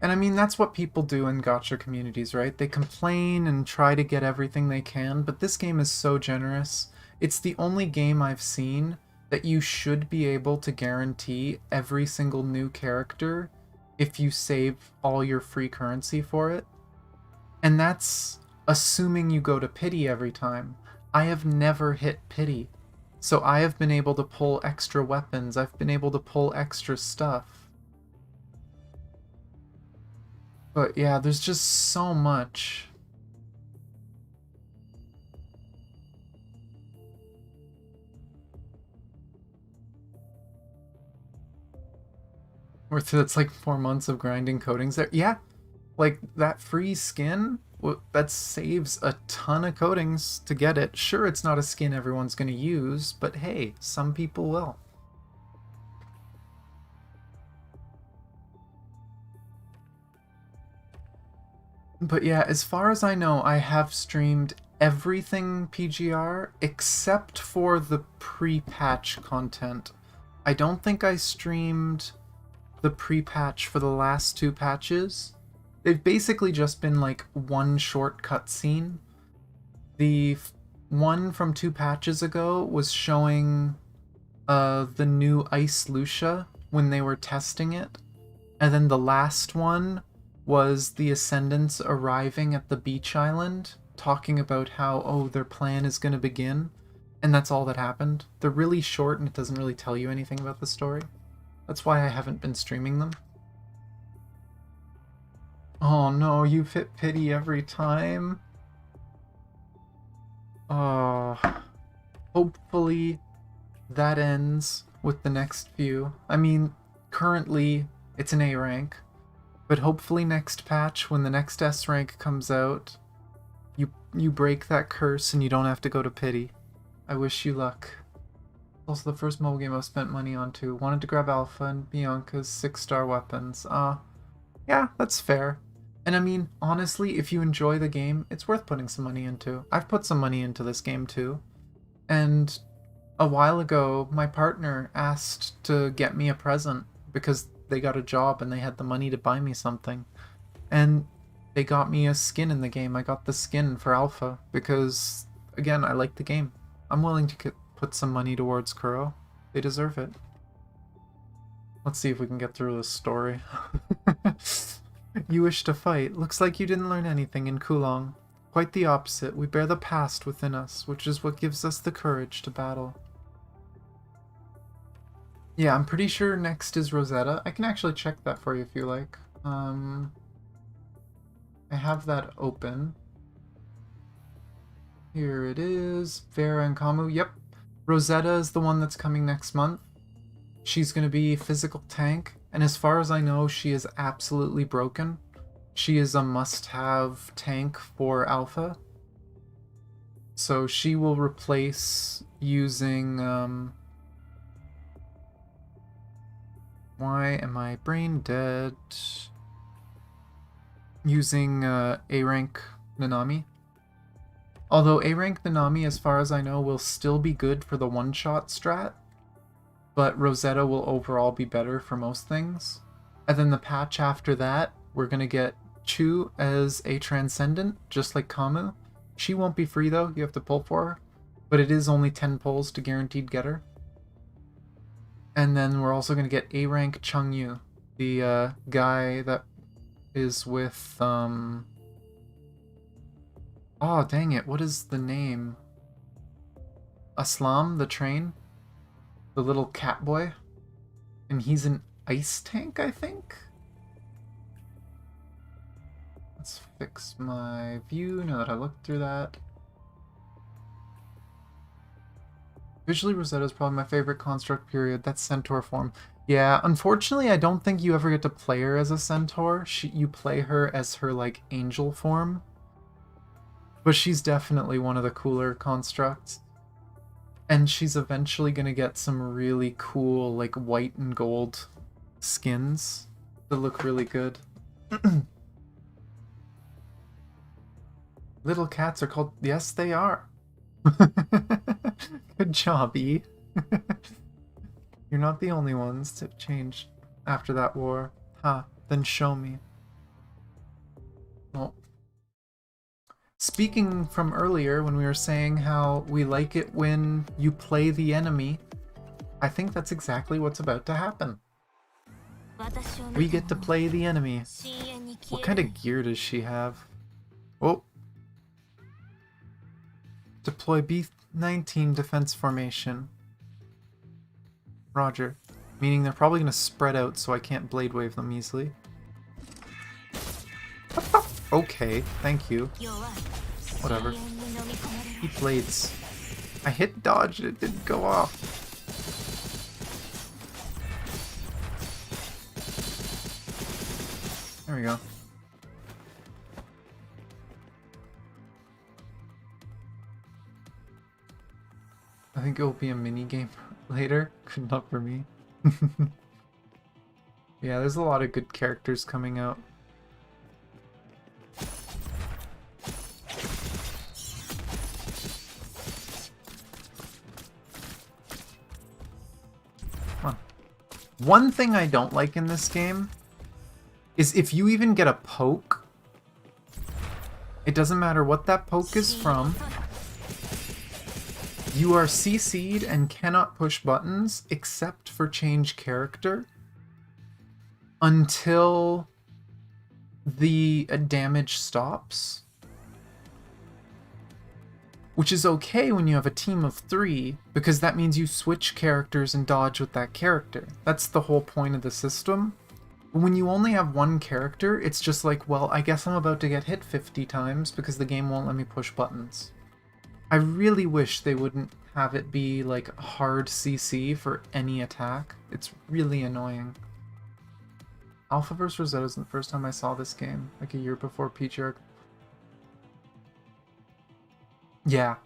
And I mean, that's what people do in gacha communities, right? They complain and try to get everything they can, but this game is so generous. It's the only game I've seen that you should be able to guarantee every single new character if you save all your free currency for it. And that's assuming you go to pity every time. I have never hit pity. So I have been able to pull extra weapons, I've been able to pull extra stuff. But yeah, there's just so much. That's like 4 months of grinding coatings there. Yeah, like that free skin, that saves a ton of coatings to get it. Sure, it's not a skin everyone's going to use, but hey, some people will. But yeah, as far as I know, I have streamed everything PGR except for the pre-patch content. I don't think I streamed the pre-patch for the last 2 patches. They've basically just been like one short cutscene. The one from 2 patches ago was showing the new Ice Lucia when they were testing it. And then the last one was the Ascendants arriving at the beach island, talking about how, oh, their plan is going to begin. And that's all that happened. They're really short and it doesn't really tell you anything about the story. That's why I haven't been streaming them. Oh no, you've hit pity every time. Oh, hopefully that ends with the next few. I mean, currently it's an A rank, but hopefully next patch, when the next S rank comes out, you break that curse and you don't have to go to pity. I wish you luck. Also the first mobile game I've spent money on too. Wanted to grab Alpha and Bianca's 6-star weapons. Yeah, that's fair. And I mean, honestly, if you enjoy the game, it's worth putting some money into. I've put some money into this game too. And a while ago, my partner asked to get me a present because they got a job and they had the money to buy me something. And they got me a skin in the game. I got the skin for Alpha because, again, I like the game. I'm willing to put some money towards Kuro. They deserve it. Let's see if we can get through this story. You wish to fight. Looks like you didn't learn anything in Kulong. Quite the opposite. We bear the past within us, which is what gives us the courage to battle. Yeah, I'm pretty sure next is Rosetta. I can actually check that for you if you like. I have that open. Here it is. Vera and Kamu. Yep. Rosetta is the one that's coming next month. She's going to be physical tank. And as far as I know, she is absolutely broken. She is a must-have tank for Alpha. So she will replace using... Why am I brain dead? Using A-rank Nanami. Although A-rank Nanami, as far as I know, will still be good for the one-shot strat. But Rosetta will overall be better for most things. And then the patch after that, we're going to get Chu as a Transcendent, just like Kamu. She won't be free though, you have to pull for her. But it is only 10 pulls to guaranteed get her. And then we're also going to get A-rank Changyu, the guy that is with... Oh, dang it, what is the name? Aslam, the train? The little cat boy, and he's an ice tank, I think? Let's fix my view now that I looked through that. Visually, Rosetta is probably my favorite construct, period. That's Centaur form. Yeah, unfortunately, I don't think you ever get to play her as a Centaur. You play her as her, like, angel form. But she's definitely one of the cooler constructs. And she's eventually going to get some really cool, like, white and gold skins that look really good. Little cats are called... Yes, they are. Good job, E. You're not the only ones to have changed after that war. Ha, then show me. Well... Speaking from earlier, when we were saying how we like it when you play the enemy, I think that's exactly what's about to happen. We get to play the enemy. What kind of gear does she have? Oh. Deploy B-19 defense formation. Roger. Meaning they're probably going to spread out so I can't blade wave them easily. What the? Okay, thank you. Whatever. He blades. I hit dodge and it didn't go off. There we go. I think it will be a mini game later. Not for me. Yeah, there's a lot of good characters coming out. One thing I don't like in this game is if you even get a poke, it doesn't matter what that poke is from, You are CC'd and cannot push buttons except for change character until the damage stops. Which is okay when you have a team of 3, because that means you switch characters and dodge with that character. That's the whole point of the system. But when you only have one character, it's just like, well, I guess I'm about to get hit 50 times because the game won't let me push buttons. I really wish they wouldn't have it be like hard CC for any attack. It's really annoying. Alpha vs. Rosetta isn't the first time I saw this game, like a year before PGR. Yeah,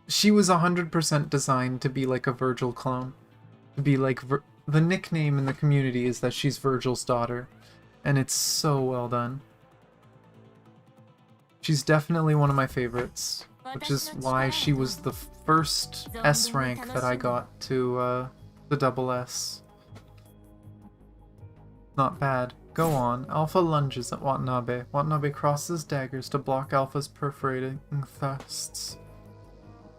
she was 100% designed to be like a Virgil clone. To be like, the nickname in the community is that she's Virgil's daughter, and it's so well done. She's definitely one of my favorites, which is why she was the first S rank that I got to the double S. Not bad. Go on. Alpha lunges at Watanabe. Watanabe crosses daggers to block Alpha's perforating thrusts.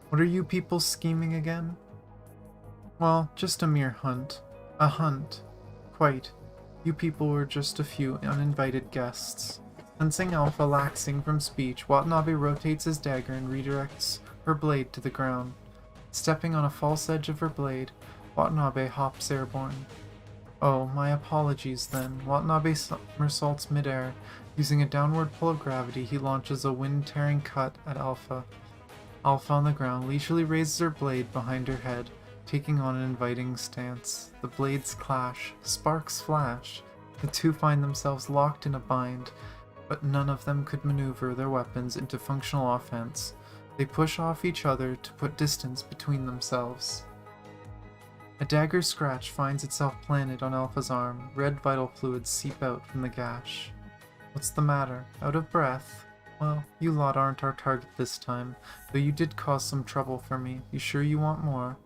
What are you people scheming again? Well, just a mere hunt. A hunt. Quite. You people were just a few uninvited guests. Sensing Alpha laxing from speech, Watanabe rotates his dagger and redirects her blade to the ground. Stepping on a false edge of her blade, Watanabe hops airborne. Oh, my apologies then. Watanabe somersaults midair. Using a downward pull of gravity, he launches a wind-tearing cut at Alpha. Alpha on the ground leisurely raises her blade behind her head, taking on an inviting stance. The blades clash, sparks flash. The two find themselves locked in a bind, but none of them could maneuver their weapons into functional offense. They push off each other to put distance between themselves. A dagger scratch finds itself planted on Alpha's arm. Red vital fluids seep out from the gash. What's the matter? Out of breath? Well, you lot aren't our target this time, though you did cause some trouble for me. You sure you want more?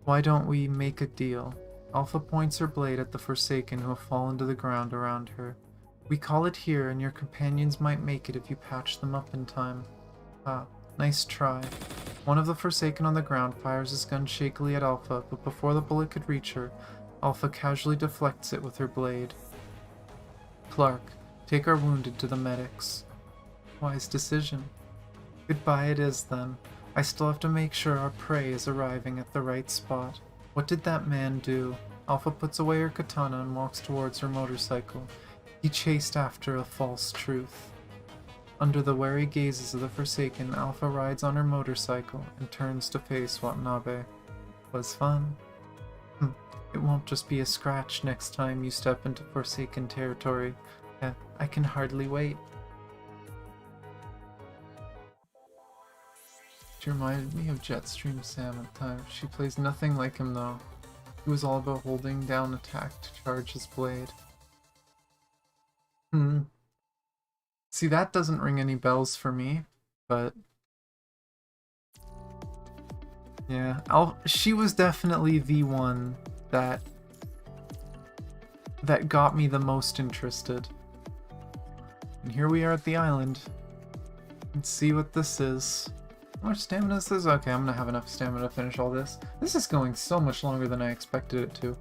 Why don't we make a deal? Alpha points her blade at the Forsaken who have fallen to the ground around her. We call it here, and your companions might make it if you patch them up in time. Ah, nice try. One of the Forsaken on the ground fires his gun shakily at Alpha, but before the bullet could reach her, Alpha casually deflects it with her blade. Clark, take our wounded to the medics. Wise decision. Goodbye it is, then. I still have to make sure our prey is arriving at the right spot. What did that man do? Alpha puts away her katana and walks towards her motorcycle. He chased after a false truth. Under the wary gazes of the Forsaken, Alpha rides on her motorcycle and turns to face Watanabe. Was fun. It won't just be a scratch next time you step into Forsaken territory. Yeah, I can hardly wait. She reminded me of Jetstream Sam at times. She plays nothing like him though. He was all about holding down attack to charge his blade. See, that doesn't ring any bells for me, but yeah, she was definitely the one that got me the most interested. And here we are at the island. Let's see what this is. How much stamina is this? Okay, I'm gonna have enough stamina to finish all this. This is going so much longer than I expected it to.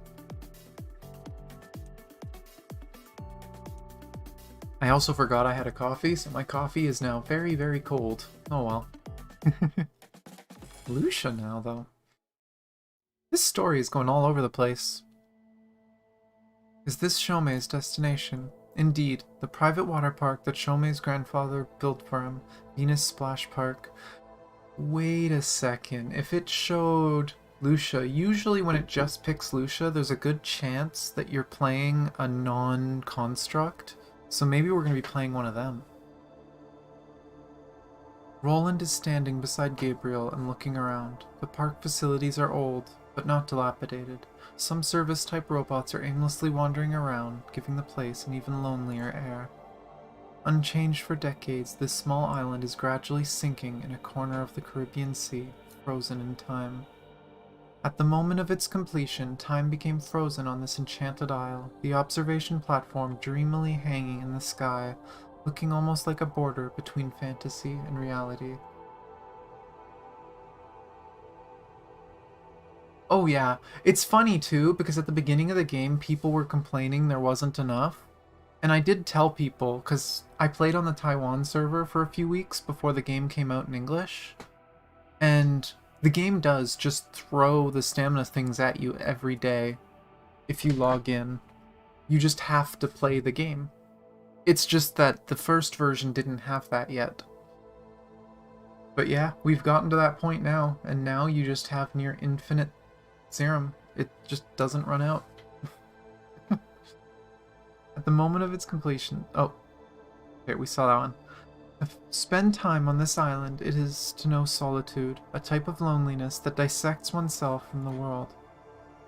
I also forgot I had a coffee, so my coffee is now very, very cold. Oh well. Lucia now, though. This story is going all over the place. Is this Shomei's destination? Indeed, the private water park that Shomei's grandfather built for him, Venus Splash Park. Wait a second, if it showed Lucia, usually when it just picks Lucia, there's a good chance that you're playing a non-construct. So maybe we're going to be playing one of them. Roland is standing beside Gabriel and looking around. The park facilities are old, but not dilapidated. Some service-type robots are aimlessly wandering around, giving the place an even lonelier air. Unchanged for decades, this small island is gradually sinking in a corner of the Caribbean Sea, frozen in time. At the moment of its completion, time became frozen on this enchanted isle, the observation platform dreamily hanging in the sky, looking almost like a border between fantasy and reality. Oh yeah, it's funny too because at the beginning of the game, people were complaining there wasn't enough. And I did tell people, because I played on the Taiwan server for a few weeks before the game came out in English. And the game does just throw the stamina things at you every day if you log in. You just have to play the game. It's just that the first version didn't have that yet. But yeah, we've gotten to that point now, and now you just have near infinite serum. It just doesn't run out. At the moment of its completion... Oh, okay, we saw that one. Spend time on this island, it is to know solitude, a type of loneliness that dissects oneself from the world.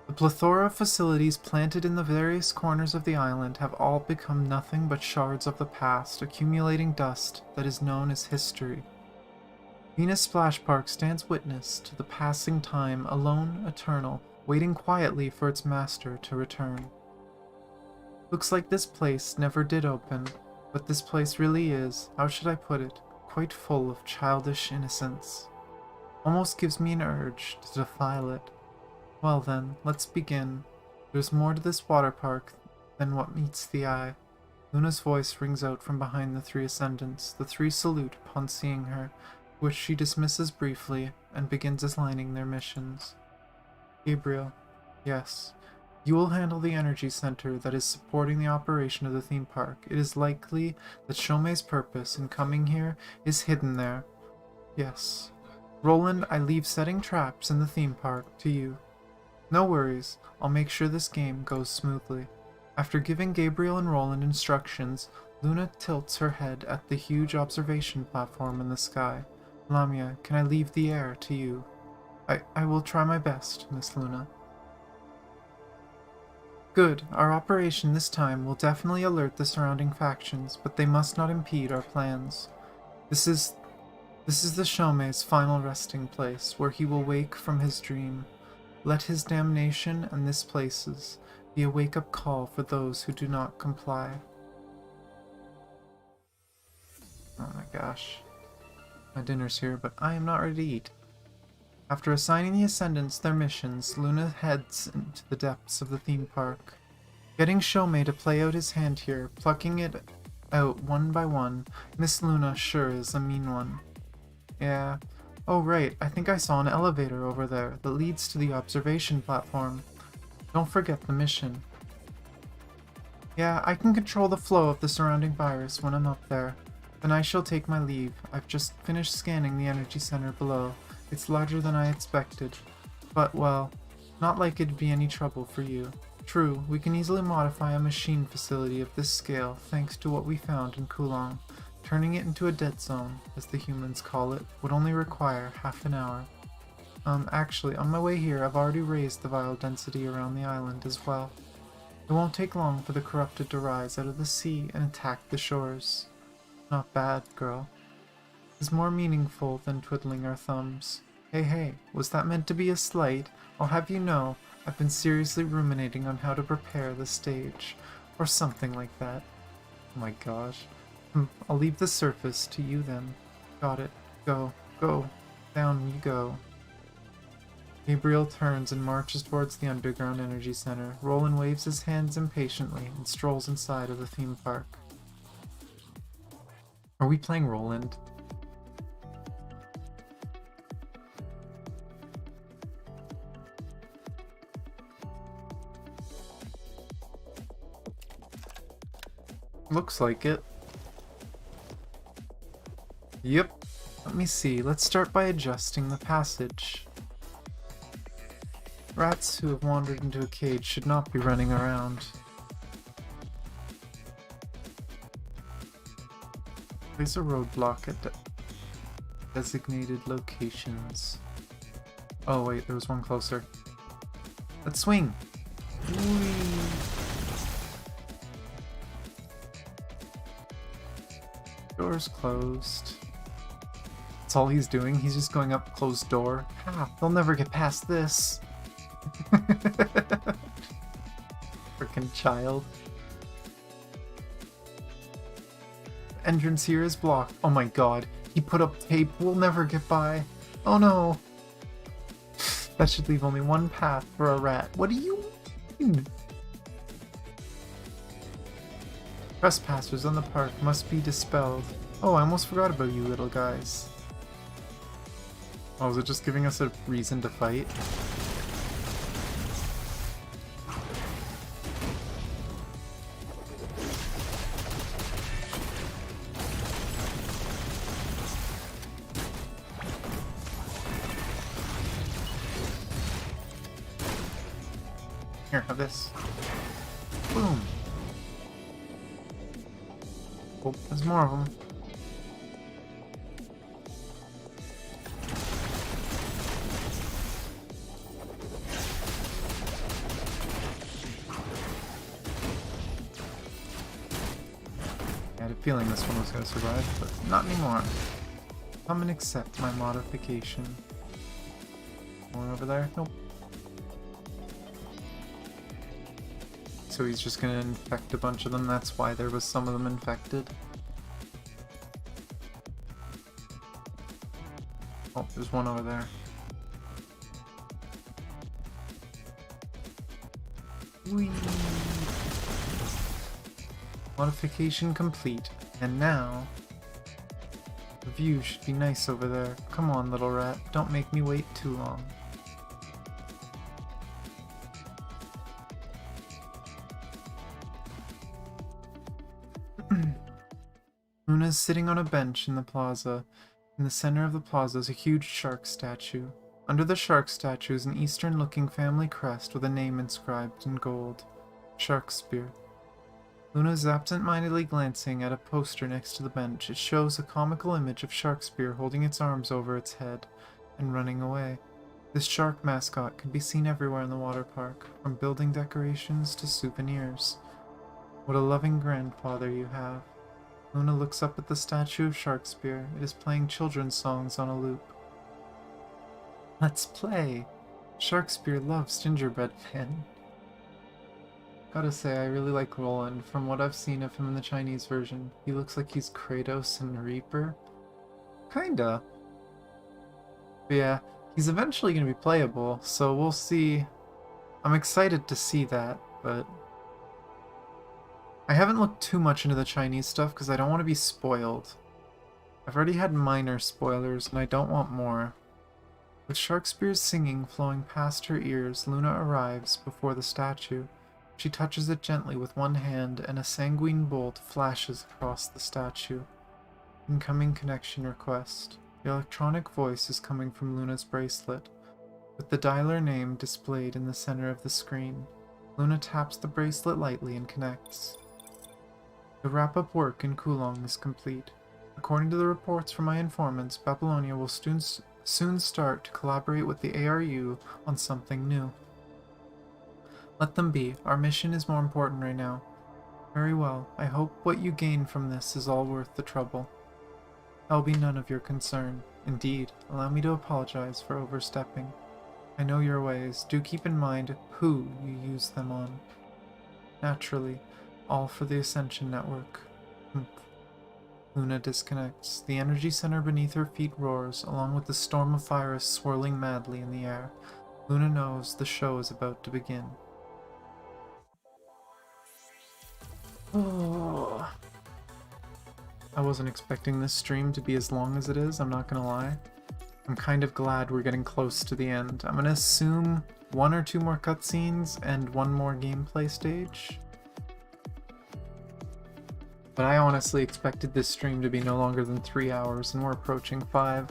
The plethora of facilities planted in the various corners of the island have all become nothing but shards of the past, accumulating dust that is known as history. Venus Splash Park stands witness to the passing time, alone, eternal, waiting quietly for its master to return. Looks like this place never did open, but this place really is, how should I put it, quite full of childish innocence. Almost gives me an urge to defile it. Well then, let's begin. There's more to this water park than what meets the eye. Luna's voice rings out from behind the three ascendants. The three salute upon seeing her, which she dismisses briefly, and begins assigning their missions. Gabriel. Yes. You will handle the energy center that is supporting the operation of the theme park. It is likely that Shomei's purpose in coming here is hidden there. Yes. Roland, I leave setting traps in the theme park to you. No worries, I'll make sure this game goes smoothly. After giving Gabriel and Roland instructions, Luna tilts her head at the huge observation platform in the sky. Lamia, can I leave the air to you? I will try my best, Miss Luna. Good, our operation this time will definitely alert the surrounding factions, but they must not impede our plans. This is the Shomei's final resting place, where he will wake from his dream. Let his damnation and this place's be a wake-up call for those who do not comply. Oh my gosh. My dinner's here, but I am not ready to eat. After assigning the Ascendants their missions, Luna heads into the depths of the theme park. Getting Shomei to play out his hand here, plucking it out one by one, Miss Luna sure is a mean one. Yeah. Oh right, I think I saw an elevator over there that leads to the observation platform. Don't forget the mission. Yeah, I can control the flow of the surrounding virus when I'm up there. Then I shall take my leave. I've just finished scanning the energy center below. It's larger than I expected. But, well, not like it'd be any trouble for you. True, we can easily modify a machine facility of this scale thanks to what we found in Kulong. Turning it into a dead zone, as the humans call it, would only require half an hour. Actually, on my way here, I've already raised the viral density around the island as well. It won't take long for the corrupted to rise out of the sea and attack the shores. Not bad, girl. Is more meaningful than twiddling our thumbs. Hey, was that meant to be a slight? I'll have you know, I've been seriously ruminating on how to prepare the stage. Or something like that. Oh my gosh. I'll leave the surface to you then. Got it. Go. Down you go. Gabriel turns and marches towards the underground energy center. Roland waves his hands impatiently and strolls inside of the theme park. Are we playing Roland? Looks like it. Yep. Let me see. Let's start by adjusting the passage. Rats who have wandered into a cage should not be running around. Place a roadblock at designated locations. Oh wait, there was one closer. Let's swing! Whee! Door's closed. That's all he's doing. He's just going up closed door. Ha! They'll never get past this. Frickin' child. The entrance here is blocked. Oh my god. He put up tape. We'll never get by. Oh no. That should leave only one path for a rat. What do you mean? Trespassers on the park must be dispelled. Oh, I almost forgot about you little guys. Oh, is it just giving us a reason to fight? Here, have this. Boom. Oh, there's more of them. I had a feeling this one was going to survive, but not anymore. Come and accept my modification. More over there? Nope. So he's just gonna infect a bunch of them, that's why there was some of them infected. Oh, there's one over there. Whee! Modification complete. And now... the view should be nice over there. Come on, little rat. Don't make me wait too long. Luna's sitting on a bench in the plaza. In the center of the plaza is a huge shark statue. Under the shark statue is an Eastern-looking family crest with a name inscribed in gold. Sharkspear. Luna is absent-mindedly glancing at a poster next to the bench. It shows a comical image of Sharkspear holding its arms over its head and running away. This shark mascot can be seen everywhere in the water park, from building decorations to souvenirs. What a loving grandfather you have. Luna looks up at the statue of Sharkspear. It is playing children's songs on a loop. Let's play! Sharkspear loves gingerbread man. Gotta say, I really like Roland. From what I've seen of him in the Chinese version, he looks like he's Kratos and Reaper. Kinda. But yeah, he's eventually gonna be playable, so we'll see. I'm excited to see that, but... I haven't looked too much into the Chinese stuff because I don't want to be spoiled. I've already had minor spoilers and I don't want more. With Sharkspear's singing flowing past her ears, Luna arrives before the statue. She touches it gently with one hand and a sanguine bolt flashes across the statue. Incoming connection request. The electronic voice is coming from Luna's bracelet, with the dialer name displayed in the center of the screen. Luna taps the bracelet lightly and connects. The wrap-up work in Kulong is complete. According to the reports from my informants, Babylonia will soon start to collaborate with the ARU on something new. Let them be. Our mission is more important right now. Very well. I hope what you gain from this is all worth the trouble. That'll be none of your concern. Indeed, allow me to apologize for overstepping. I know your ways. Do keep in mind who you use them on. Naturally. All for the Ascension Network. Luna disconnects. The energy center beneath her feet roars, along with the storm of virus swirling madly in the air. Luna knows the show is about to begin. Oh. I wasn't expecting this stream to be as long as it is, I'm not gonna lie. I'm kind of glad we're getting close to the end. I'm gonna assume 1 or 2 more cutscenes and 1 more gameplay stage. But I honestly expected this stream to be no longer than 3 hours, and we're approaching 5.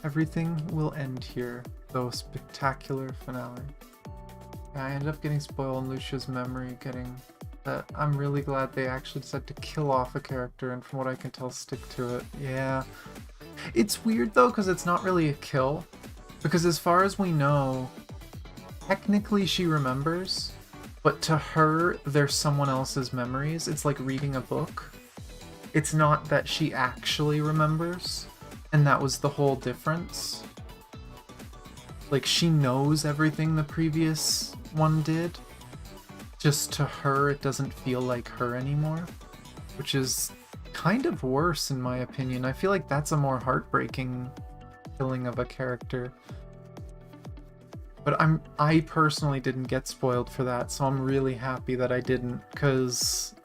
Everything will end here, though a spectacular finale. I ended up getting spoiled in Lucia's memory, getting that. I'm really glad they actually decided to kill off a character, and from what I can tell, stick to it. Yeah. It's weird though, because it's not really a kill. Because as far as we know, technically she remembers. But to her, they're someone else's memories. It's like reading a book. It's not that she actually remembers. And that was the whole difference. Like, she knows everything the previous one did. Just to her, it doesn't feel like her anymore. Which is kind of worse, in my opinion. I feel like that's a more heartbreaking killing of a character. But I personally didn't get spoiled for that, so I'm really happy that I didn't, because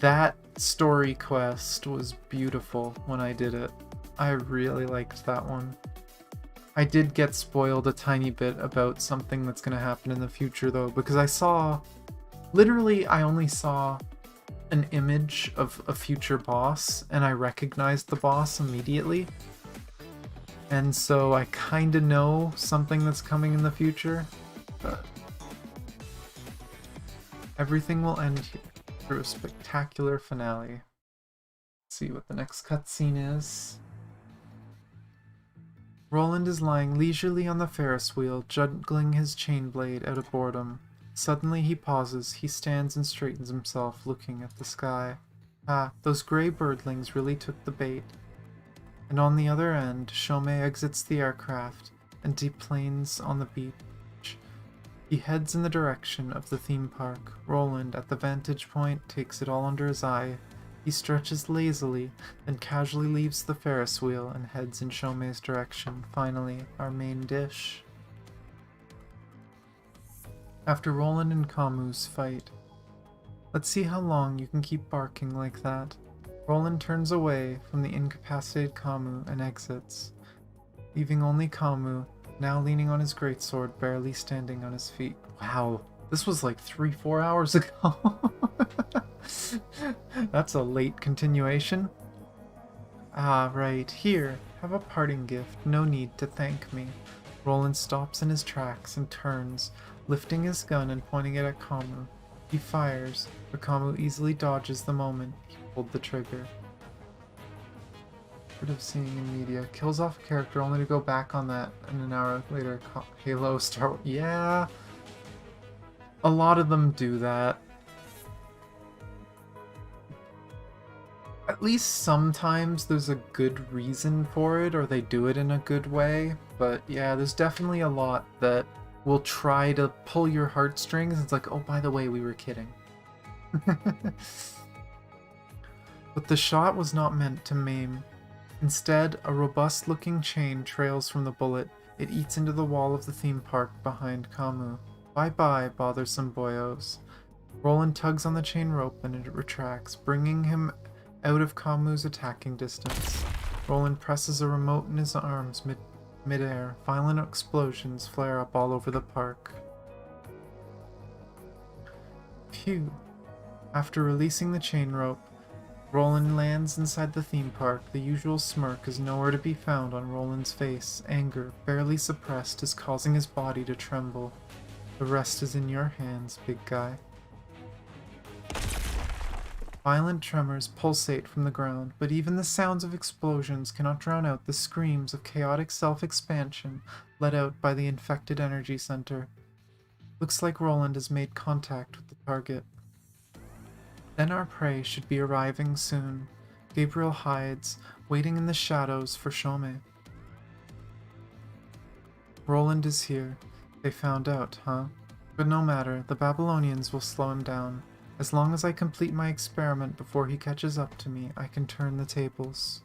that story quest was beautiful when I did it. I really liked that one. I did get spoiled a tiny bit about something that's going to happen in the future, though, because literally, I only saw an image of a future boss, and I recognized the boss immediately. And so I kind of know something that's coming in the future, but everything will end here through a spectacular finale. Let's see what the next cutscene is. Roland is lying leisurely on the Ferris wheel, juggling his chain blade out of boredom. Suddenly he pauses, he stands and straightens himself, looking at the sky. Ah, those grey birdlings really took the bait. And on the other end, Shomei exits the aircraft and deplanes on the beach. He heads in the direction of the theme park. Roland, at the vantage point, takes it all under his eye. He stretches lazily, then casually leaves the Ferris wheel and heads in Shomei's direction. Finally, our main dish. After Roland and Kamu's fight. Let's see how long you can keep barking like that. Roland turns away from the incapacitated Kamu and exits, leaving only Kamu, now leaning on his greatsword, barely standing on his feet. Wow, this was like 3-4 hours ago. That's a late continuation. Ah, right, here, have a parting gift, no need to thank me. Roland stops in his tracks and turns, lifting his gun and pointing it at Kamu. He fires, but Kamu easily dodges the moment he pulled the trigger. Heard of seeing in media. Kills off a character only to go back on that and an hour later. Halo, Star Wars. Yeah. A lot of them do that. At least sometimes there's a good reason for it, or they do it in a good way. But yeah, there's definitely a lot that will try to pull your heartstrings. It's like, oh, by the way, we were kidding. But the shot was not meant to maim. Instead, a robust-looking chain trails from the bullet. It eats into the wall of the theme park behind Kamu. Bye-bye, bothersome boyos. Roland tugs on the chain rope and it retracts, bringing him out of Kamu's attacking distance. Roland presses a remote in his arms mid-air. Violent explosions flare up all over the park. Phew. After releasing the chain rope, Roland lands inside the theme park. The usual smirk is nowhere to be found on Roland's face. Anger, barely suppressed, is causing his body to tremble. The rest is in your hands, big guy. Violent tremors pulsate from the ground, but even the sounds of explosions cannot drown out the screams of chaotic self-expansion let out by the infected energy center. Looks like Roland has made contact with the target. Then our prey should be arriving soon. Gabriel hides, waiting in the shadows for Shomei. Roland is here. They found out, huh? But no matter, the Babylonians will slow him down. As long as I complete my experiment before he catches up to me, I can turn the tables.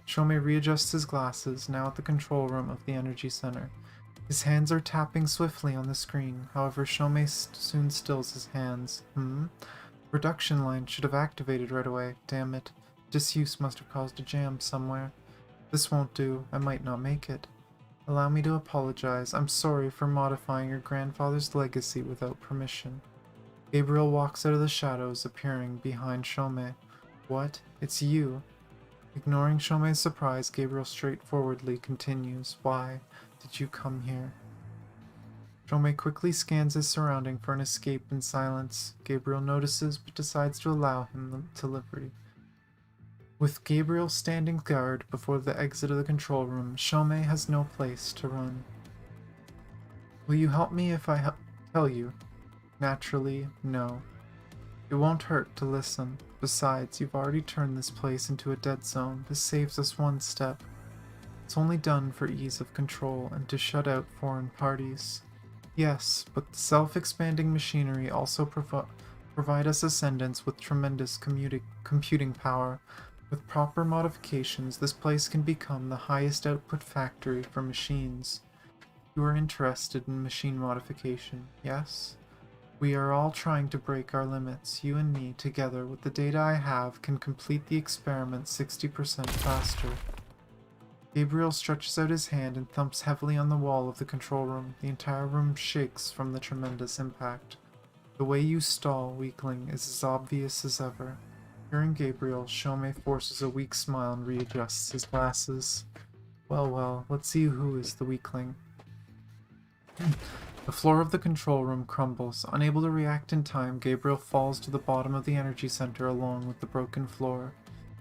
Shomei readjusts his glasses, now at the control room of the energy center. His hands are tapping swiftly on the screen, however Shomei soon stills his hands. Production line should have activated right away, damn it. Disuse must have caused a jam somewhere. This won't do, I might not make it. Allow me to apologize, I'm sorry for modifying your grandfather's legacy without permission. Gabriel walks out of the shadows, appearing behind Shomei. What? It's you? Ignoring Shomei's surprise, Gabriel straightforwardly continues. Why did you come here? Shomei quickly scans his surrounding for an escape in silence. Gabriel notices, but decides to allow him to liberty. With Gabriel standing guard before the exit of the control room, Shomei has no place to run. Will you help me if I tell you? Naturally, no. It won't hurt to listen. Besides, you've already turned this place into a dead zone. This saves us one step. It's only done for ease of control and to shut out foreign parties. Yes, but the self-expanding machinery also provide us ascendants with tremendous computing power. With proper modifications, this place can become the highest output factory for machines. You are interested in machine modification, yes? We are all trying to break our limits. You and me, together, with the data I have, can complete the experiment 60% faster. Gabriel stretches out his hand and thumps heavily on the wall of the control room. The entire room shakes from the tremendous impact. The way you stall, weakling, is as obvious as ever. Hearing Gabriel, Shomei forces a weak smile and readjusts his glasses. Well, well, let's see who is the weakling. The floor of the control room crumbles. Unable to react in time, Gabriel falls to the bottom of the energy center along with the broken floor.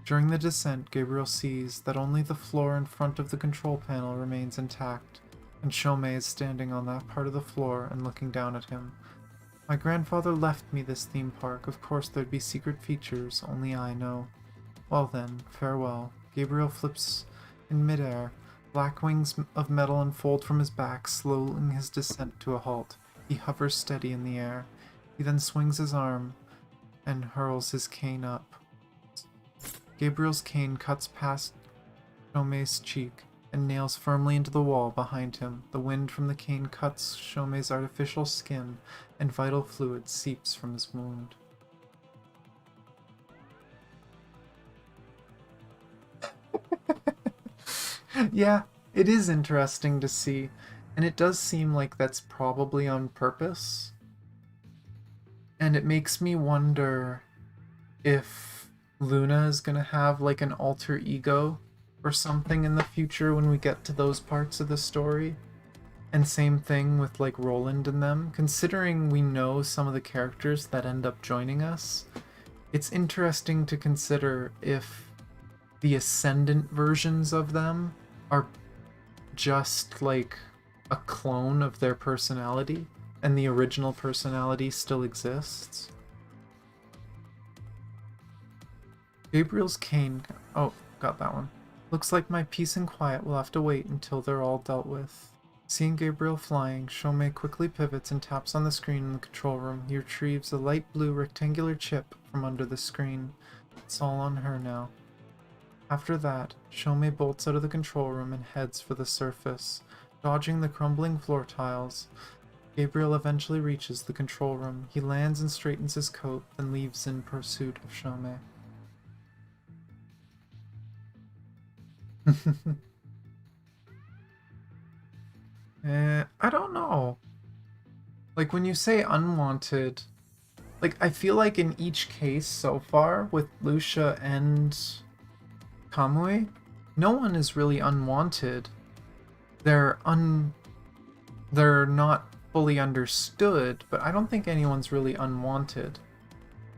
During the descent, Gabriel sees that only the floor in front of the control panel remains intact, and Shomei is standing on that part of the floor and looking down at him. My grandfather left me this theme park. Of course there'd be secret features, only I know. Well then, farewell. Gabriel flips in midair. Black wings of metal unfold from his back, slowing his descent to a halt. He hovers steady in the air. He then swings his arm and hurls his cane up. Gabriel's cane cuts past Shomei's cheek and nails firmly into the wall behind him. The wind from the cane cuts Shomei's artificial skin, and vital fluid seeps from his wound. Yeah, it is interesting to see, and it does seem like that's probably on purpose. And it makes me wonder if Luna is gonna have like an alter ego or something in the future when we get to those parts of the story. And same thing with like Roland and them. Considering we know some of the characters that end up joining us, it's interesting to consider if the ascendant versions of them are just like a clone of their personality and the original personality still exists. Gabriel's cane... Oh, got that one. Looks like my peace and quiet will have to wait until they're all dealt with. Seeing Gabriel flying, Shomei quickly pivots and taps on the screen in the control room. He retrieves a light blue rectangular chip from under the screen. It's all on her now. After that, Shomei bolts out of the control room and heads for the surface. Dodging the crumbling floor tiles, Gabriel eventually reaches the control room. He lands and straightens his coat, then leaves in pursuit of Shomei. I don't know. Like, when you say unwanted, like, I feel like in each case so far, with Lucia and Kamui, no one is really unwanted. They're not fully understood, but I don't think anyone's really unwanted.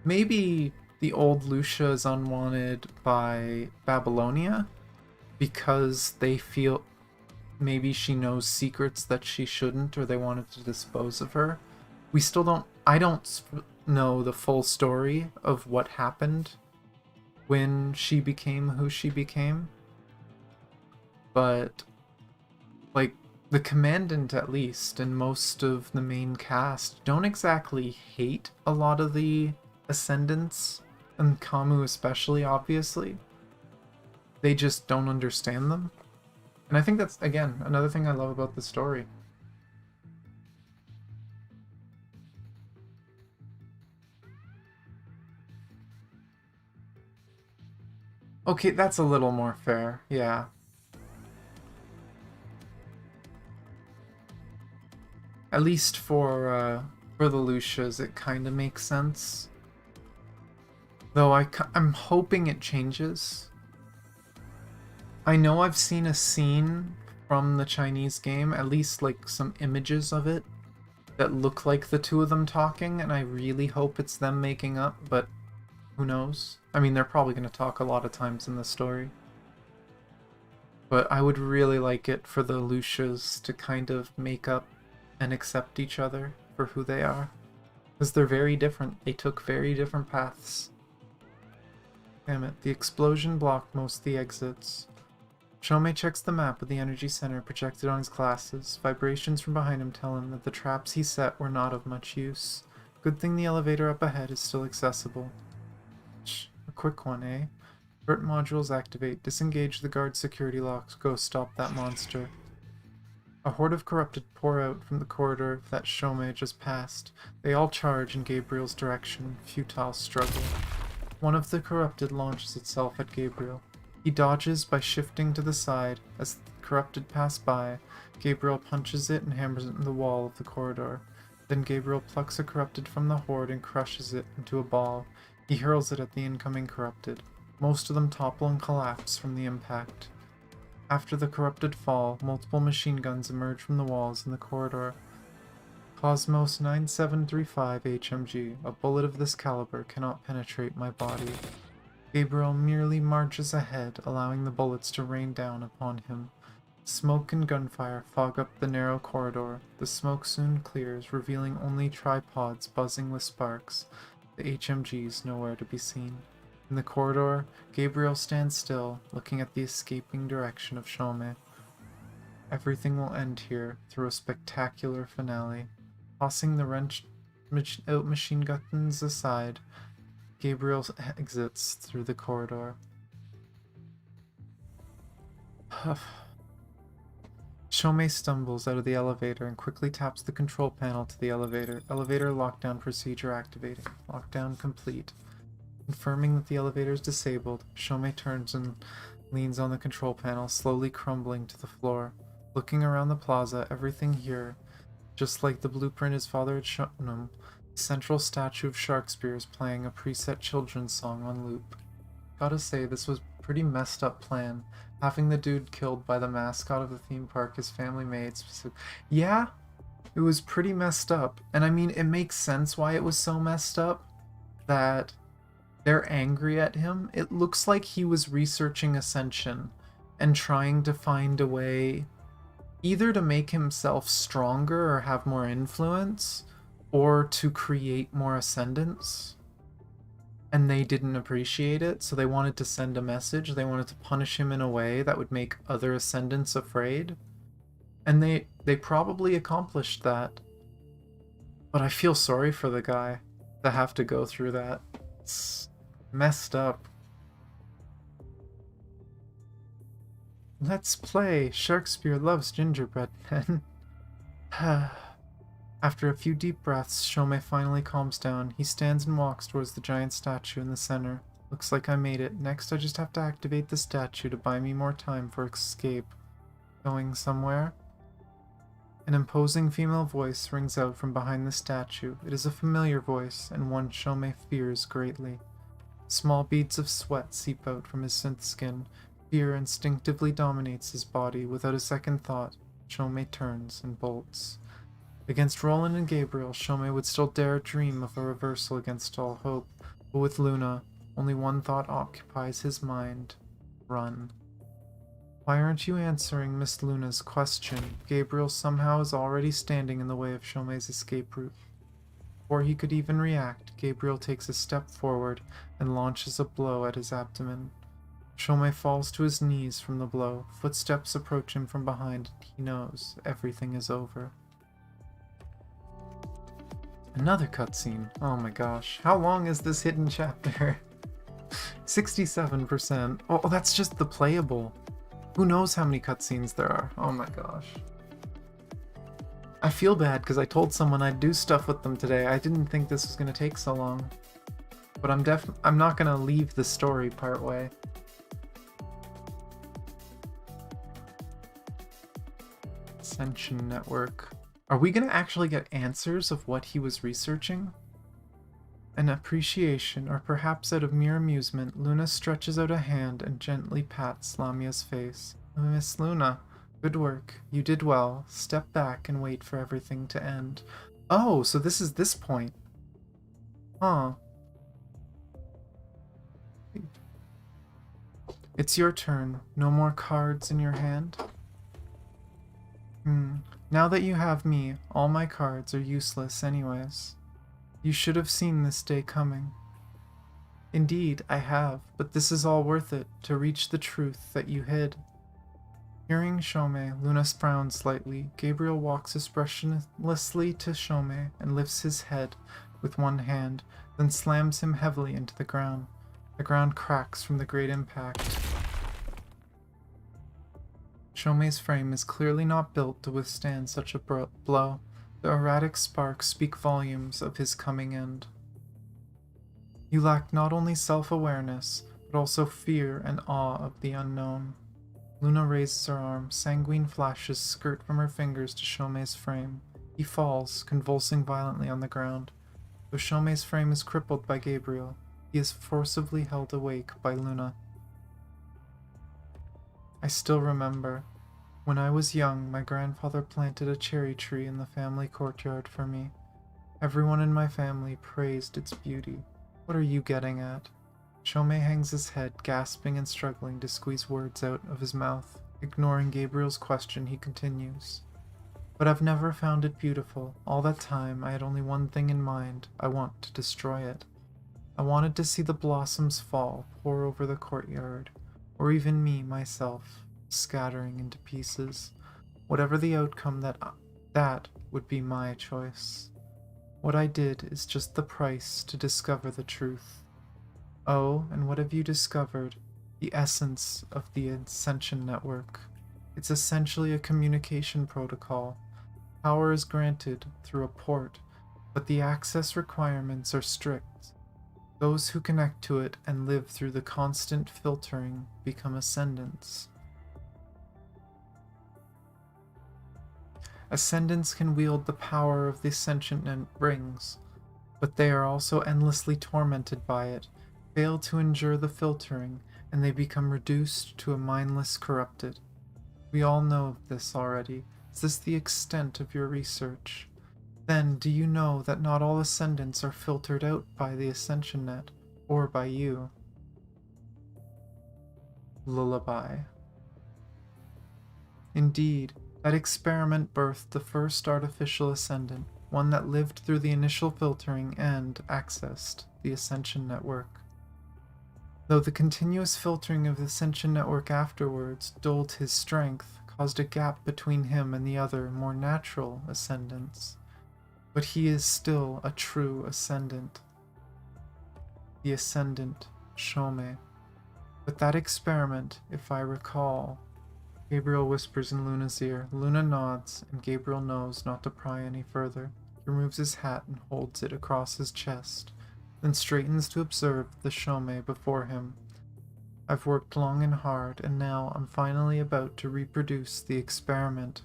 Maybe the old Lucia is unwanted by Babylonia, because they feel maybe she knows secrets that she shouldn't, or they wanted to dispose of her. We still don't... I don't know the full story of what happened when she became who she became. But, like, the Commandant, at least, and most of the main cast don't exactly hate a lot of the Ascendants, and Kamu especially, obviously. They just don't understand them. And I think that's, again, another thing I love about the story. Okay, that's a little more fair, yeah. At least for the Lucias, it kind of makes sense. Though I'm hoping it changes. I know I've seen a scene from the Chinese game, at least like some images of it, that look like the two of them talking, and I really hope it's them making up, but who knows? I mean, they're probably going to talk a lot of times in the story. But I would really like it for the Lucias to kind of make up and accept each other for who they are. Because they're very different. They took very different paths. Damn it, the explosion blocked most of the exits. Shomei checks the map of the energy center projected on his glasses. Vibrations from behind him tell him that the traps he set were not of much use. Good thing the elevator up ahead is still accessible. Shh, a quick one, eh? Vert modules activate. Disengage the guard security locks. Go stop that monster. A horde of corrupted pour out from the corridor that Shomei just passed. They all charge in Gabriel's direction. Futile struggle. One of the corrupted launches itself at Gabriel. He dodges by shifting to the side. As the corrupted pass by, Gabriel punches it and hammers it in the wall of the corridor. Then Gabriel plucks a corrupted from the horde and crushes it into a ball. He hurls it at the incoming corrupted. Most of them topple and collapse from the impact. After the corrupted fall, multiple machine guns emerge from the walls in the corridor. Cosmos 9735 HMG. A bullet of this caliber cannot penetrate my body. Gabriel merely marches ahead, allowing the bullets to rain down upon him. Smoke and gunfire fog up the narrow corridor. The smoke soon clears, revealing only tripods buzzing with sparks. The HMGs nowhere to be seen. In the corridor, Gabriel stands still, looking at the escaping direction of Shomei. Everything will end here, through a spectacular finale. Tossing the wrenched out machine guns aside, Gabriel exits through the corridor. Shomei stumbles out of the elevator and quickly taps the control panel to the elevator. Elevator lockdown procedure activating. Lockdown complete. Confirming that the elevator is disabled, Shomei turns and leans on the control panel, slowly crumbling to the floor. Looking around the plaza, everything here, just like the blueprint his father had shown him, the central statue of Sharkspear is playing a preset children's song on loop. Gotta say, this was a pretty messed up plan. Having the dude killed by the mascot of the theme park his family made. Yeah, it was pretty messed up. And I mean, it makes sense why it was so messed up. That they're angry at him. It looks like he was researching Ascension and trying to find a way either to make himself stronger or have more influence, or to create more ascendants. And they didn't appreciate it, so they wanted to send a message. They wanted to punish him in a way that would make other ascendants afraid. And they probably accomplished that. But I feel sorry for the guy to have to go through that. It's messed up. Let's play. Sharkspear loves gingerbread men. After a few deep breaths, Shomei finally calms down. He stands and walks towards the giant statue in the center. Looks like I made it. Next, I just have to activate the statue to buy me more time for escape. Going somewhere? An imposing female voice rings out from behind the statue. It is a familiar voice, and one Shomei fears greatly. Small beads of sweat seep out from his synth skin. Fear instinctively dominates his body. Without a second thought, Shomei turns and bolts. Against Roland and Gabriel, Shomei would still dare dream of a reversal against all hope, but with Luna, only one thought occupies his mind. Run. Why aren't you answering Miss Luna's question? Gabriel somehow is already standing in the way of Shomei's escape route. Before he could even react, Gabriel takes a step forward and launches a blow at his abdomen. Shomei falls to his knees from the blow. Footsteps approach him from behind, and he knows everything is over. Another cutscene. Oh my gosh. How long is this hidden chapter? 67%. Oh, that's just the playable. Who knows how many cutscenes there are? Oh my gosh. I feel bad because I told someone I'd do stuff with them today. I didn't think this was going to take so long. But I'm not going to leave the story part way. Ascension Network. Are we going to actually get answers of what he was researching? An appreciation, or perhaps out of mere amusement, Luna stretches out a hand and gently pats Lamia's face. Miss Luna, good work. You did well. Step back and wait for everything to end. Oh, so this is this point. Huh. It's your turn. No more cards in your hand? Now that you have me, all my cards are useless anyways. You should have seen this day coming. Indeed, I have, but this is all worth it, to reach the truth that you hid. Hearing Shomei, Luna frowns slightly. Gabriel walks expressionlessly to Shomei and lifts his head with one hand, then slams him heavily into the ground. The ground cracks from the great impact. Shomei's frame is clearly not built to withstand such a blow. The erratic sparks speak volumes of his coming end. You lack not only self-awareness, but also fear and awe of the unknown. Luna raises her arm, sanguine flashes skirt from her fingers to Shomei's frame. He falls, convulsing violently on the ground. Though Shomei's frame is crippled by Gabriel, he is forcibly held awake by Luna. I still remember. When I was young, my grandfather planted a cherry tree in the family courtyard for me. Everyone in my family praised its beauty. What are you getting at? Shomei hangs his head, gasping and struggling to squeeze words out of his mouth. Ignoring Gabriel's question, he continues. But I've never found it beautiful. All that time, I had only one thing in mind. I want to destroy it. I wanted to see the blossoms fall, pour over the courtyard, or even me, myself, scattering into pieces. Whatever the outcome, that would be my choice. What I did is just the price to discover the truth. Oh, and what have you discovered? The essence of the Ascension Network. It's essentially a communication protocol. Power is granted through a port, but the access requirements are strict. Those who connect to it and live through the constant filtering become ascendants. Ascendants can wield the power of the Ascension rings, but they are also endlessly tormented by it, fail to endure the filtering, and they become reduced to a mindless corrupted. We all know of this already. Is this the extent of your research? Then, do you know that not all ascendants are filtered out by the Ascension Net, or by you? Lullaby. Indeed, that experiment birthed the first artificial ascendant, one that lived through the initial filtering and accessed the Ascension Network. Though the continuous filtering of the Ascension Network afterwards dulled his strength, caused a gap between him and the other, more natural ascendants. But he is still a true ascendant. The ascendant, Shomei. But that experiment, if I recall... Gabriel whispers in Luna's ear. Luna nods, and Gabriel knows not to pry any further. He removes his hat and holds it across his chest, then straightens to observe the Shomei before him. I've worked long and hard, and now I'm finally about to reproduce the experiment.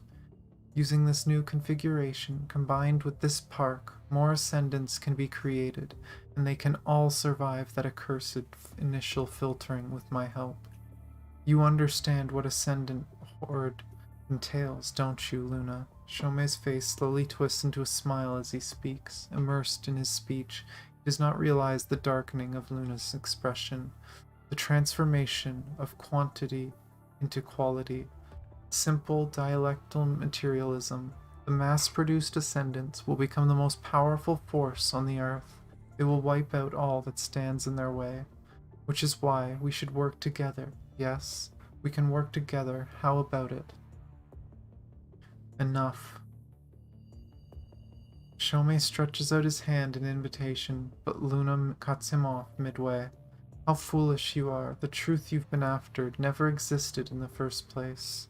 Using this new configuration, combined with this park, more ascendants can be created, and they can all survive that accursed initial filtering with my help. You understand what ascendant horde entails, don't you, Luna? Shomei's face slowly twists into a smile as he speaks. Immersed in his speech, he does not realize the darkening of Luna's expression, the transformation of quantity into quality. Simple dialectal materialism. The mass-produced ascendants will become the most powerful force on the earth. They will wipe out all that stands in their way. Which is why we should work together. Yes, we can work together. How about it? Enough. Shomei stretches out his hand in invitation, but Luna cuts him off midway. How foolish you are. The truth you've been after never existed in the first place.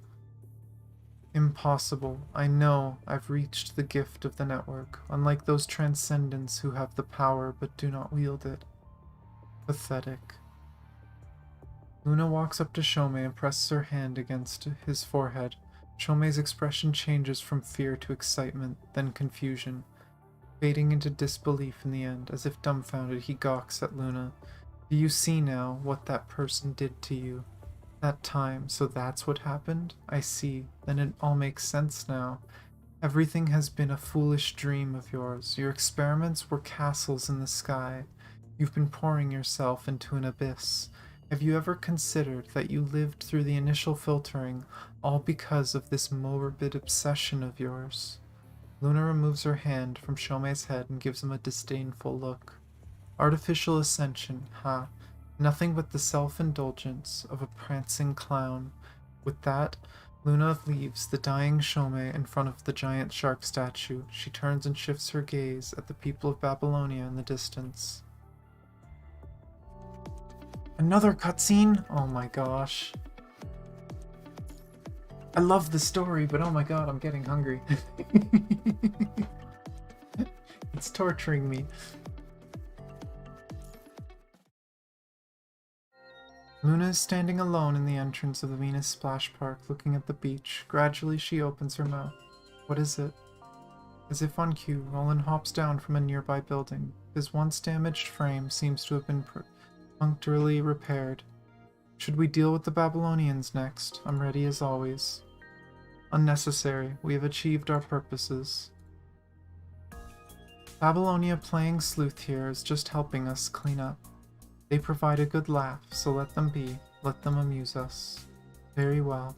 Impossible. I know I've reached the gift of the network, unlike those transcendents who have the power but do not wield it. Pathetic. Luna walks up to Shomei and presses her hand against his forehead. Shomei's expression changes from fear to excitement, then confusion, fading into disbelief in the end. As if dumbfounded, he gawks at Luna. Do you see now what that person did to you? That time, so that's what happened? I see. Then it all makes sense now. Everything has been a foolish dream of yours. Your experiments were castles in the sky. You've been pouring yourself into an abyss. Have you ever considered that you lived through the initial filtering, all because of this morbid obsession of yours? Luna removes her hand from Shomei's head and gives him a disdainful look. Artificial ascension, ha. Nothing but the self-indulgence of a prancing clown. With that, Luna leaves the dying Shomei in front of the giant shark statue. She turns and shifts her gaze at the people of Babylonia in the distance. Another cutscene? Oh my gosh. I love the story, but oh my god, I'm getting hungry. It's torturing me. Luna is standing alone in the entrance of the Venus Splash Park, looking at the beach. Gradually, she opens her mouth. What is it? As if on cue, Roland hops down from a nearby building. His once damaged frame seems to have been punctually repaired. Should we deal with the Babylonians next? I'm ready as always. Unnecessary. We have achieved our purposes. Babylonia playing sleuth here is just helping us clean up. They provide a good laugh, so let them be. Let them amuse us. Very well.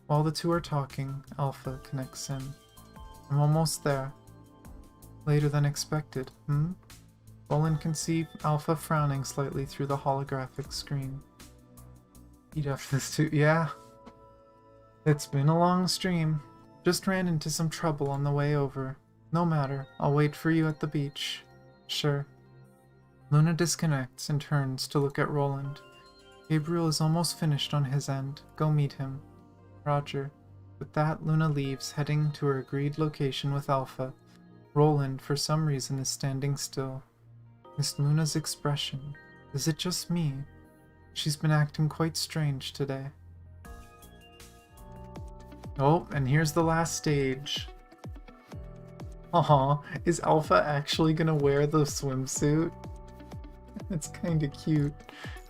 While the two are talking, Alpha connects in. I'm almost there. Later than expected, Roland can see Alpha frowning slightly through the holographic screen. Eat up this too. Yeah. It's been a long stream. Just ran into some trouble on the way over. No matter. I'll wait for you at the beach. Sure. Luna disconnects and turns to look at Roland. Gabriel is almost finished on his end. Go meet him. Roger. With that, Luna leaves, heading to her agreed location with Alpha. Roland, for some reason, is standing still. Miss Luna's expression. Is it just me? She's been acting quite strange today. Oh, and here's the last stage. Aw, is Alpha actually gonna wear the swimsuit? It's kinda cute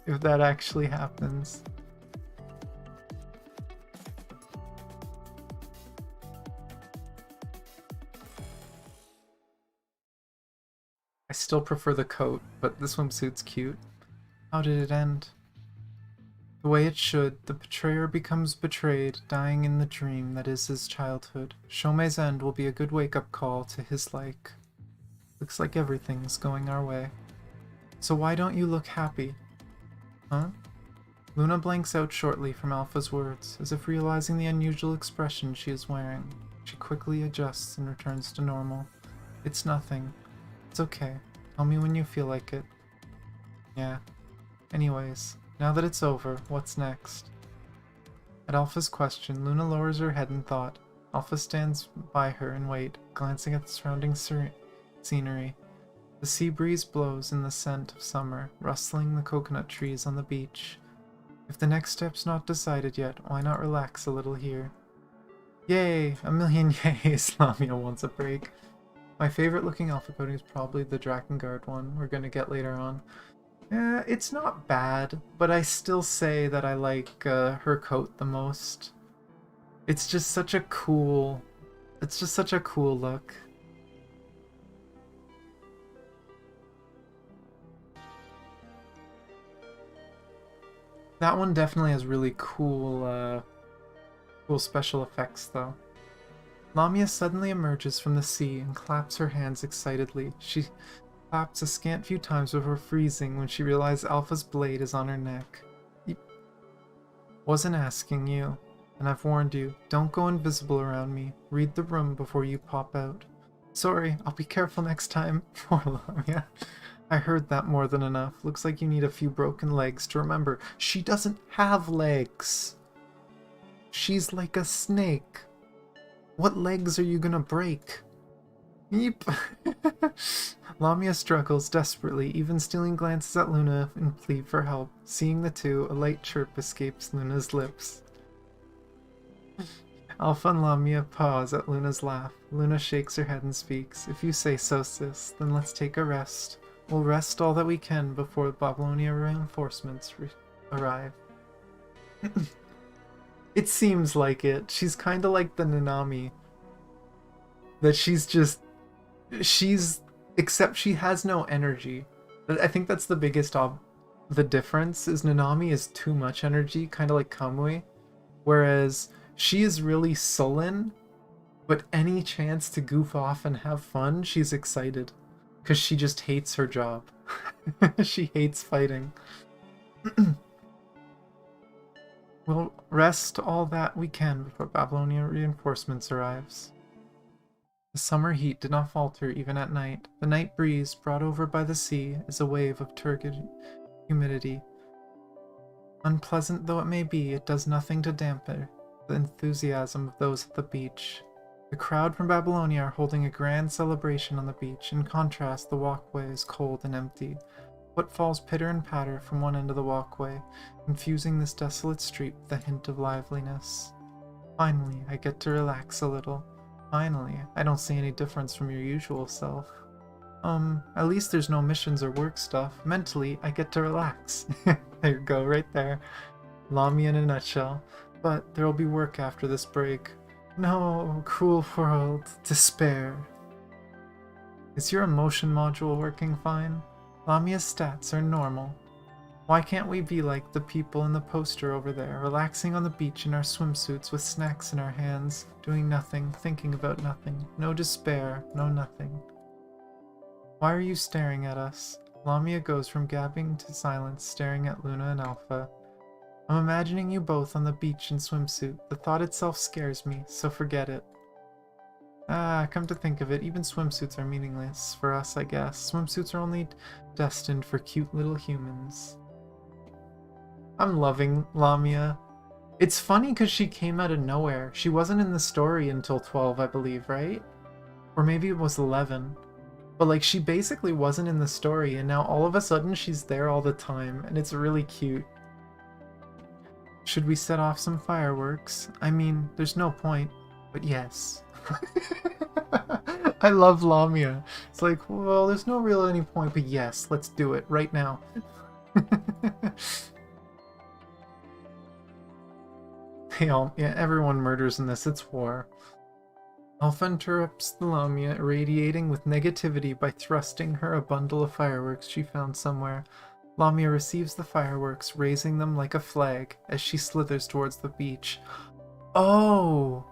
if that actually happens. I still prefer the coat, but the swimsuit's cute. How did it end? The way it should, the betrayer becomes betrayed, dying in the dream that is his childhood. Shome's end will be a good wake-up call to his like. Looks like everything's going our way. So why don't you look happy? Huh? Luna blanks out shortly from Alpha's words, as if realizing the unusual expression she is wearing. She quickly adjusts and returns to normal. It's nothing. It's okay. Tell me when you feel like it. Yeah. Anyways, now that it's over, what's next? At Alpha's question, Luna lowers her head in thought. Alpha stands by her and wait, glancing at the surrounding scenery. The sea breeze blows in the scent of summer, rustling the coconut trees on the beach. If the next step's not decided yet, why not relax a little here? Yay! A million yays! Lamia wants a break. My favorite looking Alpha coating is probably the Drakengard one we're gonna get later on. It's not bad, but I still say that I like her coat the most. It's just such a cool... It's just such a cool look. That one definitely has really cool, cool special effects, though. Lamia suddenly emerges from the sea and claps her hands excitedly. She claps a scant few times before freezing when she realizes Alpha's blade is on her neck. Wasn't asking you, and I've warned you, don't go invisible around me. Read the room before you pop out. Sorry, I'll be careful next time. Poor Lamia. I heard that more than enough. Looks like you need a few broken legs to remember. She doesn't have legs. She's like a snake. What legs are you gonna break? Yeep. Lamia struggles desperately, even stealing glances at Luna in plea for help. Seeing the two, a light chirp escapes Luna's lips. Alpha and Lamia pause at Luna's laugh. Luna shakes her head and speaks. If you say so, sis, then let's take a rest. We'll rest all that we can before Babylonia reinforcements arrive. It seems like it. She's kind of like the Nanami. That except she has no energy. I think that's the biggest the difference is Nanami is too much energy, kind of like Kamui. Whereas she is really sullen, but any chance to goof off and have fun, she's excited. Because she just hates her job. She hates fighting. We'll rest all that we can before Babylonia reinforcements arrives. The summer heat did not falter even at night. The night breeze, brought over by the sea, is a wave of turgid humidity. Unpleasant though it may be, it does nothing to dampen the enthusiasm of those at the beach. The crowd from Babylonia are holding a grand celebration on the beach. In contrast, the walkway is cold and empty. Footfalls pitter and patter from one end of the walkway, infusing this desolate street with a hint of liveliness. Finally, I get to relax a little. Finally, I don't see any difference from your usual self. At least there's no missions or work stuff. Mentally, I get to relax. There you go, right there. Lamia in a nutshell. But there'll be work after this break. No, cruel world, despair. Is your emotion module working fine? Lamia's stats are normal. Why can't we be like the people in the poster over there, relaxing on the beach in our swimsuits with snacks in our hands, doing nothing, thinking about nothing, no despair, no nothing. Why are you staring at us? Lamia goes from gabbing to silence, staring at Luna and Alpha. I'm imagining you both on the beach in swimsuit. The thought itself scares me, so forget it. Come to think of it, even swimsuits are meaningless for us, I guess. Swimsuits are only destined for cute little humans. I'm loving Lamia. It's funny because she came out of nowhere. She wasn't in the story until 12, I believe, right? Or maybe it was 11. But like, she basically wasn't in the story, and now all of a sudden she's there all the time, and it's really cute. Should we set off some fireworks? I mean, there's no point, but yes. I love Lamia. It's like, well, there's no real any point, but yes, let's do it right now. Everyone murders in this, it's war. Alpha interrupts the Lamia, irradiating with negativity by thrusting her a bundle of fireworks she found somewhere. Lamia receives the fireworks, raising them like a flag as she slithers towards the beach. Oh!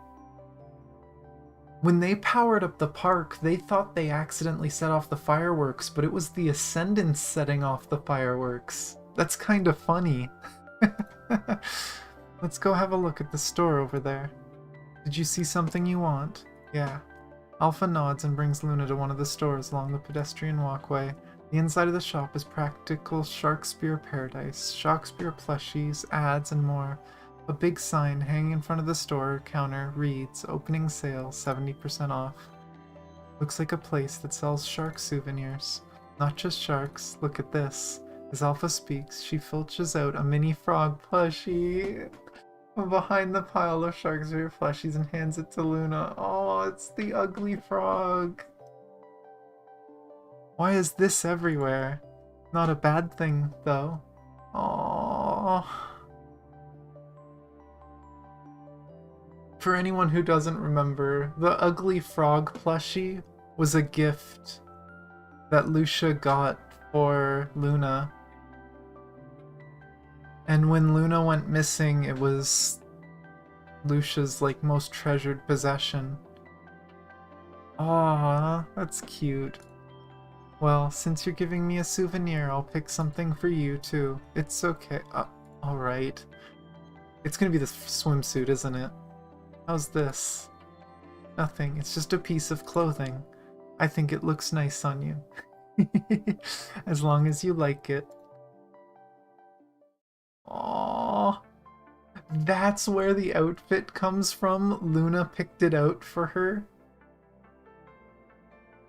When they powered up the park, they thought they accidentally set off the fireworks, but it was the Ascendants setting off the fireworks. That's kind of funny. Let's go have a look at the store over there. Did you see something you want? Yeah. Alpha nods and brings Luna to one of the stores along the pedestrian walkway. The inside of the shop is practical Sharkspere paradise. Sharkspere plushies, ads, and more. A big sign hanging in front of the store counter reads, "Opening sale, 70% off." Looks like a place that sells shark souvenirs. Not just sharks, look at this. As Alpha speaks, she filches out a mini frog plushie from behind the pile of Sharkspere plushies and hands it to Luna. Oh, it's the ugly frog. Why is this everywhere? Not a bad thing, though. Aww. For anyone who doesn't remember, the ugly frog plushie was a gift that Lucia got for Luna. And when Luna went missing, it was Lucia's like most treasured possession. Aww, that's cute. Well, since you're giving me a souvenir, I'll pick something for you too. It's okay. Alright. It's gonna be this swimsuit, isn't it? How's this? Nothing. It's just a piece of clothing. I think it looks nice on you. As long as you like it. Aww. That's where the outfit comes from? Luna picked it out for her?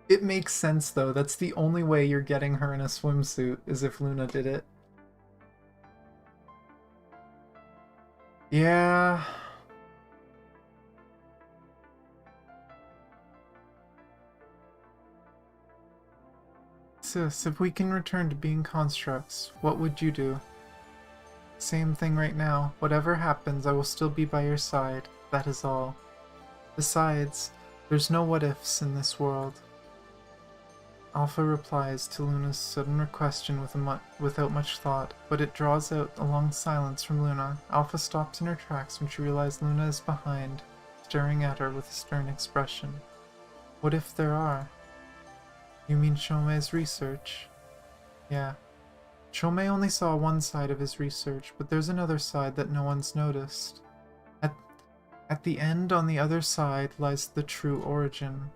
It makes sense though. That's the only way you're getting her in a swimsuit, is if Luna did it. Yeah. Sis, if we can return to being constructs, what would you do? Same thing right now. Whatever happens, I will still be by your side. That is all. Besides, there's no what-ifs in this world. Alpha replies to Luna's sudden question without much thought, but it draws out a long silence from Luna. Alpha stops in her tracks when she realizes Luna is behind, staring at her with a stern expression. What if there are? You mean Chomei's research? Yeah. Chomei only saw one side of his research, but there's another side that no one's noticed. At the end, on the other side, lies the true origin.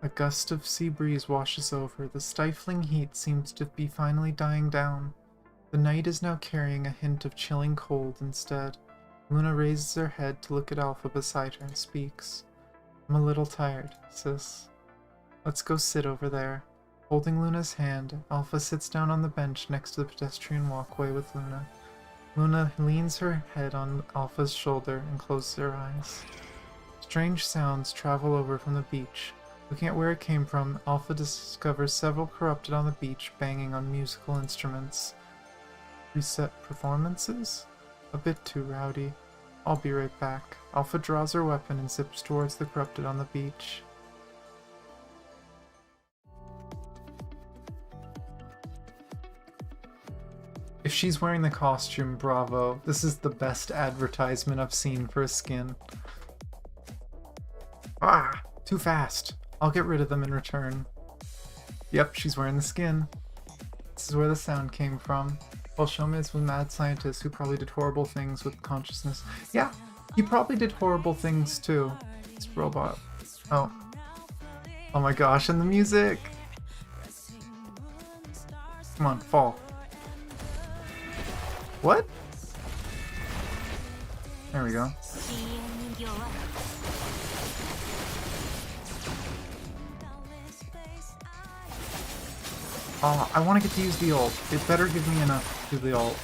A gust of sea breeze washes over. The stifling heat seems to be finally dying down. The night is now carrying a hint of chilling cold instead. Luna raises her head to look at Alpha beside her and speaks. I'm a little tired, sis. Let's go sit over there. Holding Luna's hand, Alpha sits down on the bench next to the pedestrian walkway with Luna. Luna leans her head on Alpha's shoulder and closes her eyes. Strange sounds travel over from the beach. Looking at where it came from, Alpha discovers several corrupted on the beach banging on musical instruments. Reset performances? A bit too rowdy. I'll be right back. Alpha draws her weapon and zips towards the corrupted on the beach. If she's wearing the costume, bravo. This is the best advertisement I've seen for a skin. Ah! Too fast. I'll get rid of them in return. Yep, she's wearing the skin. This is where the sound came from. Well, Shoma is a mad scientist who probably did horrible things with consciousness. Yeah, he probably did horrible things too. This robot. Oh. Oh my gosh, and the music! Come on, fall. What? There we go. Oh, I want to get to use the ult. It better give me enough to do the ult.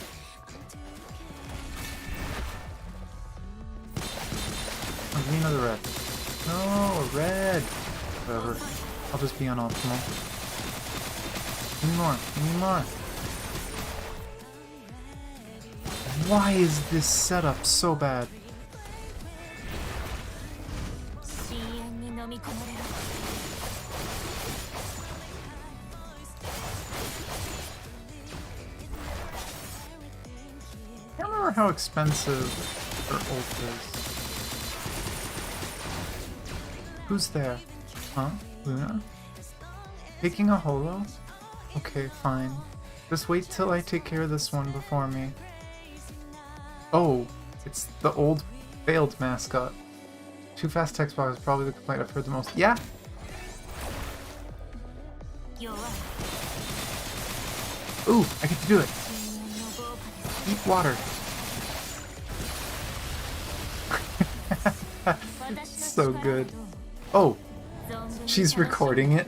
Oh, give me another red. No, red! Whatever. I'll just be on optimal. Give me more. Give me more. Why is this setup so bad? I don't remember how expensive her ult is. Who's there? Huh? Luna? Taking a holo? Okay, fine. Just wait till I take care of this one before me. Oh, it's the old failed mascot. Too fast text box is probably the complaint I've heard the most. Yeah! Ooh, I get to do it! Eat water! So good. Oh! She's recording it.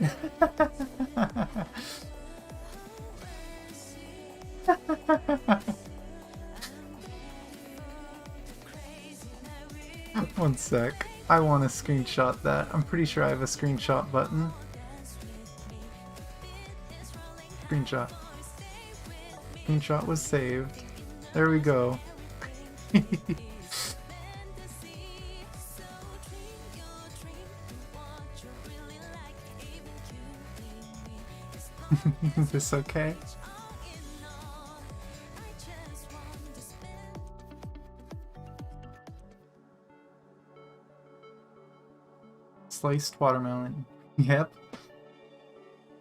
One sec. I want to screenshot that. I'm pretty sure I have a screenshot button. Screenshot. Screenshot was saved. There we go. Is this okay? Sliced watermelon. Yep.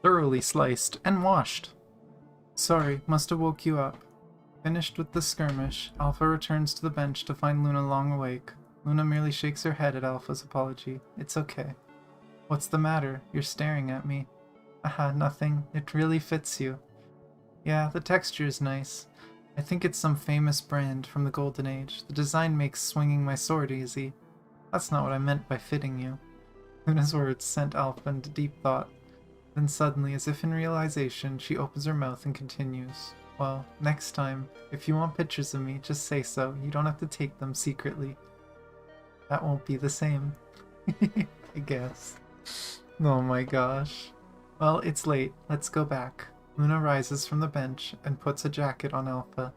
Thoroughly sliced and washed. Sorry, must have woke you up. Finished with the skirmish, Alpha returns to the bench to find Luna long awake. Luna merely shakes her head at Alpha's apology. It's okay. What's the matter? You're staring at me. Aha, nothing. It really fits you. Yeah, the texture is nice. I think it's some famous brand from the Golden Age. The design makes swinging my sword easy. That's not what I meant by fitting you. Luna's words sent Alpha into deep thought. Then suddenly, as if in realization, she opens her mouth and continues. Well, next time, if you want pictures of me, just say so. You don't have to take them secretly. That won't be the same. I guess. Oh my gosh. Well, it's late. Let's go back. Luna rises from the bench and puts a jacket on Alpha,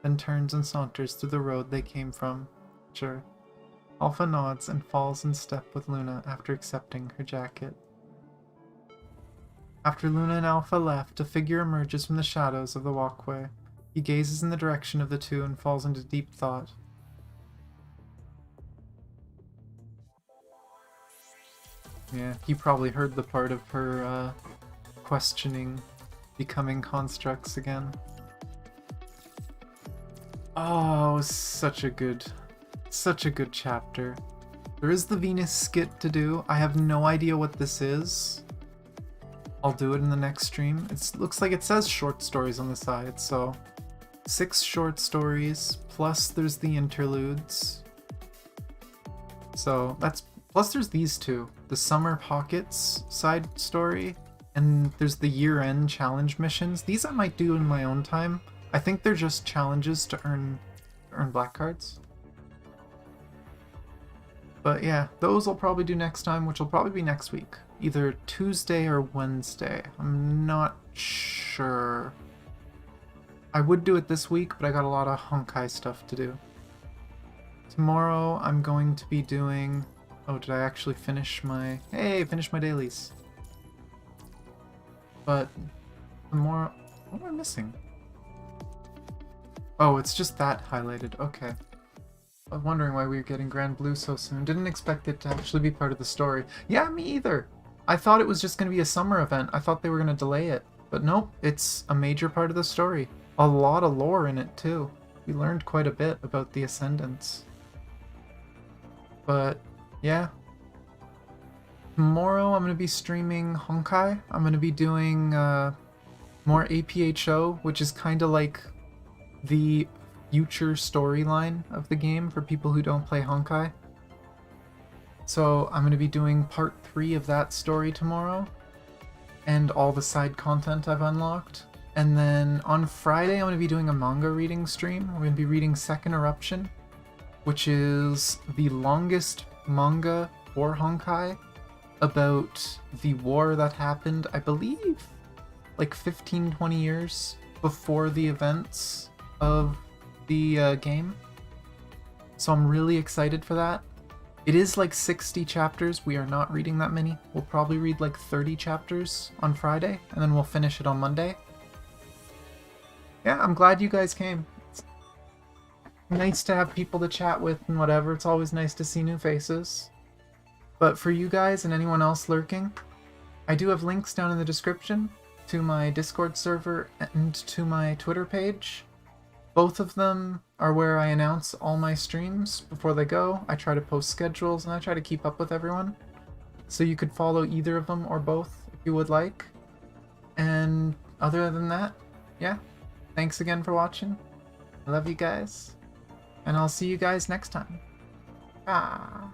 then turns and saunters through the road they came from. Sure. Alpha nods and falls in step with Luna after accepting her jacket. After Luna and Alpha left, a figure emerges from the shadows of the walkway. He gazes in the direction of the two and falls into deep thought. Yeah, he probably heard the part of her questioning becoming constructs again. Oh, such a good chapter. There is the Venus skit to do. I have no idea what this is. I'll do it in the next stream. It looks like it says short stories on the side, so 6 short stories, plus there's the interludes. So that's, plus there's these two, the Summer Pockets side story, and there's the year-end challenge missions. These I might do in my own time. I think they're just challenges to earn black cards. But yeah, those I'll probably do next time, which will probably be next week. Either Tuesday or Wednesday. I'm not sure. I would do it this week, but I got a lot of Honkai stuff to do. Tomorrow I'm going to be doing... Oh, did I actually finish my... Hey, finish my dailies. But tomorrow... What am I missing? Oh, it's just that highlighted. Okay. I was wondering why we were getting Grand Blue so soon. Didn't expect it to actually be part of the story. Yeah, me either. I thought it was just going to be a summer event. I thought they were going to delay it. But nope, it's a major part of the story. A lot of lore in it, too. We learned quite a bit about the Ascendants. But, yeah. Tomorrow I'm going to be streaming Honkai. I'm going to be doing more APHO, which is kind of like the future storyline of the game for people who don't play Honkai. So I'm going to be doing part 3 of that story tomorrow, and all the side content I've unlocked. And then on Friday I'm going to be doing a manga reading stream. We're going to be reading Second Eruption, which is the longest manga for Honkai about the war that happened, I believe, like 15-20 years before the events of the game. So I'm really excited for that. It is like 60 chapters. We are not reading that many. We'll probably read like 30 chapters on Friday, and then we'll finish it on Monday. Yeah, I'm glad you guys came. It's nice to have people to chat with and whatever. It's always nice to see new faces. But for you guys and anyone else lurking, I do have links down in the description to my Discord server and to my Twitter page. Both of them are where I announce all my streams before they go. I try to post schedules and I try to keep up with everyone. So you could follow either of them or both if you would like. And other than that, yeah. Thanks again for watching. I love you guys. And I'll see you guys next time. Ah.